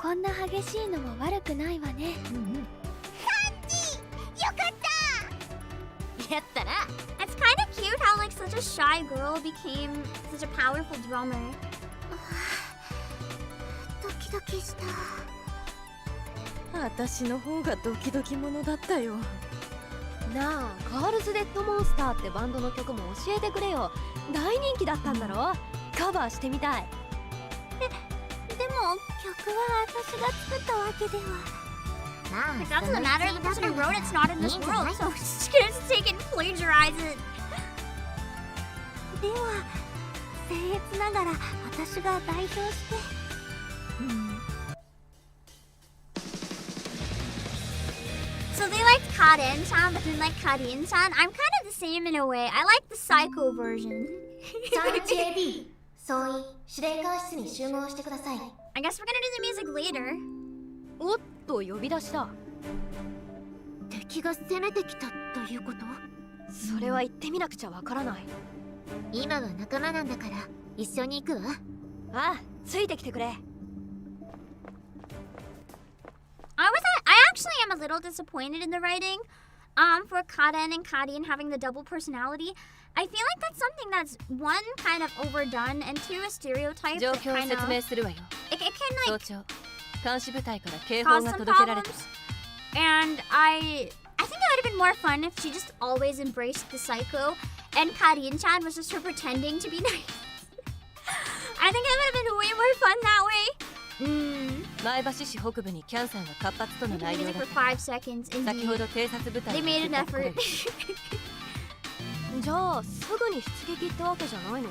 Speaker 9: こんな激しいのも悪くないわね。
Speaker 12: よかった。
Speaker 5: やったな。
Speaker 1: It's kind of cute how like such a shy girl became such a powerful drummer.
Speaker 12: ドキドキした。
Speaker 5: 私の方がドキドキ者だったよ。なあ、ガールズデッドモンスターってバンドの曲も教えてくれよ。大人気だったんだろ？カバーしてみたい。
Speaker 8: でも曲は私が作ったわけでは。
Speaker 1: It doesn't matter, the person who wrote it's not in this world, so just gonna take it and plagiarize it.
Speaker 8: では、僭越ながら私が代表して。
Speaker 1: So they like Karin-chan, but didn't like Karin-chan. I'm kind of the same in a way. I like the psycho version.
Speaker 4: 31AD 総員司令官室に集合してください。
Speaker 1: I guess we're gonna do the music later.
Speaker 5: おっと呼び出しだ。
Speaker 4: 敵が攻めてきたということ？
Speaker 5: それは言ってみなくちゃわからない。
Speaker 4: 今は仲間なんだから一緒に行くわ。
Speaker 5: ああ、ついてきてくれ。
Speaker 1: I actually am a little disappointed in the writing. For Karen and Karin having the double personality. I feel like that's something that's one kind of overdone and two a stereotype that kind of it can like cause some problems. And I think it would have been more fun if she just always embraced the psycho and Karin-chan was just her pretending to be nice. I think it would have been way more fun that way.
Speaker 5: 前橋市北部にキャンサーが活発との内容だ。
Speaker 1: For 5 seconds,
Speaker 5: 先ほど偵察部隊
Speaker 1: They made an effort.
Speaker 5: じゃあすぐに出撃ってわけじゃないの？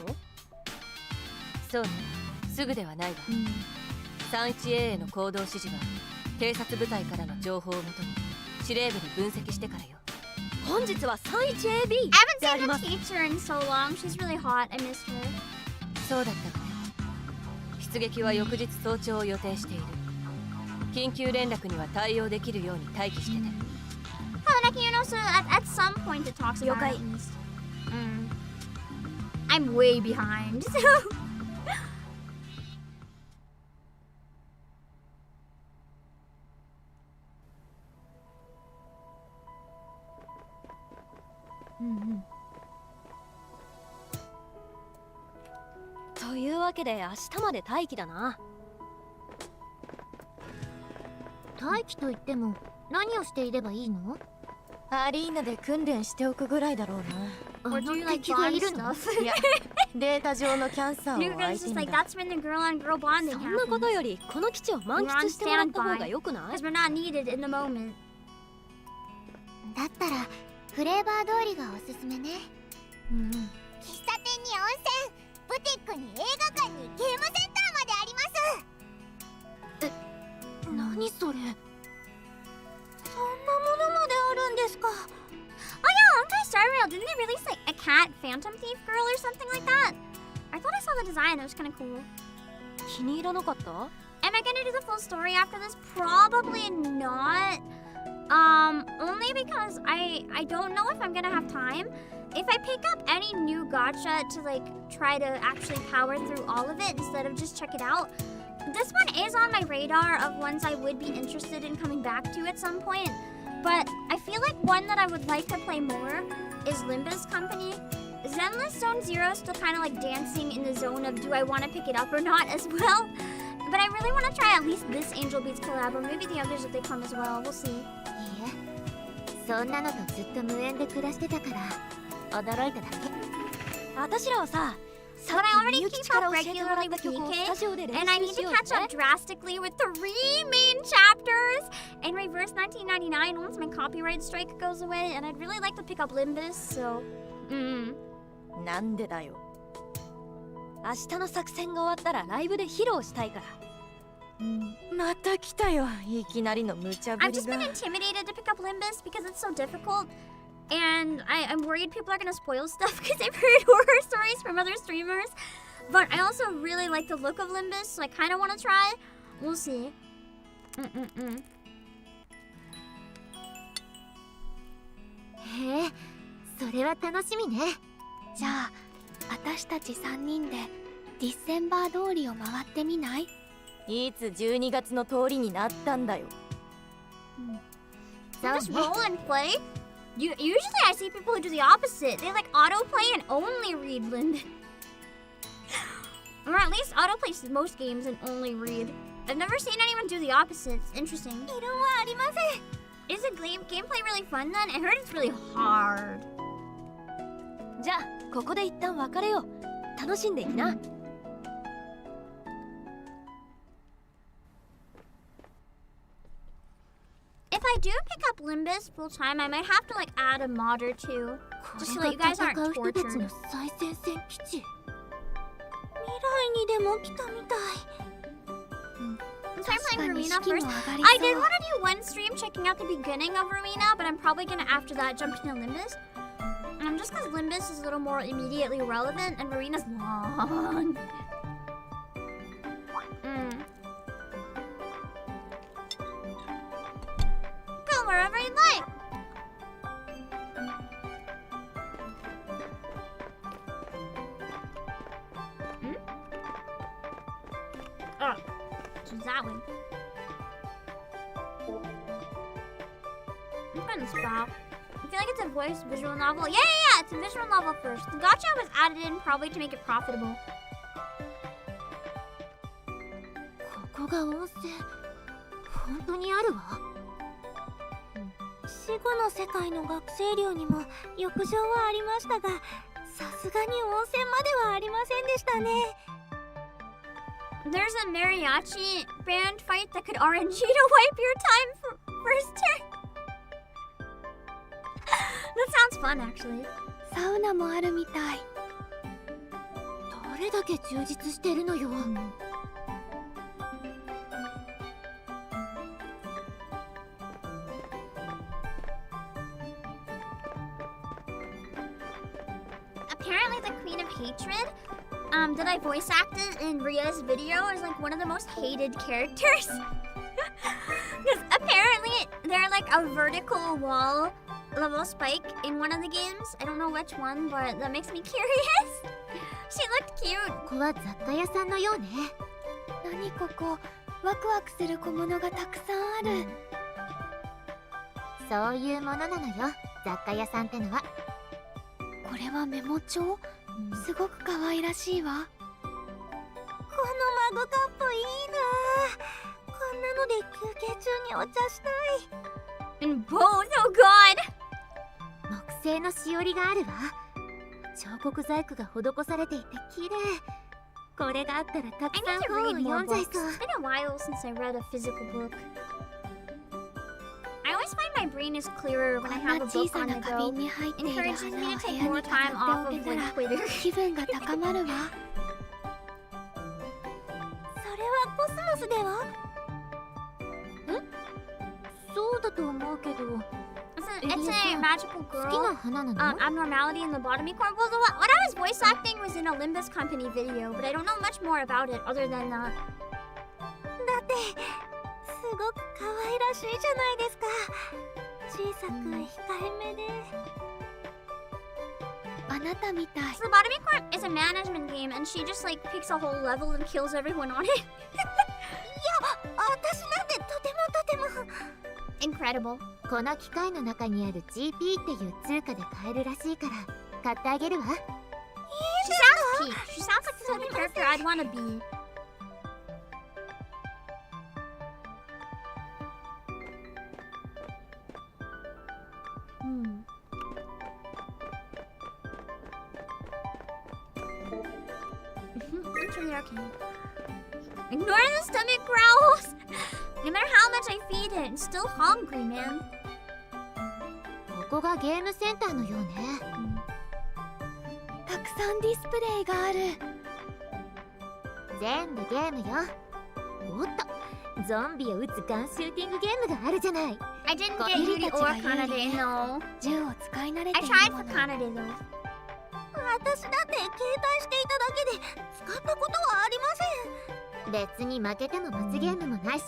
Speaker 5: そうね、すぐではないわ。31A の行動指示は偵察部隊からの情報をもとに司令部で分析してからよ。本日は 31AB!
Speaker 1: I haven't seen the teacher in so long. She's really hot. I missed her.
Speaker 5: そうだったわね。出撃は翌日早朝を予定している。緊急連絡には対応できるように待機してね。
Speaker 1: Oh, like, you know, so at some point it talks about it. I'm way behind, so...
Speaker 5: Mm-hmm. というわけで明日まで待機だな。
Speaker 4: 待機と言っても何をしていればいいの？
Speaker 5: アリーナで訓練しておくぐらいだろうな。
Speaker 1: Or do you like bond stuff?
Speaker 5: いや、データ上のキャンサーを相手にだ。
Speaker 1: That's when the girl on girl bonding
Speaker 5: そんなことよりこの基地を満喫してもらった方が良くない？
Speaker 1: Because we're not needed in the moment.
Speaker 12: だったらフレーバー通りがおすすめね。喫茶店に温泉、ブティックに映画館にゲームセンターまであります。
Speaker 4: 何それ？
Speaker 8: そんなものまであるんですか？
Speaker 1: Oh yeah, I'm kind of sorry, didn't they release like a cat phantom thief girl or something like that? I thought I saw the design, it was kind of cool.
Speaker 5: 気に入らなかった？
Speaker 1: Am I gonna do the full story after this? Probably not. Only because I don't know if I'm gonna have time. If I pick up any new gacha to like try to actually power through all of it instead of just check it out, this one is on my radar of ones I would be interested in coming back to at some point. But I feel like one that I would like to play more is Limbus Company. Zenless Zone Zero still kind of like dancing in the zone of do I want to pick it up or not as well. But I really want to try at least this Angel Beats collab or maybe the others if they come as well. We'll see.
Speaker 4: いいえ、そんなのとずっと無縁で暮らしてたから驚いただけ。
Speaker 5: 私らはさ、
Speaker 1: But I already keep up regularly with Nikkei, and I need to catch up drastically with 3 main chapters in Reverse 1999 once my copyright strike goes away, and I'd really like to pick up Limbus, so...
Speaker 5: なんでだよ。明日の作戦が終わったらライブで披露したいから。また来たよ、いきなりの無茶ぶ
Speaker 1: I've
Speaker 5: り
Speaker 1: just
Speaker 5: が。
Speaker 1: been intimidated to pick up Limbus because it's so difficult. And I'm worried people are gonna spoil stuff because I've heard horror stories from other streamers. But I also really like the look of Limbus, so I kind of want to try. We'll see.
Speaker 4: へえ、それは楽しみね。
Speaker 9: じゃあ私たち3人でディッセンバー通りを回ってみない？
Speaker 5: いつ12月の通りになったんだよ。
Speaker 1: Just roll and play? Usually I see people who do the opposite. They like autoplay and only read Limbus. Or at least autoplay most games and only read. I've never seen anyone do the opposite. It's interesting. Is the gameplay really fun then? I heard it's really hard.
Speaker 5: じゃあここで一旦別れよう。楽しんでいきな。
Speaker 1: If I do pick up Limbus full time, I might have to like add a mod or two, just so that you guys aren't tortured.
Speaker 4: 最前線基地。
Speaker 8: にでも来たみたい。
Speaker 1: So I'm playing Arena first. I did want to do one stream checking out the beginning of Arena, but I'm probably gonna after that jump into Limbus. Just because Limbus is a little more immediately relevant and Arena's long. Go wherever you like. Oh, choose that one. I'm gonna stop. I feel like it's a voice visual novel. Yeah, it's a visual novel first. The gacha was added in probably to make it profitable.
Speaker 8: ここが温泉、本当にあるわ。死後の世界の学生寮にも浴場はありましたが、さすがに温泉まではありませんでしたね。
Speaker 1: There's a mariachi band fight that could RNG to wipe your time for first turn. That sounds fun, actually.
Speaker 9: サウナもあるみたい。
Speaker 8: どれだけ充実してるのよ。
Speaker 1: Apparently, the Queen of Hatred, that I voice acted in Ria's video, is like one of the most hated characters. Because apparently, they're like a vertical wall level spike in one of the games. I don't know which one, but that makes me curious. She looked cute.
Speaker 4: ここは雑貨屋さんのようね。
Speaker 9: 何ここ、ワクワクする小物がたくさんある。
Speaker 4: そういうものなのよ、雑貨屋さんってのは。
Speaker 9: これはメモ帳？すごく可愛らしいわ。
Speaker 8: このマグカップいいな。こんなので休憩中にお茶したい。
Speaker 1: And both, oh god!
Speaker 4: 木製のしおりがあるわ。彫刻細工が施されていて綺麗。これがあったらたくさん本を読んじゃいそう。
Speaker 1: It's been a while since I read a physical book. I always find my brain is clearer when I have a book on the go. Encourages me to take more time off of like Twitter.
Speaker 9: 気分が高まるわ。
Speaker 8: それはコスモスでは？そうだと思うけど。
Speaker 1: It's a magical girl. Abnormality in the lobotomy corner. Well, what I was voice acting was in a Limbus Company video, but I don't know much more about it other than that.
Speaker 8: だってすごく可愛らしいじゃないですか。小さく控えめで。
Speaker 9: あなたみたい。
Speaker 1: So lobotomy corner is a management game, and she just like picks a whole level and kills everyone on it.
Speaker 8: いや、私なんてとても。
Speaker 1: Incredible.
Speaker 4: この機械の中にある GP っていう通貨で買えるらしいから買ってあげるわ。
Speaker 1: She sounds peak. She sounds like the type of character I'd want to be. Enter the arcade. Ignore the stomach growls! No matter how much I feed it, it's still hungry, man.
Speaker 4: ここがゲームセンターのようね。
Speaker 9: たくさんディスプレイがある。
Speaker 4: 全部ゲームよ。おっと、ゾンビを撃つガンシューティングゲームがあるじゃない。
Speaker 1: I didn't get Yuri or Kanade, no.
Speaker 9: 銃を使い慣れて
Speaker 1: I
Speaker 9: い
Speaker 1: tried
Speaker 9: るも
Speaker 1: for
Speaker 9: の。
Speaker 1: Kanade though.
Speaker 8: 私だって携帯していただけで使ったことはありません。
Speaker 4: 別に負けても罰ゲームもないし、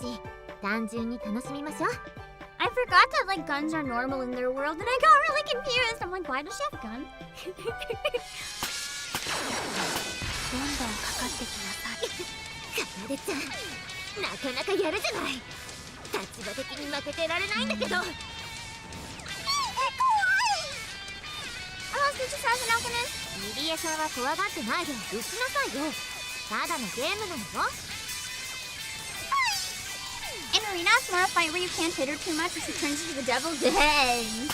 Speaker 4: 単純に楽しみましょう。
Speaker 1: I forgot that like guns are normal in their world, and I got really confused. I'm like, why does she have a gun?
Speaker 9: どんどんかかってきなさい。
Speaker 4: かなでちゃん、なかなかやるじゃない。立場的に負けてられないんだけど。
Speaker 1: Did you pass an alchemist?
Speaker 4: ミリエさんは怖がってないで撃ちなさいよ。ただのゲームなのよ。
Speaker 1: In Arena, it's more a fight where you can't hit her too much and she turns into the devil. Dang!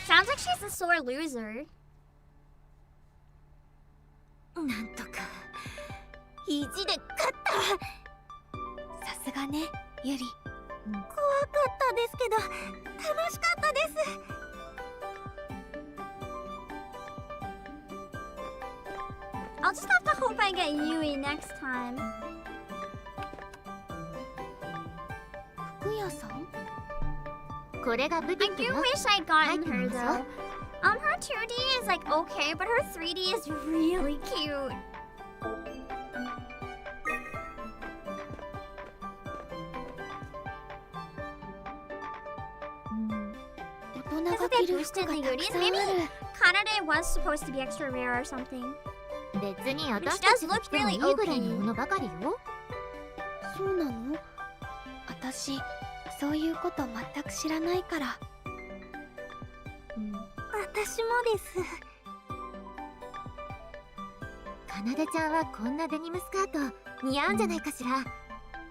Speaker 1: Sounds like she's a sore loser.
Speaker 8: なんとか意地で勝った。
Speaker 9: さすがね、ユリ。
Speaker 8: 怖かったですけど楽しかったです。
Speaker 1: I'll just have to hope I get Yui next time.
Speaker 4: 服屋さん？これがブティック
Speaker 1: I
Speaker 4: よ。
Speaker 1: do wish I'd gotten her though. Her 2D is like okay, but her 3D is really cute.
Speaker 4: 大人が着る服がたくさんある。
Speaker 1: Kanade was supposed to be extra rare or something.
Speaker 4: 別に
Speaker 1: Which
Speaker 4: 私た
Speaker 1: does
Speaker 4: ちが
Speaker 1: look
Speaker 4: 着てもい
Speaker 1: really
Speaker 4: いぐらいの
Speaker 1: OP.
Speaker 4: ものばかりよ。
Speaker 9: そうなの？私そういうこと全く知らないから。
Speaker 8: 私もです。
Speaker 4: かなでちゃんはこんなデニムスカート似合うんじゃないかしら。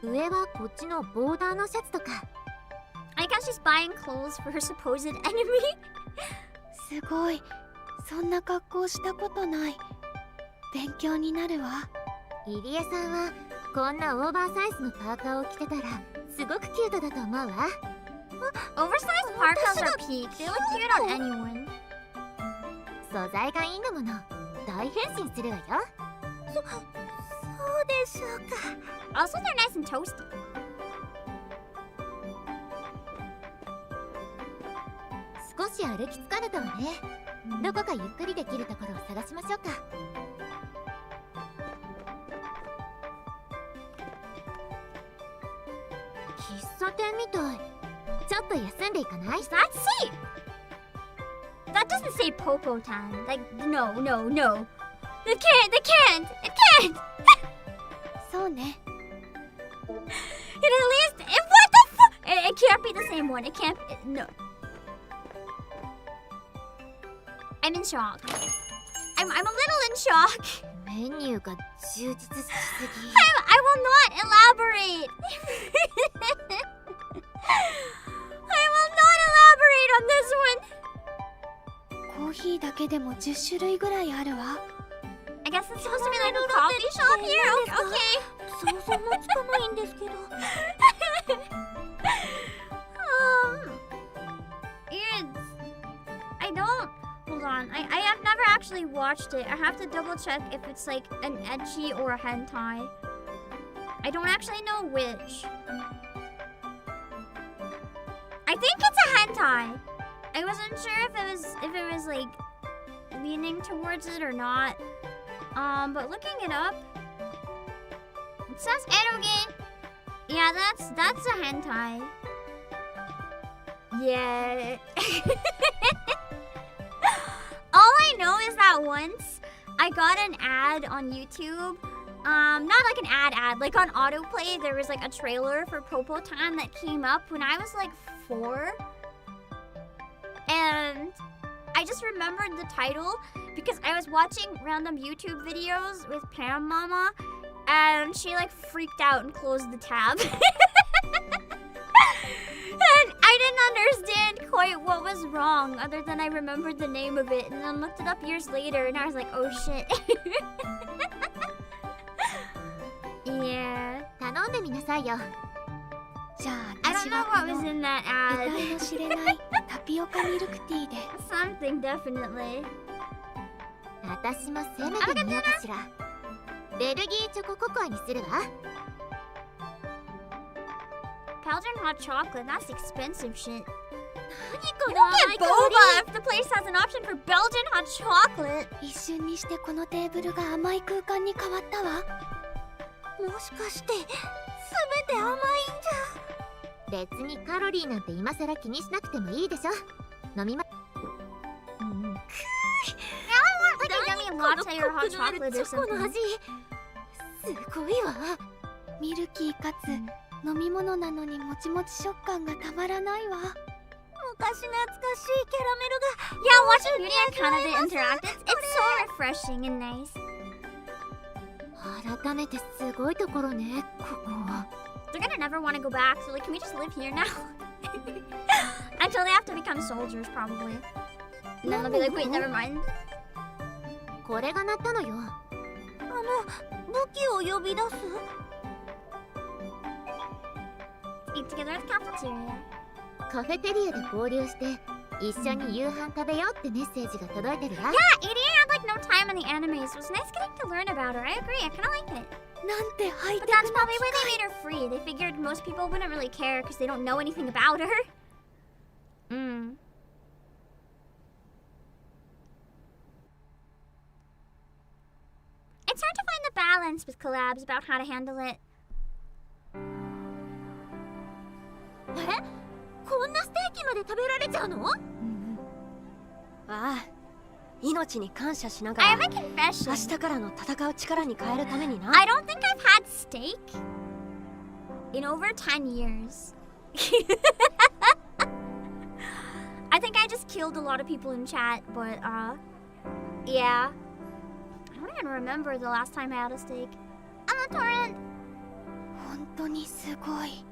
Speaker 4: 上はこっちのボーダーのシャツとか。
Speaker 1: I guess she's buying clothes for her supposed enemy.
Speaker 9: すごい。そんな格好したことない。勉強になるわ。
Speaker 4: 入江さんはこんなオーバーサイズのパーカーを着てたらすごくキュートだと思うわ。
Speaker 1: Oversized parkas are peak. They look cute on anyone.
Speaker 4: 素材がいいんだもの。大変身するわよ。
Speaker 8: そうでしょうか。
Speaker 1: Also, they're nice and toasty.
Speaker 4: 少し歩き疲れたわね。どこかゆっくりできるところを探しましょうか。喫茶店みたい。ちょっと休んでいかない？
Speaker 1: Does that say? That doesn't say Popo time. Like, no, no, no. It can't. It can't.
Speaker 9: そうね。
Speaker 1: It at least, what the fuck? It can't be the same one. It can't. No. I'm in shock. I'm a little in shock.
Speaker 4: メニューが充実しすぎ。
Speaker 1: I will not elaborate. I will not elaborate on this one.
Speaker 9: コーヒーだけでも10種類ぐらいあるわ。
Speaker 1: I guess it's supposed to be like a coffee shop here. Okay.
Speaker 8: 想像もつかないんですけど。
Speaker 1: I don't. Hold on. I have never actually watched it. I have to double check if it's like an ecchi or a hentai. I don't actually know which. I think it's a hentai. I wasn't sure if it was like leaning towards it or not. But looking it up, it says eroge. Yeah, that's a hentai. Yeah. All I know is that once I got an ad on YouTube. Not like an ad, like on autoplay, there was like a trailer for Popotan that came up when I was like 4. And I just remembered the title because I was watching random YouTube videos with Pam Mama and she like freaked out and closed the tab. And I didn't understand quite what was wrong other than I remembered the name of it and then looked it up years later and I was like, oh shit. Yeah.
Speaker 4: 頼んでみなさいよ。
Speaker 9: じゃあ
Speaker 1: I don't
Speaker 9: 私
Speaker 1: know
Speaker 9: は
Speaker 1: what
Speaker 9: こ
Speaker 1: was
Speaker 9: の
Speaker 1: in that
Speaker 9: 得
Speaker 1: ad.
Speaker 9: 体の知れないタピオカミルクティーで。
Speaker 1: Something definitely.
Speaker 4: 私もせめてみようかしら。ベルギーチョコココアにするわ。
Speaker 1: Belgian hot chocolate, that's expensive shit.
Speaker 8: 何こ
Speaker 1: You
Speaker 8: の
Speaker 1: don't
Speaker 8: 甘い
Speaker 1: get
Speaker 8: 香
Speaker 1: boba if the place has an option for Belgian hot chocolate.
Speaker 9: 一瞬にしてこのテーブルが甘い空間に変わったわ。
Speaker 8: り。もしかして全て甘いんじゃ。
Speaker 4: 別にカロリーなんて今さら気にしなくてもいいでしょ。飲みま。
Speaker 1: Now I want like a yummy latte or hot chocolate or
Speaker 4: チョコの
Speaker 1: something.
Speaker 4: 味。すごいわ。
Speaker 9: ミルキーかつ飲み物なのにもちもち食感がたまらないわ。
Speaker 8: 昔懐かしいキャラメルが。
Speaker 1: Yeah, watching Beauty and Canada interact, it's so refreshing and nice.
Speaker 4: 改めてすごいところね、ここは。
Speaker 1: They're gonna never want to go back, so like, can we just live here now? Until they have to become soldiers, probably. And then they'll be like, wait, never mind.
Speaker 4: これが鳴ったのよ。
Speaker 8: 武器を呼び出す。
Speaker 1: Eat together at the cafeteria.
Speaker 4: カフェテリアで合流して一緒に夕飯食べようってメッセージが届いてるわ。
Speaker 1: Yeah, eating at like like no time in the anime, so it's nice getting to learn about her. I agree, I kind of like it.
Speaker 8: なんてハイ
Speaker 1: But
Speaker 8: テク
Speaker 1: that's
Speaker 8: な
Speaker 1: probably
Speaker 8: 機
Speaker 1: why
Speaker 8: 械
Speaker 1: they made her free. They figured most people wouldn't really care because they don't know anything about her. It's hard to find the balance with collabs about how to handle it.
Speaker 8: え、こんなステーキまで食べられちゃうの？
Speaker 5: ああ、命に感謝しながら
Speaker 1: I have a confession.
Speaker 5: 明日からの戦う力に変えるためにな。
Speaker 1: I don't think I've had steak in over 10 years. I think I just killed a lot of people in chat, but yeah. I don't even remember the last time I had a steak. I'm a torrent.
Speaker 5: 本当にすごい。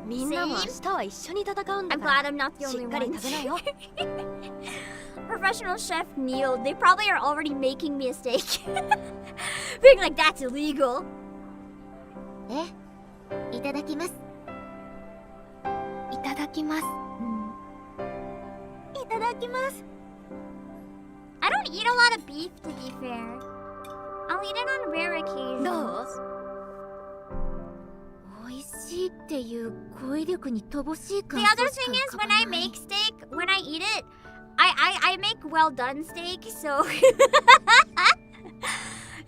Speaker 5: みんなも明日は一緒に戦うんだ
Speaker 1: I'm
Speaker 5: から
Speaker 1: glad I'm not the
Speaker 5: し
Speaker 1: only
Speaker 5: っかり
Speaker 1: one.
Speaker 5: 食べなよ。
Speaker 1: Professional chef Neil, they probably are already making me a steak. Being like, that's illegal.
Speaker 4: いただきます。
Speaker 5: いただきます。
Speaker 8: いただきます。
Speaker 1: I don't eat a lot of beef, to be fair. I'll eat it on rare occasions.
Speaker 5: どう？
Speaker 4: 美味しいっていう語彙力に乏しい
Speaker 1: The
Speaker 4: 感
Speaker 1: other
Speaker 4: 想し
Speaker 1: thing
Speaker 4: か
Speaker 1: is,
Speaker 4: 浮か
Speaker 1: when
Speaker 4: ば
Speaker 1: I
Speaker 4: ない。
Speaker 1: make steak, when I eat it, I make well done steak, so...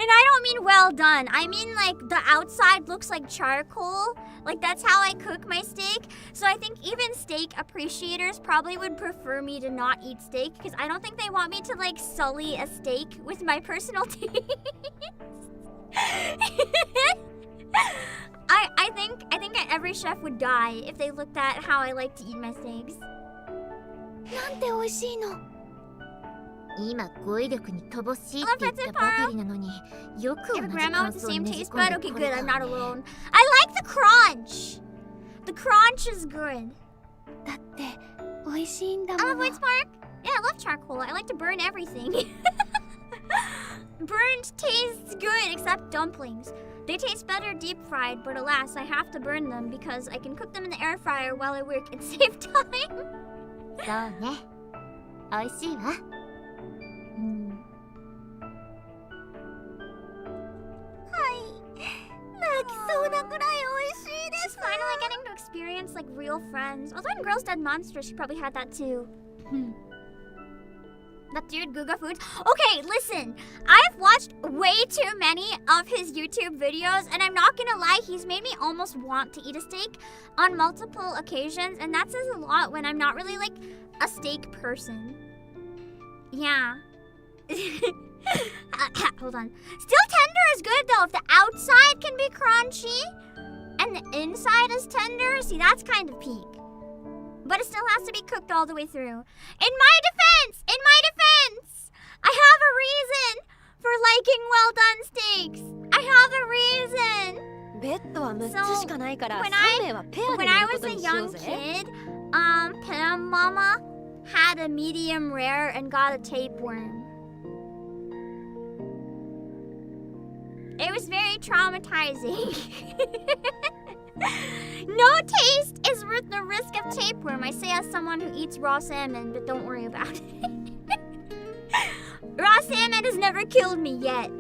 Speaker 1: And I don't mean well done. I mean like the outside looks like charcoal. Like that's how I cook my steak. So I think even steak appreciators probably would prefer me to not eat steak because I don't think they want me to like sully a steak with my personal taste. I think every chef would die if they looked at how I like to eat my steaks.
Speaker 4: なんて美味しいの。今語彙力に乏しいって言ったばかりなのによく
Speaker 1: If
Speaker 4: 同じ
Speaker 1: grandma
Speaker 4: 感
Speaker 1: with the
Speaker 4: 想を
Speaker 1: same
Speaker 4: ねじ
Speaker 1: taste
Speaker 4: 込ん
Speaker 1: bud,
Speaker 4: で
Speaker 1: okay,
Speaker 4: こ
Speaker 1: good,
Speaker 4: れ
Speaker 1: I'm
Speaker 4: た
Speaker 1: not alone. I like the crunch. The crunch is good.
Speaker 5: だって美味しいんだ
Speaker 1: I
Speaker 5: も
Speaker 1: love
Speaker 5: の。
Speaker 1: white spark. Yeah, I love charcoal. I like to burn everything. Burned tastes good except dumplings. They taste better deep fried, but alas, I have to burn them because I can cook them in the air fryer while I work and save time.
Speaker 4: そうね。美味しいわ。
Speaker 1: She's finally getting to experience like real friends. Although in Girls Dead Monsters, she probably had that too. That dude, Guga Foods. Okay, listen. I've watched way too many of his YouTube videos, and I'm not gonna lie, he's made me almost want to eat a steak on multiple occasions, and that says a lot when I'm not really like a steak person. Yeah. Hold on. Still tender is good though. If the outside can be crunchy and the inside is tender, see, that's kind of peak. But it still has to be cooked all the way through. In my defense, I have a reason for liking well done steaks. I have a reason.
Speaker 5: ベッドは6つしかないから
Speaker 1: when
Speaker 5: 3名はペアで
Speaker 1: When
Speaker 5: 寝
Speaker 1: I
Speaker 5: るこ
Speaker 1: was
Speaker 5: と
Speaker 1: a
Speaker 5: にしよう
Speaker 1: young
Speaker 5: ぜ。
Speaker 1: kid, Pam Mama had a medium rare and got a tapeworm. It was very traumatizing. No taste is worth the risk of tapeworm. I say as someone who eats raw salmon, but don't worry about it. Raw salmon has never killed me yet.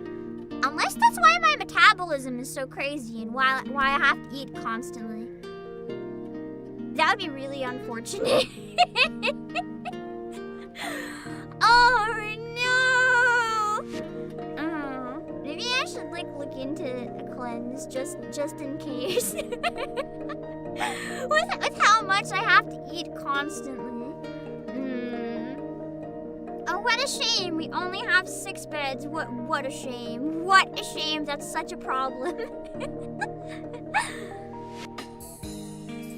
Speaker 1: Unless that's why my metabolism is so crazy and why I have to eat constantly. That would be really unfortunate. Oh no! Maybe I should like look into a cleanse just in case. with how much I have to eat constantly. Oh, what a shame! We only have 6 beds. What a shame! What a shame! That's such a problem.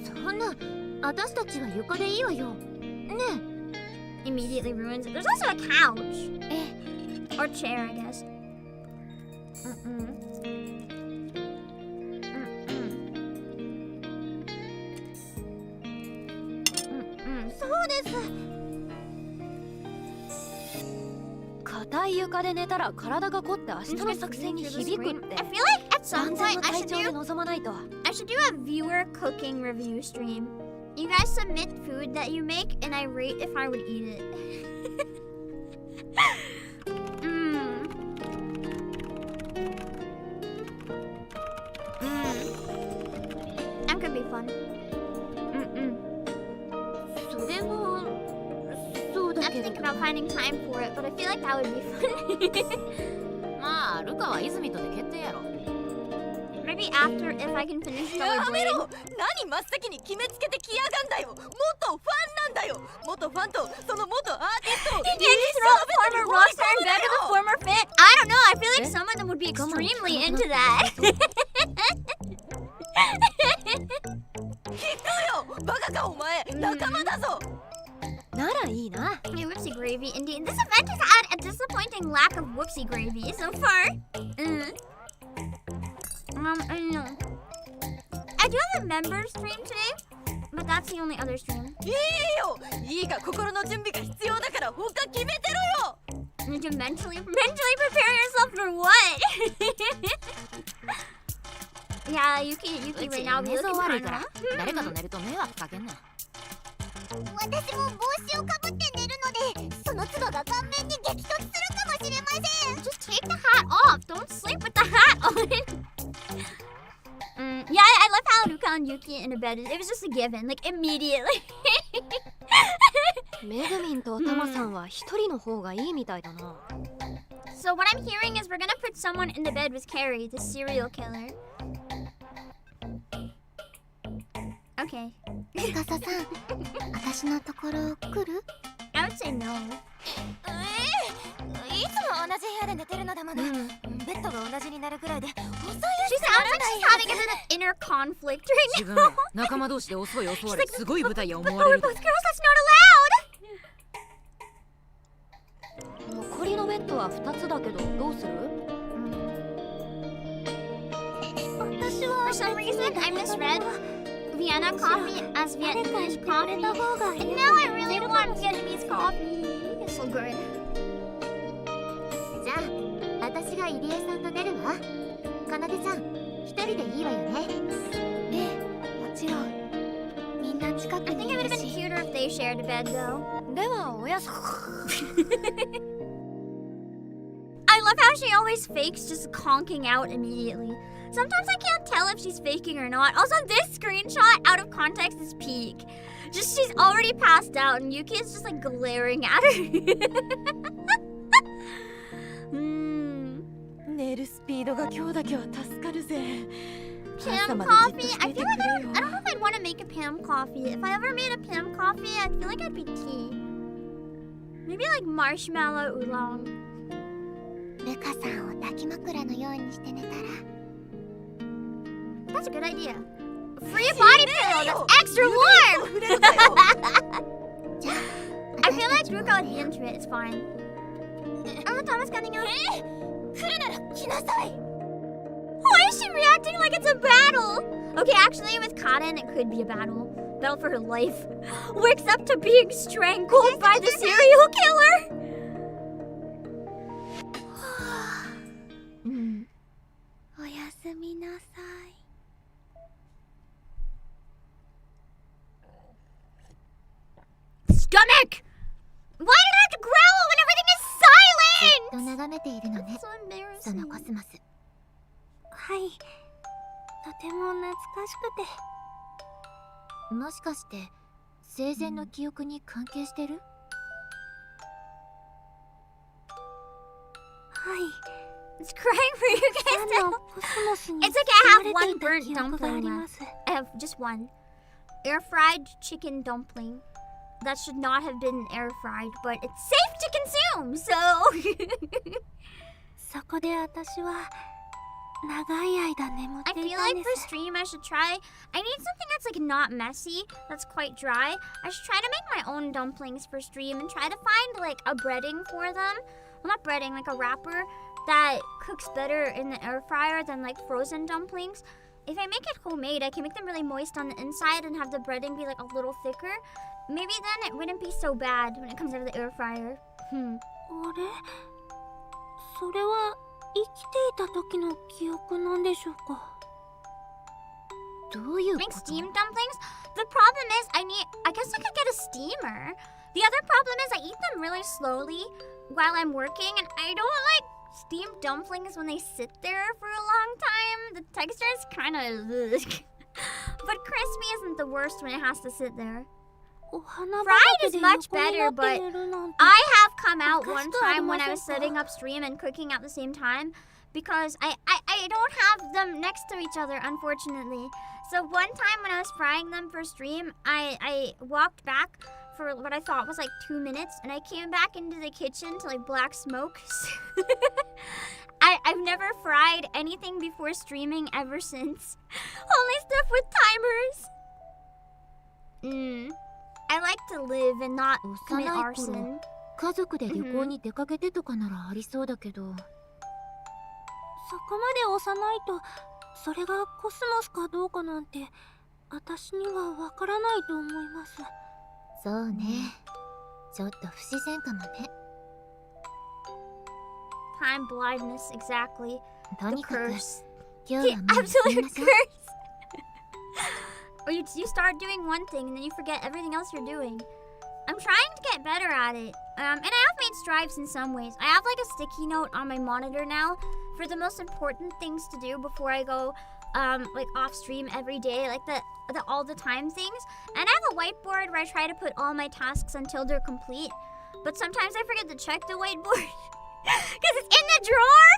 Speaker 4: そんな、私たちは床でいいわよ。ね。
Speaker 1: Immediately ruins it. There's also a couch. Or chair, I guess. So this.
Speaker 5: 硬い床で寝たら体が凝って明日の作戦に響くって。
Speaker 1: I feel like at some
Speaker 5: 万全
Speaker 1: point
Speaker 5: の
Speaker 1: I
Speaker 5: 体
Speaker 1: should
Speaker 5: 調で
Speaker 1: do
Speaker 5: 臨まないと。
Speaker 1: a viewer cooking review stream. You guys submit food that you make and I rate if I would eat it. That could be fun. I have to think about finding time for it, but I feel like that would be fun.
Speaker 6: まあルカは泉とで決定やろ。
Speaker 1: Maybe after, if I can finish
Speaker 5: やめ
Speaker 1: Colorblade.
Speaker 5: ろ。何真っ先に決めつけてきやがんだよ。元ファンなんだよ。元ファンとその元アーティストを
Speaker 1: You can't just throw a former rock star in bed with a former fan. I don't know. I feel like some of them would be extremely into that.
Speaker 5: 聞くよ。バカかお前。仲間だぞ。ならいいな。
Speaker 1: Yeah, whoopsie gravy. Indeed, this event has had a disappointing lack of whoopsie gravy so far. I don't know. I do have a member stream today, but that's the only other stream.
Speaker 5: いいよ。いいが心の準備が必要だから他決めてろよ。
Speaker 1: Need to mentally prepare yourself for what? Yeah, Yuki right now be looking for
Speaker 6: から誰かと寝ると迷惑かけんな。
Speaker 12: 私も帽子をかぶって寝るので、その唾が顔面に激突するかもしれません。
Speaker 1: Just take the hat off. Don't sleep with the hat on. Yeah, I love how Luka and Yuki in a bed. It was just a given, like immediately.
Speaker 9: めぐみんとタマさんは一人の方がいいみたいだな。
Speaker 1: So what I'm hearing is we're gonna put someone in the bed with Carrie, the serial killer. Okay.
Speaker 12: ミカサさん、私のところ来る？
Speaker 1: I would say no.
Speaker 5: いつも同じ部屋で寝てるのだもの。ベッドが同じになるくらいで遅い
Speaker 1: She sounds like she's having an inner conflict right
Speaker 6: 自分
Speaker 1: now.
Speaker 6: で仲間同士で遅い遅われ
Speaker 1: She's like,
Speaker 6: すごい舞台や思
Speaker 1: But
Speaker 6: われ
Speaker 1: we're
Speaker 6: る
Speaker 1: both
Speaker 6: で
Speaker 1: girls, that's not allowed.
Speaker 9: 残りのベッドは2つだけどどうする？
Speaker 1: For some reason, I misread Vienna coffee as Vietnamese coffee. And now I really want Vietnamese coffee. It's so good.
Speaker 12: じゃあ、私が入江さんと寝るわ。かなでさん、一人でいいわよね。
Speaker 9: ええ、もちろん。みんな近く
Speaker 1: I think
Speaker 9: に
Speaker 1: it
Speaker 9: い
Speaker 1: would
Speaker 9: る
Speaker 1: have been
Speaker 9: し。
Speaker 1: cuter if they shared a bed though.
Speaker 9: ではおやす。
Speaker 1: I love how she always fakes just conking out immediately. Sometimes I can't tell if she's faking or not. Also, this screenshot out of context is peak. Just she's already passed out and Yuki is just like glaring at her.
Speaker 5: 寝るスピードが今日だけは助かるぜ。
Speaker 1: Pam coffee? I feel like I don't know if I'd want to make a Pam coffee. If I ever made a Pam coffee, I feel like I'd be tea. Maybe like marshmallow oolong.
Speaker 12: ルカさんを抱き枕のようにして寝たら。
Speaker 1: That's a good idea. Free body pillow. That's extra warm. I feel like Ruka would be into it. It's fine. Oh, Thomas coming out. Why is she reacting like it's a battle? Okay, actually, with Kaden, it could be a battle. Battle for her life. Wakes up to being strangled by the serial killer.
Speaker 9: おやすみなさい。
Speaker 1: Stomach! Why did I have to growl when everything is silent?
Speaker 12: と眺めているのね。
Speaker 1: So
Speaker 12: そのコスモス。
Speaker 8: はい。とても懐かしくて。
Speaker 12: もしかして生前の記憶に関係してる？
Speaker 8: はい。
Speaker 1: It's crying for you guys now.
Speaker 8: コスモスに
Speaker 1: It's okay, I
Speaker 8: 包
Speaker 1: have
Speaker 8: まれ
Speaker 1: one
Speaker 8: ていた
Speaker 1: burnt
Speaker 8: 記憶があ
Speaker 1: dumpling
Speaker 8: りま
Speaker 1: left.
Speaker 8: す。
Speaker 1: I have just one. Air fried chicken dumpling. That should not have been air fried, but it's safe to consume, so.
Speaker 8: そこで私は長い間眠っ
Speaker 1: I
Speaker 8: てい
Speaker 1: feel
Speaker 8: たん
Speaker 1: like
Speaker 8: で
Speaker 1: for
Speaker 8: す。
Speaker 1: stream I should try. I need something that's like not messy, that's quite dry. I should try to make my own dumplings for stream and try to find like a breading for them. Well, not breading, like a wrapper that cooks better in the air fryer than like frozen dumplings. If I make it homemade, I can make them really moist on the inside and have the breading be like a little thicker. Maybe then it wouldn't be so bad when it comes out of the air fryer.
Speaker 8: あれ？それは生きていた時の記憶なんでしょうか？
Speaker 12: どういうこ
Speaker 1: Make
Speaker 12: と？
Speaker 1: steamed dumplings? The problem is I guess I could get a steamer. The other problem is I eat them really slowly. while I'm working, and I don't like steamed dumplings when they sit there for a long time. The texture is kind of but crispy isn't the worst when it has to sit there. Fried is much better, but I have come out one time when I was setting up stream and cooking at the same time because I don't have them next to each other, unfortunately. So one time when I was frying them for stream, I walked back for what I thought was like 2 minutes, and I came back into the kitchen to like black smoke. I've never fried anything before streaming ever since. Only stuff with timers. I like to live and not commit arson.
Speaker 4: 家族で旅行に出かけてとかならありそうだけど。
Speaker 8: そこまで幼いと、それがコスモスかどうかなんて、私にはわからないと思います。
Speaker 4: そうね。ちょっと不自然かもね。
Speaker 1: Time blindness, exactly.
Speaker 4: とにかく、
Speaker 1: curse.
Speaker 4: 今日はもう
Speaker 1: Absolute curse. Or you start doing one thing and then you forget everything else you're doing. I'm trying to get better at it. And I have made strides in some ways. I have like a sticky note on my monitor now for the most important things to do before I go like off stream every day, like the all the time things. And I have a whiteboard where I try to put all my tasks until they're complete. But sometimes I forget to check the whiteboard because it's in the drawer.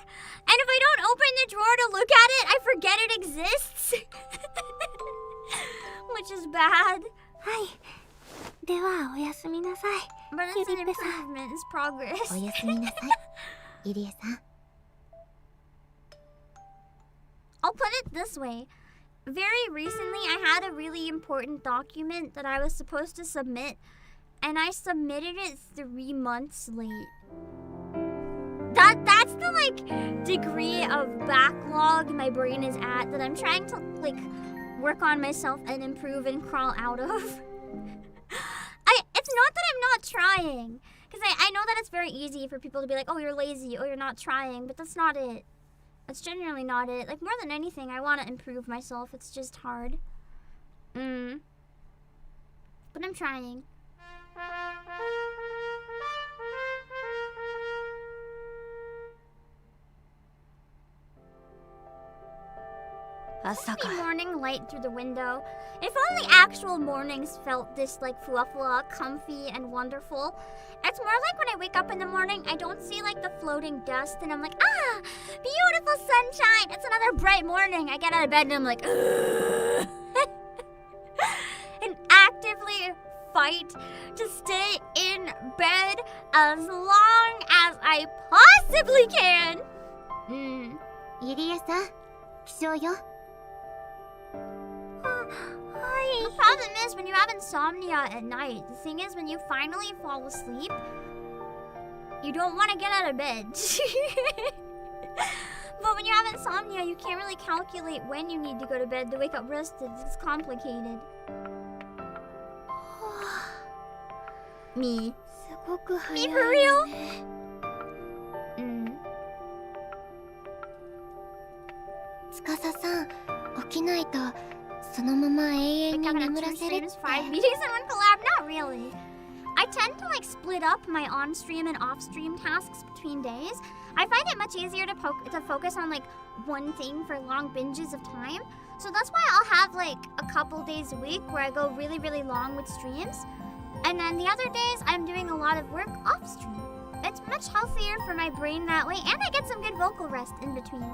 Speaker 1: And if I don't open the drawer to look at it, I forget it exists. Which is bad.
Speaker 8: はい。ではおやすみなさい。
Speaker 1: But it's an improvement, it's progress.
Speaker 4: おやすみなさい、入江さん。
Speaker 1: I'll put it this way. Very recently, I had a really important document that I was supposed to submit, and I submitted it 3 months late. That's the like degree of backlog my brain is at that I'm trying to like work on myself and improve and crawl out of. It's not that I'm not trying, because I know that it's very easy for people to be like, oh, you're lazy, oh, you're not trying, but that's not it. That's genuinely not it. Like, more than anything, I want to improve myself. It's just hard. But I'm trying. Sunny morning light through the window. If only actual mornings felt this like fluffla, comfy, and wonderful. It's more like when I wake up in the morning, I don't see like the floating dust, and I'm like, ah, beautiful sunshine. It's another bright morning. I get out of bed and I'm like, ugh. And actively fight to stay in bed as long as I possibly can.
Speaker 4: 入江さん、起床よ。
Speaker 1: The problem is when you have insomnia at night, the thing is when you finally fall asleep, you don't want to get out of bed. But when you have insomnia, you can't really calculate when you need to go to bed to wake up rested. It's complicated. Me. Me for real?
Speaker 4: 司さん、起きないとそのまま永遠に眠らせるって。
Speaker 1: 5 meetings in one collab? Not really. I tend to like split up my on-stream and off-stream tasks between days. I find it much easier to focus on like one thing for long binges of time. So that's why I'll have like a couple days a week where I go really, really long with streams. And then the other days I'm doing a lot of work off-stream. It's much healthier for my brain that way, and I get some good vocal rest in between.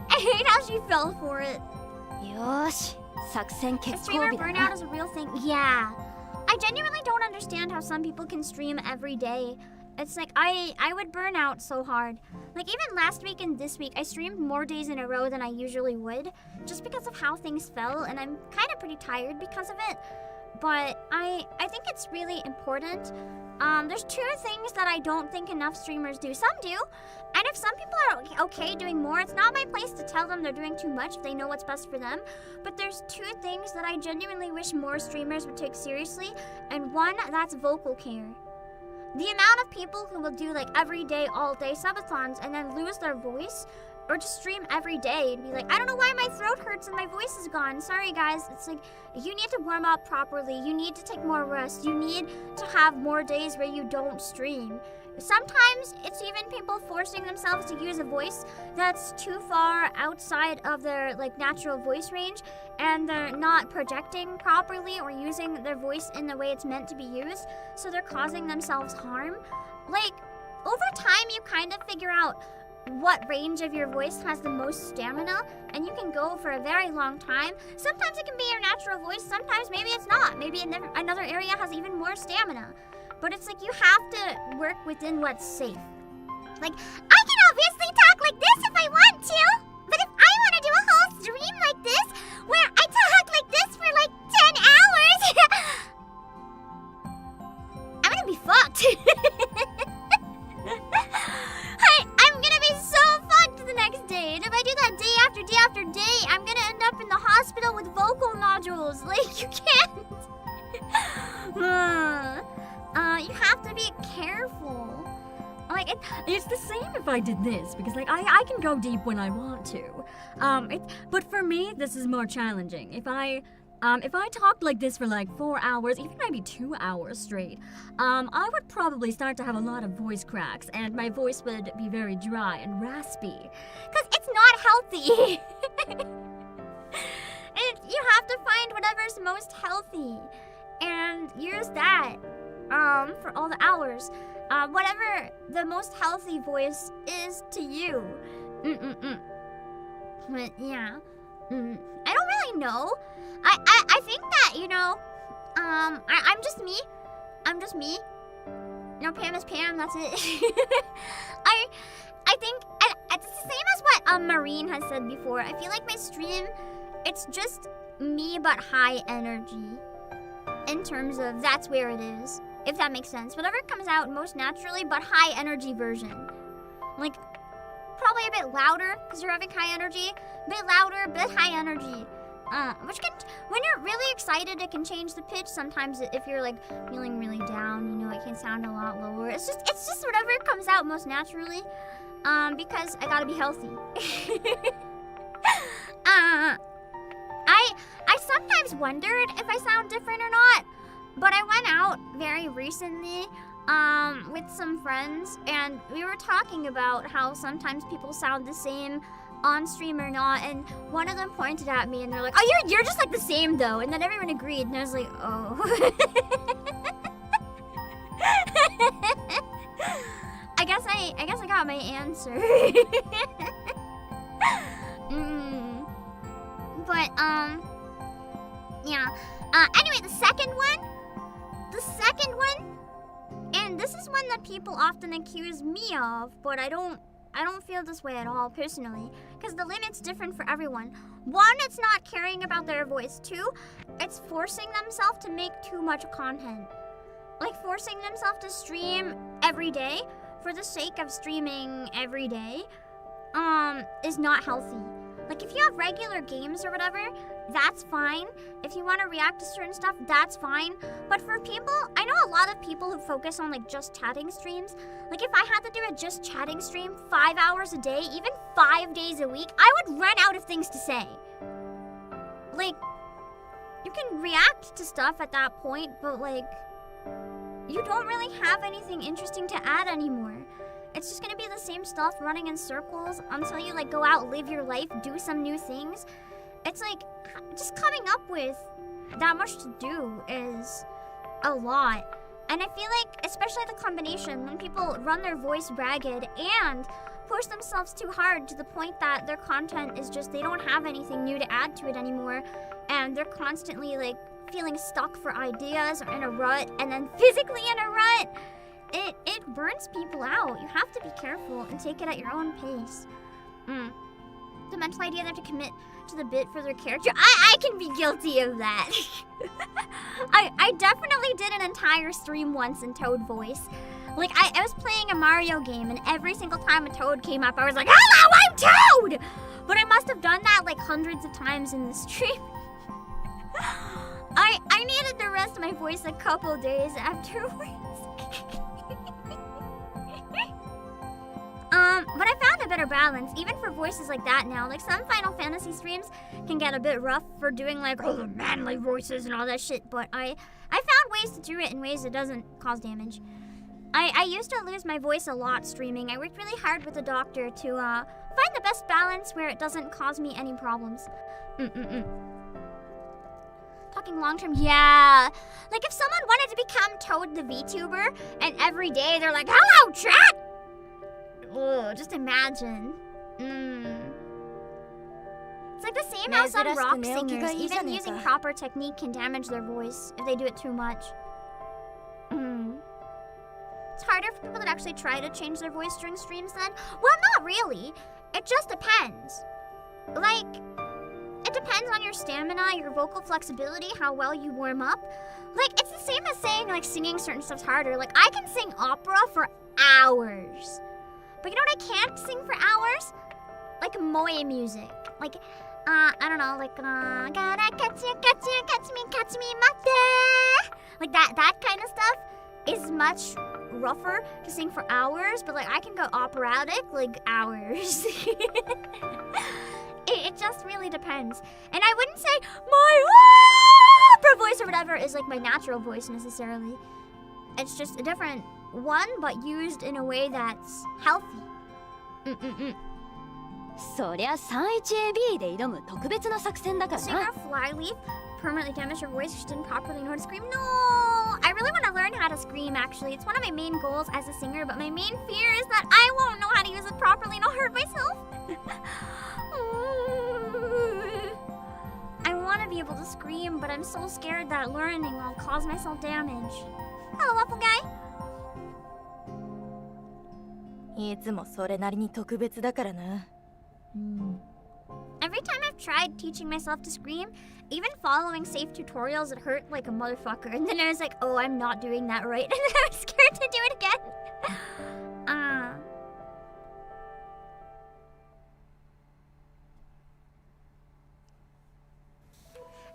Speaker 1: I hate how she fell for it. Streamer burnout is a real thing. Yeah. I genuinely don't understand how some people can stream every day. It's like, I would burn out so hard. Like, even last week and this week, I streamed more days in a row than I usually would, just because of how things fell, and I'm kind of pretty tired because of it. But I think it's really important. There's 2 things that I don't think enough streamers do. Some do. And if some people are okay doing more, it's not my place to tell them they're doing too much if they know what's best for them. But there's 2 things that I genuinely wish more streamers would take seriously. And one, that's vocal care. The amount of people who will do like every day, all day subathons and then lose their voice or just stream every day and be like, I don't know why my throat hurts and my voice is gone. Sorry guys. It's like, you need to warm up properly. You need to take more rest. You need to have more days where you don't stream. Sometimes it's even people forcing themselves to use a voice that's too far outside of their like natural voice range, and they're not projecting properly or using their voice in the way it's meant to be used, so they're causing themselves harm. Like, over time you kind of figure out what range of your voice has the most stamina, and you can go for a very long time. Sometimes it can be your natural voice, sometimes maybe it's not. Maybe another area has even more stamina. But it's like you have to work within what's safe. Like, I can obviously talk like this if I want to, but if I want to do a whole stream like this, where I talk like this for like 10 hours, I'm gonna be fucked. I'm gonna be so fucked the next day. And if I do that day after day after day, I'm gonna end up in the hospital with vocal nodules. Like, you can't. You have to be careful. Like, it's the same if I did this, because like I can go deep when I want to. But for me, this is more challenging. If I talked like this for like 4 hours, even maybe 2 hours straight, I would probably start to have a lot of voice cracks, and my voice would be very dry and raspy, because it's not healthy. You have to find whatever's most healthy and use that for all the hours. Whatever the most healthy voice is to you. But yeah. I don't really know. I think that, you know, I'm just me. I'm just me. No, Pam is Pam, that's it. I think it's the same as what Marine has said before. I feel like my stream, it's just me but high energy. In terms of that's where it is, if that makes sense. Whatever comes out most naturally, but high energy version. Like, probably a bit louder, because you're having high energy. A bit louder, a bit high energy. Which can, when you're really excited, it can change the pitch. Sometimes if you're like feeling really down, you know, it can sound a lot lower. It's just whatever comes out most naturally. Because I gotta be healthy. I sometimes wondered if I sound different or not, but I went out very recently with some friends, and we were talking about how sometimes people sound the same on stream or not, and one of them pointed at me and they're like, oh, you're just like the same though, and then everyone agreed, and I was like, oh. I guess I got my answer. But yeah. Anyway, the second one, and this is one that people often accuse me of, but I don't feel this way at all personally, because the limit's different for everyone. One, it's not caring about their voice. Two, it's forcing themselves to make too much content. Like forcing themselves to stream every day for the sake of streaming every day is not healthy. Like, if you have regular games or whatever, that's fine. If you want to react to certain stuff, that's fine. But for people, I know a lot of people who focus on, like, just chatting streams. Like, if I had to do a just chatting stream 5 hours a day, even 5 days a week, I would run out of things to say. Like, you can react to stuff at that point, but, like, you don't really have anything interesting to add anymore. It's just gonna be the same stuff running in circles until you like go out, live your life, do some new things. It's like, just coming up with that much to do is a lot. And I feel like, especially the combination, when people run their voice ragged and push themselves too hard to the point that their content is just, they don't have anything new to add to it anymore, and they're constantly like feeling stuck for ideas or in a rut, and then physically in a rut, it burns people out. You have to be careful and take it at your own pace. The mental idea they have to commit to the bit for their character. I can be guilty of that. I definitely did an entire stream once in Toad voice. Like, I was playing a Mario game, and every single time a Toad came up, I was like, hello, I'm Toad! But I must have done that like hundreds of times in the stream. I needed to rest my voice a couple days afterwards. But I found a better balance, even for voices like that now. Like, some Final Fantasy streams can get a bit rough for doing, like, all the manly voices and all that shit, but I found ways to do it in ways that doesn't cause damage. I used to lose my voice a lot streaming. I worked really hard with the doctor to find the best balance where it doesn't cause me any problems. Talking long-term, yeah. Like, if someone wanted to become Toad the VTuber, and every day they're like, hello, chat! Ugh, just imagine. It's like the same how some rock singers, even using proper technique, can damage their voice if they do it too much. It's harder for people that actually try to change their voice during streams then. Well, not really. It just depends. Like, it depends on your stamina, your vocal flexibility, how well you warm up. Like, it's the same as saying, like, singing certain stuff's harder. Like, I can sing opera for hours. But you know what I can't sing for hours? Like, moe music. Like, I don't know, like, gotta catch me, mate. Like, that kind of stuff is much rougher to sing for hours, but, like, I can go operatic, like, hours. It just really depends. And I wouldn't say my opera voice or whatever is, like, my natural voice necessarily. It's just a different one, but used in a way that's healthy.
Speaker 5: そりゃ 3-1AB で挑む特別な作戦だからな。
Speaker 1: Singer Flyleaf permanently damaged her voice. She didn't properly know how to scream. No! I really want to learn how to scream, actually. It's one of my main goals as a singer, but my main fear is that I won't know how to use it properly and I'll hurt myself. I want to be able to scream, but I'm so scared that learning will cause myself damage. Hello, Waffle Guy.
Speaker 5: いつもそれなりに特別だからな。
Speaker 1: Every time I've tried teaching myself to scream, even following safe tutorials, it hurt like a motherfucker. And then I was like, oh, I'm not doing that right. And then I was scared to do it again.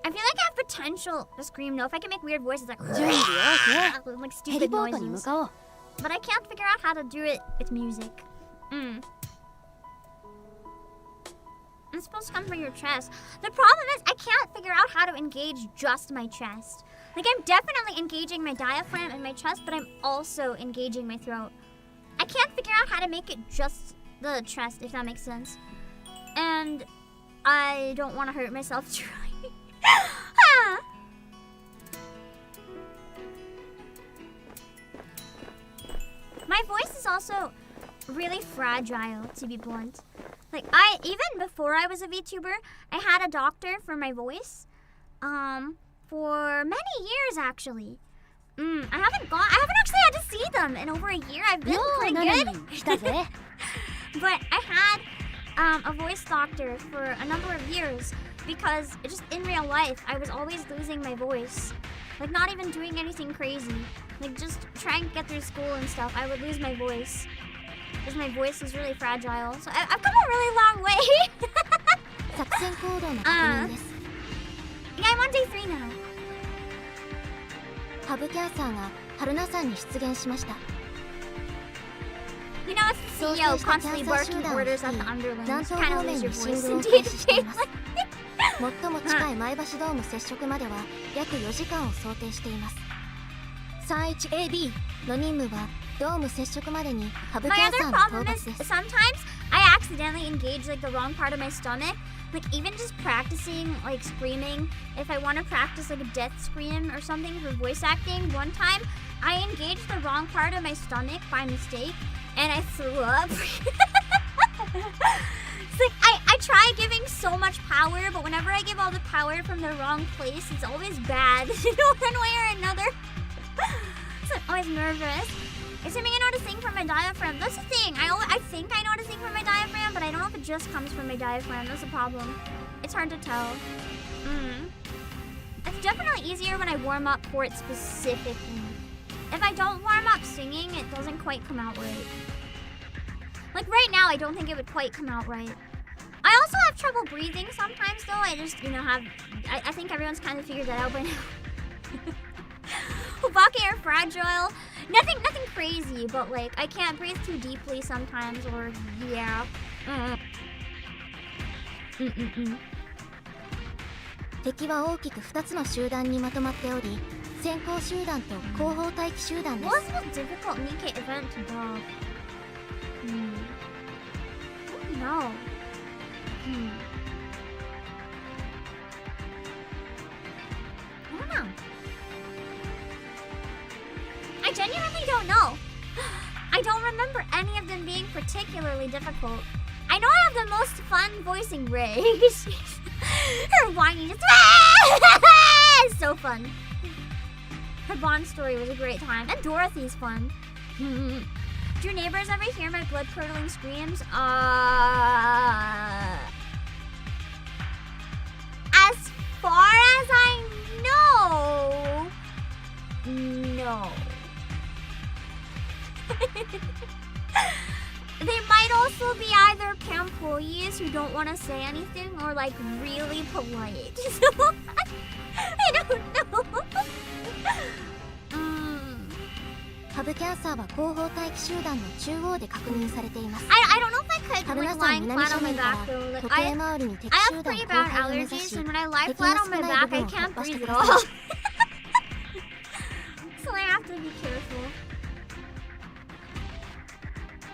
Speaker 1: I feel like I have potential to scream though. If I can make weird voices like stupid noises. But I can't figure out how to do it with music. It's supposed to come from your chest. The problem is I can't figure out how to engage just my chest. Like, I'm definitely engaging my diaphragm and my chest, but I'm also engaging my throat. I can't figure out how to make it just the chest, if that makes sense. And I don't want to hurt myself trying. My voice is also really fragile, to be blunt. Like, even before I was a VTuber, I had a doctor for my voice, for many years actually. I haven't actually had to see them in over a year. I've been pretty good. But I had a voice doctor for a number of years because just in real life, I was always losing my voice. Like, not even doing anything crazy. Like, just trying to get through school and stuff, I would lose my voice. Because my voice is really fragile. So I've come a really long way. Yeah, I'm on day 3 now.
Speaker 4: ハブキャンさんが春菜さんに出現しました。
Speaker 1: You know, it's the CEO constantly barking orders at the underlings. Kind of lose your voice in day to day.
Speaker 4: 最も近い前橋ドーム接触までは約4時間を想定しています。31AB の任務はドーム接触までにハブキャンさんの討伐です。
Speaker 1: Sometimes I accidentally engage like the wrong part of my stomach. Like, even just practicing like screaming, if I want to practice like a death scream or something for voice acting, one time I engaged the wrong part of my stomach by mistake and I threw up. It's like I try giving so much power, but whenever I give all the power from the wrong place, it's always bad. You know, one way or another. So I'm always nervous. Assuming I know how to sing from my diaphragm. That's the thing. I think I know how to sing from my diaphragm, but I don't know if it just comes from my diaphragm. That's the problem. It's hard to tell. It's definitely easier when I warm up for it specifically. If I don't warm up singing, it doesn't quite come out right. Like right now, I don't think it would quite come out right. I also have trouble breathing sometimes though. I just, you know, I think everyone's kind of figured that out by now. Obake are fragile. Nothing crazy, but like I can't breathe too deeply sometimes, or yeah.
Speaker 4: 敵は大きく2つの集団にまとまっており、先行集団と後方待機集団です。
Speaker 1: What's the difficult Nikkei event to dog? No. I don't know. I genuinely don't know. I don't remember any of them being particularly difficult. I know I have the most fun voicing Ray. Her whiny just it's so fun. Her Bond story was a great time, and Dorothy's fun. Do your neighbors ever hear my blood-curdling screams? As far as I know, no. They might also be either employees who don't want to say anything or like really polite. So I don't know.
Speaker 4: ハブキャンサーは後方待機集団の中央で確認されています。
Speaker 1: I don't know if I could
Speaker 4: 春
Speaker 1: like
Speaker 4: 菜さん
Speaker 1: lying
Speaker 4: 南
Speaker 1: flat
Speaker 4: 斜
Speaker 1: on my
Speaker 4: 面か
Speaker 1: back
Speaker 4: ら
Speaker 1: though. Like
Speaker 4: 時計回りに敵
Speaker 1: I
Speaker 4: 集
Speaker 1: have
Speaker 4: 団
Speaker 1: pretty
Speaker 4: 後
Speaker 1: bad
Speaker 4: 輩を目指
Speaker 1: allergies,
Speaker 4: し、
Speaker 1: and when I lie
Speaker 4: 敵
Speaker 1: flat
Speaker 4: の
Speaker 1: on
Speaker 4: 少
Speaker 1: my
Speaker 4: ない
Speaker 1: back,
Speaker 4: 部
Speaker 1: I
Speaker 4: 分を
Speaker 1: can't
Speaker 4: 突破して
Speaker 1: breathe
Speaker 4: く
Speaker 1: at
Speaker 4: ださ
Speaker 1: all.
Speaker 4: い。
Speaker 1: So I have to be careful.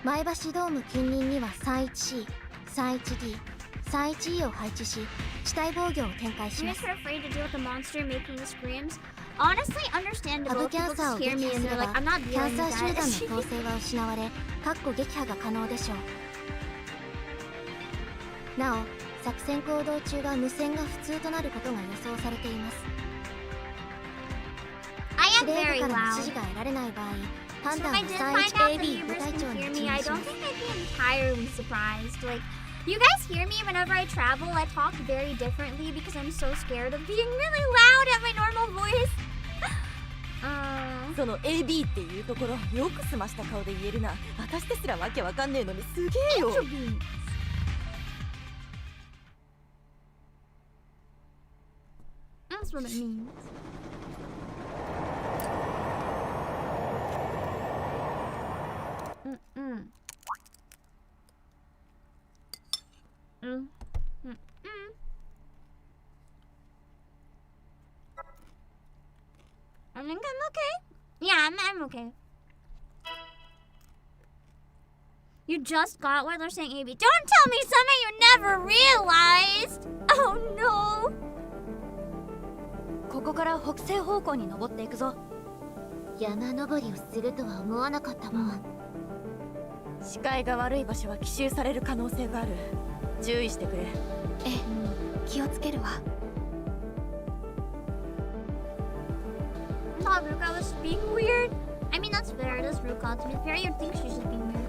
Speaker 4: 前橋ドーム近隣には 3-1C、3-1D、3-1E を配置し、地帯防御を展開し
Speaker 1: You
Speaker 4: ま
Speaker 1: guys
Speaker 4: す。
Speaker 1: are afraid to deal with the monster making the screams? Honestly,
Speaker 4: ハ
Speaker 1: understandable.
Speaker 4: ブキャ
Speaker 1: People
Speaker 4: ンサーを
Speaker 1: just
Speaker 4: 撃
Speaker 1: hear me
Speaker 4: 破
Speaker 1: and
Speaker 4: すれ
Speaker 1: they're
Speaker 4: ば、
Speaker 1: like, I'm not
Speaker 4: キャン
Speaker 1: dealing
Speaker 4: サ
Speaker 1: with
Speaker 4: ー集団の
Speaker 1: that.
Speaker 4: 統制は失われ、撃破が可能でしょう。なお、作戦行動中は無線が普通となることが予想されています。
Speaker 1: I
Speaker 4: 司
Speaker 1: am
Speaker 4: 令
Speaker 1: very
Speaker 4: 部からの
Speaker 1: loud.
Speaker 4: 指示が得られない場合、判
Speaker 1: So
Speaker 4: 断
Speaker 1: if
Speaker 4: は
Speaker 1: I did find out the
Speaker 4: 31AB 部
Speaker 1: viewers
Speaker 4: 隊
Speaker 1: can
Speaker 4: 長に
Speaker 1: hear
Speaker 4: 注
Speaker 1: me,
Speaker 4: 意
Speaker 1: I
Speaker 4: し
Speaker 1: don't
Speaker 4: ます。
Speaker 1: think I'd be entirely surprised. Like, you guys hear me whenever I travel, I talk very differently because I'm so scared of being really loud at my normal voice.
Speaker 5: その AB っていうところよく済ました顔で言えるな。私ですらわけわかんねえのにすげえよ。
Speaker 1: That's what it means. I think I'm okay. Yeah, I'm okay. You just got what they're saying, AB. Don't tell me something you never realized! Oh no!
Speaker 5: ここから北西方向に登っていくぞ。
Speaker 4: 山登りをするとは思わなかったわ。
Speaker 5: 視界が悪い場所は奇襲される可能性がある。注意してくれ。
Speaker 9: ええ、気をつけるわ。
Speaker 1: I thought Ruka was being weird. I mean, that's fair. It is Ruka. To be fair, you'd think she's just being weird.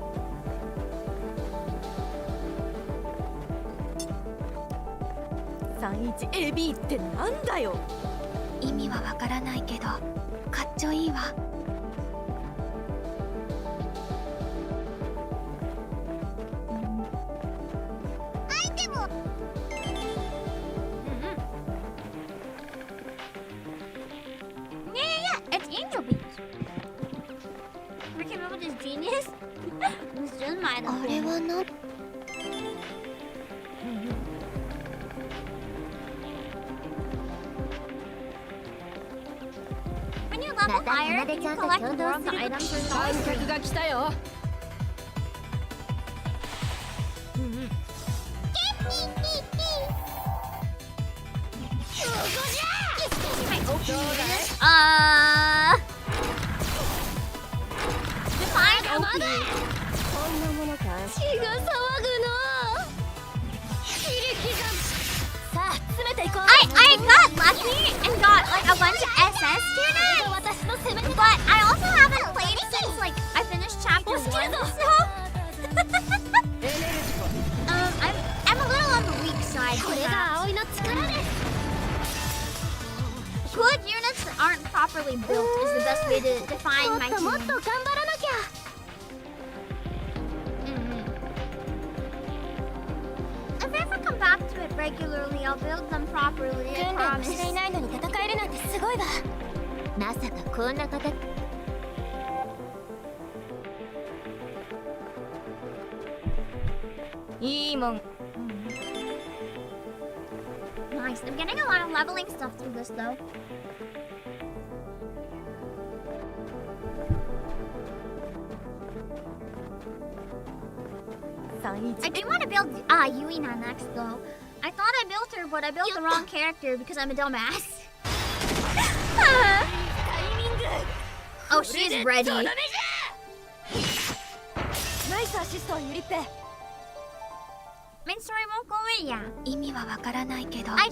Speaker 5: 31AB ってなんだよ。
Speaker 9: 意味はわからないけど、かっちょいいわ。
Speaker 12: アイテム。
Speaker 1: Yeah, it's Angel Beats. We came up with this genius. This is just my
Speaker 4: あれはな。
Speaker 1: When you level higher, you collect more of the items or dollars.
Speaker 5: 客が来たよ。
Speaker 1: Define OP.
Speaker 5: こんなものか。血が騒ぐの。さあ、詰めていこう。
Speaker 1: I got lucky and got like a bunch of SS tuners, but I also haven't played since like I finished chapter 1, so I'm a little on the weak side.
Speaker 4: これが葵の力です。
Speaker 1: Good units that aren't properly built is the best way to define my
Speaker 4: もっ
Speaker 1: team.
Speaker 4: と頑張らなきゃ。
Speaker 1: If I ever come back to it regularly, I'll build them properly. I
Speaker 4: 訓練もしてい
Speaker 1: promise.
Speaker 4: ないのに戦えるなんてすごいわ。まさかこんな形。
Speaker 5: いもん。
Speaker 1: Nice. I'm getting a lot of leveling stuff through this though. I do want to build Yuina next though. I thought I built her, but I built the wrong character because I'm a dumbass. Oh, she's ready.
Speaker 5: Nice assist, Yurippe.
Speaker 1: Main story won't go in, yeah.
Speaker 9: 意味はわからないけど
Speaker 1: I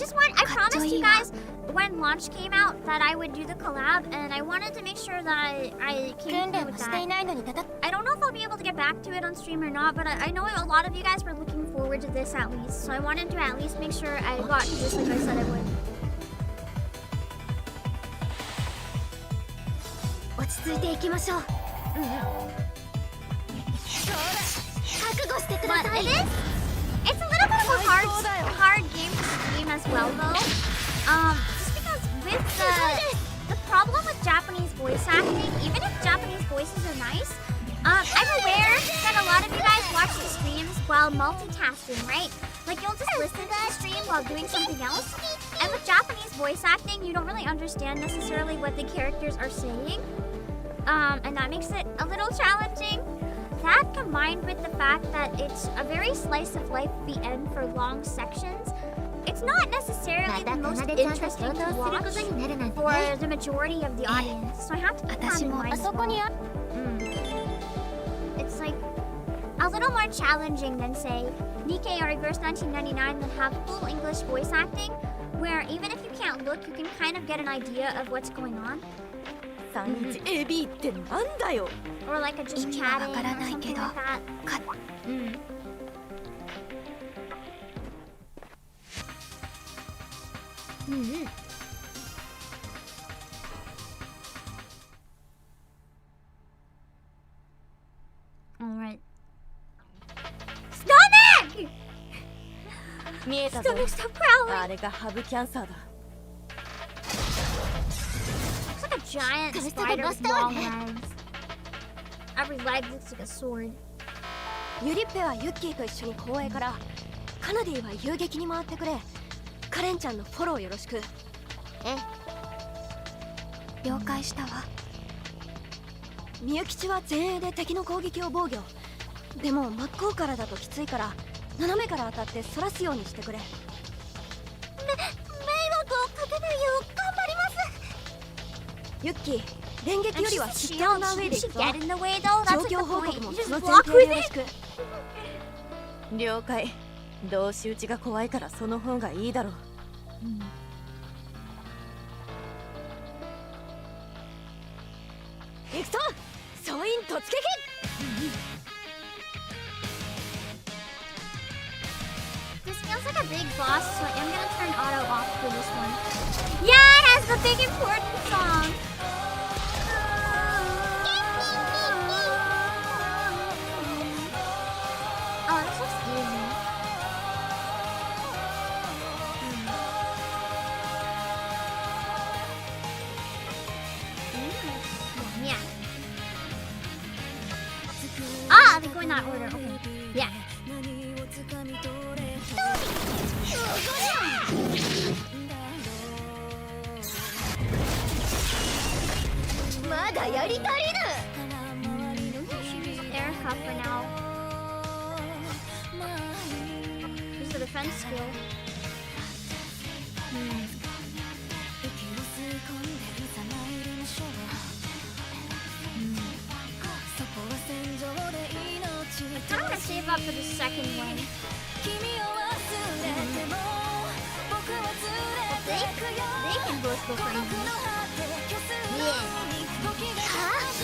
Speaker 1: promised you guys when launch came out that I would do the collab, and I wanted to make sure that I came through with that. I don't know if I'll be able to get back to it on stream or not, but I know a lot of you guys were looking forward to this at least, so I wanted to at least make sure I got to this like I said I would.
Speaker 8: 落ち着いていきましょう。覚悟してください。
Speaker 1: It's a little bit of a hard game to stream as well though. Just because with the problem with Japanese voice acting, even if Japanese voices are nice, I'm aware that a lot of you guys watch the streams while multitasking, right? Like you'll just listen to the stream while doing something else. And with Japanese voice acting, you don't really understand necessarily what the characters are saying. And that makes it a little challenging. That combined with the fact that it's a very slice of life VN for long sections, it's not necessarily the most interesting to watch for the majority of the audience. So I have to keep that in mind. It's like a little more challenging than say Nikkei or Reverse 1999 that have full English voice acting, where even if you can't look, you can kind of get an idea of what's going on. Or like a just chatting or something like that. Alright. Stomach!
Speaker 5: 見えたぞ。
Speaker 1: Stomach's so prowling!
Speaker 5: あれがハブキャンサーだ。
Speaker 1: It's like a giant spider with long legs. Every leg looks like a sword.
Speaker 5: ユリッペはユッキーと一緒に公園から、カナディは遊撃に回ってくれ。カレンちゃんのフォローよろしく。
Speaker 9: 了解したわ。
Speaker 5: みゆきちは前衛で敵の攻撃を防御。でも真っ向からだときついから、斜めから当たって反らすようにしてくれ。迷惑をかけないよう頑張ります。ユッキー、電撃よりは知ったな上でいくぞ。状況報告もその前提でよろしく。了解。同士討ちが怖いからその方がいいだろう。行くぞ。総員突撃。
Speaker 1: This feels like a big boss, so I'm gonna turn auto off for this one. Yeah, it has the big important song. Oh, this looks easy. Yeah. Ah, they go in that order. Okay. Yeah.
Speaker 5: まだやり足りぬ。
Speaker 1: Erica for now. Use the defense skill. I kind of want to save up for the second one. They can both go crazy. Yeah.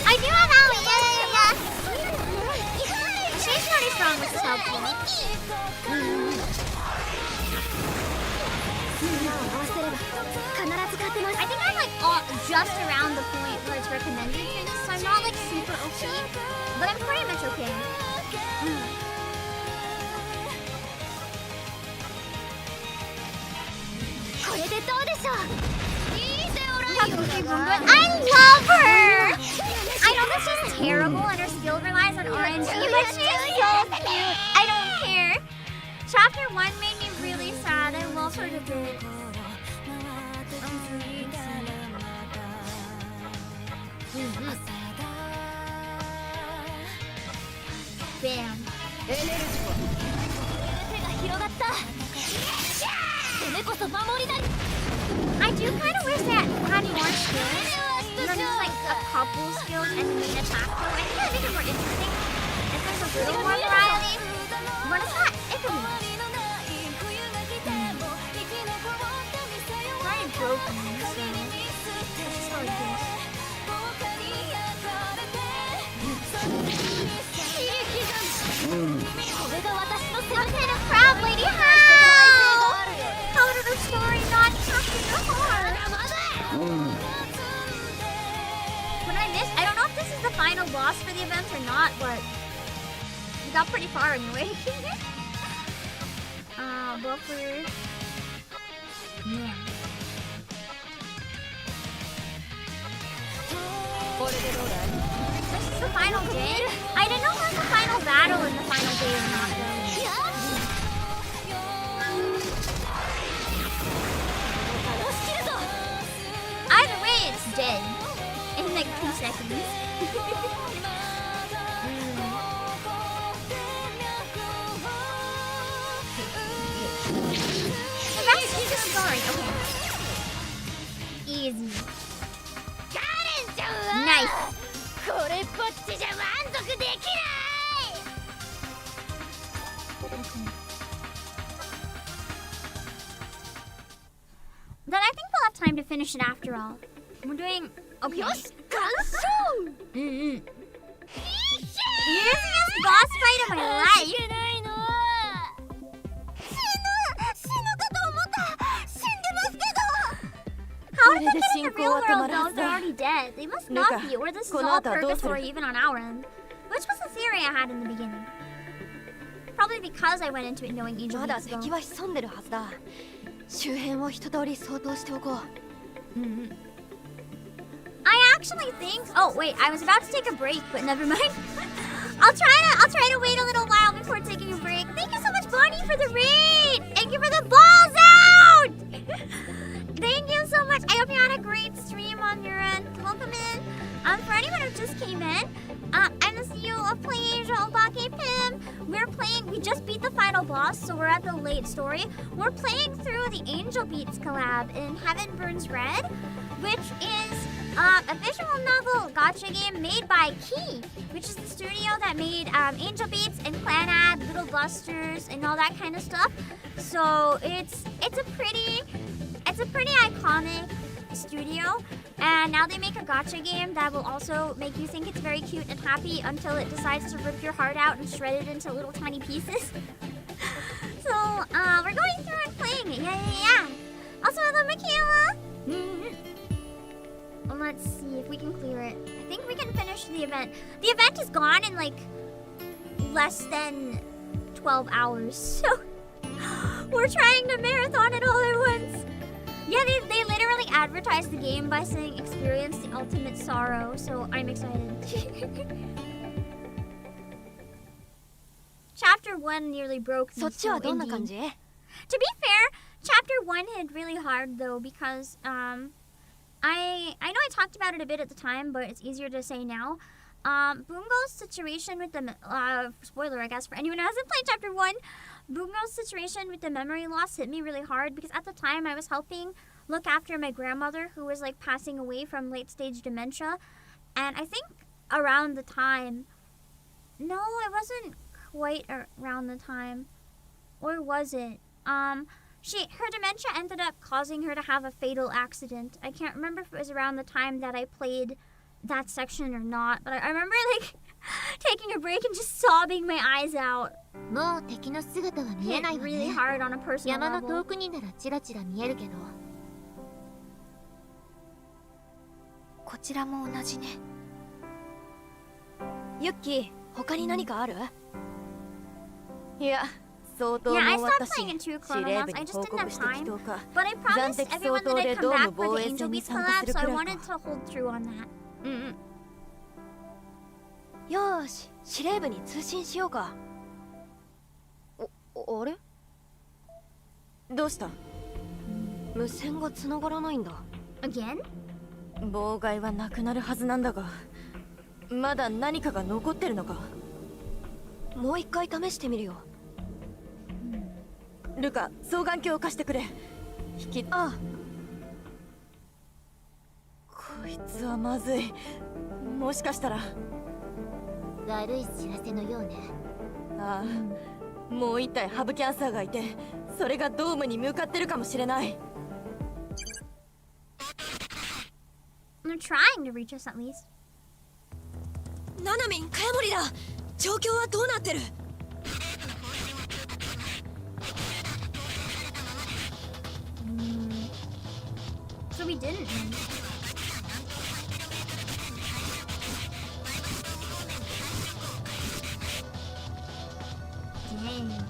Speaker 1: I do have Ally, yeah. She's pretty strong, which is helpful. I think I'm like just around the point where it's recommended for this, so I'm not like super okay, but I'm pretty much okay. I love her! I know that she's terrible and her skill relies on RNG, but she's so cute. I don't care. Chapter 1 made me really sad. I love her to bits. Bam. I do kind of wish that had more skills. Not just like a couple skills and the main attack though. I think that would make it more interesting. If there's a little more variety. But it's not. It could be. It's already broken, so let's just go like this. What kind of crowd, lady? How did the story not capture your heart? What did I miss? I don't know if this is the final boss for the event or not, but we got pretty far anyway. Buffer. Yeah. This is the final day? I didn't know there was a final battle in the final day or not though. Either way, it's dead. In like 2 seconds. The rest is just story, okay. Easy. Nice. Then I think we'll have time to finish it after all. We're doing okay. Using this boss fight of my life. How did they get in the real world though? They're already dead. They must not be, or this is all purgatory even on our end. Which was the theory I had in the beginning. Probably because I went into it knowing Angel Beats though. I actually think. Oh wait, I was about to take a break, but never mind. I'll try to wait a little while before taking a break. Thank you so much, Bonnie, for the raid. Thank you for the balls out. Thank you so much. I hope you had a great stream on your end. Welcome in. For anyone who just came in, I'm the CEO of Playasia, Obake Pim. We just beat the final boss, so we're at the late story. We're playing through the Angel Beats collab in Heaven Burns Red, which is a visual novel gacha game made by Key, which is the studio that made Angel Beats and Clanad, Little Busters, and all that kind of stuff. So it's a pretty iconic studio, and now they make a gacha game that will also make you think it's very cute and happy until it decides to rip your heart out and shred it into little tiny pieces. So we're going through and playing it. Yeah. Also, hello, Michaela. Let's see if we can clear it. I think we can finish the event. The event is gone in like less than 12 hours, so we're trying to marathon it all at once. Yeah, they literally advertised the game by saying experience the ultimate sorrow, so I'm excited. Chapter 1 nearly broke me, so indeed. To be fair, Chapter 1 hit really hard though because I know I talked about it a bit at the time, but it's easier to say now. Bungo's situation with the spoiler I guess for anyone who hasn't played Chapter 1, Bungo's situation with the memory loss hit me really hard because at the time I was helping look after my grandmother who was like passing away from late stage dementia, and I think around the time, no, it wasn't quite around the time, or was it? Her dementia ended up causing her to have a fatal accident. I can't remember if it was around the time that I played that section or not, but I remember like taking a break and just sobbing my eyes out. Hit really hard on a personal level.
Speaker 5: こちらも同じね。ユッキー、他に何かある？いや、相当も終わったし、司令部に報告して祈祷か。暫定相当でドーム防衛戦に参加するくらいか。よーし、司令部に通信しようか。あれ？どうした？
Speaker 8: 無線が繋がらないんだ。
Speaker 1: Again?
Speaker 5: 妨害はなくなるはずなんだが、まだ何かが残ってるのか？
Speaker 8: もう一回試してみるよ。
Speaker 5: ルカ、双眼鏡を貸してくれ。ああ。こいつはまずい。もしかしたら
Speaker 4: 悪い知らせのようね。
Speaker 5: ああ、もう一体ハブキャンサーがいて、それがドームに向かってるかもしれない。
Speaker 1: They're trying to reach us at least.
Speaker 8: ナナミン、カヤモリだ。状況はどうなってる
Speaker 1: ？So we didn't win. Dang.
Speaker 8: Mm-hmm.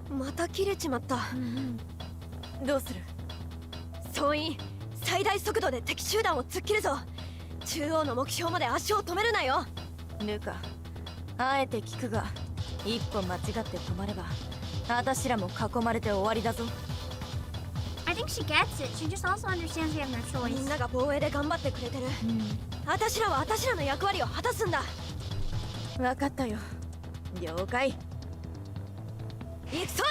Speaker 8: また切れちまった。
Speaker 5: どうする？
Speaker 8: 総員、最大速度で敵集団を突っ切るぞ。中央の目標まで足を止めるなよ。
Speaker 5: ルカ、あえて聞くが、一歩間違って止まれば私らも囲まれて終わりだぞ。
Speaker 1: I think she gets it. She just also understands we have no choice.
Speaker 8: みんなが防衛で頑張ってくれてる。私らは私らの役割を果たすんだ。
Speaker 5: 分かったよ。了解。
Speaker 8: 行くぞ。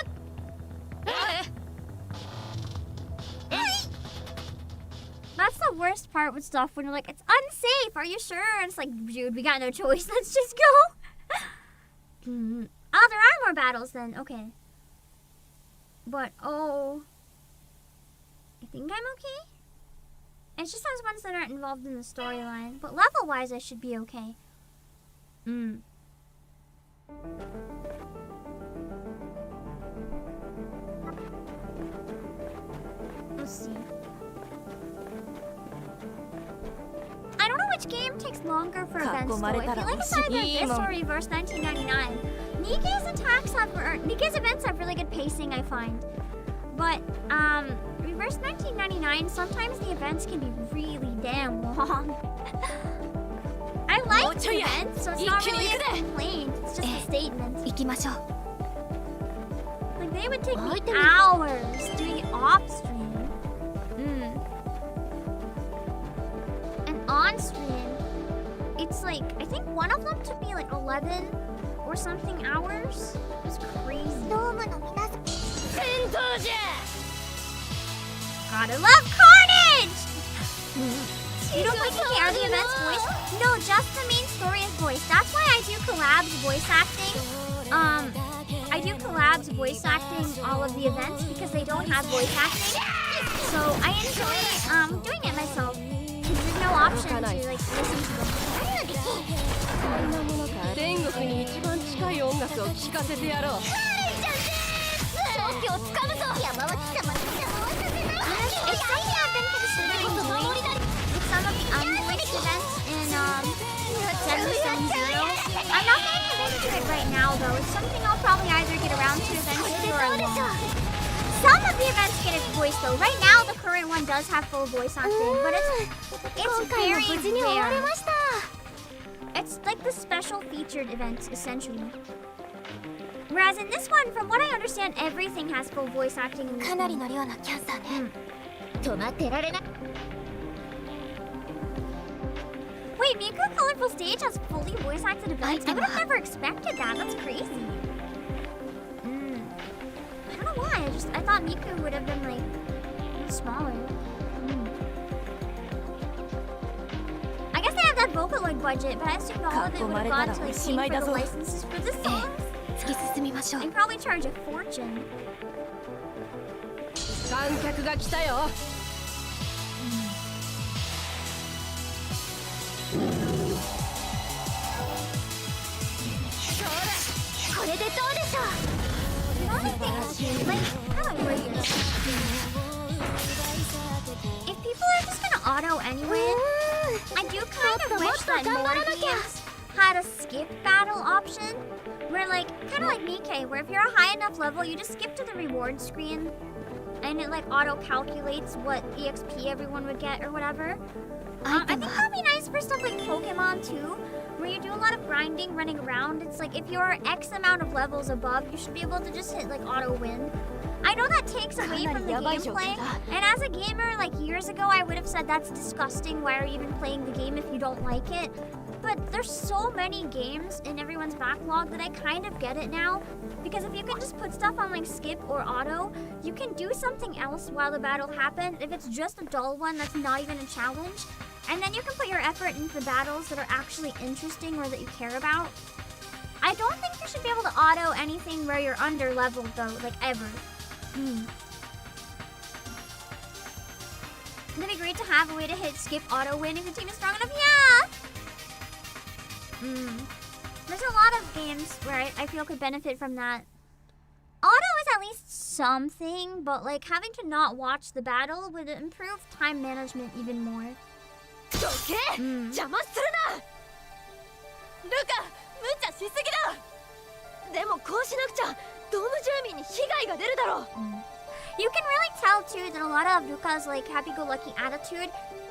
Speaker 1: That's the worst part with stuff when you're like, it's unsafe. Are you sure? And it's like, dude, we got no choice. Let's just go. Oh, there are more battles then. Okay. But, oh. I think I'm okay. It's just those ones that aren't involved in the storyline. But level-wise, I should be okay. Let's see. I don't know which game takes longer for events though. I feel like it's either this or Reverse 1999. Nike's events have really good pacing, I find. But Reverse 1999, sometimes the events can be really damn long. I like the events, so it's not really a complaint. It's just a statement. Like they would take me hours doing it off stream. And on stream, it's like, I think one of them took me like 11 or something hours. It was crazy. Gotta love carnage! You don't like to hear the event's voice? No, just the main story is voice. That's why I do collabs voice acting. I do collabs voice acting all of the events because they don't have voice acting. So I enjoy doing it myself. There's no option to like listen to them.
Speaker 16: 天国に一番近い音楽を聴かせてやろう。
Speaker 12: 勝機をつかむぞ。山脇様に邪魔はさせない。
Speaker 1: It's something I've been considering doing with some of the unvoiced events in 770. I'm not going to commit to it right now though. It's something I'll probably either get around to eventually or I won't. Some of the events get its voice though. Right now the current one does have full voice acting, but it's very rare. It's like the special featured events essentially. Whereas in this one, from what I understand, everything has full voice acting in this one. Wait, Miku Colorful Stage has fully voice acted events? I would have never expected that. That's crazy. I don't know why. I thought Miku would have been like smaller. I guess they have that Vocaloid budget, but I assumed all of it would have gone to like paying for the licenses for the songs. And probably charge a fortune.
Speaker 16: 観客が来たよ。
Speaker 12: これでどうでしょう。
Speaker 1: The only thing is, like, how do I word this? If people are just gonna auto anyway, I do kind of wish that more games had a skip battle option, where like, kind of like Nikkei, where if you're a high enough level, you just skip to the reward screen, and it like auto-calculates what EXP everyone would get or whatever. I think that'd be nice for stuff like Pokemon too, where you do a lot of grinding, running around. It's like if you're X amount of levels above, you should be able to just hit like auto win. I know that takes away from the gameplay, and as a gamer, like years ago, I would have said that's disgusting. Why are you even playing the game if you don't like it? But there's so many games in everyone's backlog that I kind of get it now. Because if you can just put stuff on like skip or auto, you can do something else while the battle happens. If it's just a dull one that's not even a challenge, and then you can put your effort into the battles that are actually interesting or that you care about. I don't think you should be able to auto anything where you're under leveled though, like ever. It'd be great to have a way to hit skip auto win if your team is strong enough. Yeah! There's a lot of games where I feel could benefit from that. Auto is at least something, but like having to not watch the battle would improve time management even more. You can really tell too that a lot of Ruka's like happy-go-lucky attitude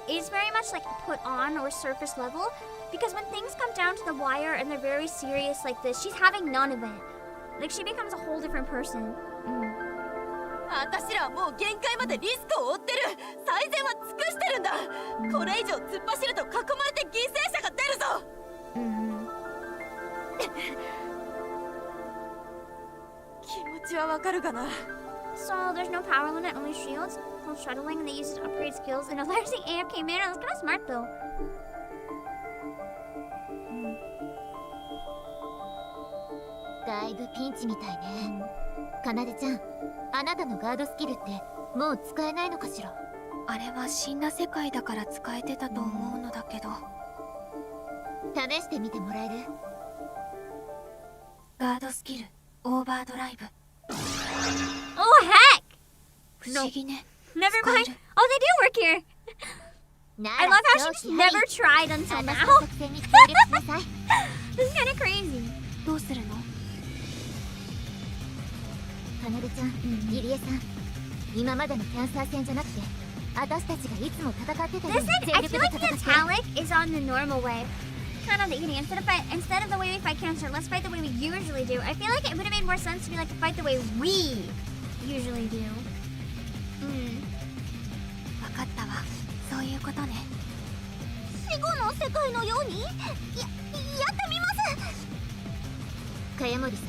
Speaker 1: is very much like put on or surface level, because when things come down to the wire and they're very serious like this, she's having none of it. Like she becomes a whole different person.
Speaker 5: 私らはもう限界までリスクを負ってる。最善は尽くしてるんだ。これ以上突っ走ると囲まれて犠牲者が出るぞ。気持ちはわかるかな。
Speaker 1: So there's no power limit, only shields. While shuttling, and they use it to upgrade skills. And they're using AFK mana. That's kind of smart though.
Speaker 4: だいぶピンチみたいね。かなでちゃん、あなたのガードスキルってもう使えないのかしら。
Speaker 9: あれは死んだ世界だから使えてたと思うのだけど。
Speaker 4: 試してみてもらえる？
Speaker 9: ガードスキル、オーバードライブ。
Speaker 1: Oh heck!
Speaker 9: 不思議ね。
Speaker 1: Never mind. Oh, they do work here. I love how she just never tried until now. This is kind of crazy.
Speaker 9: どうするの？
Speaker 4: かなでちゃん、入江さん、今までのキャンサー戦じゃなくて、私たちがいつも戦ってたように全
Speaker 1: I
Speaker 4: 力
Speaker 1: feel
Speaker 4: で
Speaker 1: like
Speaker 4: 戦
Speaker 1: the
Speaker 4: って。
Speaker 1: italic is on the normal way. Kind of the eating. Instead of the way we fight cancer, let's fight the way we usually do. I feel like it would have made more sense to be like to fight the way we usually do.
Speaker 9: わかったわ。そういうことね。
Speaker 4: 死後の世界のように？やってみます。茅森さん、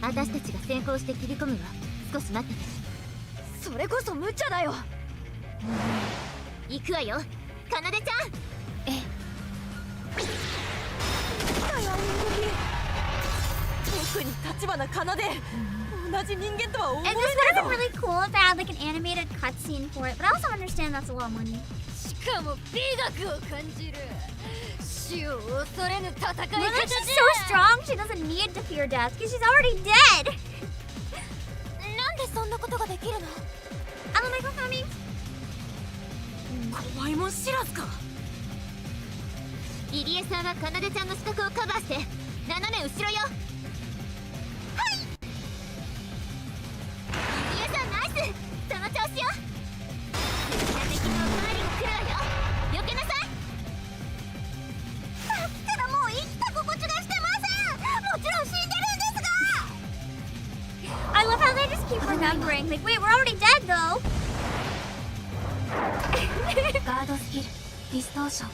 Speaker 4: 私たちが先行して切り込むわ。少し待ってて。
Speaker 5: それこそ無茶だよ。
Speaker 4: 行くわよ、かなでちゃん。
Speaker 9: ええ。
Speaker 5: 特に立花かなで。同じ人間とは思え
Speaker 1: And
Speaker 5: ない
Speaker 1: this would have
Speaker 5: ぞ。
Speaker 1: been really cool if they had like an animated cutscene for it, but I also understand that's a lot of money.
Speaker 16: しかも美学を感じる。死を恐れぬ戦い方
Speaker 1: Well, then she's so strong, she doesn't need to fear death because she's already dead.
Speaker 4: なんでそんなことができるの？
Speaker 1: マイクロフォーミング。
Speaker 5: 怖いもん知らずか。
Speaker 4: 入江さんはかなでちゃんの死角をカバーして斜め後ろよ。はい。入江さんナイス。その調子よ。敵のおかわりが来るわよ。避けなさい。さっきからもう生きた心地がしてません。もちろん死んでるんですが。
Speaker 1: I love how they just keep remembering. Like, wait, we're already dead though.
Speaker 9: ガードスキル、ディストーション。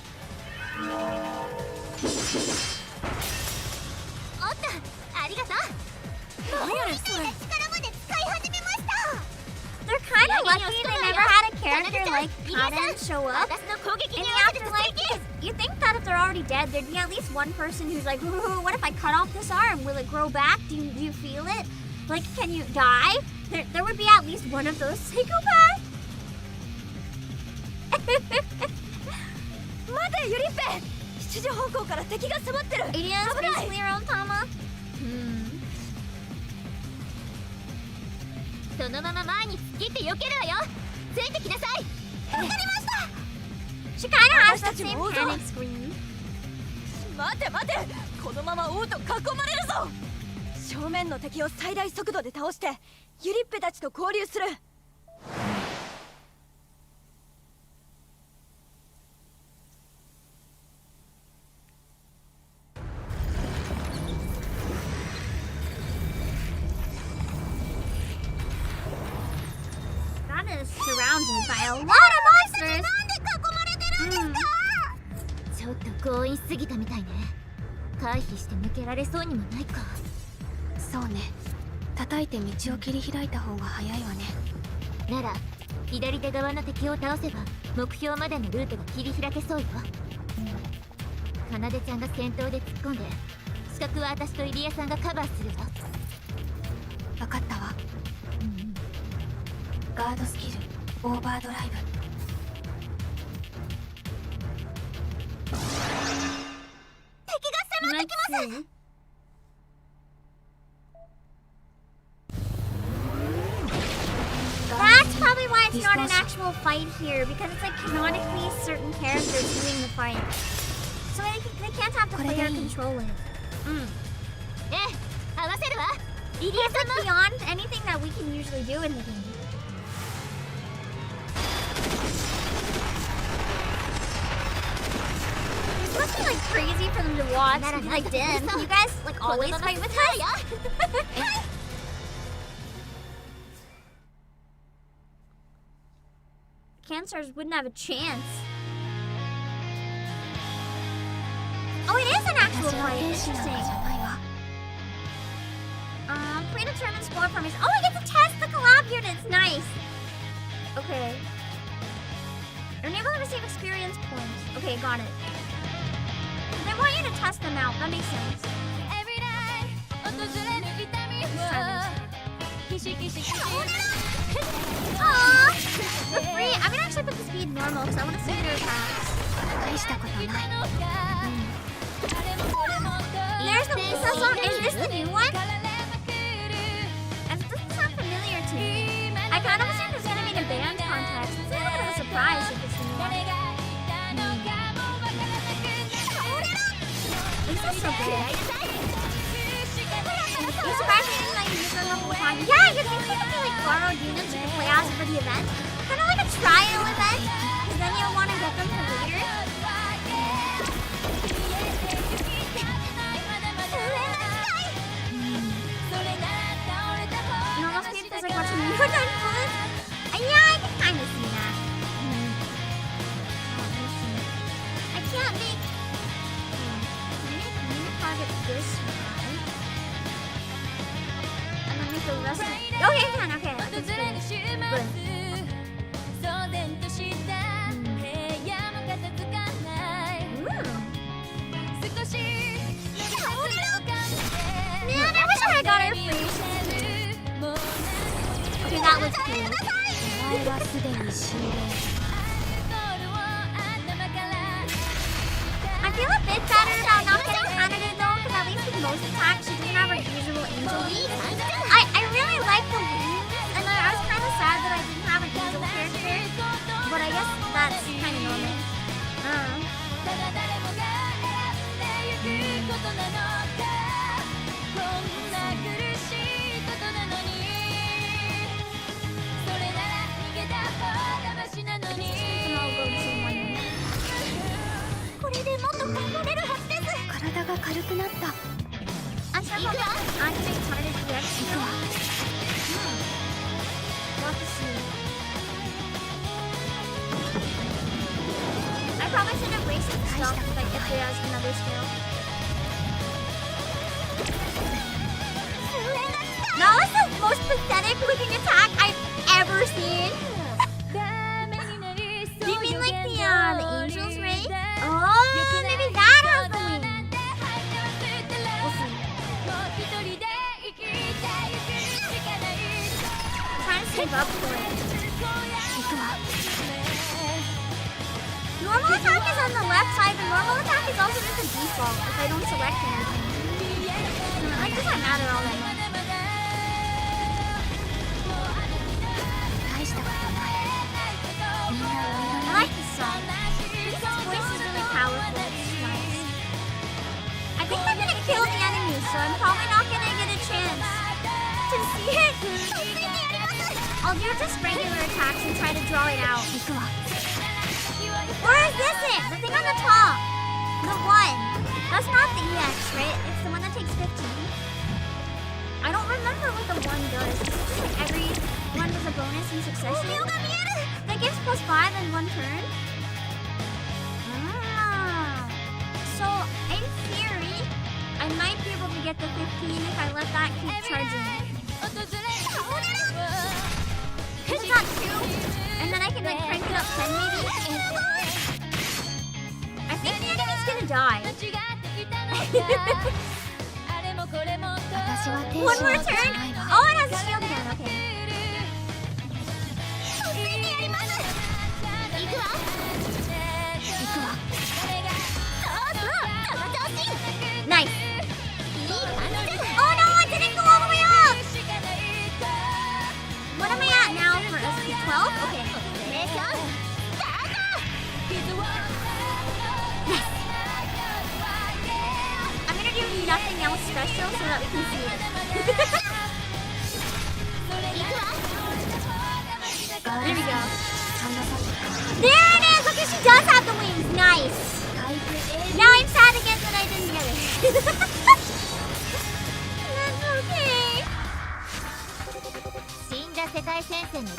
Speaker 4: おった、ありがとう。
Speaker 5: 何やねんそれ。
Speaker 4: 力まで使い始めました。
Speaker 1: They're kind of lucky they never had a character like Kaden show up in the afterlife. Because you think that if they're already dead, there'd be at least one person who's like, what if I cut off this arm? Will it grow back? Do you feel it? Like, can you die? There would be at least one of those psychopaths.
Speaker 5: 待て、ユリッペ。7時方向から敵が迫ってる。
Speaker 1: It is basically your own Tama.
Speaker 4: そのまま前に突っ切って避けるわよ。ついてきなさい。わかりました。
Speaker 1: She kind of has that same panic scream.
Speaker 5: 待て待て、このまま王と囲まれるぞ。正面の敵を最大速度で倒してユリッペたちと交流する。
Speaker 1: That is surrounded by a lot of monsters.
Speaker 4: ちょっと強引すぎたみたいね。回避して抜けられそうにもないか。
Speaker 9: そうね、叩いて道を切り開いた方が早いわね。
Speaker 4: なら左手側の敵を倒せば目標までのルートが切り開けそうよ。かなでちゃんが先頭で突っ込んで、死角は私と入江さんがカバーするわ。
Speaker 9: 分かったわ。ガードスキルオーバードライブ。
Speaker 12: 敵が迫ってきます。
Speaker 1: That's probably why it's not an actual fight here, because it's like canonically certain characters doing the fight. So they can't have the player control it.
Speaker 4: 合わせるわ。
Speaker 1: It's like beyond anything that we can usually do in the game. This must be like crazy for them to watch. And be like, damn, you guys like always fight with us? Cancers wouldn't have a chance. Oh, it is an actual fight. Interesting. Predetermined score formation. Oh, I get to test the collab units. Nice. Okay. Enable to receive experience points. Okay, got it. They want you to test them out. That makes sense. Aww! For free. I'm gonna actually put the speed normal because I want to see their attacks. There's the Lisa song. Is this the new one? It doesn't sound familiar to me. I kind of assumed it was gonna be in a band context. It's a little bit of a surprise if it's the new one. Lisa's so good. You surprised me that you use her level 1. Yeah, you can technically like borrow units you can play as for the event. Kind of like a trial event, because then you'll want to get them for later. It almost feels like watching New York Bullets. Yeah, I can kind of see that. I can't make... Can you target this one? And then make the rest of... Okay, I can, okay. That's good. Man, I wish I got her free. Okay, that was cool. I feel a bit better about not getting Canada though, because at least with most attacks, she didn't have her usual angel lead. I really like the lead, and I was kind of sad that I didn't have an angel character, but I guess that's kind of normal. I probably should have wasted the stuff if there was another skill. That was the most pathetic looking attack I've ever seen. Do you mean like the Angel's Ray? Oh, maybe that has the wing. We'll see. I'm trying to save up for it. Normal attack is on the left side, but normal attack is also just a default if I don't select anything. Like, does that matter all that much? I like this song. His voice is really powerful. It's nice. I'll do just regular attacks and try to draw it out. Or is this it? The thing on the top. The one. That's not the EX, right? It's the one that takes 15. I don't remember what the one does. Like every one does a bonus in succession. That gives +5 in one turn. So, in theory, I might be able to get the 15 if I let that keep charging. It's got 2, and then I can like crank it up 10 maybe. I think the enemy's gonna die. One more turn? Oh, it has a shield again, okay. Nice. Oh no, I didn't go all the way up! What am I at now for SP 12? Okay. Yes. I'm gonna do nothing else special so that we can see it. There we go. There it is! Okay, she does have the wings. Nice. Now I'm sad again that I didn't get it. That's okay.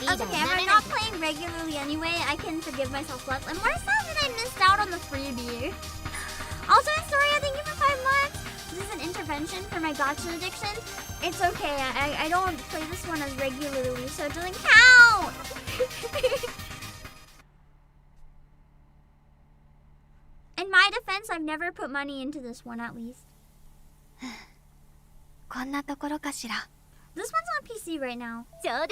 Speaker 1: That's okay, if I'm not playing regularly anyway, I can forgive myself less. I'm more sad that I missed out on the freebie. Also, Astoria, thank you for 5 months. This is an intervention for my gacha addiction. It's okay, I don't play this one as regularly, so it doesn't count. In my defense, I've never put money into this one, at least. This one's on PC right now. Okay.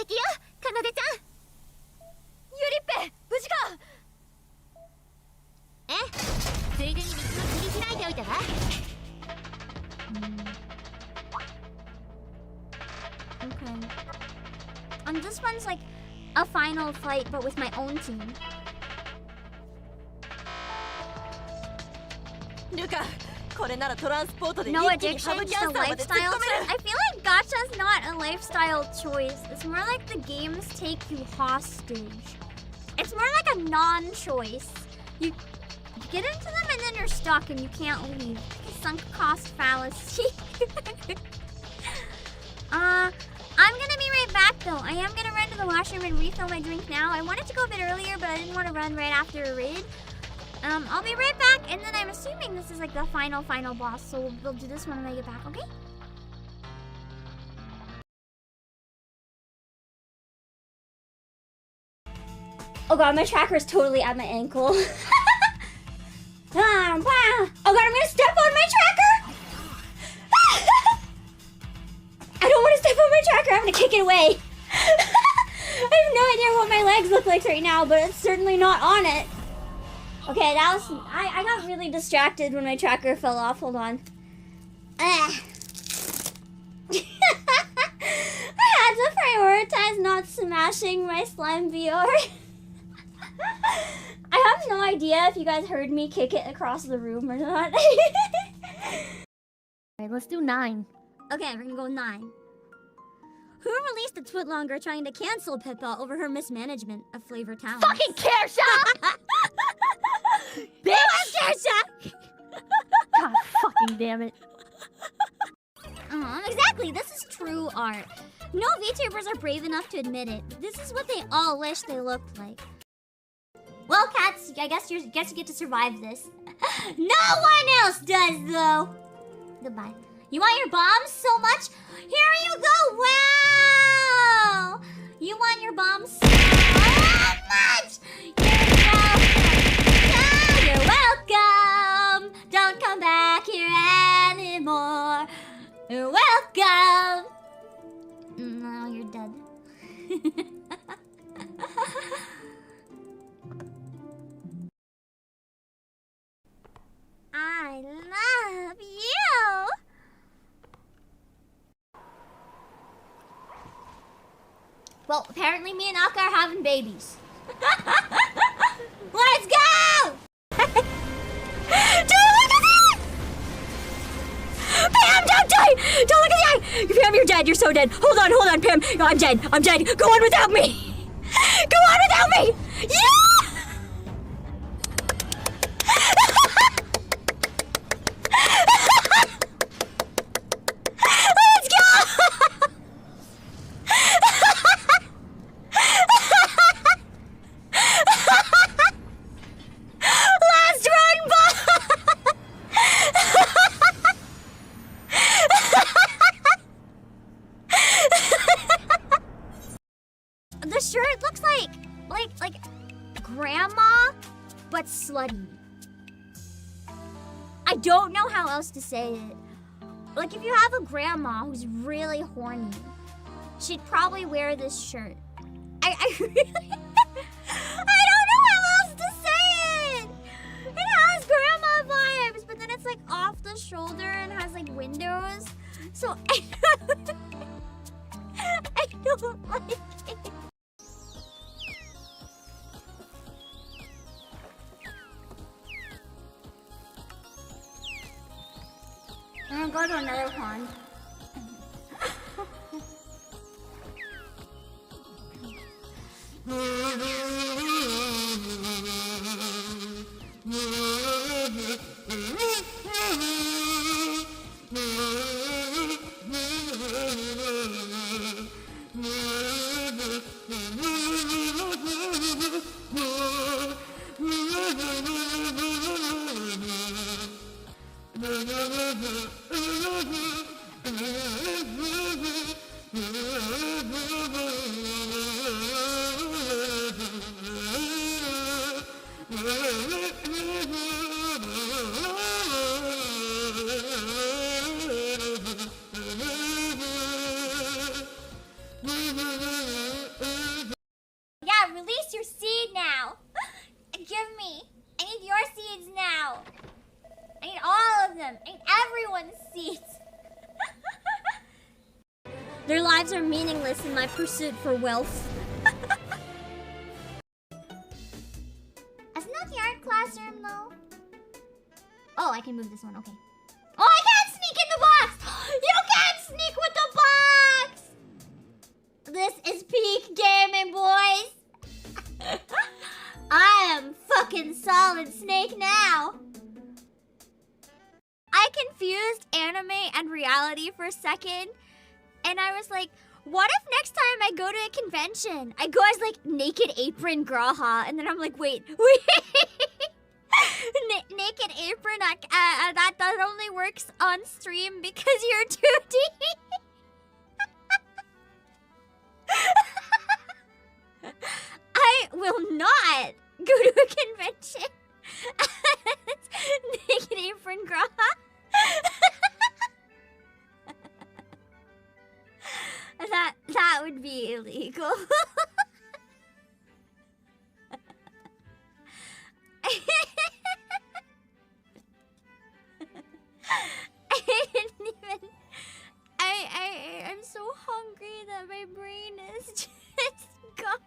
Speaker 1: This one's like a final fight, but with my own team. No addiction, just a lifestyle choice. I feel like gacha's not a lifestyle choice. It's more like the games take you hostage. It's more like a non-choice. You get into them and then you're stuck and you can't leave. Sunk cost fallacy. I'm gonna be right back though. I am gonna run to the washroom and refill my drink now. I wanted to go a bit earlier, but I didn't want to run right after a raid. I'll be right back, and then I'm assuming this is like the final boss, so we'll do this when I get back, okay? Oh god, my tracker is totally at my ankle. Oh god, I'm gonna step on my tracker! I don't want to step on my tracker, I'm gonna kick it away. I have no idea what my legs look like right now, but it's certainly not on it. Okay, that was... I got really distracted when my tracker fell off. Hold on. I had to prioritize not smashing my slime VR. I have no idea if you guys heard me kick it across the room or not. Alright, let's do 9. Okay, we're gonna go 9. Who released a tweet longer trying to cancel Pippa over her mismanagement of Flavor Town? Fucking Kersha! Bitch! Kersha! God fucking damn it. Exactly, this is true art. No VTubers are brave enough to admit it. This is what they all wish they looked like. Well, cats, I guess you get to survive this. No one else does, though. Goodbye. You want your bombs so much? Here you go! Wow! You want your bombs so much? You're welcome! Don't come back here anymore. You're welcome! No, you're dead. I love you! Well, apparently me and Aka are having babies. Let's go! Dude, look at that! Bam, don't die!
Speaker 14: eye! Don't look at the eye! Pam, you're dead. You're so dead. Hold on, Pam. No, I'm dead. I'm dead. Go on without me. Go on without me. Yeah! Let's go! Last run, Bob! The shirt looks like grandma, but slutty. I don't know how else to say it. Like, if you have a grandma who's really horny, she'd probably wear this shirt. I really... I don't know how else to say it! It has grandma vibes, but then it's like off the shoulder and has like windows. So I don't like it. I'm gonna go to another pond. Yeah, release your seed now. Give me. I need your seeds now. I need all of them. I need everyone's seeds. Their lives are meaningless in my pursuit for wealth. Isn't that the art classroom though? Oh, I can move this one, okay. Oh, I can't sneak in the box! You can't sneak with the box! This is peak gaming, boys! I am fucking Solid Snake now! I confused anime and reality for a second, and I was like, what if next time I go to a convention, I go as like Naked Apron Graha, and then I'm like, wait. Naked Apron, that only works on stream because you're 2D. I will not go to a convention as Naked Apron Graha. That would be illegal. I'm so hungry that my brain is just gone.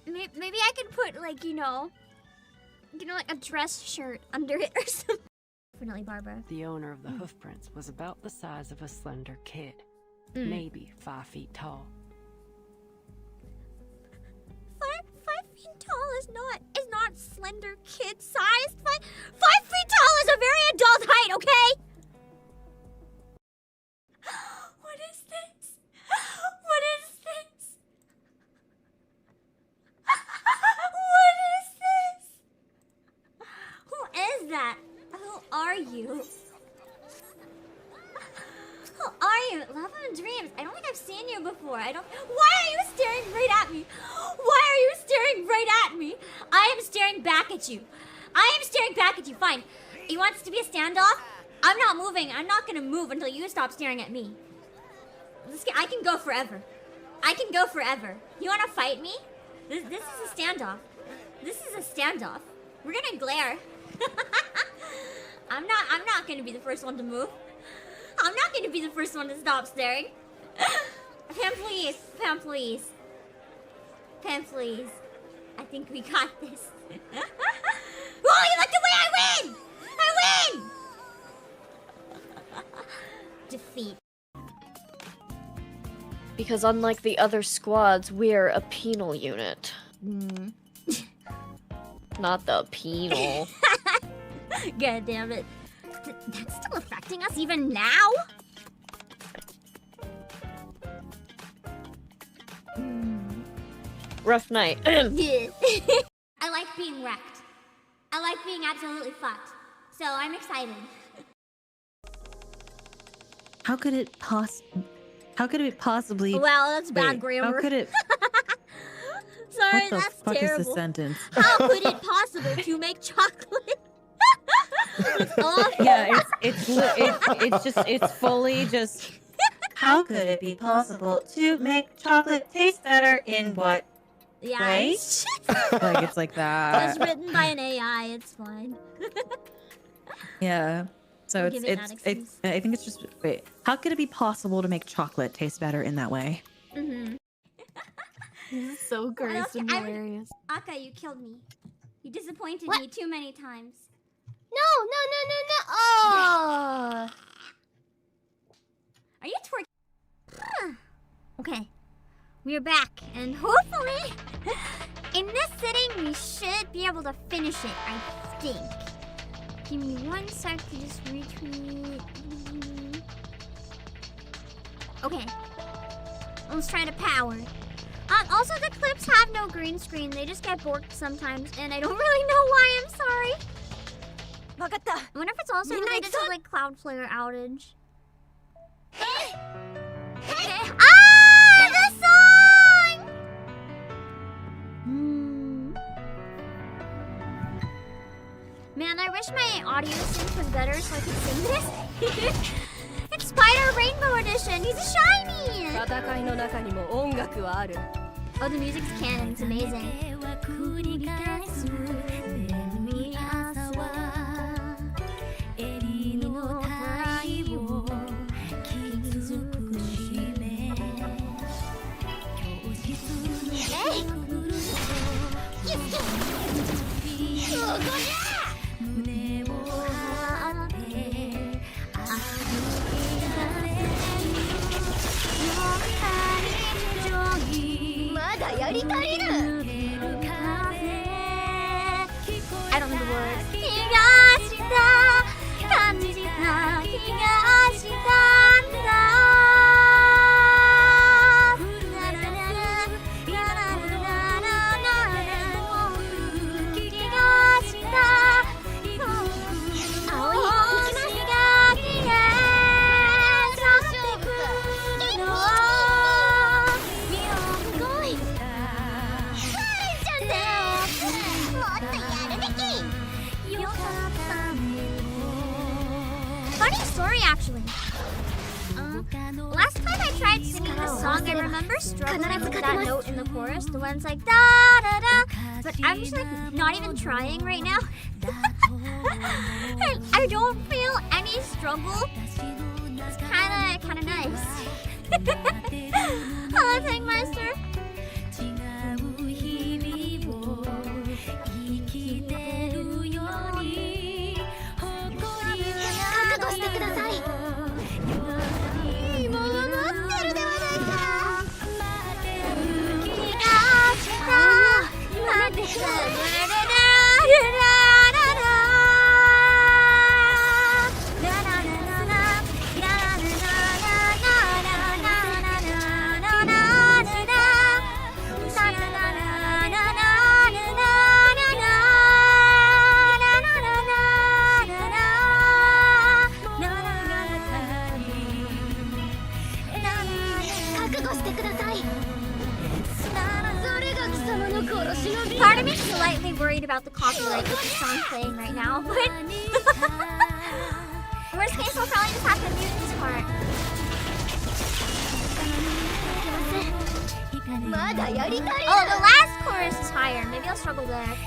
Speaker 14: Maybe I can put like, you know, like a dress shirt under it or something. Definitely Barbara.
Speaker 17: The owner of the hoofprints was about the size of a slender kid. Maybe 5 feet tall.
Speaker 1: 5 feet tall is not slender kid sized. 5 feet tall is a very adult height, okay? What is this? What is this? What is this? Who is that? Who are you? Who are you? Love and Dreams. I don't think I've seen you before. Why are you staring right at me? Why are you staring right at me? I am staring back at you. I am staring back at you. Fine. You want this to be a standoff? I'm not moving. I'm not gonna move until you stop staring at me. I can go forever. I can go forever. You wanna fight me? This is a standoff. This is a standoff. We're gonna glare. I'm not gonna be the first one to move. I'm not gonna be the first one to stop staring. Pam, please. Pam, please. Pam, please. I think we got this. Oh, you look the way I win! I win!
Speaker 14: defeat.
Speaker 18: Because unlike the other squads, we're a penal unit. Not the penal.
Speaker 14: God damn it. That's still affecting us even now?
Speaker 18: Rough night.
Speaker 14: Yeah. I like being wrecked. I like being absolutely fucked. So I'm excited.
Speaker 19: How could it possibly?
Speaker 14: Well, that's bad
Speaker 19: Wait,
Speaker 14: grammar.
Speaker 19: How could it?
Speaker 14: Sorry,
Speaker 19: What the
Speaker 14: that's
Speaker 19: fuck
Speaker 14: terrible.
Speaker 19: is the sentence?
Speaker 14: How could it possible to make chocolate? It's awful.
Speaker 19: Yeah, it's fully just. How could it be possible to make chocolate taste better in what
Speaker 14: Yeah.
Speaker 19: way?
Speaker 14: It's
Speaker 19: Like it's like that.
Speaker 14: It's written by an AI. It's fine.
Speaker 19: Yeah. So
Speaker 14: Give it that excuse.
Speaker 19: I think it's just wait. How could it be possible to make chocolate taste better in that way?
Speaker 14: Mm-hmm.
Speaker 18: This is so gross and hilarious.
Speaker 14: Aka, you killed me. You disappointed me too many times.
Speaker 12: No. Oh.
Speaker 14: Are you twerking? Okay. We're back, and hopefully, in this sitting, we should be able to finish it, I think. Give me 1 sec to just retweet. Okay. Let's try to power. Also, the clips have no green screen. They just get borked sometimes, and I don't really know why. I'm sorry. I wonder if it's also related to, like, Cloudflare outage. Ah! The song! Man, I wish my audio sync was better so I could sing this. It's Spider Rainbow Edition. He's a shiny! Oh, the music's canon. It's amazing. I don't know the words. Funny story, actually. Last time I tried singing this song, I remember struggling with that note in the chorus. The one's like da da da. But I'm just like not even trying right now. I don't feel any struggle. It's kind of nice. Hello, Tangmeister. Part of me is slightly worried about the copyright with the song playing right now, but worst case, we'll probably just have to mute this part. Oh, the last chorus is higher. Maybe I'll struggle there.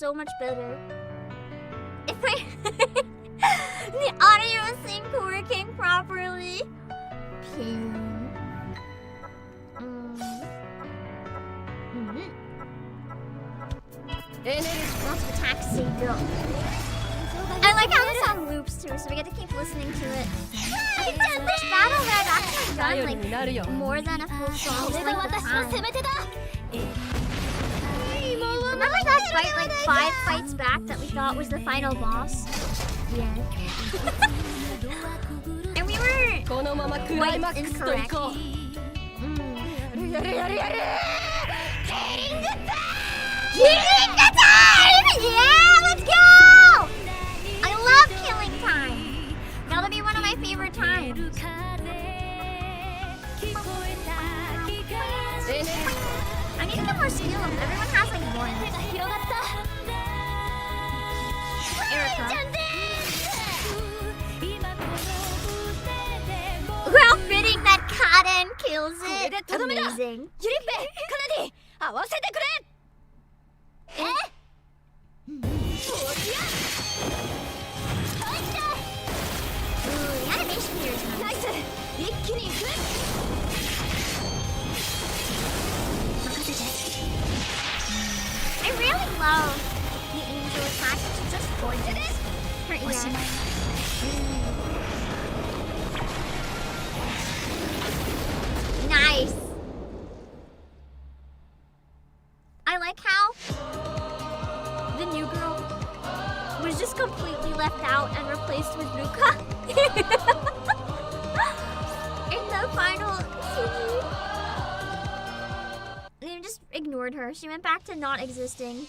Speaker 14: so much better. If the audio sync working properly. Pin. Lots of attacks saved up. I like how the song loops too, so we get to keep listening to it. I think this first battle that I've actually done like more than a full song. Remember that fight like 5 fights back that we thought was the final boss? Yeah. And we were quite incorrect. Killing the time! Yeah, let's go! I love killing time. That'll be one of my favorite times. I need to get more skill. Everyone has like one. Erica. Look how fitting that Karen kills it. Amazing. The animation here is nice. I really love the angel attack. It's just gorgeous. Her ear. Nice. I like how the new girl was just completely left out and replaced with Ruka in the final CG. They just ignored her. She went back to not existing.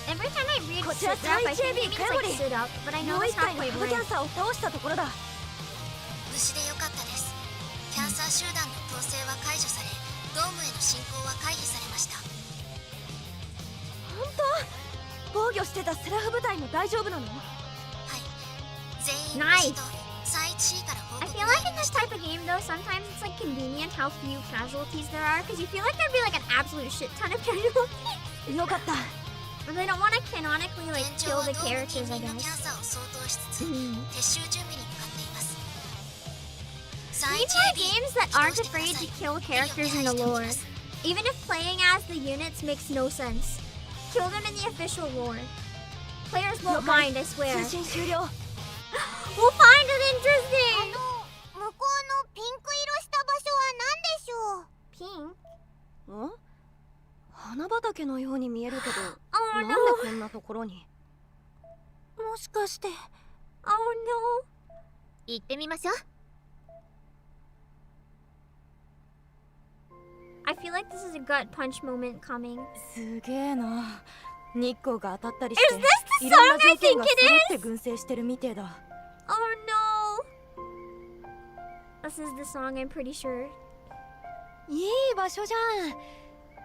Speaker 14: Every time I read sit up, I think it means like sit up, but I know it's halfway right.
Speaker 12: 無事でよかったです。キャンサー集団の統制は解除され、ドームへの侵攻は回避されました。
Speaker 5: 本当？防御してたセラフ部隊も大丈夫なの？はい。
Speaker 12: 全員無事と3-1から報告。
Speaker 14: I feel like in this type of game though, sometimes it's like convenient how few casualties there are, because you feel like there'd be like an absolute shit ton of casualties. よかった。But they don't want to canonically like kill the characters, I guess. You play games that aren't afraid to kill characters in the lore, even if playing as the units makes no sense. Kill them in the official lore. Players won't mind, I swear. We'll find it interesting.
Speaker 12: 向こうのピンク色した場所は何でしょう？
Speaker 14: Pink?
Speaker 5: 花畑のように見えるけど、なんでこんなところに？
Speaker 8: もしかして。
Speaker 14: Oh no.
Speaker 12: 行ってみましょう。
Speaker 14: I feel like this is a gut punch moment coming.
Speaker 5: すげえな。日光が当たったりして、
Speaker 14: Is this the
Speaker 5: いろんな
Speaker 14: song I
Speaker 5: 条件
Speaker 14: think
Speaker 5: が
Speaker 14: it
Speaker 5: 揃っ
Speaker 14: is?
Speaker 5: て群生してるみてえだ。
Speaker 14: Oh no. This is the song, I'm pretty sure.
Speaker 5: いい場所じゃん。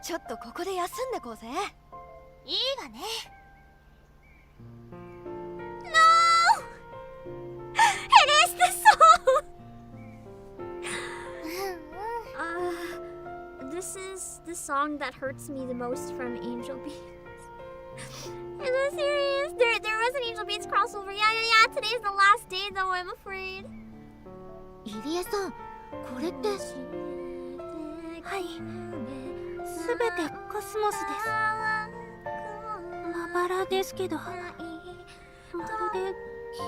Speaker 5: ちょっとここで休んでこうぜ。
Speaker 12: いいわね。
Speaker 14: No! It is the song! This is the song that hurts me the most from Angel Beats. Is that serious? There was an Angel Beats crossover. Yeah. Today's the last day though, I'm afraid.
Speaker 4: 入江さん、これって。
Speaker 8: はい。すべてコスモスです。まばらですけど、まるで記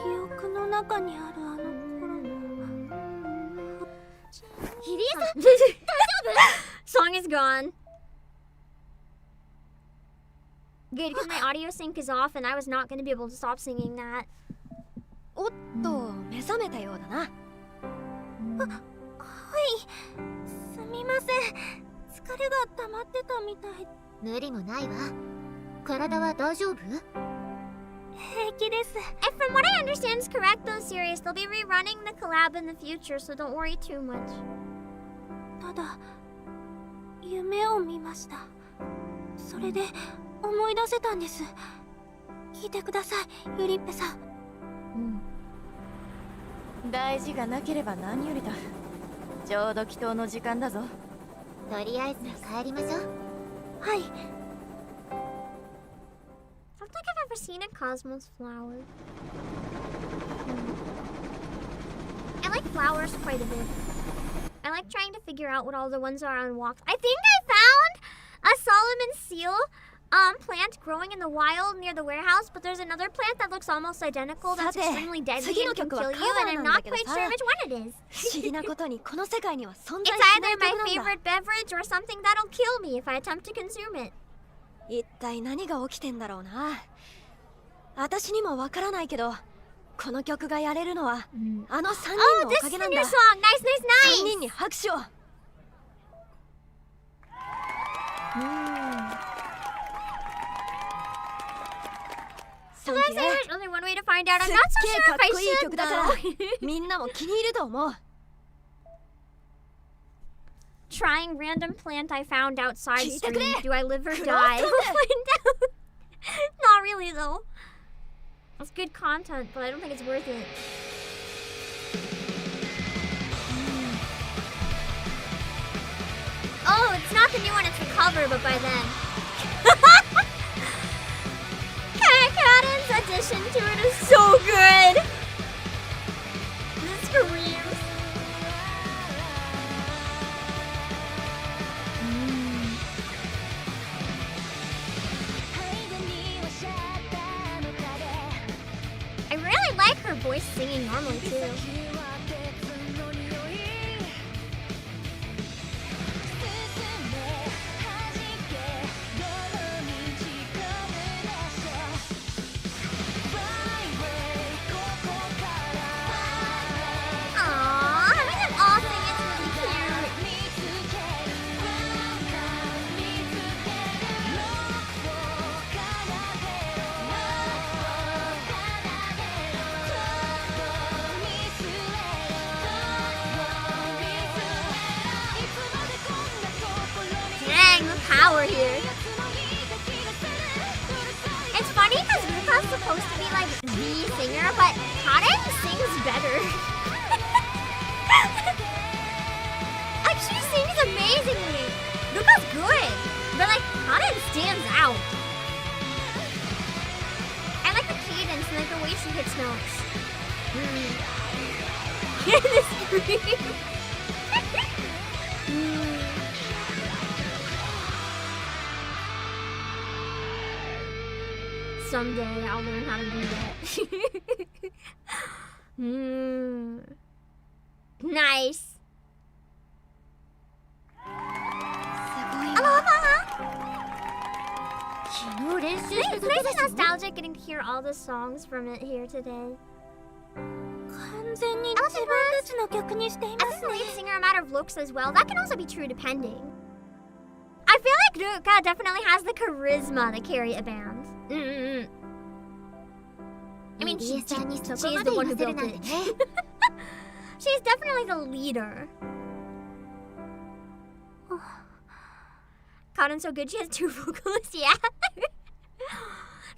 Speaker 8: 憶の中にあるあの頃の。
Speaker 14: 入江さん、大丈夫？ Song is gone. Good, because my audio sync is off and I was not going to be able to stop singing that.
Speaker 5: おっと、目覚めたようだな。
Speaker 8: はい。すみません。疲れが溜まってたみたい。
Speaker 4: 無理もないわ。体は大丈夫？
Speaker 8: 平気です。
Speaker 14: And from what I understand is correct though, serious. They'll be rerunning the collab in the future, so don't worry too much.
Speaker 8: ただ、夢を見ました。それで、思い出せたんです。聞いてください、ユリッペさん。
Speaker 5: 大事がなければ何よりだ。ちょうど祈祷の時間だぞ。
Speaker 4: とりあえず帰りましょう。
Speaker 8: はい。
Speaker 14: I don't think I've ever seen a cosmos flower. I like flowers quite a bit. I like trying to figure out what all the ones are on walks. I think I found a Solomon seal plant growing in the wild near the warehouse, but there's another plant that looks almost identical that's extremely deadly and can kill you, and I'm not quite sure which one it is. It's either my favorite beverage or something that'll kill me if I attempt to consume it.
Speaker 5: 一体何が起きてんだろうな。私にもわからないけど、この曲がやれるのは、あの3人のおかげなんだ。
Speaker 14: Oh, this is a new song. Nice, nice, nice.
Speaker 5: 3人に拍手を。
Speaker 14: So there's only one way to find out. I'm not so sure if I should though.
Speaker 5: みんなも気に入ると思う。
Speaker 14: Trying random plant I found outside stream. Do I live or die? We'll find out. Not really though. It's good content, but I don't think it's worth it. Oh, it's not the new one, it's the cover, but by then. Kaden's addition to it is so good. This screams. I really like her voice singing normally too. Aww, having them all sing is really cute. Dang, the power here. It's funny because Ruka's supposed to be like the singer, but Kaden sings better. Like she sings amazingly. Ruka's good, but like Kaden stands out. I like the cadence and like the way she hits notes. The scream. Someday I'll learn how to do that. Nice. It's nice and nostalgic getting to hear all the songs from it here today. As the lead singer, a matter of looks as well. That can also be true depending. I feel like Ruka definitely has the charisma to carry a band. I mean, she's the one who built it. She's definitely the leader. Kaden's so good, she has 2 vocalists, yeah.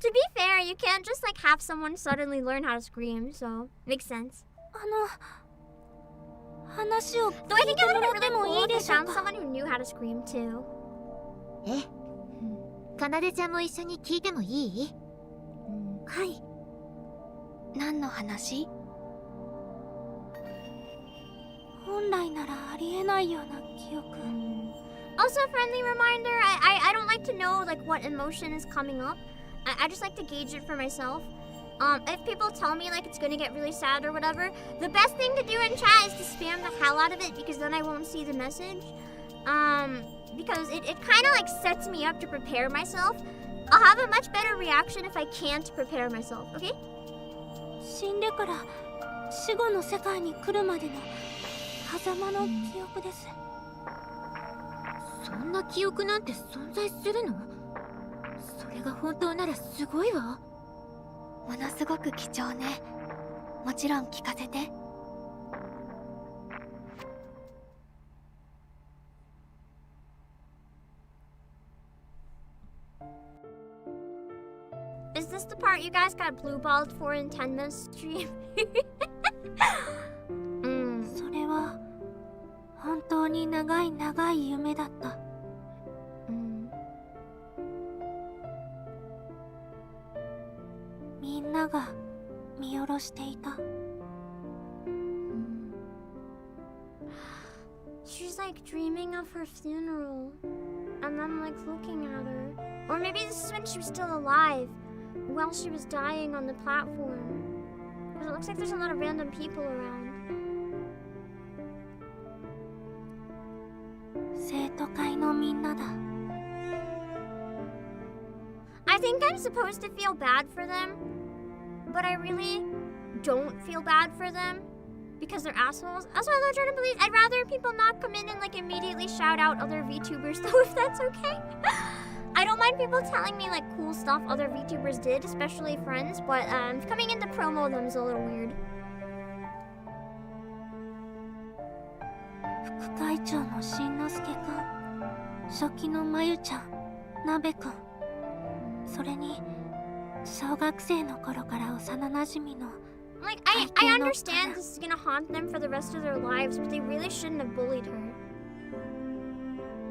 Speaker 14: To be fair, you can't just like have someone suddenly learn how to scream, so makes sense. Though I think it would have been really cool if they found someone who knew how to scream too.
Speaker 4: え、かなでちゃんも一緒に聞いてもいい？
Speaker 9: はい。何の話？
Speaker 8: 本来ならありえないような記憶。
Speaker 14: Also, a friendly reminder, I don't like to know like what emotion is coming up. I just like to gauge it for myself. If people tell me like it's gonna get really sad or whatever, the best thing to do in chat is to spam the hell out of it because then I won't see the message. Because it kind of like sets me up to prepare myself. I'll have a much better reaction if I can't prepare myself, okay?
Speaker 8: 死んでから死後の世界に来るまでの狭間の記憶です。
Speaker 4: そんな記憶なんて存在するの？それが本当ならすごいわ。
Speaker 9: ものすごく貴重ね。もちろん聞かせて。
Speaker 14: part you guys got blue balled for in 10 minutes stream.
Speaker 8: それは本当に長い長い夢だった。みんなが見下ろしていた。
Speaker 14: She's like dreaming of her funeral, and I'm like looking at her. Or maybe this is when she was still alive, while she was dying on the platform. Because it looks like there's a lot of random people around.
Speaker 8: 生徒会のみんなだ。
Speaker 14: I think I'm supposed to feel bad for them, but I really don't feel bad for them because they're assholes. That's why I'm trying to believe. I'd rather people not come in and like immediately shout out other VTubers though, if that's okay. I don't mind people telling me like cool stuff other VTubers did, especially friends, but coming in to promo them is a little weird.
Speaker 8: 副会長のしんのすけくん、初期のまゆちゃん、なべくん、それに小学生の頃から幼なじみの
Speaker 14: Like, I understand this is gonna haunt them for the rest of their lives, but they really shouldn't have bullied her.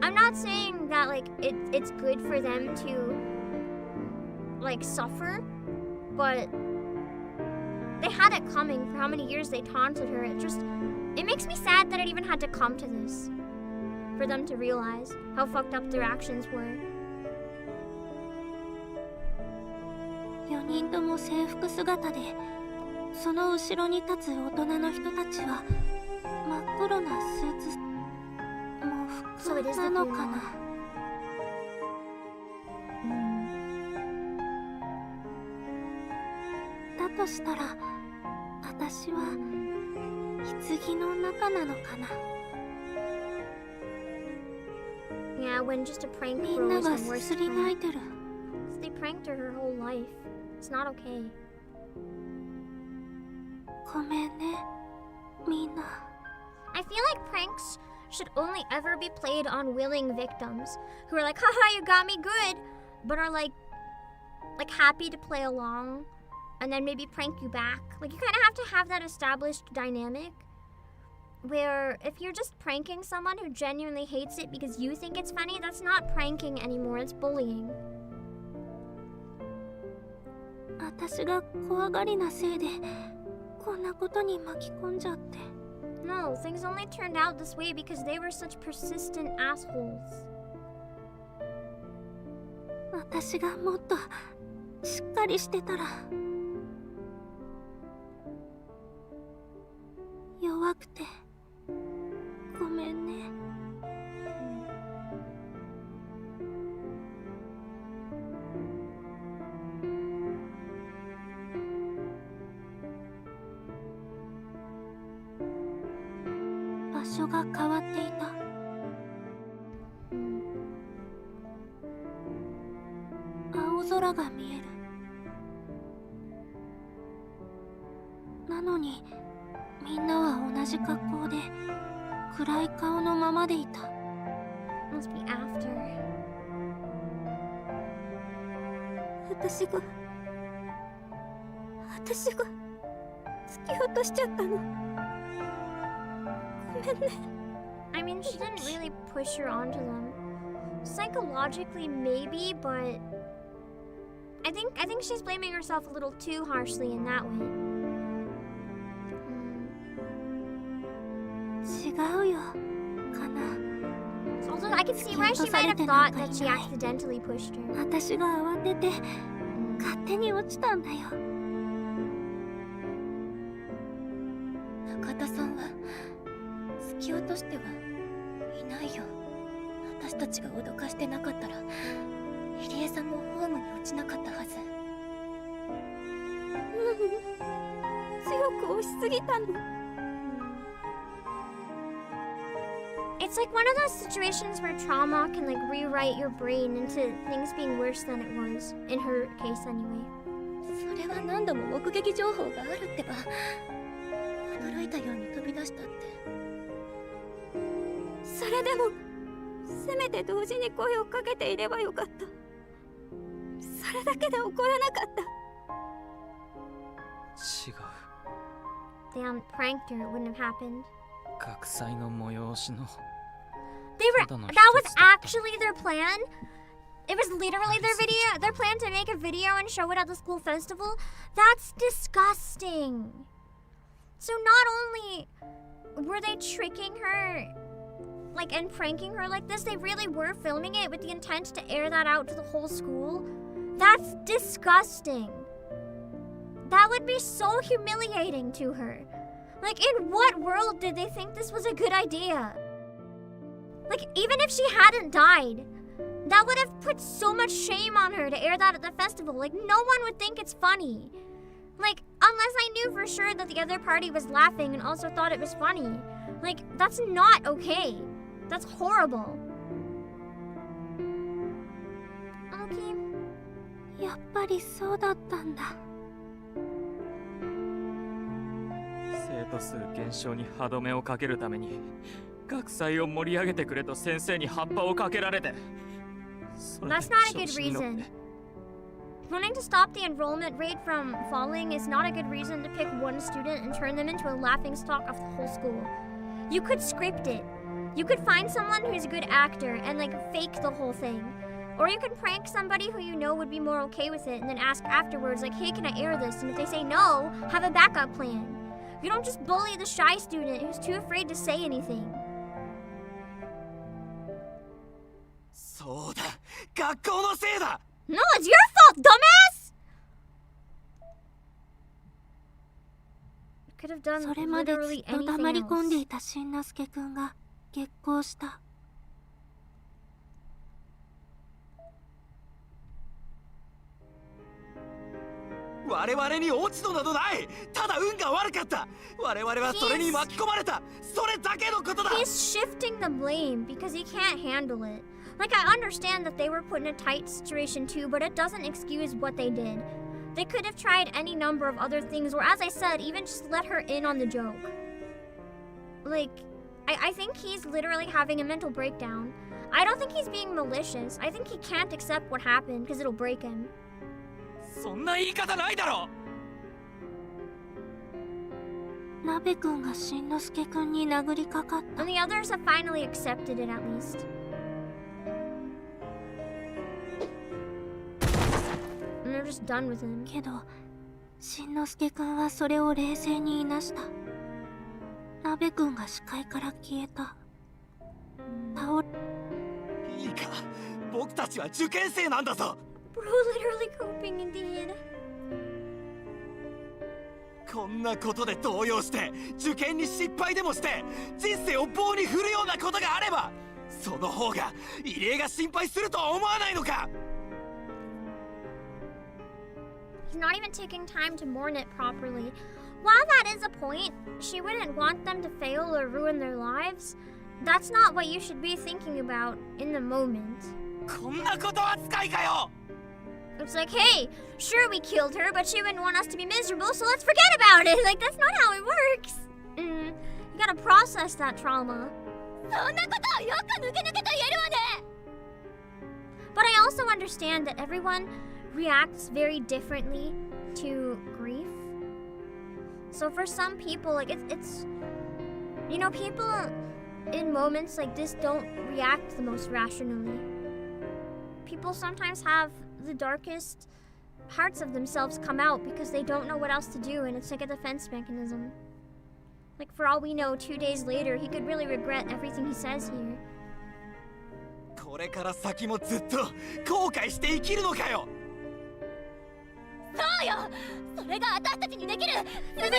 Speaker 14: I'm not saying that, like, it's good for them to, like, suffer, but they had it coming for how many years they taunted her. It makes me sad that it even had to come to this, for them to realize how fucked up their actions were.
Speaker 8: 4人とも制服姿でその後ろに立つ大人の人たちは真っ黒なスーツもう服なのかな。だとしたら私は棺の中なのかな。
Speaker 14: Yeah, when just a prank
Speaker 8: みんな
Speaker 14: grows
Speaker 8: が
Speaker 14: and
Speaker 8: す
Speaker 14: worse
Speaker 8: すり泣いてる。
Speaker 14: They pranked her her whole life. It's not okay.
Speaker 8: ごめんね、みんな。
Speaker 14: I feel like pranks should only ever be played on willing victims who are like, haha, you got me good, but are like happy to play along and then maybe prank you back. Like, you kind of have to have that established dynamic where if you're just pranking someone who genuinely hates it because you think it's funny, that's not pranking anymore, it's bullying.
Speaker 8: 私が怖がりなせいでこんなことに巻き込んじゃって。
Speaker 14: No, things only turned out this way because they were such persistent assholes.
Speaker 8: 私がもっとしっかりしてたら。弱くてごめんね。場所が変わっていた。青空が見える。なのにみんなは同じ格好で暗い顔のままでいた。
Speaker 14: Must be after.
Speaker 8: 私が突き落としちゃったの。
Speaker 14: I mean, she didn't really push her onto them. Psychologically, maybe, but I think she's blaming herself a little too harshly in that way.
Speaker 8: 違うよ、かな。
Speaker 14: Although I can see why she might have thought that she accidentally pushed her.
Speaker 8: 私が慌てて勝手に落ちたんだよ。
Speaker 5: 中田さんは突き落としてはいないよ。私たちが脅かしてなかったら入江さんもホームに落ちなかったはず。
Speaker 8: 強く押しすぎたの。
Speaker 14: It's like one of those situations where trauma can like rewrite your brain into things being worse than it was. In her case, anyway.
Speaker 5: それは何度も目撃情報があるってば。驚いたように飛び出したって。
Speaker 8: それでもせめて同時に声をかけていればよかった。それだけで怒らなかった。
Speaker 14: They pranked her, it wouldn't have happened.
Speaker 10: 学祭の催しの
Speaker 14: That was actually their plan? It was literally their plan to make a video and show it at the school festival? That's disgusting. So not only were they tricking her, like, and pranking her like this, they really were filming it with the intent to air that out to the whole school? That's disgusting. That would be so humiliating to her. Like, in what world did they think this was a good idea? Like, even if she hadn't died, that would have put so much shame on her to air that at the festival. Like, no one would think it's funny. Like, unless I knew for sure that the other party was laughing and also thought it was funny. Like, that's not okay. That's horrible. Okay.
Speaker 8: やっぱりそうだったんだ。
Speaker 10: 生徒数減少に歯止めをかけるために学祭を盛り上げてくれと先生に葉っぱをかけられて。
Speaker 14: That's not a good reason. Wanting to stop the enrollment rate from falling is not a good reason to pick one student and turn them into a laughingstock of the whole school. You could script it. You could find someone who's a good actor and like fake the whole thing. Or you could prank somebody who you know would be more okay with it and then ask afterwards like, hey, can I air this? And if they say no, have a backup plan. You don't just bully the shy student who's too afraid to say anything.
Speaker 11: そうだ、学校のせいだ。
Speaker 14: No, it's your fault, dumbass! Could have done
Speaker 8: それまでず
Speaker 14: literally
Speaker 8: っと黙り
Speaker 14: anything
Speaker 8: 込んで
Speaker 14: else.
Speaker 8: いたしんのすけくんが激高した。
Speaker 11: 我々に落ち度などない。ただ運が悪かった。我々はそれに巻き込まれた。それだけのことだ。
Speaker 14: He's shifting the blame because he can't handle it. Like, I understand that they were put in a tight situation too, but it doesn't excuse what they did. They could have tried any number of other things, or as I said, even just let her in on the joke. Like, I think he's literally having a mental breakdown. I don't think he's being malicious. I think he can't accept what happened because it'll break him.
Speaker 10: そんな言い方ないだろ。
Speaker 8: 鍋くんがしんのすけくんに殴りかかった。
Speaker 14: And the others have finally accepted it at least. And they're just done with him.
Speaker 8: けど、しんのすけくんはそれを冷静にいなした。鍋くんが視界から消えた。倒れ。
Speaker 11: いいか、僕たちは受験生なんだぞ。
Speaker 14: Bro, literally coping indeed.
Speaker 11: こんなことで動揺して受験に失敗でもして人生を棒に振るようなことがあればその方が入江が心配するとは思わないのか。
Speaker 14: He's not even taking time to mourn it properly. While that is a point, she wouldn't want them to fail or ruin their lives. That's not what you should be thinking about in the moment.
Speaker 11: こんなこと扱いかよ。
Speaker 14: It's like, hey, sure we killed her, but she wouldn't want us to be miserable, so let's forget about it. Like, that's not how it works. You gotta process that trauma. But I also understand that everyone reacts very differently to grief. So for some people, like, it's you know, people in moments like this don't react the most rationally. People sometimes have the darkest parts of themselves come out because they don't know what else to do, and it's like a defense mechanism. Like, for all we know, 2 days later, he could really regret everything he says here.
Speaker 11: これから先もずっと後悔して生きるのかよ。
Speaker 16: そうよ。それが私たちにできる。
Speaker 14: But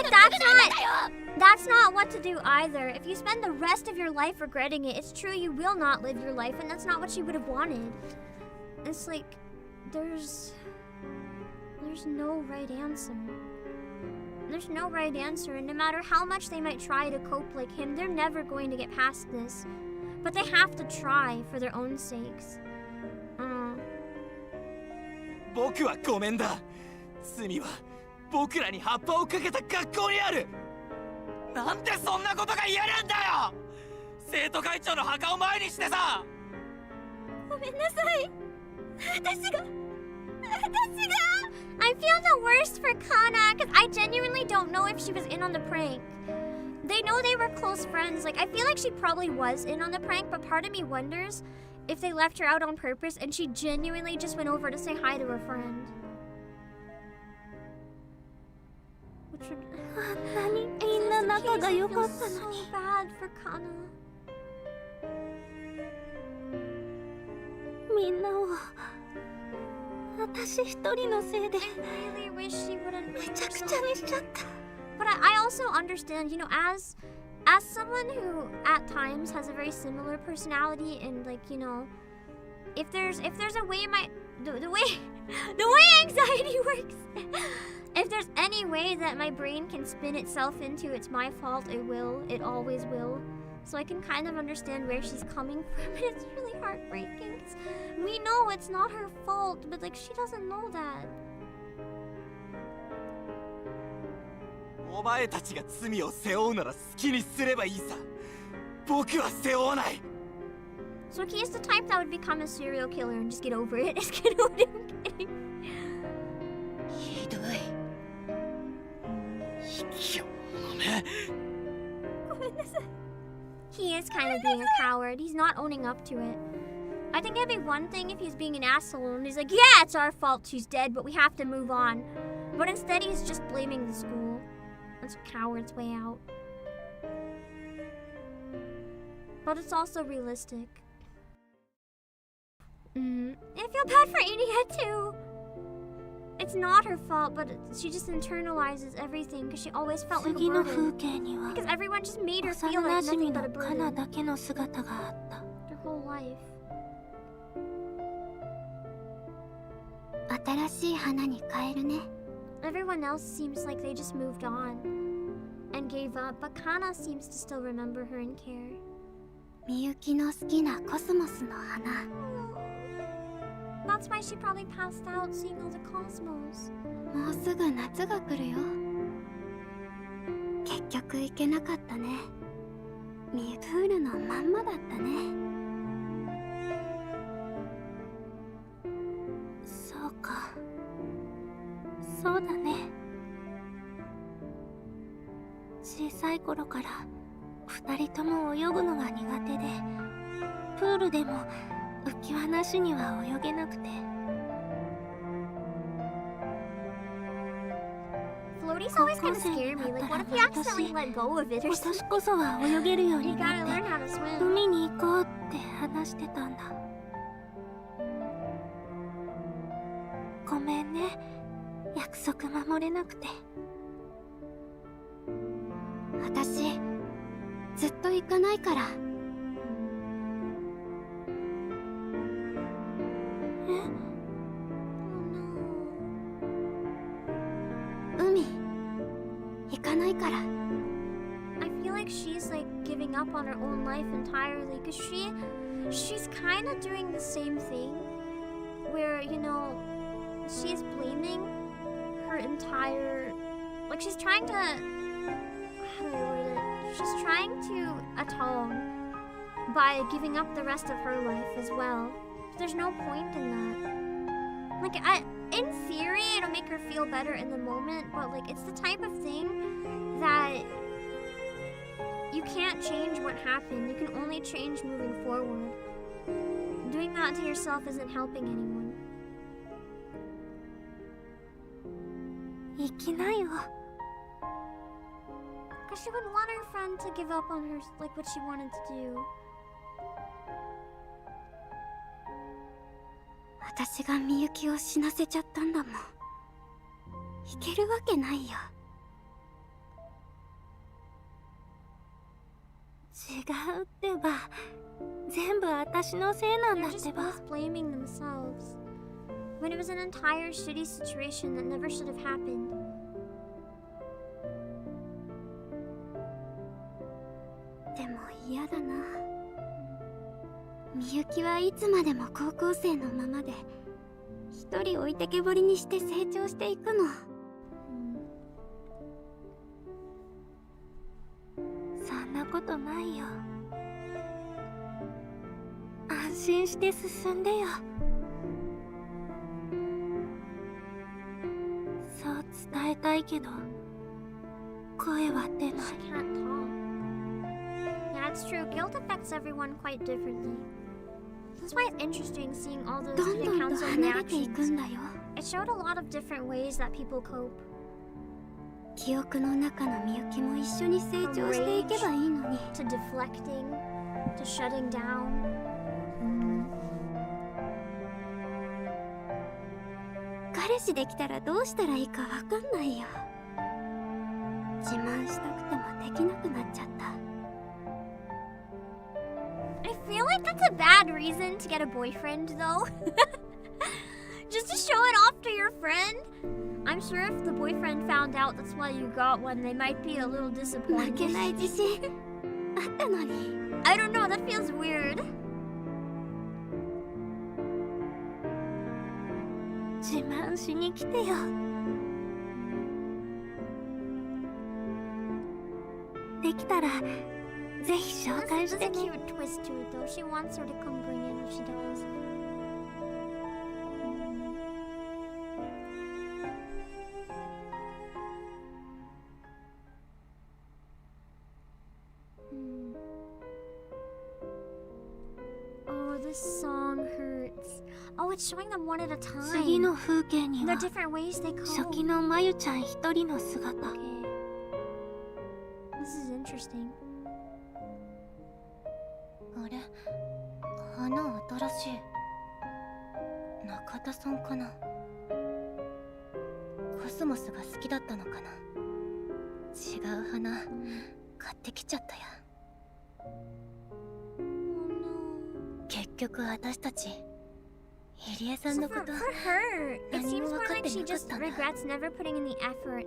Speaker 14: that's not what to do either. If you spend the rest of your life regretting it, it's true you will not live your life, and that's not what she would have wanted. It's like, there's no right answer. There's no right answer, and no matter how much they might try to cope like him, they're never going to get past this. But they have to try for their own sakes.
Speaker 11: 僕はごめんだ。罪は僕らに葉っぱをかけた学校にある。なんでそんなことが嫌なんだよ。生徒会長の墓を前にしてさ。
Speaker 16: ごめんなさい。私が
Speaker 14: I feel the worst for Kana because I genuinely don't know if she was in on the prank. They know they were close friends. Like, I feel like she probably was in on the prank, but part of me wonders if they left her out on purpose and she genuinely just went over to say hi to her friend. Which would... so bad for Kana.
Speaker 8: みんなを私一人のせいで
Speaker 14: I really wish she wouldn't
Speaker 8: めちゃくちゃにしちゃった
Speaker 14: But I also understand, you know, as someone who at times has a very similar personality and like, you know, if there's a way the way anxiety works, if there's any way that my brain can spin itself into it's my fault, it will, it always will. So I can kind of understand where she's coming from. It's really heartbreaking. We know it's not her fault, but like she doesn't know that.
Speaker 11: お前たちが罪を背負うなら好きにすればいいさ。僕は背負わない。
Speaker 14: So he is the type that would become a serial killer and just get over it. Just get over it. I'm kidding.
Speaker 11: ひどい。卑怯なめ。
Speaker 14: He is kind of being a coward. He's not owning up to it. I think it'd be one thing if he's being an asshole and he's like, yeah, it's our fault she's dead, but we have to move on. But instead he's just blaming the school. That's a coward's way out. But it's also realistic. I feel bad for Inia too. It's not her fault, but she just internalizes everything because she always felt like a burden. Because everyone just made her feel like nothing but a burden. Her whole life.
Speaker 12: 新しい花に変えるね。
Speaker 14: Everyone else seems like they just moved on and gave up, but Kana seems to still remember her and care.
Speaker 12: みゆきの好きなコスモスの花。
Speaker 14: That's why she probably passed out seeing all the cosmos.
Speaker 12: もうすぐ夏が来るよ。結局行けなかったね。ミプールのまんまだったね。
Speaker 8: そうか。そうだね。小さい頃から二人とも泳ぐのが苦手で、プールでも浮き輪なしには泳げなくて。
Speaker 14: Floaty's always gonna scare me. Like, what if he accidentally let go of it or something?
Speaker 8: 私こそは泳げるように
Speaker 14: You
Speaker 8: な
Speaker 14: gotta
Speaker 8: って
Speaker 14: learn how to swim.
Speaker 8: 海に行こうって話してたんだ。ごめんね。約束守れなくて。
Speaker 12: 私ずっと行かないから。海行かないから。
Speaker 14: I feel like she's like giving up on her own life entirely because she's kind of doing the same thing where, you know, she's blaming her entire, like she's trying to, how do I word it? She's trying to atone by giving up the rest of her life as well. There's no point in that. Like, in theory, it'll make her feel better in the moment, but like, it's the type of thing that you can't change what happened. You can only change moving forward. Doing that to yourself isn't helping anyone.
Speaker 8: 行きなよ。
Speaker 14: Because she would want her friend to give up on her, like what she wanted to do.
Speaker 12: 私がみゆきを死なせちゃったんだもん。いけるわけないよ。
Speaker 8: 違うってば。全部私のせいなんだってば。
Speaker 14: They're just both blaming themselves. When it was an entire shitty situation that never should have happened.
Speaker 12: でも嫌だな。みゆきはいつまでも高校生のままで一人置いてけぼりにして成長していくの。
Speaker 8: そんなことないよ。安心して進んでよ。たいけど声は出ない。
Speaker 14: She can't talk. Yeah, it's true. Guilt affects everyone quite differently. That's why it's interesting seeing all those
Speaker 8: どん
Speaker 14: student
Speaker 8: どんと
Speaker 14: council
Speaker 8: 離れてい
Speaker 14: reactions.
Speaker 8: くんだよ。
Speaker 14: It showed a lot of different ways that people cope.
Speaker 8: 記憶の中のみゆきも一緒に成長していけばいいのに。
Speaker 14: To deflecting, to shutting down.
Speaker 8: 彼氏できたらどうしたらいいかわかんないよ。自慢したくてもできなくなっちゃった。
Speaker 14: I feel like that's a bad reason to get a boyfriend, though. Just to show it off to your friend. I'm sure if the boyfriend found out that's why you got one, they might be a little disappointed.
Speaker 8: 負けない自信あったのに。
Speaker 14: I don't know, that feels weird.
Speaker 8: 自慢しに来てよ。できたらぜひ紹介して
Speaker 14: There's a
Speaker 8: ね。
Speaker 14: cute twist to it, though. She wants her to come bring it if she does. Oh, this song hurts. Oh, it's showing them one at a
Speaker 8: 次
Speaker 14: time.
Speaker 8: の風景に
Speaker 14: The
Speaker 8: は
Speaker 14: different ways they
Speaker 8: 初
Speaker 14: cope.
Speaker 8: 期のまゆちゃん一人の姿。
Speaker 14: This is interesting.
Speaker 4: あれ、花新しい。中田さんかな。コスモスが好きだったのかな。違う花買ってきちゃったや。結局私たち入江さん
Speaker 14: So
Speaker 4: の
Speaker 14: for
Speaker 4: こと
Speaker 14: her, it
Speaker 4: 何
Speaker 14: seems
Speaker 4: も
Speaker 14: more
Speaker 4: 分かっ
Speaker 14: like
Speaker 4: て
Speaker 14: she
Speaker 4: なかっ
Speaker 14: just
Speaker 4: たんだ。
Speaker 14: regrets never putting in the effort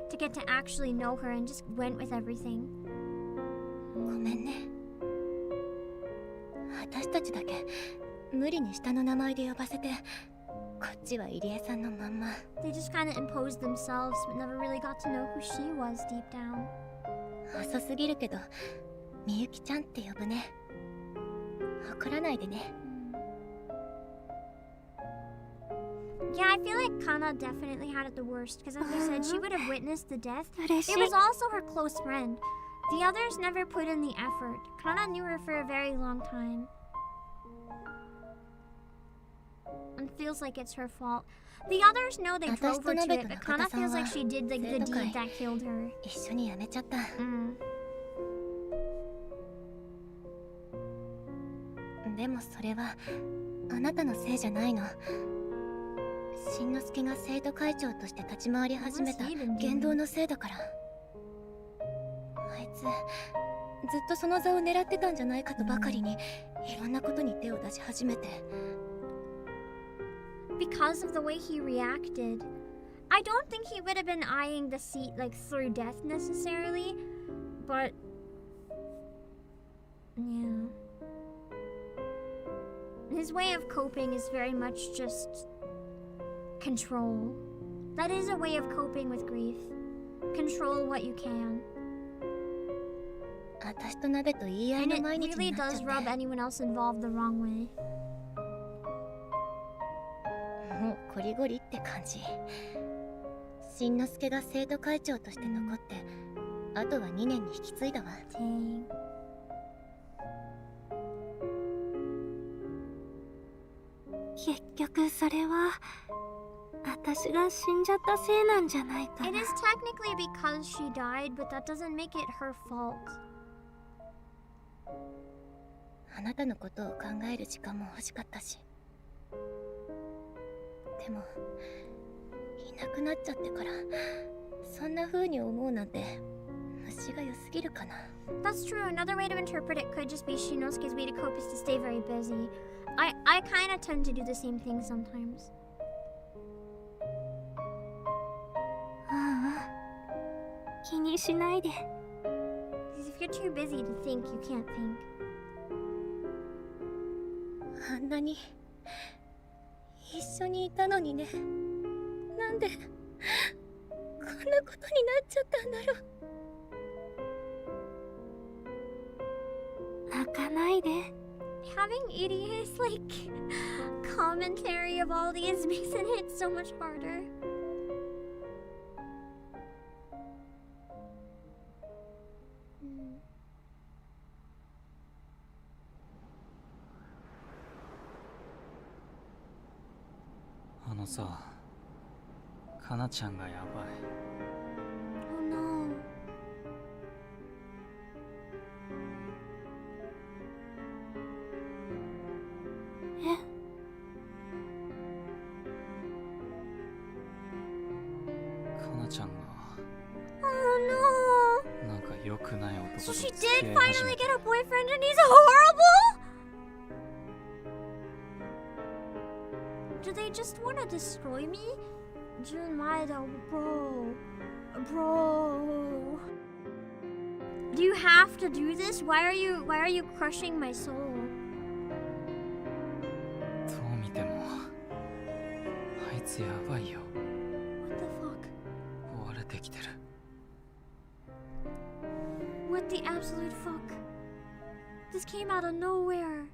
Speaker 14: to get to actually know her and just went with everything.
Speaker 4: ごめんね。私たちだけ無理に下の名前で呼ばせて、こっちは入江さんのまんま。
Speaker 14: They just kind of imposed themselves, but never really got to know who she was deep down.
Speaker 4: 遅すぎるけど、みゆきちゃんって呼ぶね。怒らないでね。
Speaker 14: Yeah, I feel like Kana definitely had it the worst, because as I said, she would have witnessed the death. It
Speaker 8: 嬉しい。
Speaker 14: was also her close friend. The others never put in the effort. Kana knew her for a very long time. And feels like it's her fault. The others know they drove her to it, but Kana feels like she did the deed that killed her.
Speaker 4: 一緒に辞めちゃった。でもそれはあなたのせいじゃないの。しんのすけが生徒会長として立ち回り始めた言動のせいだから。あいつずっとその座を狙ってたんじゃないかとばかりにいろんなことに手を出し始めて。
Speaker 14: Because of the way he reacted. I don't think he would have been eyeing the seat like through death necessarily, but yeah. His way of coping is very much just control. That is a way of coping with grief. Control what you can.
Speaker 4: 私と鍋と言い合い
Speaker 14: And
Speaker 4: の
Speaker 14: it
Speaker 4: 毎日
Speaker 14: really
Speaker 4: になっち
Speaker 14: does
Speaker 4: ゃって。
Speaker 14: rub anyone else involved the wrong way.
Speaker 4: もうこりごりって感じ。しんのすけが生徒会長として残って、あとは2年に引き継いだわ。
Speaker 8: 結局それは私が死んじゃったせいなんじゃないかな。
Speaker 14: It is technically because she died, but that doesn't make it her fault.
Speaker 4: あなたのことを考える時間も欲しかったし。でもいなくなっちゃってからそんな風に思うなんて虫が良すぎるかな。
Speaker 14: That's true. Another way to interpret it could just be Shinosuke's way to cope is to stay very busy. I kind of tend to do the same thing sometimes.
Speaker 8: 気にしないで。
Speaker 14: Because if you're too busy to think, you can't think.
Speaker 4: あんなに一緒にいたのにね。なんでこんなことになっちゃったんだろう。
Speaker 8: 泣かないで。
Speaker 14: Having ETIQUETTE's like commentary of all these makes it hit so much harder.
Speaker 10: のさ、かなちゃんがやばい。
Speaker 14: Oh no.
Speaker 10: かなちゃんが
Speaker 14: Oh no.
Speaker 10: なんか良くない男と
Speaker 14: So
Speaker 10: 付
Speaker 14: she
Speaker 10: き
Speaker 14: did
Speaker 10: 合い
Speaker 14: finally
Speaker 10: 始め
Speaker 14: get
Speaker 10: て。
Speaker 14: a boyfriend and he's horrible? Do they just want to destroy me? Junmaida, bro. Do you have to do this? Why are you crushing my soul?
Speaker 10: どう見てもあいつやばいよ。
Speaker 14: What the fuck?
Speaker 10: 追われてきてる。
Speaker 14: What the absolute fuck? This came out of nowhere.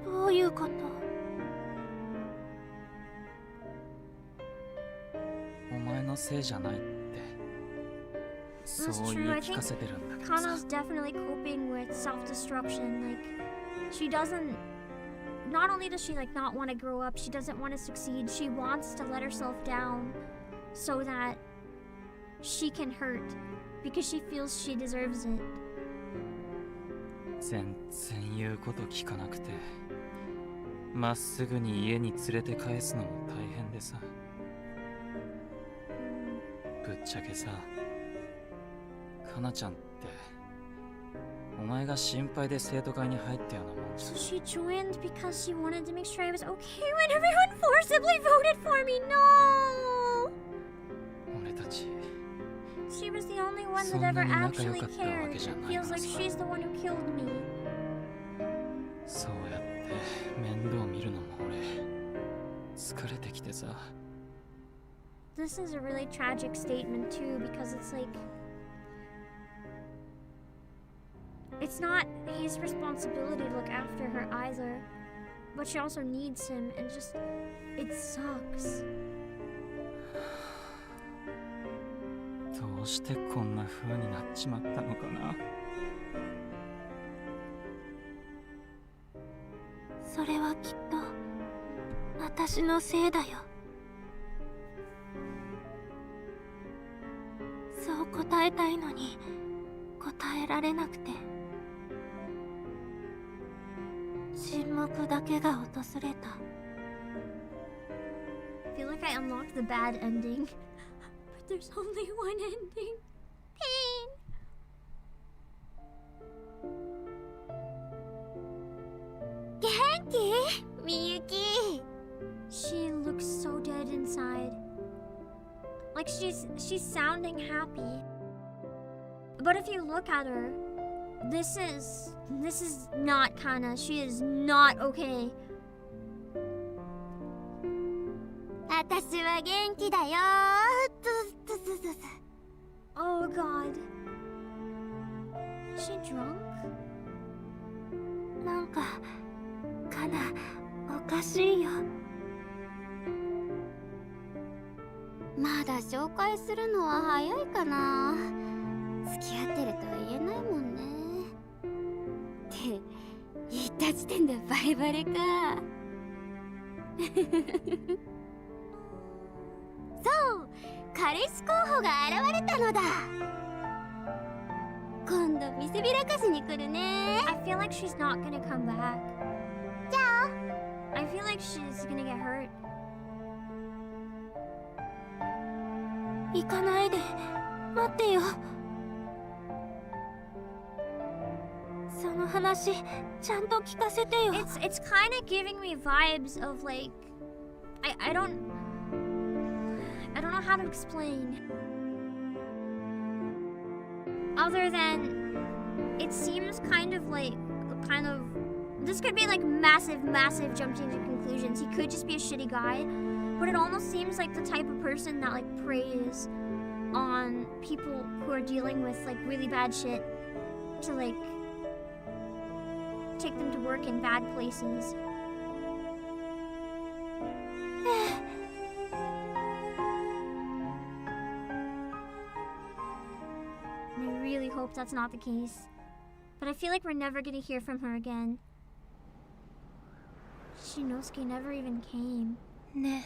Speaker 8: どういうこと？
Speaker 10: お前のせいじゃないってそう
Speaker 14: That's
Speaker 10: 言い
Speaker 14: true. I
Speaker 10: 聞かせてるんだ
Speaker 14: think
Speaker 10: けどさ。
Speaker 14: Kana's definitely coping with self-destruction. Like, she doesn't. Not only does she like not want to grow up, she doesn't want to succeed. She wants to let herself down so that she can hurt because she feels she deserves it.
Speaker 10: 全然言うこと聞かなくて、まっすぐに家に連れて返すのも大変でさ。ぶっちゃけさ、かなちゃんってお前が心配で生徒会に入ったようなもんじゃ
Speaker 14: So
Speaker 10: ん。
Speaker 14: she joined because she wanted to make sure I was okay when everyone forcibly voted for me. No!
Speaker 10: 俺たち
Speaker 14: She was the only one that
Speaker 10: そんな
Speaker 14: ever
Speaker 10: に仲良
Speaker 14: actually
Speaker 10: かったわ
Speaker 14: cared.
Speaker 10: けじゃ
Speaker 14: It
Speaker 10: ないの
Speaker 14: feels
Speaker 10: に
Speaker 14: like
Speaker 10: さ。
Speaker 14: she's the one who killed me.
Speaker 10: そうやって面倒見るのも俺疲れてきてさ。
Speaker 14: This is a really tragic statement too because it's like it's not his responsibility to look after her either, but she also needs him and just it sucks.
Speaker 10: どうしてこんな風になっちまったのかな。
Speaker 8: それはきっと私のせいだよ。そう答えたいのに答えられなくて沈黙だけが訪れた。
Speaker 14: I feel like I unlocked the bad ending, but there's only one ending. Pain.
Speaker 12: Genki? Miyuki?
Speaker 14: She looks so dead inside. Like she's sounding happy. But if you look at her, this is not Kana. She is not okay.
Speaker 12: 私は元気だよ。
Speaker 14: Oh god. Is she drunk?
Speaker 8: なんかかなおかしいよ。
Speaker 12: まだ紹介するのは早いかな。付き合ってるとは言えないもんね。って言った時点でバレバレか。そう、彼氏候補が現れたのだ。今度見せびらかしに来るね。
Speaker 14: I feel like she's not gonna come back.
Speaker 12: じゃあ
Speaker 14: I feel like she's gonna get hurt.
Speaker 8: 行かないで待ってよ。その話ちゃんと聞かせてよ。
Speaker 14: It's kind of giving me vibes of like I don't know how to explain. Other than it seems kind of this could be like massive jumping to conclusions. He could just be a shitty guy, but it almost seems like the type of person that like preys on people who are dealing with like really bad shit to like take them to work in bad places. And I really hope that's not the case. But I feel like we're never gonna hear from her again. Shinosuke never even came.
Speaker 8: ね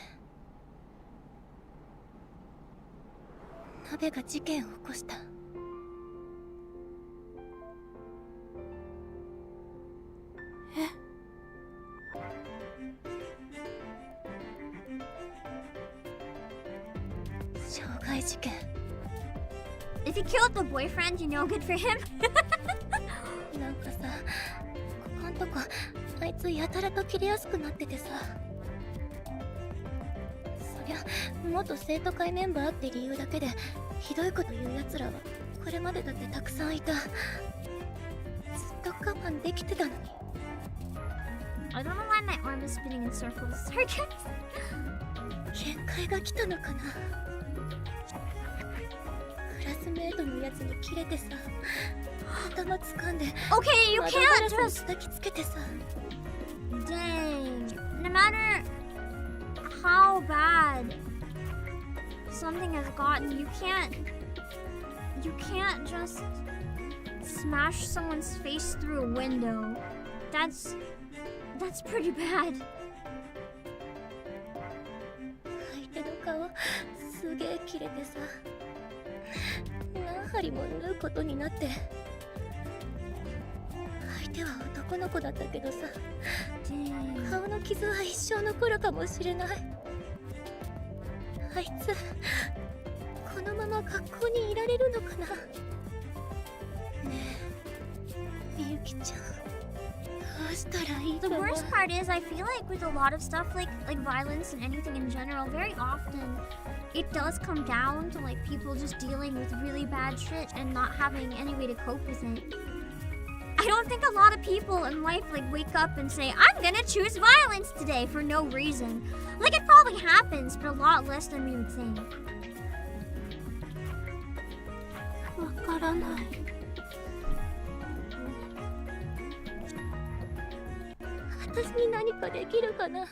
Speaker 8: え、鍋が事件を起こした。え？傷害事件。
Speaker 14: If he killed the boyfriend, you know, good for him.
Speaker 8: なんかさ、ここんとこあいつやたらと切れやすくなっててさ。そりゃ元生徒会メンバーって理由だけでひどいこと言うやつらはこれまでだってたくさんいた。ずっと我慢できてたのに。
Speaker 14: I don't know why my arm is spinning in circles. Sorry, guys.
Speaker 8: 限界が来たのかな。クラスメートのやつにキレてさ、頭掴んで
Speaker 14: Okay, you can't just
Speaker 8: 叩きつけてさ。
Speaker 14: Dang. No matter how bad something has gotten, you can't just smash someone's face through a window. That's pretty bad.
Speaker 8: 相手の顔すげえキレてさ、何針も縫うことになって。相手は男の子だったけどさ、顔の傷は一生残るかもしれない。あいつこのまま学校にいられるのかな。ねえ、みゆきちゃん、どうしたらいいか
Speaker 14: The
Speaker 8: な。
Speaker 14: worst part is I feel like with a lot of stuff like violence and anything in general, very often it does come down to like people just dealing with really bad shit and not having any way to cope with it. I don't think a lot of people in life like wake up and say, I'm gonna choose violence today for no reason. Like it probably happens, but a lot less than we would think.
Speaker 8: わからない。私に何かできるかな。わ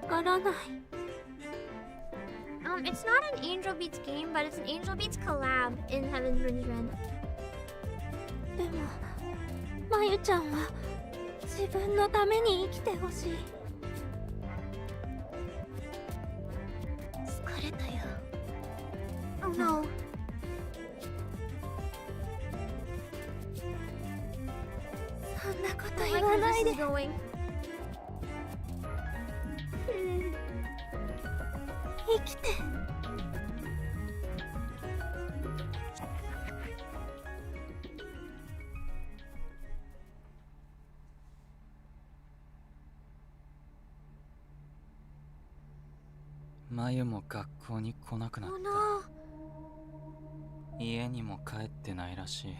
Speaker 8: からない。
Speaker 14: It's not an Angel Beats game, but it's an Angel Beats collab in Heaven's Red.
Speaker 8: でも、まゆちゃんは自分のために生きてほしい。疲れたよ。
Speaker 14: Oh no.
Speaker 8: そんなこと言
Speaker 14: Like
Speaker 8: わ
Speaker 14: where
Speaker 8: ない
Speaker 14: this
Speaker 8: で。
Speaker 14: is going.
Speaker 8: 生きて。
Speaker 10: まゆも学校に来なくなっ
Speaker 14: Oh
Speaker 10: た。
Speaker 14: no.
Speaker 10: 家にも帰ってないらしい。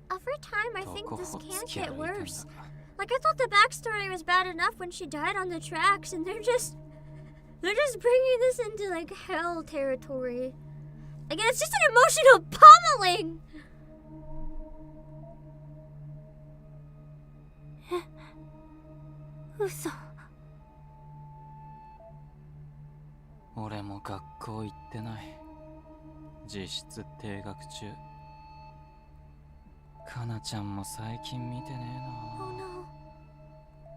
Speaker 14: Every time I think
Speaker 10: どこ
Speaker 14: this
Speaker 10: ほっ
Speaker 14: can't
Speaker 10: つき歩い
Speaker 14: get
Speaker 10: てんの
Speaker 14: worse.
Speaker 10: か。
Speaker 14: Like I thought the backstory was bad enough when she died on the tracks, and they're just bringing this into like hell territory. Again, it's just an emotional pummeling.
Speaker 8: 嘘。
Speaker 10: 俺も学校行ってない。実質停学中。かなちゃんも最近見てねえな。
Speaker 14: Oh no.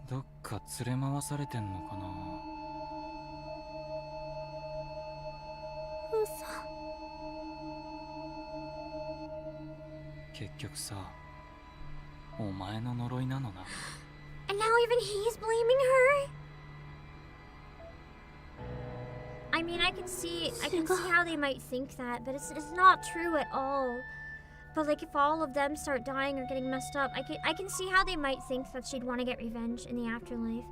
Speaker 10: どっか連れ回されてんのかな。
Speaker 8: 嘘。
Speaker 10: 結局さ、お前の呪いなのな。
Speaker 14: And now even he's blaming her. I mean, I can see how they might think that, but it's not true at all. But like, if all of them start dying or getting messed up, I can see how they might think that she'd want to get revenge in the afterlife.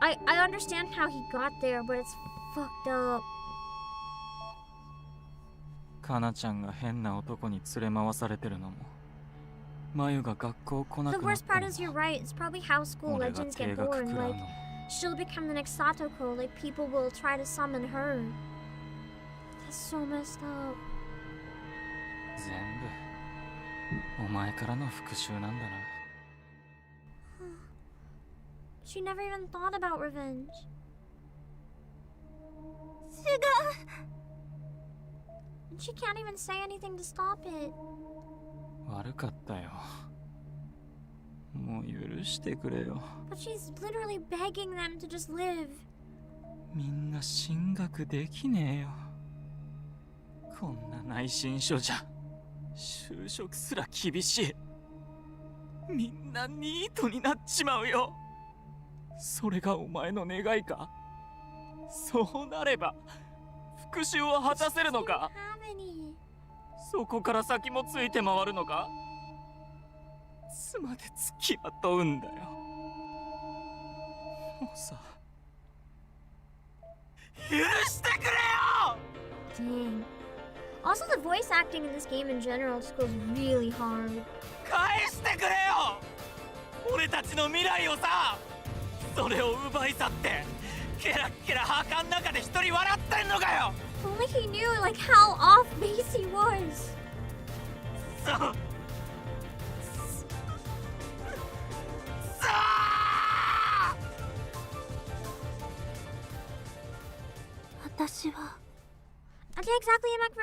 Speaker 14: I understand how he got there, but it's fucked up.
Speaker 10: かなちゃんが変な男に連れ回されてるのも、まゆが学校来な
Speaker 14: The
Speaker 10: くなっ
Speaker 14: worst
Speaker 10: た
Speaker 14: part
Speaker 10: の
Speaker 14: is you're right. It's probably how school
Speaker 10: 俺が
Speaker 14: legends
Speaker 10: 停
Speaker 14: get
Speaker 10: 学
Speaker 14: born.
Speaker 10: 食らう
Speaker 14: Like,
Speaker 10: の。
Speaker 14: she'll become the next Satoko. Like, people will try to summon her. That's so messed up.
Speaker 10: 全部お前からの復讐なんだな。
Speaker 14: She never even thought about revenge.
Speaker 8: 違う。
Speaker 14: And she can't even say anything to stop it.
Speaker 10: 悪かったよ。もう許してくれよ。
Speaker 14: But she's literally begging them to just live.
Speaker 10: みんな進学できねえよ。こんな内申書じゃ就職すら厳しい。みんなニートになっちまうよ。それがお前の願いか？そうなれば復讐を果たせるのか？そこから先もついて回るのか？妻で付きまとうんだよ。もうさ、許してくれよ！
Speaker 14: Dang. Also, the voice acting in this game in general just goes really hard.
Speaker 11: 返してくれよ！俺たちの未来をさ！それを奪い去ってケラッケラ墓ん中で一人笑ってんのかよ！
Speaker 14: Only he knew like how off base he was.
Speaker 8: 私は
Speaker 14: Okay, exactly, Mac.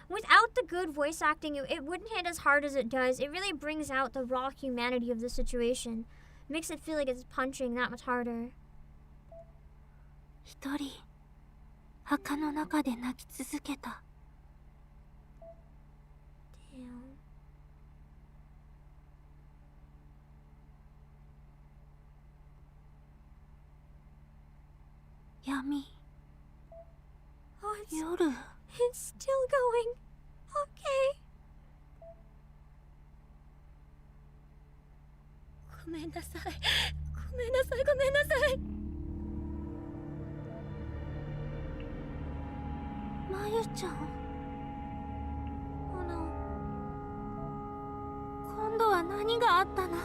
Speaker 14: Without the good voice acting, it wouldn't hit as hard as it does. It really brings out the raw humanity of the situation. Makes it feel like it's punching that much harder.
Speaker 8: 一人墓の中で泣き続けた。
Speaker 14: Damn.
Speaker 8: 闇。
Speaker 14: Oh,
Speaker 8: 夜。
Speaker 14: It's still going. Okay.
Speaker 8: ごめんなさい。ごめんなさい。ごめんなさい。まゆちゃん。
Speaker 14: Oh no.
Speaker 8: 今度は何があったの？こ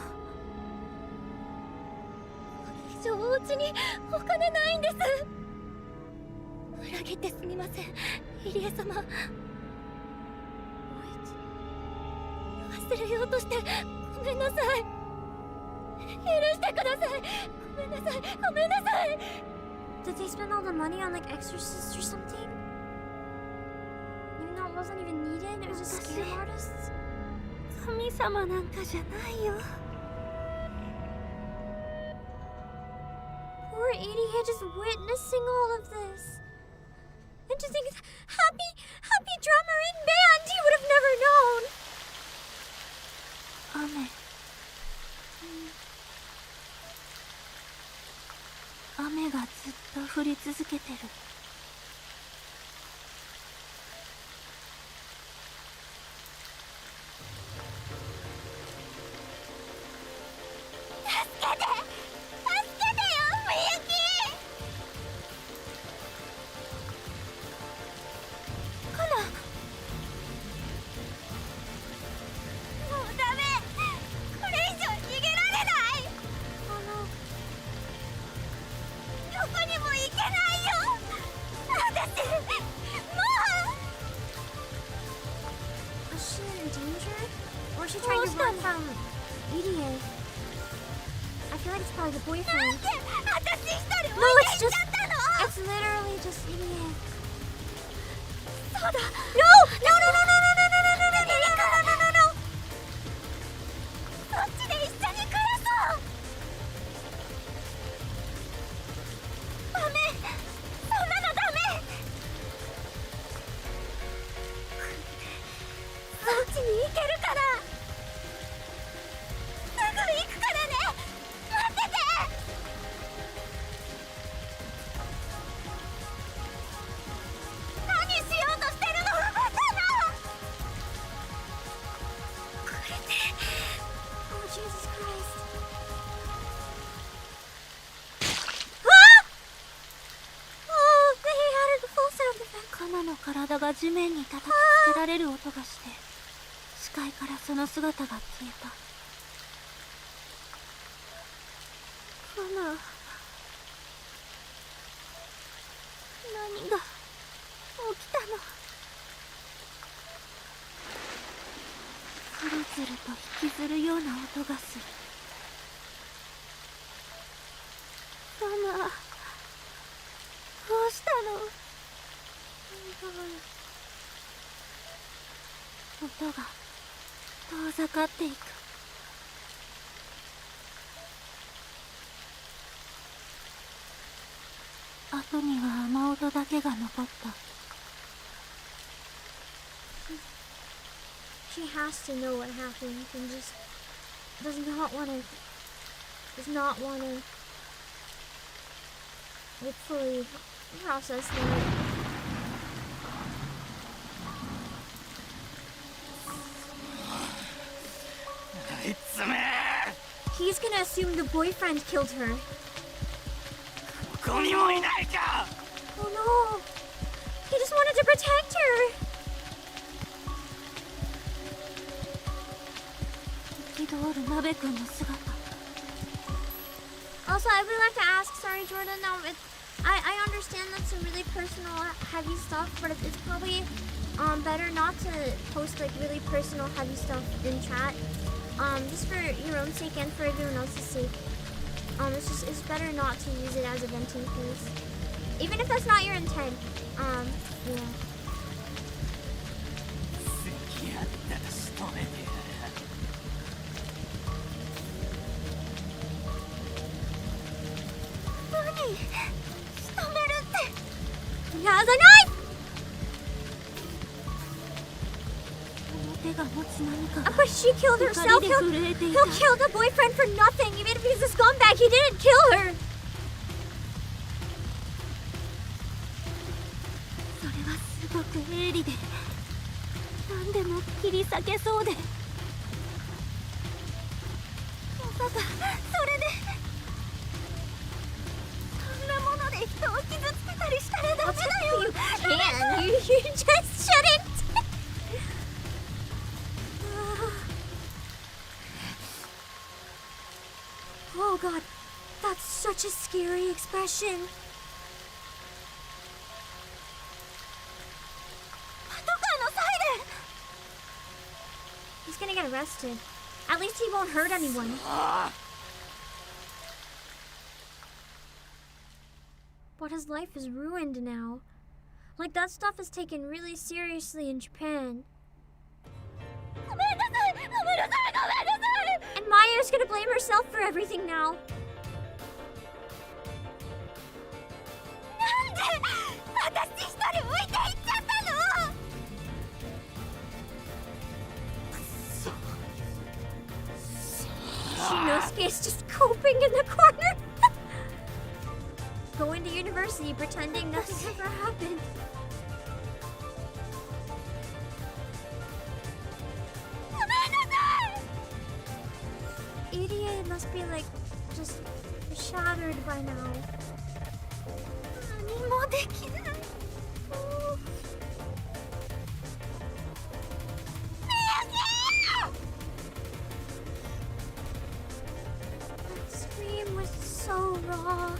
Speaker 8: れ以上お家にお金ないんです。裏切ってすみません、入江様。忘れようとしてごめんなさい。許してください。ごめんなさい。ごめんなさい。
Speaker 14: Did they spend all the money on like exorcists or something? Even though it wasn't even needed, it was just scam artists?
Speaker 8: 神様なんかじゃないよ。
Speaker 14: Poor ETIQUETTE just witnessing all of this. And to think, happy drummer in band, he would have never known.
Speaker 8: 雨がずっと降り続けてる。体が地面に叩きつけられる音がして視界からその姿が消えた。カナ、何が起きたの？ズルズルと引きずるような音がする。カナ、どうしたの？音が遠ざかっていく。枠には雨音だけが残った。
Speaker 14: She has to know what happened and just does not want to hopefully process that. He's gonna assume the boyfriend killed her. Oh no! He just wanted to protect her! Also, I would like to ask, sorry Jordan, I understand that's a really personal, heavy stuff, but it's probably better not to post like really personal, heavy stuff in chat. Just for your own sake and for everyone else's sake. It's better not to use it as a venting place. Even if that's not your intent. Yeah. He has a knife! But she killed herself. He'll kill the boyfriend for nothing. Even if he's a scumbag, he didn't kill her. You just shouldn't. Oh god, that's such a scary expression. He's gonna get arrested. At least he won't hurt anyone. But his life is ruined now. Like, that stuff is taken really seriously in Japan. And Maya's gonna blame herself for everything now. Shinosuke is just coping in the corner. Going to university pretending nothing ever happened. ETA must be like just shattered by now. That scream was so raw.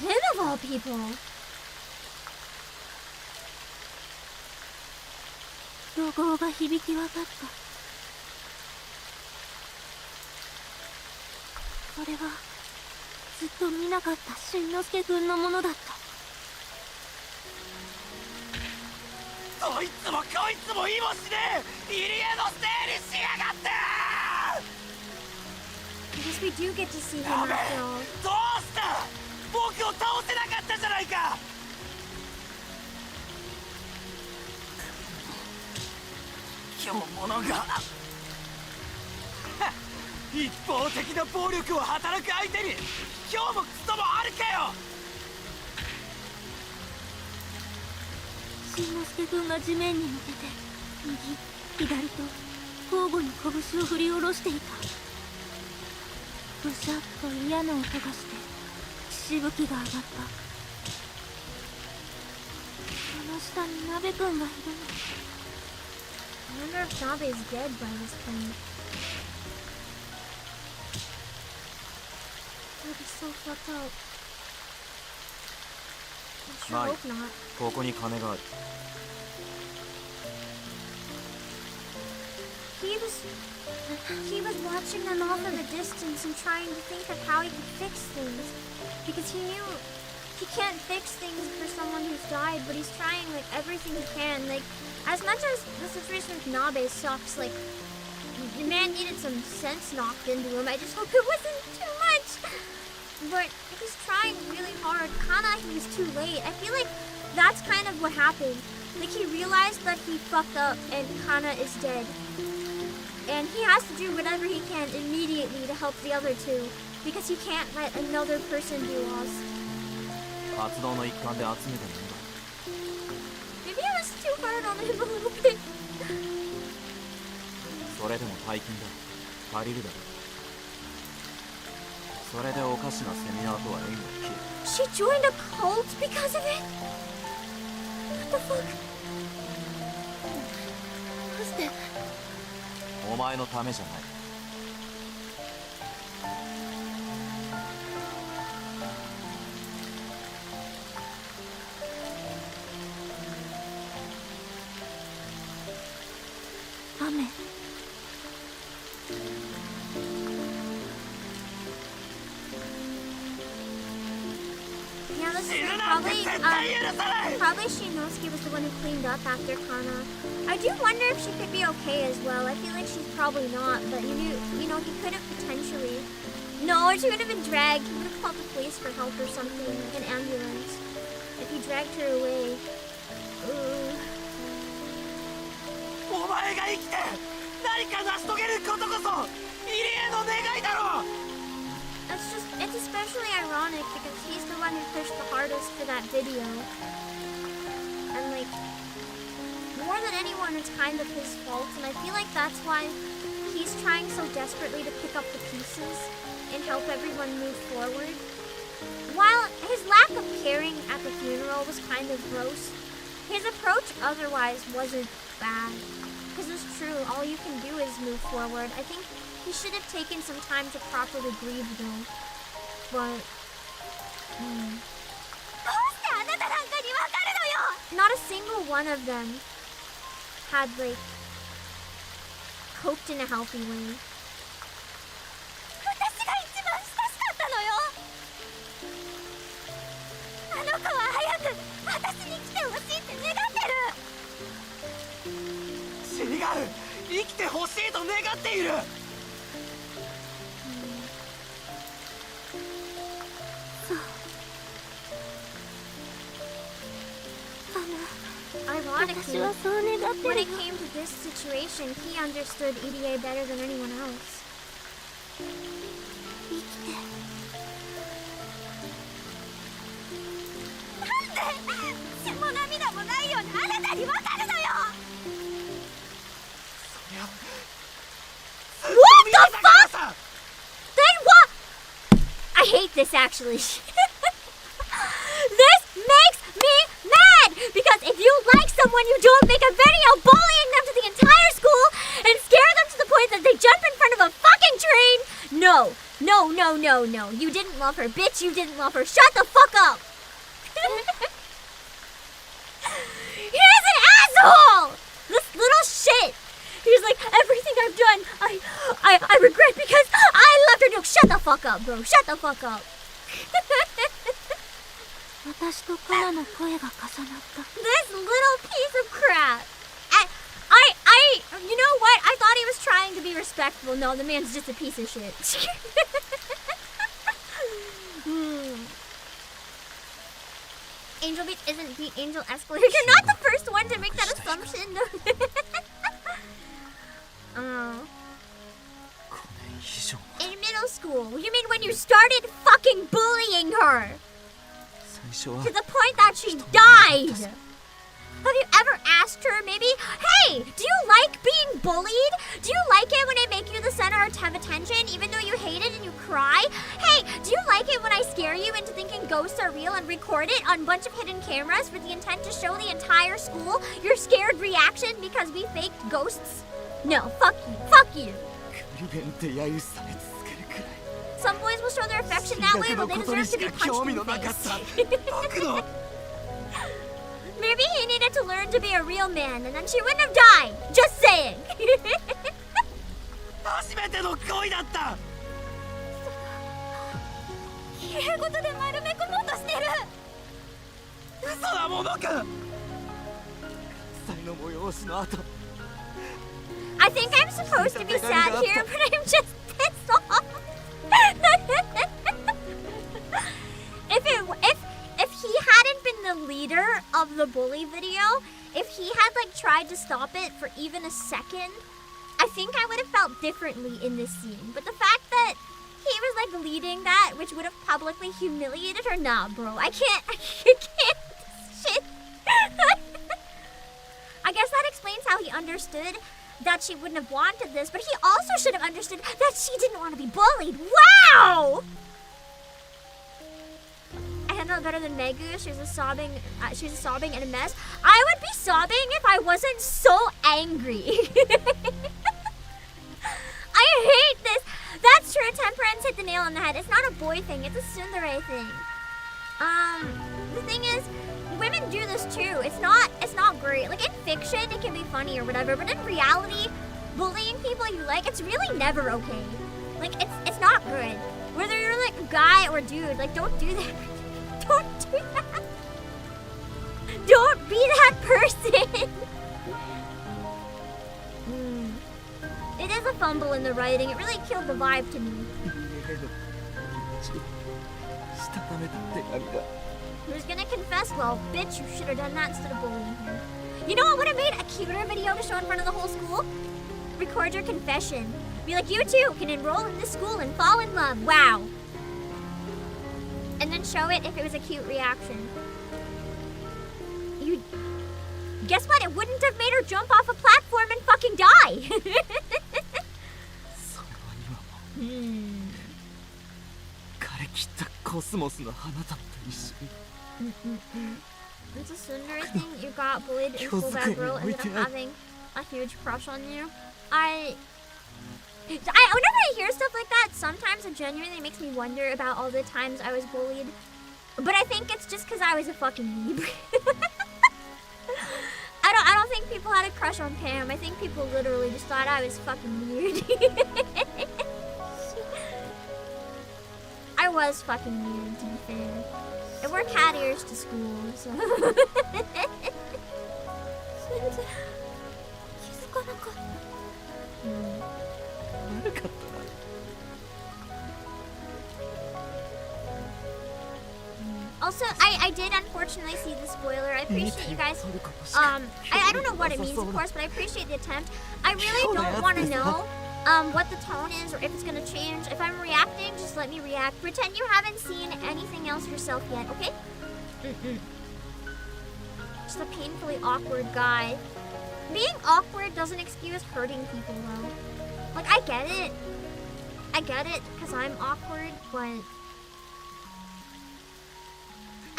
Speaker 14: Him of all people!
Speaker 8: 怒号が響き渡った。それはずっと見なかったしんのすけくんのものだった。
Speaker 11: どいつもこいつもいもしねえ入江のせいにしやがって。
Speaker 14: I guess we do get to see him after all.
Speaker 11: どうした？僕を倒せなかったじゃないか。今日者が一方的な暴力を働く相手に今日もクソもあるかよ。
Speaker 8: しんのすけくんが地面に向けて右左と交互に拳を振り下ろしていた。ぐしゃっと嫌な音がして血しぶきが上がった。その下に鍋くんがいるの。
Speaker 14: I wonder if Nabe is dead by this point. would be so fucked up. I sure
Speaker 11: まあ
Speaker 14: hope not.
Speaker 11: ここに金がある
Speaker 14: He was watching them off in the distance and trying to think of how he could fix things. Because he knew he can't fix things for someone who's died, but he's trying like everything he can. Like, as much as the situation with Nabe sucks, like, the man needed some sense knocked into him. I just hope it wasn't too much. But he's trying really hard. Kana, he was too late. I feel like that's kind of what happened. Like, he realized that he fucked up and Kana is dead. And he has to do whatever he can immediately to help the other two, because he can't let another person be lost.
Speaker 11: 活動の一環で集めたものだ
Speaker 14: Maybe I was too hard on him a little bit.
Speaker 11: それでも大金だ借りるだろそれでおかしなセミナーとは縁が切る
Speaker 14: She joined a cult because of it? What the fuck? どうして？
Speaker 11: お前のためじゃない
Speaker 8: 雨
Speaker 14: Yeah, this is probably Shinosuke was the one who cleaned up after Kana. I do wonder if she could be okay as well. I feel like she's probably not, but you know, he could have potentially. No, she would have been dragged. He would have called the police for help or something, like an ambulance. If he dragged her away. Ooh.
Speaker 11: お前が生きて何か成し遂げることこそ入江の願いだろ
Speaker 14: It's especially ironic because he's the one who pushed the hardest for that video. And like, more than anyone, it's kind of his fault, and I feel like that's why he's trying so desperately to pick up the pieces and help everyone move forward. While his lack of caring at the funeral was kind of gross, his approach otherwise wasn't bad. Because it's true, all you can do is move forward. I think he should have taken some time to properly grieve though. But... Not a single one of them had, like, coped in a healthy way. Ironically, when it came to this situation, he understood EDA better than anyone else. What the fuck? Then what? I hate this actually. This makes me mad! Because if you like someone, you don't make a video bullying them to the entire school and scare them to the point that they jump in front of a fucking train! No. No, no, no, no. You didn't love her, bitch. You didn't love her. Shut the fuck up! He's an asshole! This little shit! He's like, everything I've done, I regret because I loved her. No, shut the fuck up, bro. Shut the fuck up. This little piece of crap. You know what? I thought he was trying to be respectful. No, the man's just a piece of shit. Angel Beats isn't Beat Angel Escalator. You're not the first one to make that assumption. In middle school. You mean when you started fucking bullying her? To the point that she died. Have you ever asked her maybe, hey, do you like being bullied? Do you like it when I make you the center of attention even though you hate it and you cry? Hey, do you like it when I scare you into thinking ghosts are real and record it on a bunch of hidden cameras with the intent to show the entire school your scared reaction because we faked ghosts? No, fuck you. Fuck you. Some boys will show their affection that way, well, they deserve to be punched in the face. Maybe he needed to learn to be a real man, and then she wouldn't have died. Just saying.
Speaker 11: 初めての恋だった。
Speaker 16: 綺麗事で丸め込もうとしてる。
Speaker 11: 嘘だものか。祭の催しの後。
Speaker 14: I think I'm supposed to be sad here, but I'm just pissed off. If he hadn't been the leader of the bully video, if he had like tried to stop it for even a second, I think I would have felt differently in this scene. But the fact that he was like leading that, which would have publicly humiliated her, nah, bro, I can't shit. I guess that explains how he understood that she wouldn't have wanted this, but he also should have understood that she didn't want to be bullied. Wow! I handled it better than Megu. She was sobbing and a mess. I would be sobbing if I wasn't so angry. I hate this. That's true. Temperance hit the nail on the head. It's not a boy thing. It's a tsundere thing. The thing is, women do this too. It's not great. Like in fiction, it can be funny or whatever, but in reality, bullying people you like, it's really never okay. Like it's not good. Whether you're like a guy or a dude, like don't do that. Don't do that. Don't be that person. It is a fumble in the writing. It really killed the vibe to me. Who's gonna confess? Well, bitch, you should have done that instead of bullying her. You know what would have made a cuter video to show in front of the whole school? Record your confession. Be like, you too can enroll in this school and fall in love. Wow. And then show it if it was a cute reaction. You... Guess what? It wouldn't have made her jump off a platform and fucking die. It's a tsundere thing. You got bullied in school by a girl ended up having a huge crush on you. Whenever I hear stuff like that, sometimes it genuinely makes me wonder about all the times I was bullied. But I think it's just because I was a fucking weeb. I don't think people had a crush on Pam. I think people literally just thought I was fucking weird. I was fucking weird, to be fair. I wore cat ears to school, so... Also, I did unfortunately see the spoiler. I appreciate you guys. I don't know what it means, of course, but I appreciate the attempt. I really don't want to know what the tone is or if it's gonna change. If I'm reacting, just let me react. Pretend you haven't seen anything else yourself yet, okay? Just a painfully awkward guy. Being awkward doesn't excuse hurting people, though. Like, I get it. I get it, because I'm awkward, but...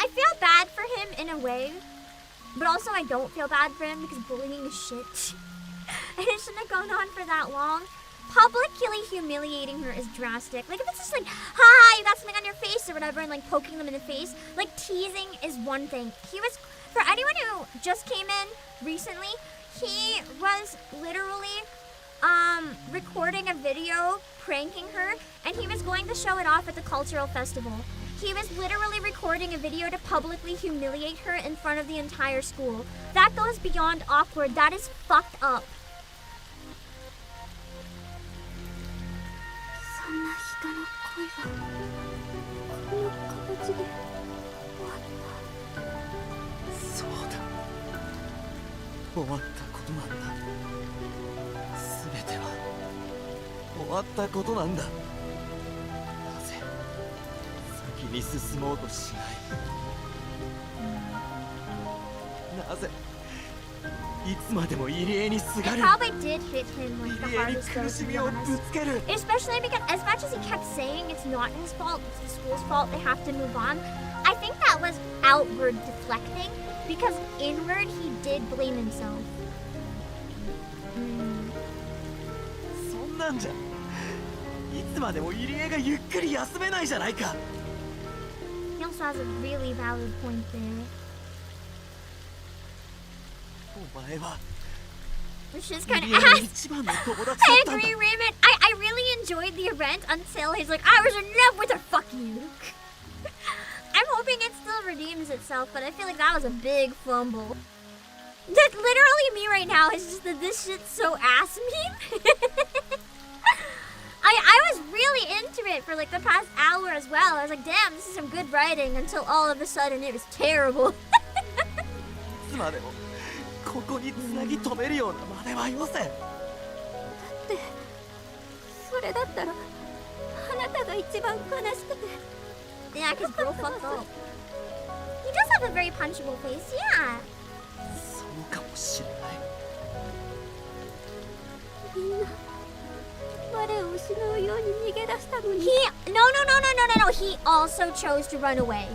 Speaker 14: I feel bad for him in a way, but also I don't feel bad for him because bullying is shit. And it shouldn't have gone on for that long. Publicly humiliating her is drastic. Like, if it's just like, hi, you got something on your face or whatever, and like poking them in the face, like teasing is one thing. He was, for anyone who just came in recently, he was literally recording a video pranking her, and he was going to show it off at the cultural festival. He was literally recording a video to publicly humiliate her in front of the entire school. That goes beyond awkward. That is fucked up.
Speaker 11: He
Speaker 14: probably did hit him like the hardest, though, to be honest. Especially because as much as he kept saying it's not his fault, it's the school's fault, they have to move on, I think that was outward deflecting, because inward he did blame himself.
Speaker 11: つまでも入江がゆっくり休めないじゃないか。
Speaker 14: He also has a really valid point there.
Speaker 11: お前は
Speaker 14: Which is kind of
Speaker 11: 入江の
Speaker 14: ass.
Speaker 11: 一番の友達だ
Speaker 14: I
Speaker 11: ったんだ。
Speaker 14: agree, Raymond. I really enjoyed the event until he's like, I was in love with her. Fuck you. I'm hoping it still redeems itself, but I feel like that was a big fumble. That's literally me right now. It's just that this shit's so ass meme. I was really into it for like the past hour as well. I was like, damn, this is some good writing, until all of a sudden it was terrible.
Speaker 11: いつまでもここにつなぎ止めるようなまではよせ。
Speaker 8: それだったらあなたが一番悲しくて。
Speaker 14: Yeah, because girl fucked up. He does have a very punchable face, yeah.
Speaker 11: そうかもしれない。
Speaker 8: みんな我を失うように逃げ出したのに。
Speaker 14: No. He also chose to run away.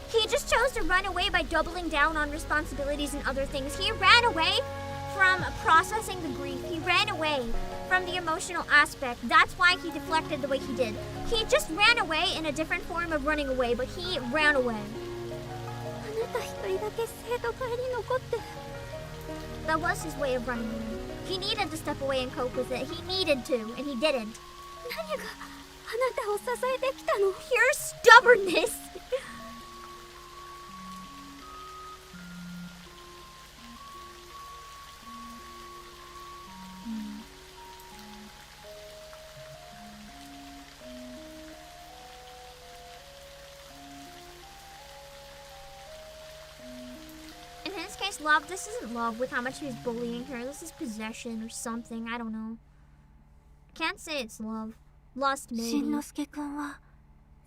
Speaker 14: He just chose to run away by doubling down on responsibilities and other things. He ran away from processing the grief. He ran away from the emotional aspect. That's why he deflected the way he did. He just ran away in a different form of running away, but he ran away.
Speaker 8: あなた一人だけ生徒会に残って。
Speaker 14: That was his way of running away. He needed to step away and cope with it. He needed to, and he didn't.
Speaker 8: 何があなたを支えてきたの？
Speaker 14: Pure stubbornness. In his case, love, this isn't love with how much he was bullying her. This is possession or something. I don't know. Can't say it's love. Lust, maybe.
Speaker 8: しんのすけくんは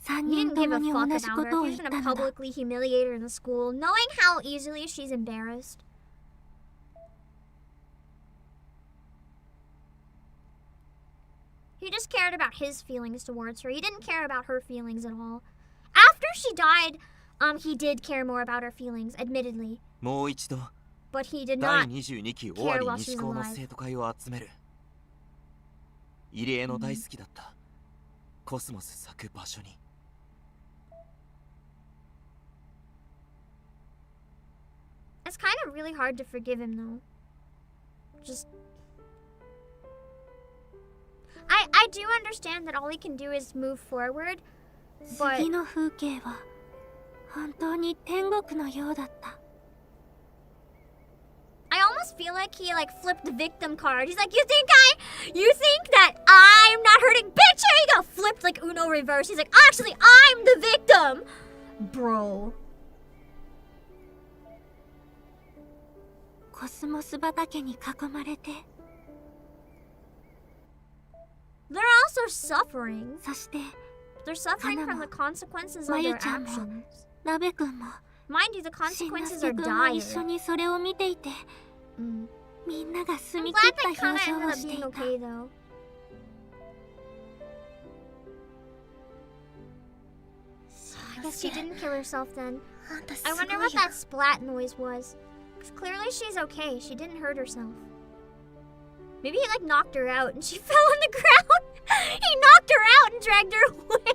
Speaker 8: 3
Speaker 14: He
Speaker 8: 人
Speaker 14: didn't
Speaker 8: と
Speaker 14: give
Speaker 8: も
Speaker 14: a
Speaker 8: に
Speaker 14: fuck
Speaker 8: 同じ
Speaker 14: about
Speaker 8: こ
Speaker 14: her.
Speaker 8: とを
Speaker 14: He's
Speaker 8: 言っ
Speaker 14: gonna
Speaker 8: たのだ。
Speaker 14: publicly humiliate her in the school, knowing how easily she's embarrassed. He just cared about his feelings towards her. He didn't care about her feelings at all. After she died, he did care more about her feelings, admittedly.
Speaker 11: もう一度
Speaker 14: But he did
Speaker 11: 第
Speaker 14: not
Speaker 11: 22期終わ
Speaker 14: care
Speaker 11: り
Speaker 14: while she
Speaker 11: 西
Speaker 14: was
Speaker 11: 高の
Speaker 14: alive.
Speaker 11: 生徒会を集める。入江の大好きだったコスモス咲く場所に。
Speaker 14: It's kind of really hard to forgive him, though. Just... I do understand that all he can do is move forward, but...
Speaker 8: 次の風景は本当に天国のようだった。
Speaker 14: I almost feel like he flipped the victim card. He's like, you think that I'm not hurting? Bitch, here you go! Flipped like Uno reverse. He's like, actually, I'm the victim! Bro.
Speaker 8: コスモス畑に囲まれて。
Speaker 14: They're also suffering.
Speaker 8: そして、
Speaker 14: They're suffering from the consequences of
Speaker 8: まゆ
Speaker 14: their
Speaker 8: ちゃんも
Speaker 14: actions.
Speaker 8: なべくんも
Speaker 14: Mind you, the
Speaker 8: しんの
Speaker 14: consequences
Speaker 8: すけ
Speaker 14: are
Speaker 8: くんも一
Speaker 14: dire.
Speaker 8: 緒にそれを見ていて、みんなが
Speaker 14: I'm
Speaker 8: 澄み
Speaker 14: glad
Speaker 8: 切っ
Speaker 14: they
Speaker 8: た
Speaker 14: kinda
Speaker 8: 表情
Speaker 14: ended
Speaker 8: を
Speaker 14: up
Speaker 8: してい
Speaker 14: being
Speaker 8: た。
Speaker 14: okay, though. I guess she didn't kill herself then. I wonder what that splat noise was. Because clearly she's okay. She didn't hurt herself. Maybe he knocked her out and she fell on the ground. He knocked her out and dragged her away.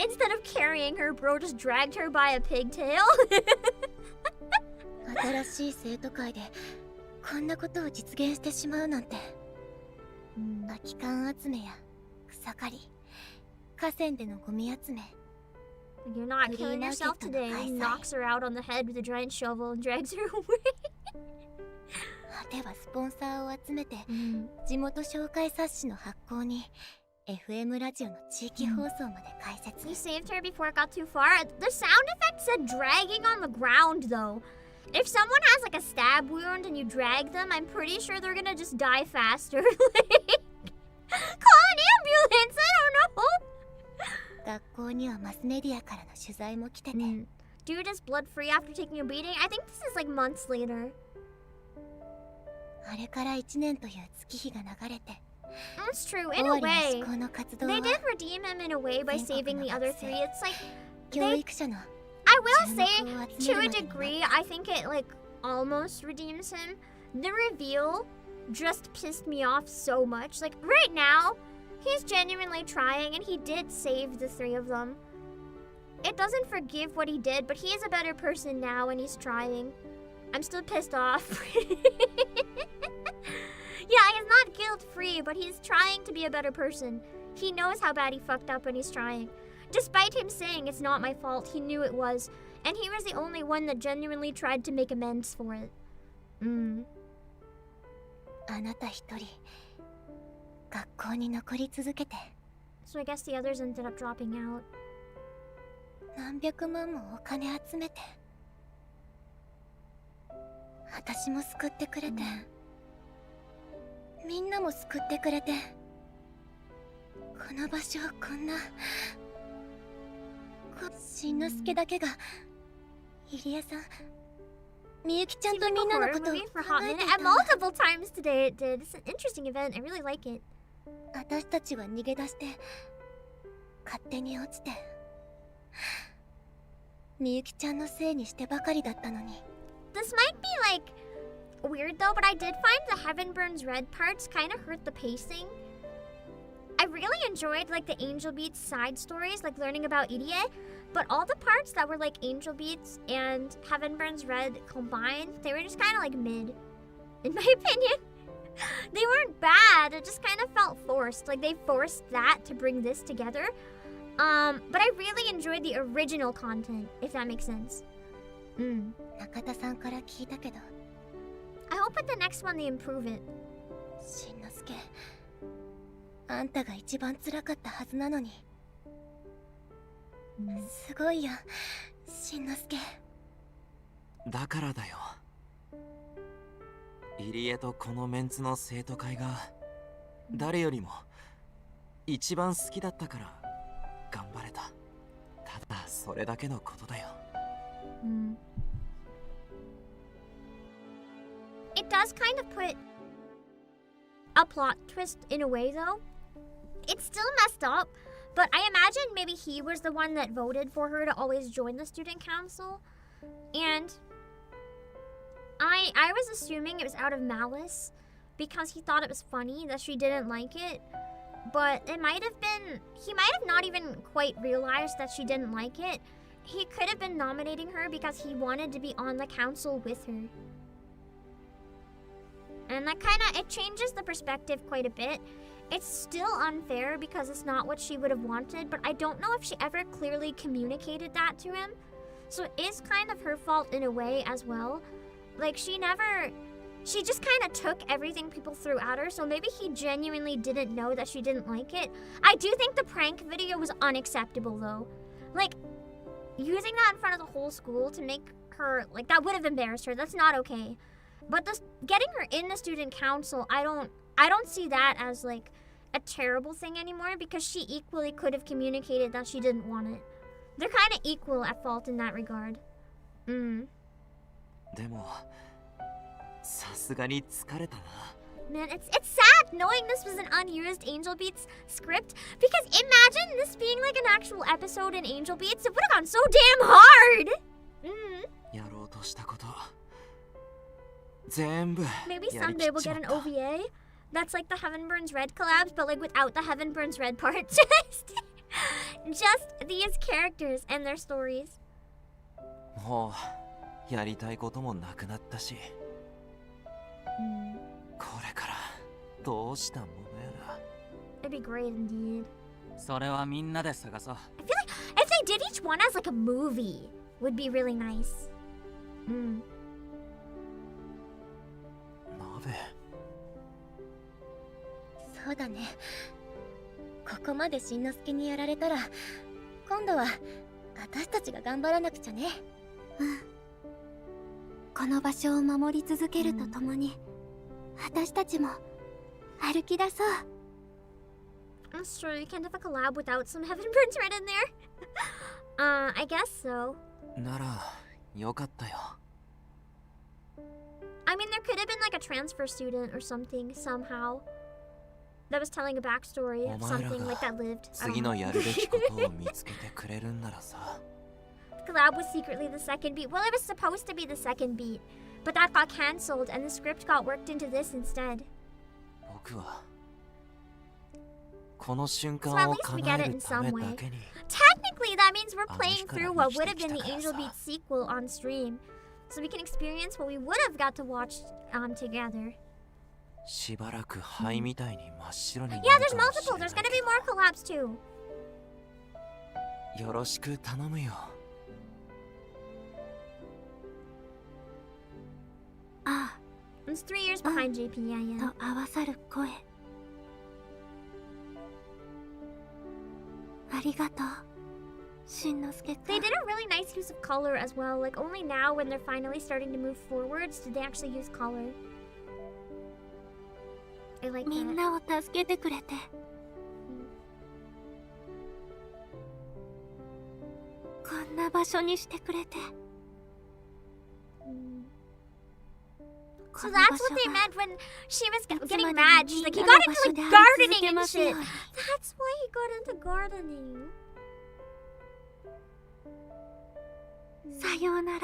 Speaker 14: Instead of carrying her, bro just dragged her by a pigtail.
Speaker 12: 新しい生徒会でこんなことを実現してしまうなんて。空き缶集めや草刈り、河川でのゴミ集め。
Speaker 14: You're not killing yourself today. He knocks her out on the head with a giant shovel and drags her away.
Speaker 12: 果てはスポンサーを集めて、地元紹介冊子の発行に FM ラジオの地域放送まで開設。
Speaker 14: He saved her before it got too far. The sound effect said dragging on the ground, though. If someone has a stab wound and you drag them, I'm pretty sure they're gonna just die faster. Call an ambulance! I don't know.
Speaker 12: 学校にはマスメディアからの取材も来てて。
Speaker 14: Dude is blood free after taking a beating. I think this is months later.
Speaker 12: あれから1年という月日が流れて。
Speaker 14: That's true, in a way. They did redeem him in a way by saving the other three. It's like I will say, to a degree, I think it almost redeems him. The reveal just pissed me off so much. Right now, He's genuinely trying, and he did save the 3 of them. It doesn't forgive what he did, but he is a better person now, and he's trying. I'm still pissed off. Yeah, he's not guilt-free, but he's trying to be a better person. He knows how bad he fucked up, and he's trying. Despite him saying it's not my fault, he knew it was, and he was the only one that genuinely tried to make amends for it.
Speaker 4: あなた一人学校に残り続けて
Speaker 14: So I guess the others ended up dropping out.
Speaker 4: 何百万もお金集めて私も救ってくれて、みんなも救ってくれて、この場所をこんなしんのすけだけが入江さん、みゆきちゃんとみんなのことを考えていた。
Speaker 14: And multiple times today it did. It's an interesting event. I really like it.
Speaker 4: 私たちは逃げ出して勝手に落ちて、みゆきちゃんのせいにしてばかりだったのに。
Speaker 14: This might be like weird though, but I did find the Heaven Burns Red parts kind of hurt the pacing. I really enjoyed like the Angel Beats side stories, like learning about ETIQUETTE, but all the parts that were like Angel Beats and Heaven Burns Red combined, they were just kind of like mid, in my opinion. They weren't bad, it just kind of felt forced. Like they forced that to bring this together. But I really enjoyed the original content, if that makes sense.
Speaker 4: 中田さんから聞いたけど、
Speaker 14: I hope at the next one they improve it.
Speaker 4: しんのすけ、あんたが一番辛かったはずなのに。すごいや、しんのすけ。
Speaker 11: だからだよ。入江とこのメンツの生徒会が誰よりも一番好きだったから頑張れた。ただそれだけのことだよ。
Speaker 14: It does kind of put a plot twist in a way though. It's still messed up, but I imagine maybe he was the one that voted for her to always join the student council. And I was assuming it was out of malice because he thought it was funny that she didn't like it. But it might have been, he might have not even quite realized that she didn't like it. He could have been nominating her because he wanted to be on the council with her. And that kind of, it changes the perspective quite a bit. It's still unfair because it's not what she would have wanted, but I don't know if she ever clearly communicated that to him. So it is kind of her fault in a way as well. Like she just kind of took everything people threw at her, so maybe he genuinely didn't know that she didn't like it. I do think the prank video was unacceptable though. Like, using that in front of the whole school to make her, like, that would have embarrassed her. That's not okay. But this, getting her in the student council, I don't see that as like a terrible thing anymore because she equally could have communicated that she didn't want it. They're kind of equal at fault in that regard.
Speaker 11: でもさすがに疲れたな。
Speaker 14: Man, it's sad knowing this was an unused Angel Beats script because imagine this being like an actual episode in Angel Beats. It would have gone so damn hard.
Speaker 11: やろうとしたこと全部
Speaker 14: Maybe someday we'll get an OVA that's like the Heaven Burns Red collabs, but like without the Heaven Burns Red part. Just these characters and their stories.
Speaker 11: もうやりたいこともなくなったし、これからどうしたものやら。
Speaker 14: It'd be great indeed.
Speaker 10: それはみんなで探そう。
Speaker 14: I feel like if they did each one as like a movie, would be really nice.
Speaker 11: 鍋。
Speaker 4: そうだね。ここまでしんのすけにやられたら、今度は私たちが頑張らなくちゃね。
Speaker 8: この場所を守り続けるとともに、私たちも歩き出そう。
Speaker 14: I'm sure you can't have a collab without some Heaven Burns Red in there. I guess so.
Speaker 11: ならよかったよ。
Speaker 14: I mean, there could have been like a transfer student or something somehow that was telling a backstory of something like that lived. I don't
Speaker 11: 次
Speaker 14: know.
Speaker 11: のやるべきことを見つけてくれるんならさ。
Speaker 14: The collab was secretly the second beat. Well, it was supposed to be the second beat, but that got cancelled and the script got worked into this instead.
Speaker 11: 僕はこの瞬
Speaker 1: So
Speaker 11: 間
Speaker 1: at
Speaker 11: を
Speaker 1: least we
Speaker 11: 叶
Speaker 1: get
Speaker 11: え
Speaker 1: it
Speaker 11: る
Speaker 1: in
Speaker 11: た
Speaker 1: some
Speaker 11: め
Speaker 1: way.
Speaker 11: だけに
Speaker 1: Technically, that means we're
Speaker 11: あの
Speaker 1: playing
Speaker 11: 日から
Speaker 1: through what
Speaker 11: 生
Speaker 1: would
Speaker 11: き
Speaker 1: have
Speaker 11: て
Speaker 1: been
Speaker 11: き
Speaker 1: the
Speaker 11: たから
Speaker 1: Angel
Speaker 11: さ
Speaker 1: Beats sequel on stream. So we can experience what we would have got to watch together.
Speaker 11: しばらく灰みたいに真っ白にな
Speaker 1: Yeah,
Speaker 11: る
Speaker 1: there's
Speaker 11: かもし
Speaker 1: multiple.
Speaker 11: れ
Speaker 1: There's
Speaker 11: ない
Speaker 1: gonna be more collabs too.
Speaker 11: よろしく頼むよ。
Speaker 8: あ
Speaker 1: It's 3 years behind JP, yeah,
Speaker 8: と
Speaker 1: yeah.
Speaker 8: 合わさる声。ありがとう、しんのすけくん。
Speaker 1: They did a really nice use of color as well. Like, only now when they're finally starting to move forwards did they actually use color. I like
Speaker 8: みん
Speaker 1: that.
Speaker 8: なを助けてくれて。こんな場所にしてくれて。
Speaker 1: So that's what they meant when she was getting mad. She's like, he got into like gardening and shit. That's why he got into gardening.
Speaker 8: さようなら。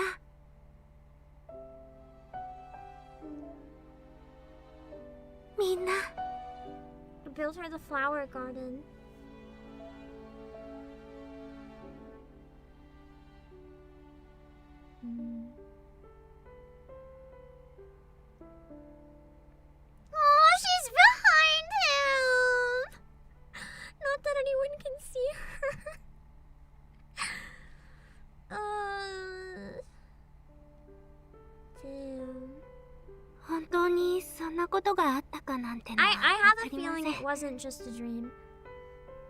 Speaker 8: みんな。
Speaker 1: Built her the flower garden. Oh, she's behind him. Not that anyone can see her. Damn.
Speaker 8: 本当にそんなことがあったかなんての
Speaker 1: I
Speaker 8: は
Speaker 1: have
Speaker 8: わ
Speaker 1: a
Speaker 8: かりま
Speaker 1: feeling
Speaker 8: せん。
Speaker 1: it wasn't just a dream.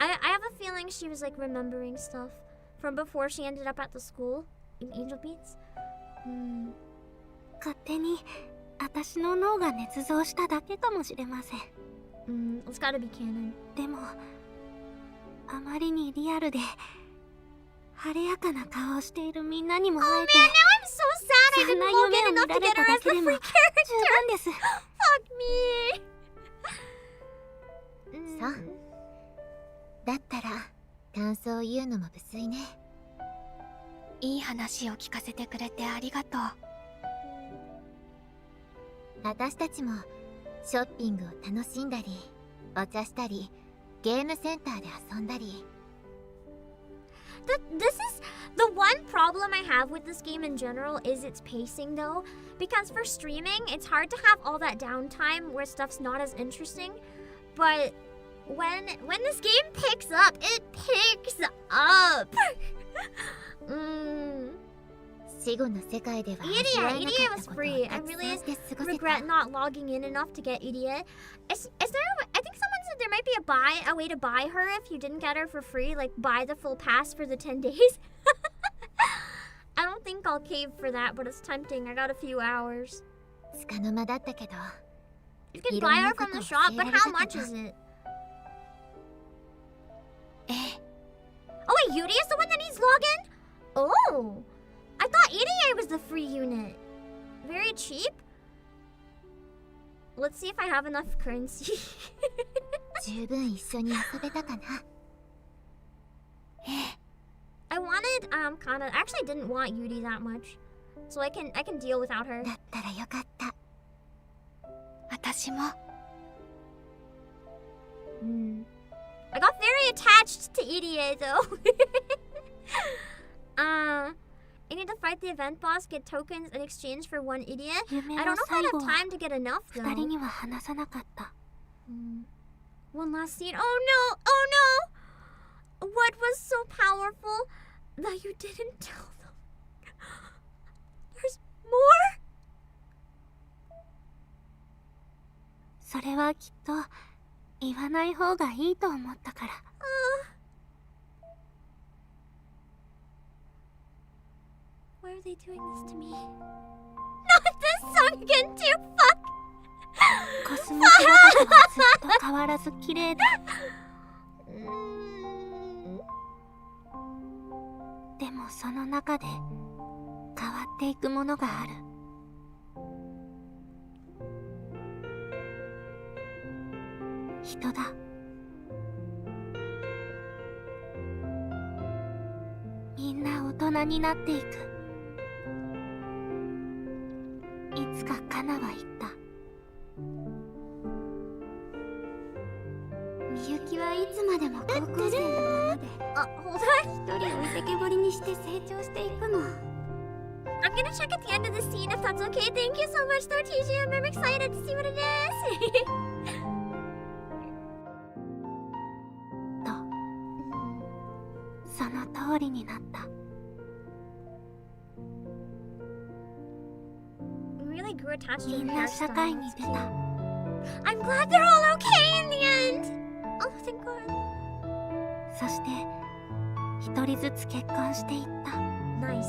Speaker 1: I have a feeling she was like remembering stuff from before she ended up at the school in Angel Beats.
Speaker 8: 勝手に私の脳が捏造しただけかもしれません。
Speaker 1: It's gotta be canon.
Speaker 8: でもあまりにリアルで晴れやかな顔をしているみんなにも会えて、
Speaker 1: Man, now I'm so sad I
Speaker 8: そん
Speaker 1: didn't
Speaker 8: な
Speaker 1: look
Speaker 8: 夢
Speaker 1: at
Speaker 8: を見
Speaker 1: enough
Speaker 8: ら
Speaker 1: to
Speaker 8: れ
Speaker 1: get
Speaker 8: た
Speaker 1: her
Speaker 8: だ
Speaker 1: as
Speaker 8: け
Speaker 1: the
Speaker 8: でも
Speaker 1: free
Speaker 8: 十
Speaker 1: character.
Speaker 8: 分です。
Speaker 1: Fuck me.
Speaker 12: そうだったら感想を言うのも無粋ね。
Speaker 9: いい話を聞かせてくれてありがとう。
Speaker 12: 私たちもショッピングを楽しんだりお茶したりゲームセンターで遊んだり。
Speaker 1: This is the one problem I have with this game in general is its pacing though, because for streaming it's hard to have all that downtime where stuff's not as interesting, but when this game picks up, it picks up.
Speaker 12: 死後の世界では
Speaker 1: ETIQUETTE was free. I really regret not logging in enough to get ETIQUETTE. Is there? I think someone said there might be a way to buy her if you didn't get her for free, like buy the full pass for the 10 days. I don't think I'll cave for that, but it's tempting. I got a few hours.
Speaker 12: 束の間だったけど
Speaker 1: You can buy her from the shop, but how much is it? Oh wait, Yuri is the one that needs login? Oh, I thought ETIQUETTE was the free unit. Very cheap. Let's see if I have enough currency.
Speaker 12: 十分一緒に遊べたかな。
Speaker 1: I wanted kind of actually didn't want Yuri that much, so I can deal without her.
Speaker 12: だったらよかった。
Speaker 9: 私も。
Speaker 1: I got very attached to ETIQUETTE though. I need to fight the event boss, get tokens in exchange for one ETIQUETTE.
Speaker 8: 夢
Speaker 1: I
Speaker 8: の
Speaker 1: don't know if I
Speaker 8: 最後
Speaker 1: have
Speaker 8: は
Speaker 1: time to get enough
Speaker 8: 二
Speaker 1: though.
Speaker 8: 人には話さなかった。
Speaker 1: One last scene. Oh no! Oh no! What was so powerful that you didn't tell them? There's more?
Speaker 8: それはきっと言わない方がいいと思ったから。
Speaker 1: Why are they doing this to me? Not this song again too! Fuck!
Speaker 8: コスモ姿はずっと変わらず綺麗だ。でもその中で変わっていくものがある。人だ。みんな大人になっていく。いつかカナは言った。
Speaker 12: みゆきはいつも
Speaker 8: 高校生のままで
Speaker 14: hold on.
Speaker 8: 一人置いてけぼりにして成長していくの。
Speaker 14: I'm gonna check at the end of the scene if that's okay. Thank you so much, though, TGM. I'm excited to see what it is.
Speaker 8: その通りになった。
Speaker 14: Really grew attached to
Speaker 8: みん
Speaker 14: her
Speaker 8: な社会に
Speaker 14: hairstyle.
Speaker 8: 出た。
Speaker 14: I'm glad they're all okay in the end. Oh, thank God.
Speaker 8: そして一人ずつ結婚していった。
Speaker 14: Nice.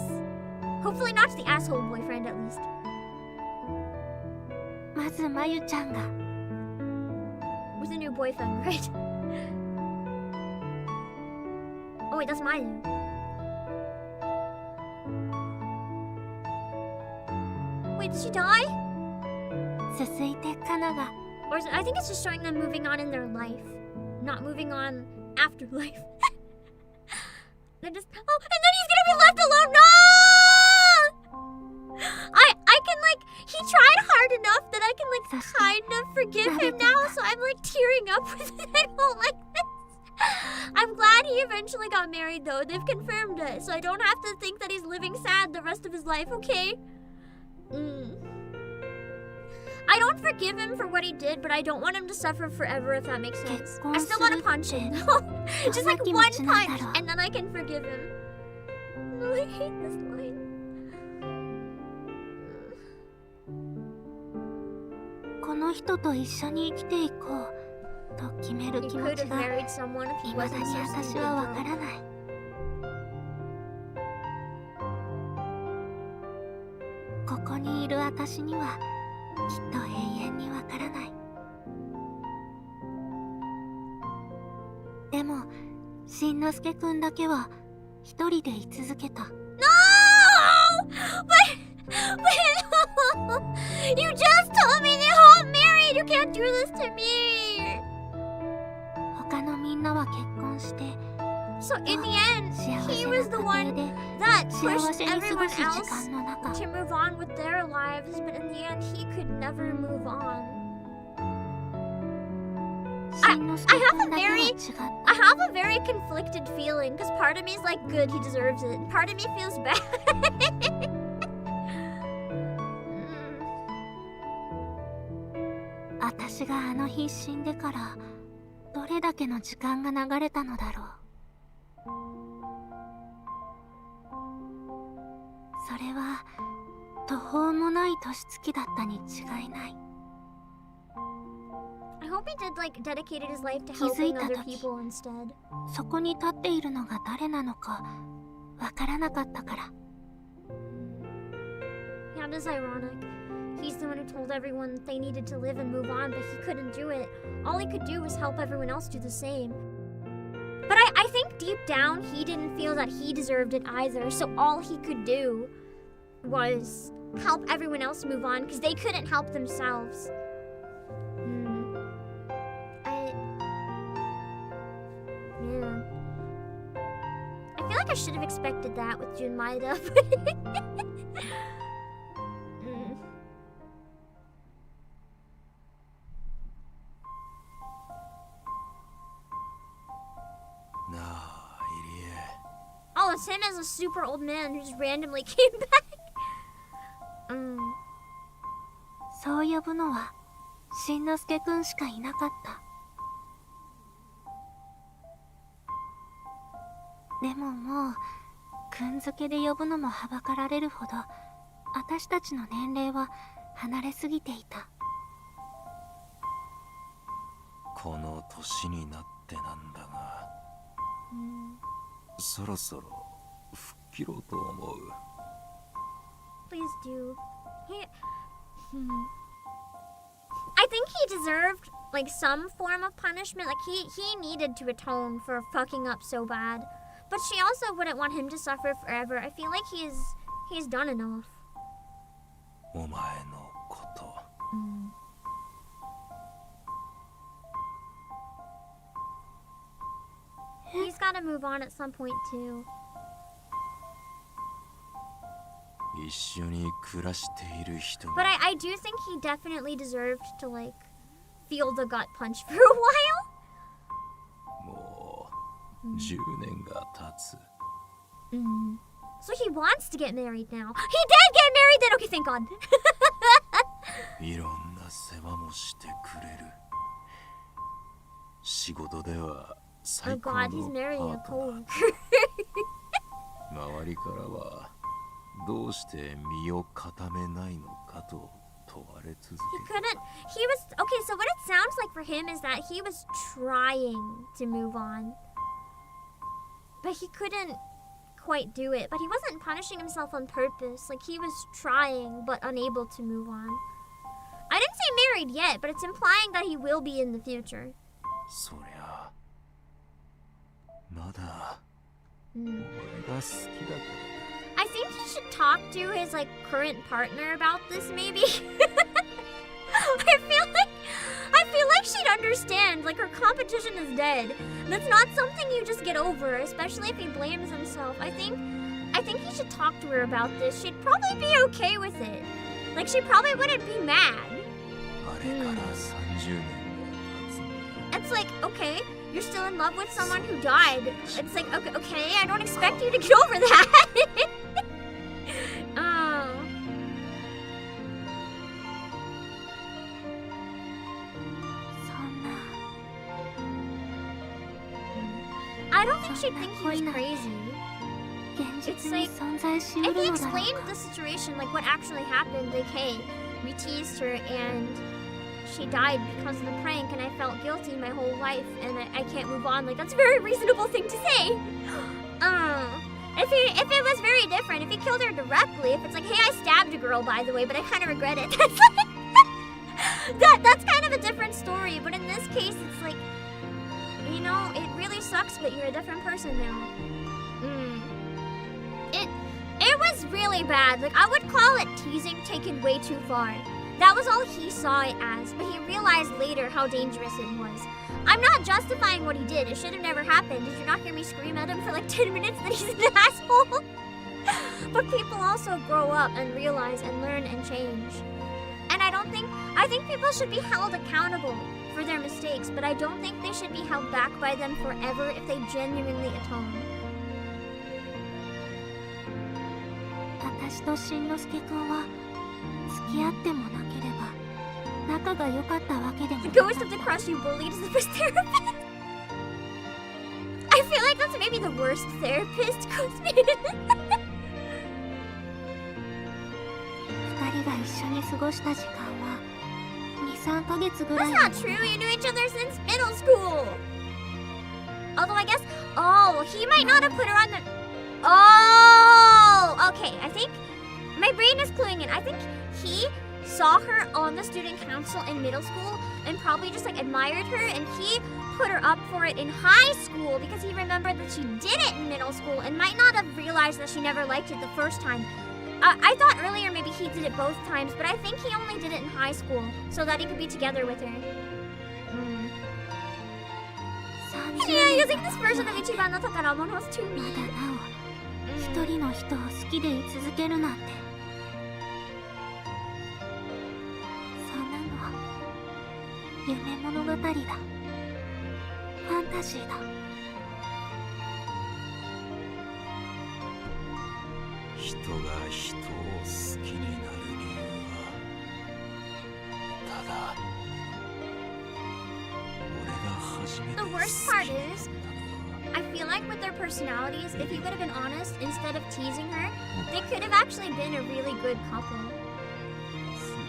Speaker 14: Hopefully not the asshole boyfriend, at least.
Speaker 8: まずまゆちゃんが
Speaker 14: With a new boyfriend, right? Oh wait, that's Mayu. Wait, did she die?
Speaker 8: 続いてカナが
Speaker 14: Or is it, I think it's just showing them moving on in their life, not moving on after life. They're just, oh, and then he's gonna be left alone. No! I can like, he tried hard enough that I can like kind of forgive him now, so I'm like tearing up with it. I don't like this. I'm glad he eventually got married though. They've confirmed it, so I don't have to think that he's living sad the rest of his life, okay? I don't forgive him for what he did, but I don't want him to suffer forever, if that makes sense. I still want to punch him. Just like one punch, and then I can forgive him. No, I hate this line.
Speaker 8: この人と一緒に生きていこうと決める気持ちが未だに私はわからない。ここにいる私にはきっと永遠にわからない。でもしんのすけくんだけは一人で居続けた。
Speaker 14: No! But no! You just told me they're all married! You can't do this to me!
Speaker 8: 他のみんなは結婚して
Speaker 14: So in the end, he was the one that pushed everyone else to move on with their lives, but in the end, he could never move on. I have a very conflicted feeling, because part of me is like, good, he deserves it. Part of me feels bad.
Speaker 8: 私があの日死んでからどれだけの時間が流れたのだろう。それは途方もない年月だったに違いない。
Speaker 14: I hope he did like dedicated his life to helping other people instead.
Speaker 8: そこに立っているのが誰なのかわからなかったから。
Speaker 14: Yeah, it is ironic. He's the one who told everyone that they needed to live and move on, but he couldn't do it. All he could do was help everyone else do the same. But I think deep down, he didn't feel that he deserved it either, so all he could do was help everyone else move on, because they couldn't help themselves. Yeah. I feel like I should have expected that with Jun Maeda. Oh, it's him as a super old man who just randomly came back.
Speaker 8: そう呼ぶのはしんのすけくんしかいなかった。でももうくんづけで呼ぶのもはばかられるほど私たちの年齢は離れすぎていた。
Speaker 11: この年になってなんだが、そろそろ吹っ切ろうと思う。
Speaker 14: Please do. I think he deserved like some form of punishment. Like he needed to atone for fucking up so bad. But she also wouldn't want him to suffer forever. I feel like he's done enough.
Speaker 11: お前のこと。
Speaker 14: He's gotta move on at some point too.
Speaker 11: 一緒に暮らしている人が。
Speaker 14: But I do think he definitely deserved to like feel the gut punch for a while.
Speaker 11: も10年が経つ。
Speaker 14: So he wants to get married now. He did get married then! Okay, thank God.
Speaker 11: いろんな世話もしてくれる。仕事では
Speaker 14: Oh
Speaker 11: 最高
Speaker 14: God,
Speaker 11: の
Speaker 14: he's marrying a
Speaker 11: パートナー。
Speaker 14: coworker.
Speaker 11: 周りからはどうして身を固めないのかと問われ続
Speaker 14: He
Speaker 11: ける。
Speaker 14: couldn't. He was. Okay, so what it sounds like for him is that he was trying to move on. But he couldn't quite do it. But he wasn't punishing himself on purpose. Like, he was trying, but unable to move on. I didn't say married yet, but it's implying that he will be in the future.
Speaker 11: そりゃまだ俺が好きだから。
Speaker 14: I think he should talk to his, like, current partner about this, maybe. I feel like she'd understand. Like, her competition is dead. That's not something you just get over, especially if he blames himself. I think he should talk to her about this. She'd probably be okay with it. Like, she probably wouldn't be mad.
Speaker 11: あれから30年
Speaker 14: It's like, okay, you're still in love with someone who died. It's like, okay, I don't expect you to get over that. I don't think she'd think he was crazy. It's like, if he explained the situation, like what actually happened, like, hey, we teased her and she died because of the prank and I felt guilty my whole life and I can't move on, like, that's a very reasonable thing to say. If it was very different, if he killed her directly, if it's like, hey, I stabbed a girl, by the way, but I kind of regret it, that's like, that's kind of a different story. But in this case, it's like, you know, it really sucks, but you're a different person now. It was really bad. Like, I would call it teasing taken way too far. That was all he saw it as, but he realized later how dangerous it was. I'm not justifying what he did. It should have never happened. Did you not hear me scream at him for like 10 minutes that he's an asshole? But people also grow up and realize and learn and change. And I think people should be held accountable for their mistakes, but I don't think they should be held back by them forever if they genuinely atone.
Speaker 8: 私としんのすけくんは付き合ってもなければ仲が良かったわけでも
Speaker 14: The ghost of the crush you bullied is the first therapist. I feel like that's maybe the worst therapist ghost made.
Speaker 8: 二人が一緒に過ごした時間は 2-3 ヶ月ぐらい
Speaker 14: That's not true. You knew each other since middle school. Although I guess, oh, he might not have put her on the... Oh, okay. I think my brain is cluing in. I think he saw her on the student council in middle school and probably just like admired her, and he put her up for it in high school because he remembered that she did it in middle school and might not have realized that she never liked it the first time. I thought earlier maybe he did it both times, but I think he only did it in high school so that he could be together with her. Yeah, using this version of Ichiban no Takaramon was too mean.
Speaker 8: 一人の人を好きでい続けるなんてそんなの夢物語だファンタジーだ
Speaker 11: 人が人を好きになる理由はただ俺が初めて
Speaker 14: The worst part is, I feel like with their personalities, if he would have been honest instead of teasing her, they could have actually been a really good couple.
Speaker 11: ずっ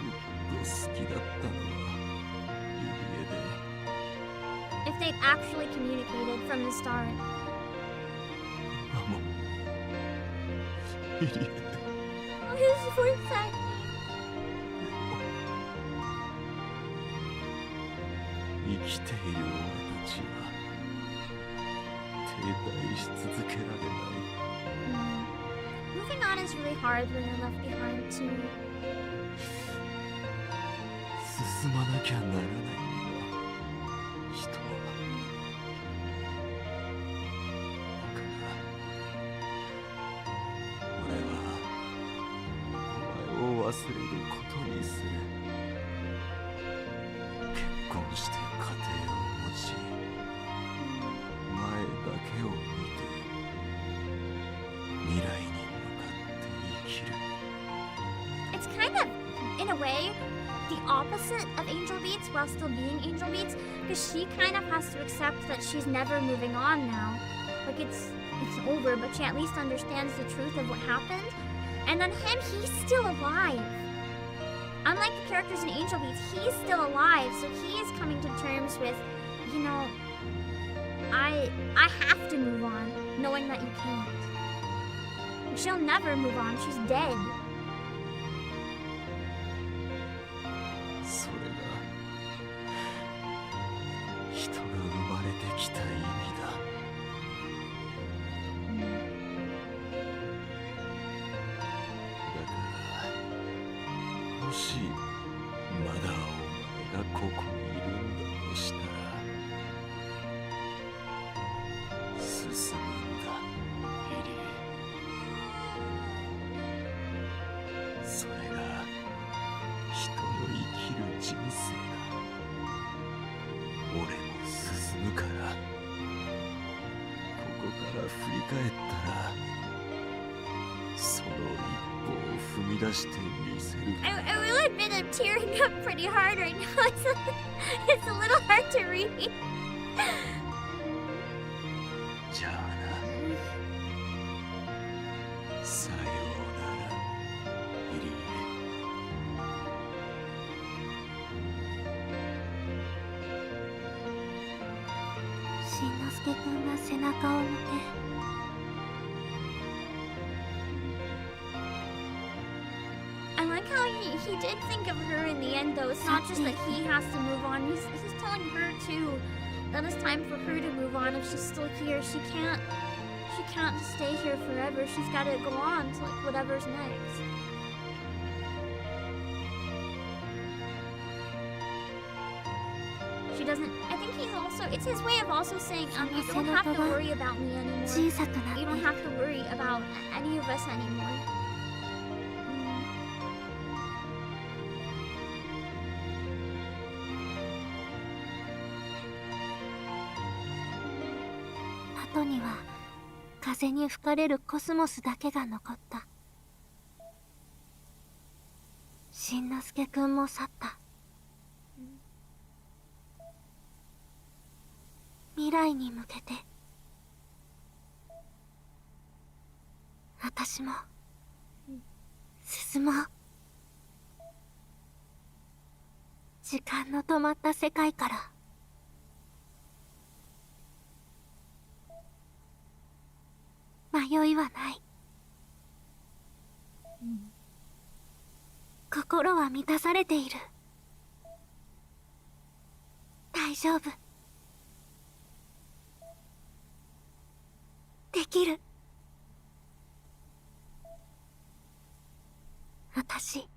Speaker 11: と好きだったのは家で
Speaker 14: If they'd actually communicated from the start.
Speaker 11: 今も家で
Speaker 14: Oh, his voice acting.
Speaker 11: 生きている俺たちは停滞し続けられない
Speaker 14: Moving on is really hard when you're left behind too.
Speaker 11: 進まなきゃならないんだ人はだから俺はお前を忘れることにする結婚して家庭を持ちお前だけを
Speaker 14: doing the opposite of Angel Beats while still being Angel Beats, because she kind of has to accept that she's never moving on now. Like it's over, but she at least understands the truth of what happened. And then him, he's still alive. Unlike the characters in Angel Beats, he's still alive, so he is coming to terms with, you know, I have to move on, knowing that you can't. She'll never move on, she's dead.
Speaker 10: それが人が生まれてきた意味だ。だからもしまだお前がここにいるんだとしたら進むんだ、エリー。それが人の生きる人生だ。俺も進むから。ここから振り返ったらその一歩を踏み出してみせる。
Speaker 14: I will admit I'm tearing up pretty hard right now. It's a little hard to read.
Speaker 10: じゃあな。さようなら、エリー。
Speaker 8: しんのすけくんが背中を向け、
Speaker 14: I like how he did think of her in the end, though. It's not just that he has to move on. He's telling her too that it's time for her to move on. If she's still here, she can't just stay here forever. She's got to go on to like whatever's next. She doesn't. I think he's also. It's his way of also saying, you don't have to worry about me anymore. You don't have to worry about any of us anymore.
Speaker 8: 後には風に吹かれるコスモスだけが残った。しんのすけくんも去った。未来に向けて私も進もう。時間の止まった世界から迷いはない、心は満たされている。大丈夫、できる。私、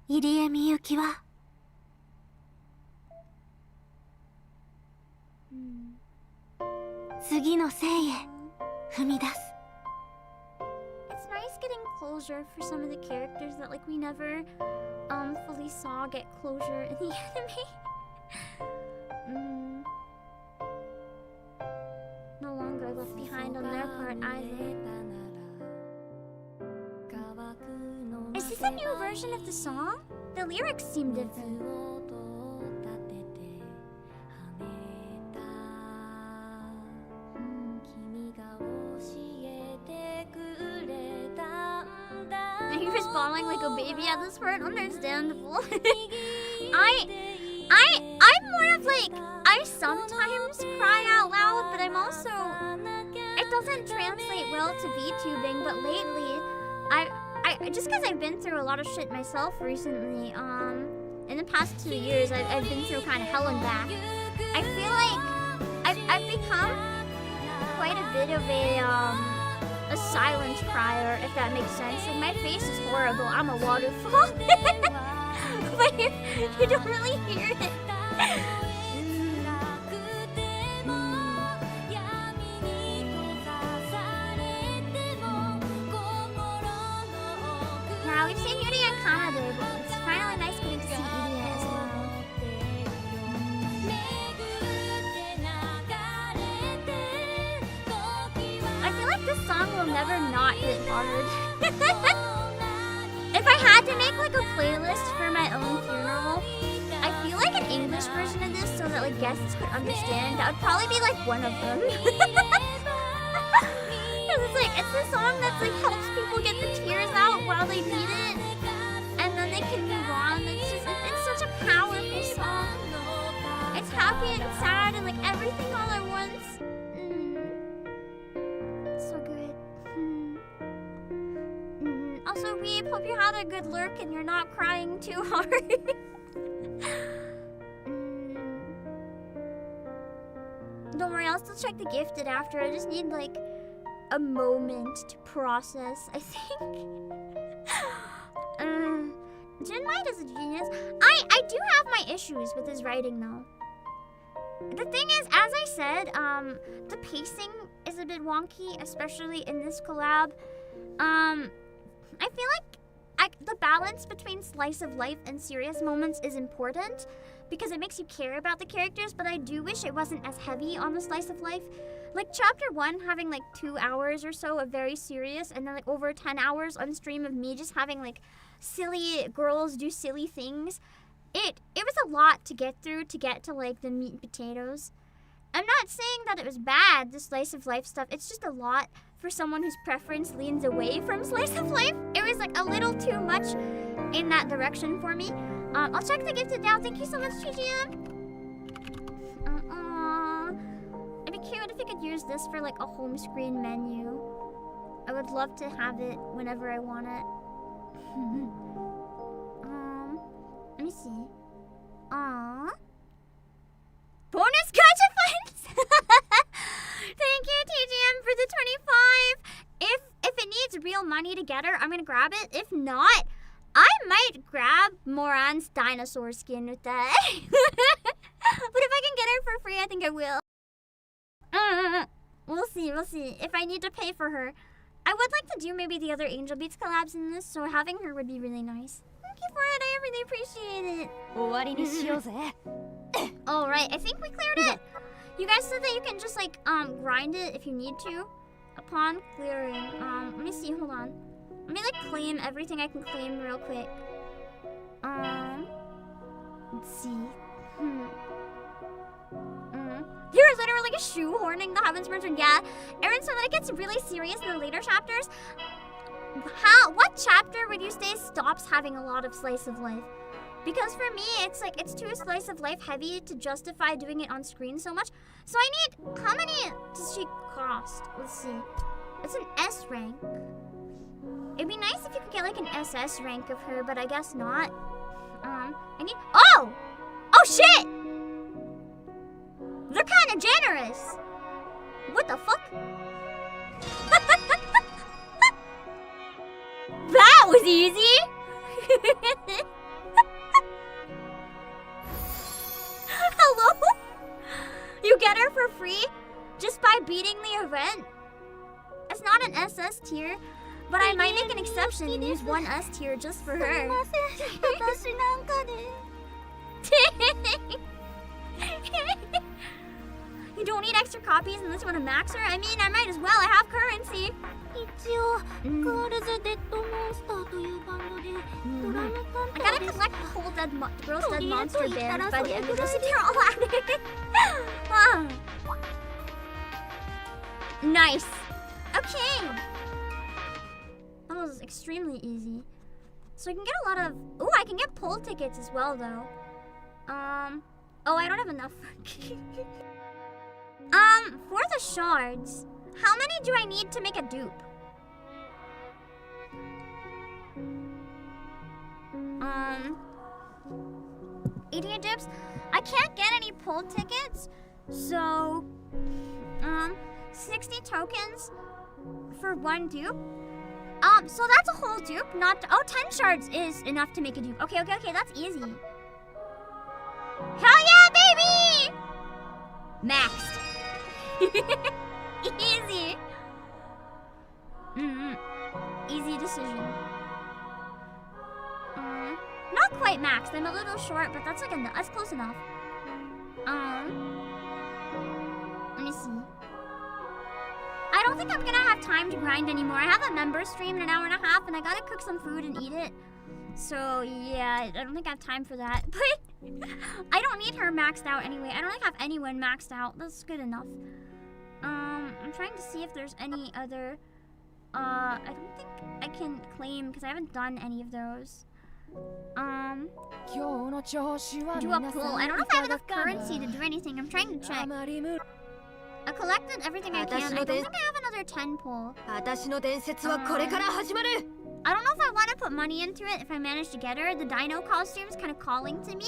Speaker 8: 入江みゆきは次の生へ踏み出す。
Speaker 14: It's nice getting closure for some of the characters that like we never fully saw get closure in the anime. No longer left behind on their part either. Is this a new version of the song? The lyrics seem different. He was bawling like a baby at this part. Understandable. I'm more of like, I sometimes cry out loud, but I'm also, it doesn't translate well to VTubing, but lately, I just because I've been through a lot of shit myself recently, in the past 2 years, I've been through kind of hell and back. I feel like I've become quite a bit of a silent crier, if that makes sense. Like, my face is horrible. I'm a waterfall. But you don't really hear it. Yeah, we've seen Yuri and Kanade, but it's finally nice getting to see Iria as well. I feel like this song will never not hit hard. If I had to make like a playlist for my like guests could understand, that would probably be like one of them. It's the song that like helps people get the tears out while they beat it, and then they can move on. It's such a powerful song. It's happy and sad and like everything all at once. So good. Also, Reeb, hope you had a good lurk and you're not crying too hard. Don't worry, I'll still check the gifted after. I just need like a moment to process, I think. Jinmite is a genius. I do have my issues with his writing though. The thing is, as I said, the pacing is a bit wonky, especially in this collab. I feel like the balance between slice of life and serious moments is important because it makes you care about the characters, but I do wish it wasn't as heavy on the slice of life. Like chapter 1 having like 2 hours or so of very serious, and then like over 10 hours on stream of me just having like silly girls do silly things. It was a lot to get through to get to like the meat and potatoes. I'm not saying that it was bad, the slice of life stuff. It's just a lot for someone whose preference leans away from slice of life. It was like a little too much in that direction for me. I'll check the gifted now. Thank you so much, GGM. It'd be cute if you could use this for like a home screen menu. I would love to have it whenever I want it. Let me see. Bonus Gacha Pulls! Thank you, TGM, for the 25. If it needs real money to get her, I'm gonna grab it. If not, I might grab Moran's dinosaur skin with that. But if I can get her for free, I think I will. We'll see. If I need to pay for her. I would like to do maybe the other Angel Beats collabs in this, so having her would be really nice. Thank you for it, I really appreciate it. Alright, I think we cleared it. You guys said that you can just like grind it if you need to upon clearing. Let me see, hold on. Let me like claim everything I can claim real quick. Let's see. There is literally like a shoehorning the heavens mentioned. Yeah, Aaron said that it gets really serious in the later chapters. What chapter would you say stops having a lot of slice of life? Because for me, it's like it's too slice of life heavy to justify doing it on screen so much. So I need, how many does she cost? Let's see. It's an S rank. It'd be nice if you could get like an SS rank of her, but I guess not. I need, oh shit! They're kind of generous. What the fuck? That was easy. Hello? You get her for free just by beating the event? It's not an SS tier, but I might make an exception and use one S tier just for her. You don't need extra copies unless you want to max her? I mean, I might as well. I have currency. I gotta collect the whole Girls Dead Monster band by the end of this and they're all at it. Nice. Okay. That was extremely easy. So I can get a lot of... Ooh, I can get poll tickets as well, though. Oh, I don't have enough. For the shards, how many do I need to make a dupe? Idiot dupes? I can't get any poll tickets, so 60 tokens for one dupe. So that's a whole dupe, not 10 shards is enough to make a dupe. Okay, that's easy. Hell yeah, baby! Maxed. Easy. Easy decision. Not quite maxed. I'm a little short, but that's like that's close enough. Let me see. I don't think I'm gonna have time to grind anymore. I have a member stream in an hour and a half, and I gotta cook some food and eat it. So yeah, I don't think I have time for that. But I don't need her maxed out anyway. I don't like have anyone maxed out. That's good enough. I'm trying to see if there's any other. I don't think I can claim because I haven't done any of those. Do a pull. I don't know if I have enough currency to do anything. I'm trying to check. I collected everything I can. I don't think I have another 10 pull. I don't know if I want to put money into it if I manage to get her. The dino costume is kind of calling to me.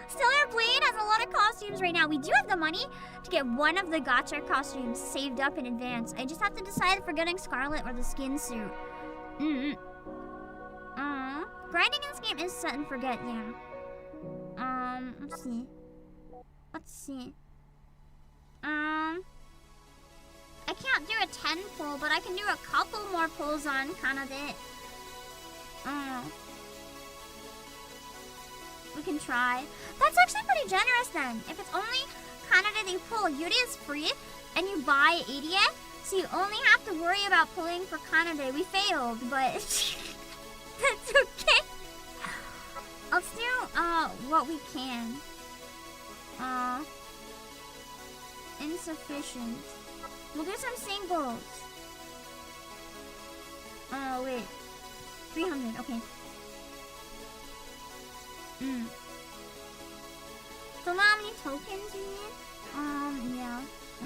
Speaker 14: Stellar Blade has a lot of costumes right now. We do have the money to get one of the gacha costumes saved up in advance. I just have to decide if we're getting Scarlet or the skin suit. Grinding in this game is set and forget, yeah. Let's see. I can't do a 10 pull, but I can do a couple more pulls on Kanade. We can try. That's actually pretty generous then. If it's only Kanade that you pull, Yuri is free, and you buy Irie, so you only have to worry about pulling for Kanade. We failed, but that's okay. Let's do what we can. Insufficient. We'll do some singles. Oh wait. 300, okay. So how many tokens you need? Yeah. I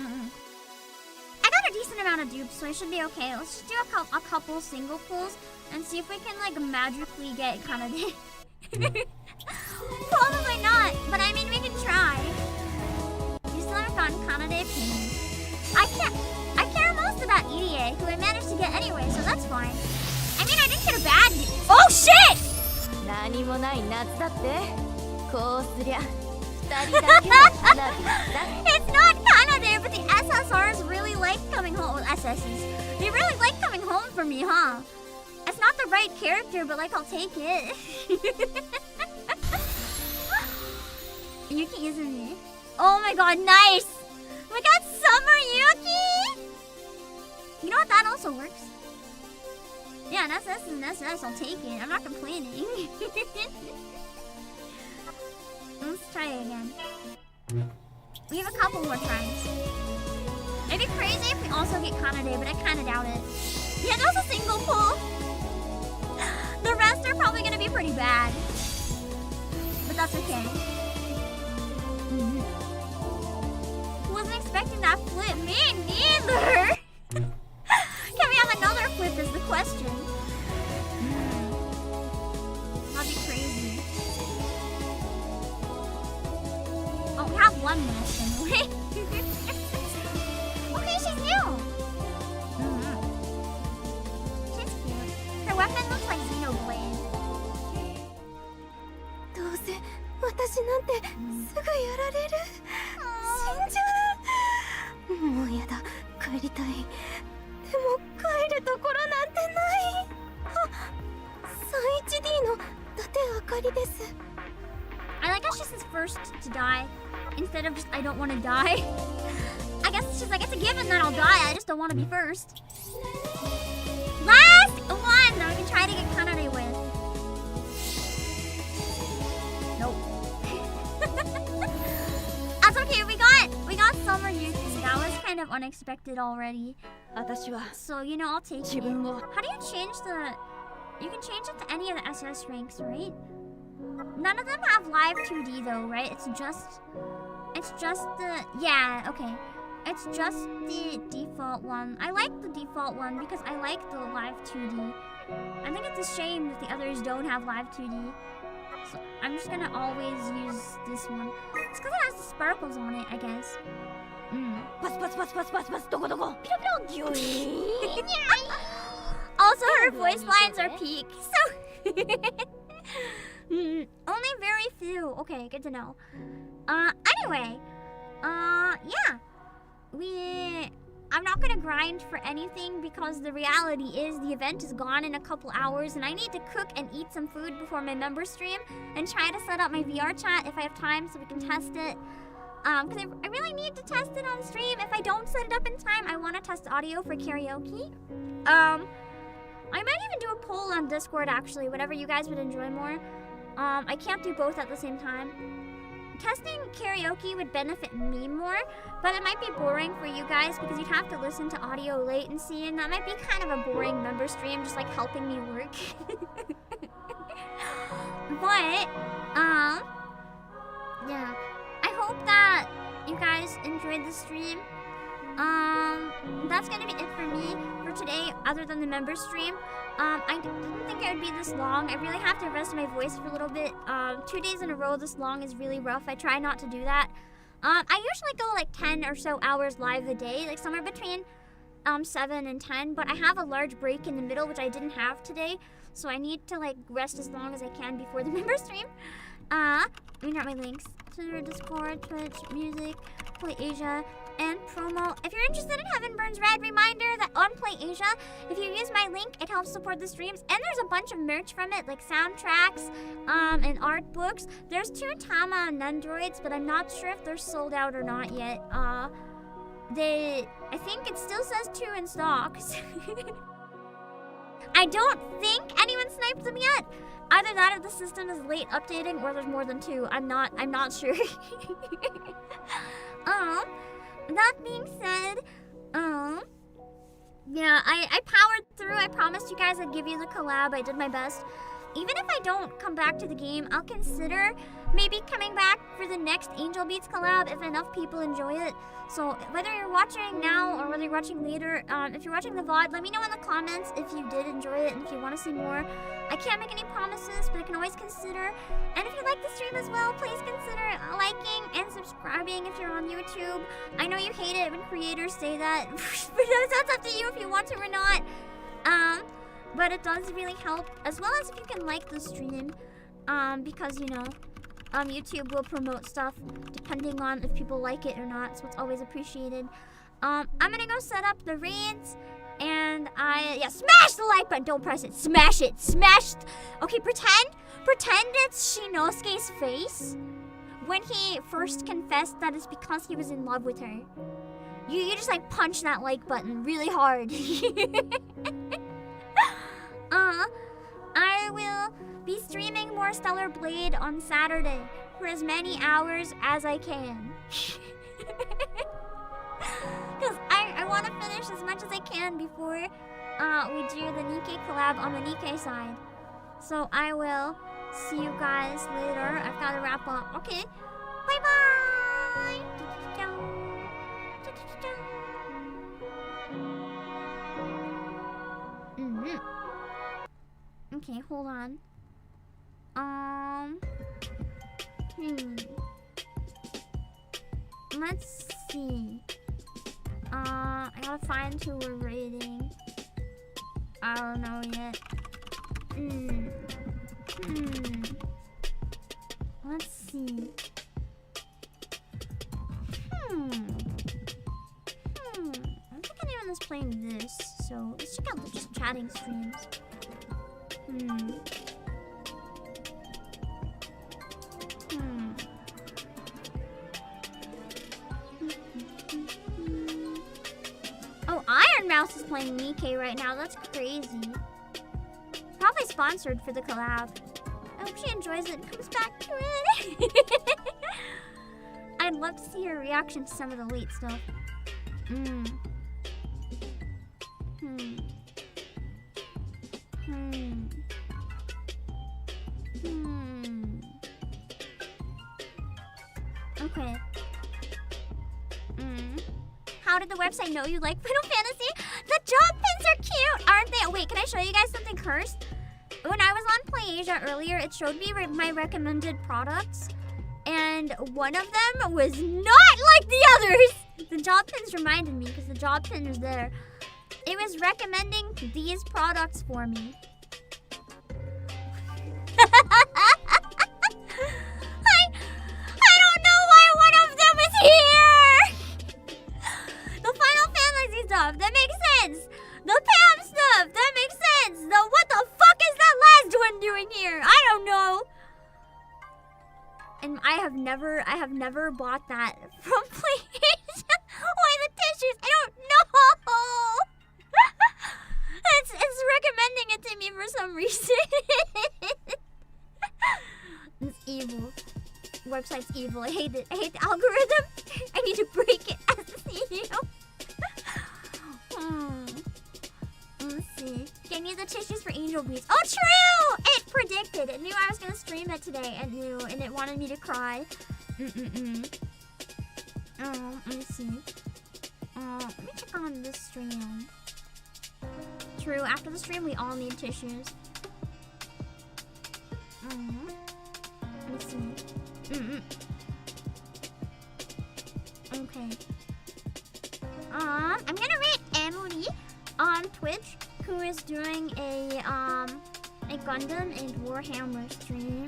Speaker 14: got a decent amount of dupes, so I should be okay. Let's just do a couple single pulls and see if we can like magically get Kanade. Probably not, but I mean we can try. You still haven't gotten Kanade pin. I care most about Irie, who I managed to get anyway, so that's fine. I mean I didn't get a bad dupe. Oh shit! It's not Kanade, but the SSRs really like coming home with SSs. They really like coming home for me, huh? It's not the right character, but like I'll take it. Yuki Izumi. Oh my god, nice! We got Summer Yuki! You know what? That also works. Yeah, an SS is an SS. I'll take it. I'm not complaining. Let's try it again. We have a couple more tries. It'd be crazy if we also get Kanade, but I kind of doubt it. Yeah, that was a single pull. The rest are probably going to be pretty bad. But that's okay. Wasn't expecting that flip. Me neither. Can we have another flip is the question. That'd be crazy. Oh, we have one left anyway. Okay, she's new. She's cute. Her weapon looks like Xenoblade.
Speaker 3: どうせ私なんてすぐやられる。死んじゃう。もうやだ。帰りたい。でも帰るところなんてない。あ、3HD の伊達あかりです。
Speaker 14: I like how she says first to die instead of just I don't want to die. I guess she's like, it's a given that I'll die, I just don't want to be first. Last one that we can try to get Kanade with. Nope. That's okay, we got Summer Yuki. That was kind of unexpected already. So, you know, I'll take it. How do you change the... You can change it to any of the SS ranks, right? None of them have live 2D though, right? It's just the... Yeah, okay. It's just the default one. I like the default one because I like the live 2D. I think it's a shame that the others don't have live 2D. So I'm just gonna always use this one. It's because it has the sparkles on it, I guess. Also, her voice lines are peak, so... Only very few. Okay, good to know. Anyway. Yeah. I'm not gonna grind for anything because the reality is the event is gone in a couple hours and I need to cook and eat some food before my member stream and try to set up my VR chat if I have time so we can test it. Because I really need to test it on stream. If I don't set it up in time, I want to test audio for karaoke. I might even do a poll on Discord actually, whatever you guys would enjoy more. I can't do both at the same time. Testing karaoke would benefit me more, but it might be boring for you guys because you'd have to listen to audio latency, and that might be kind of a boring member stream, just like helping me work. But, yeah. I hope that you guys enjoyed the stream. That's gonna be it for me for today, other than the member stream. I didn't think it would be this long. I really have to rest my voice for a little bit. 2 days in a row this long is really rough. I try not to do that. I usually go like 10 or so hours live a day, like somewhere between 7 and 10, but I have a large break in the middle, which I didn't have today, so I need to like rest as long as I can before the member stream. Let me grab my links. Twitter, Discord, Twitch, music, Playasia, and promo. If you're interested in Heaven Burns Red, reminder that on Playasia, if you use my link, it helps support the streams, and there's a bunch of merch from it, like soundtracks, and art books. There's 2 Tama and Nundroids, but I'm not sure if they're sold out or not yet. I think it still says 2 in stock. I don't think anyone sniped them yet. Either that or the system is late updating, or there's more than 2. I'm not sure. That being said, yeah, I powered through. I promised you guys I'd give you the collab. I did my best. Even if I don't come back to the game, I'll consider maybe coming back for the next Angel Beats collab if enough people enjoy it. So whether you're watching now or whether you're watching later, if you're watching the VOD, let me know in the comments if you did enjoy it and if you want to see more. I can't make any promises, but I can always consider. And if you like the stream as well, please consider liking and subscribing if you're on YouTube. I know you hate it when creators say that, but that's up to you if you want to or not. But it does really help, as well as if you can like the stream, because, you know, YouTube will promote stuff depending on if people like it or not, so it's always appreciated. I'm gonna go set up the raids, and smash the like button, don't press it, smash it, okay, pretend it's Shinosuke's face when he first confessed that it's because he was in love with her. You just like punch that like button really hard. I will be streaming more Stellar Blade on Saturday for as many hours as I can. Because I want to finish as much as I can before we do the Nikkei collab on the Nikkei side. So I will see you guys later. I've got to wrap up. Okay, bye-bye! Okay, hold on. Let's see. I gotta find who we're rating. I don't know yet. Let's see. I don't think anyone is playing this, so let's check out the just chatting streams. Oh, Iron Mouse is playing Nikkei right now. That's crazy. Probably sponsored for the collab. I hope she enjoys it and comes back to it. I'd love to see her reaction to some of the late stuff. Okay. How did the website know you like Final Fantasy? The job pins are cute, aren't they? Wait, can I show you guys something cursed? When I was on Playasia earlier, it showed me my recommended products, and one of them was not like the others. The job pins reminded me because the job pin is there. It was recommending these products for me. I don't know why one of them is here! The Final Fantasy stuff, that makes sense! The Pam stuff, that makes sense! What the fuck is that last one doing here? I don't know! And I have never bought that from Playasia. Why the tissues? I don't know! It's recommending it to me for some reason. website's evil. I hate it. I hate the algorithm. I need to break it as a CEO. Let's see. Can use the tissues for angel beads. Oh, true! It predicted. It knew I was gonna stream it today. It knew, and it wanted me to cry. Oh, let me see. Let me check on this stream. True. After the stream, we all need tissues. Let me see. Okay. I'm gonna rate Emily on Twitch, who is doing a Gundam and Warhammer stream.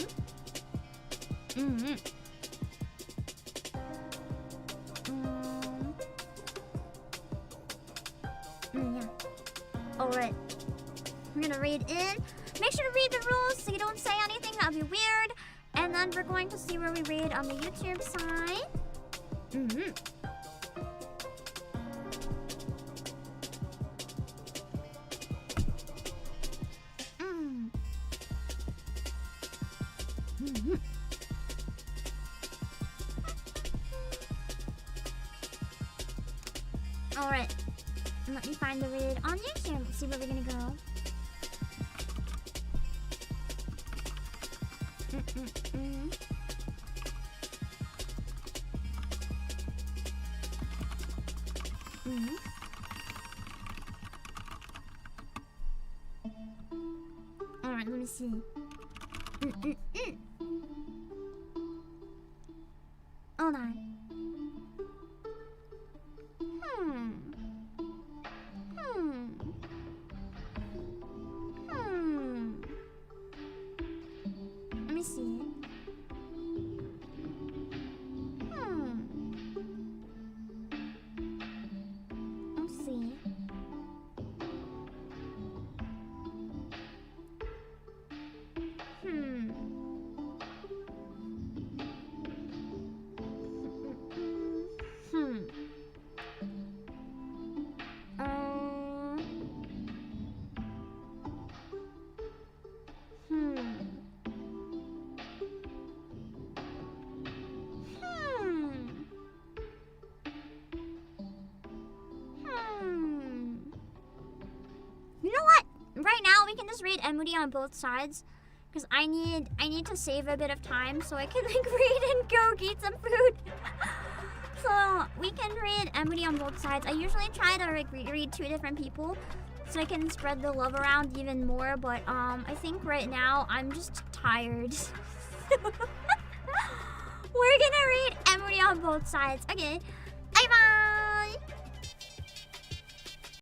Speaker 14: Yeah. Alright. We're gonna read in. Make sure to read the rules so you don't say anything that'll be weird. And then we're going to see where we read on the YouTube side. Alright. Let me find the read on YouTube. Let's see where we're gonna go. Alright, let me see. Hold on. Let me see. Let's see. You know what? Right now we can just read Emily on both sides, because I need to save a bit of time so I can like read and go eat some food. So we can read Emily on both sides. I usually try to like, read two different people so I can spread the love around even more, but I think right now I'm just tired. We're gonna read Emily on both sides. Okay.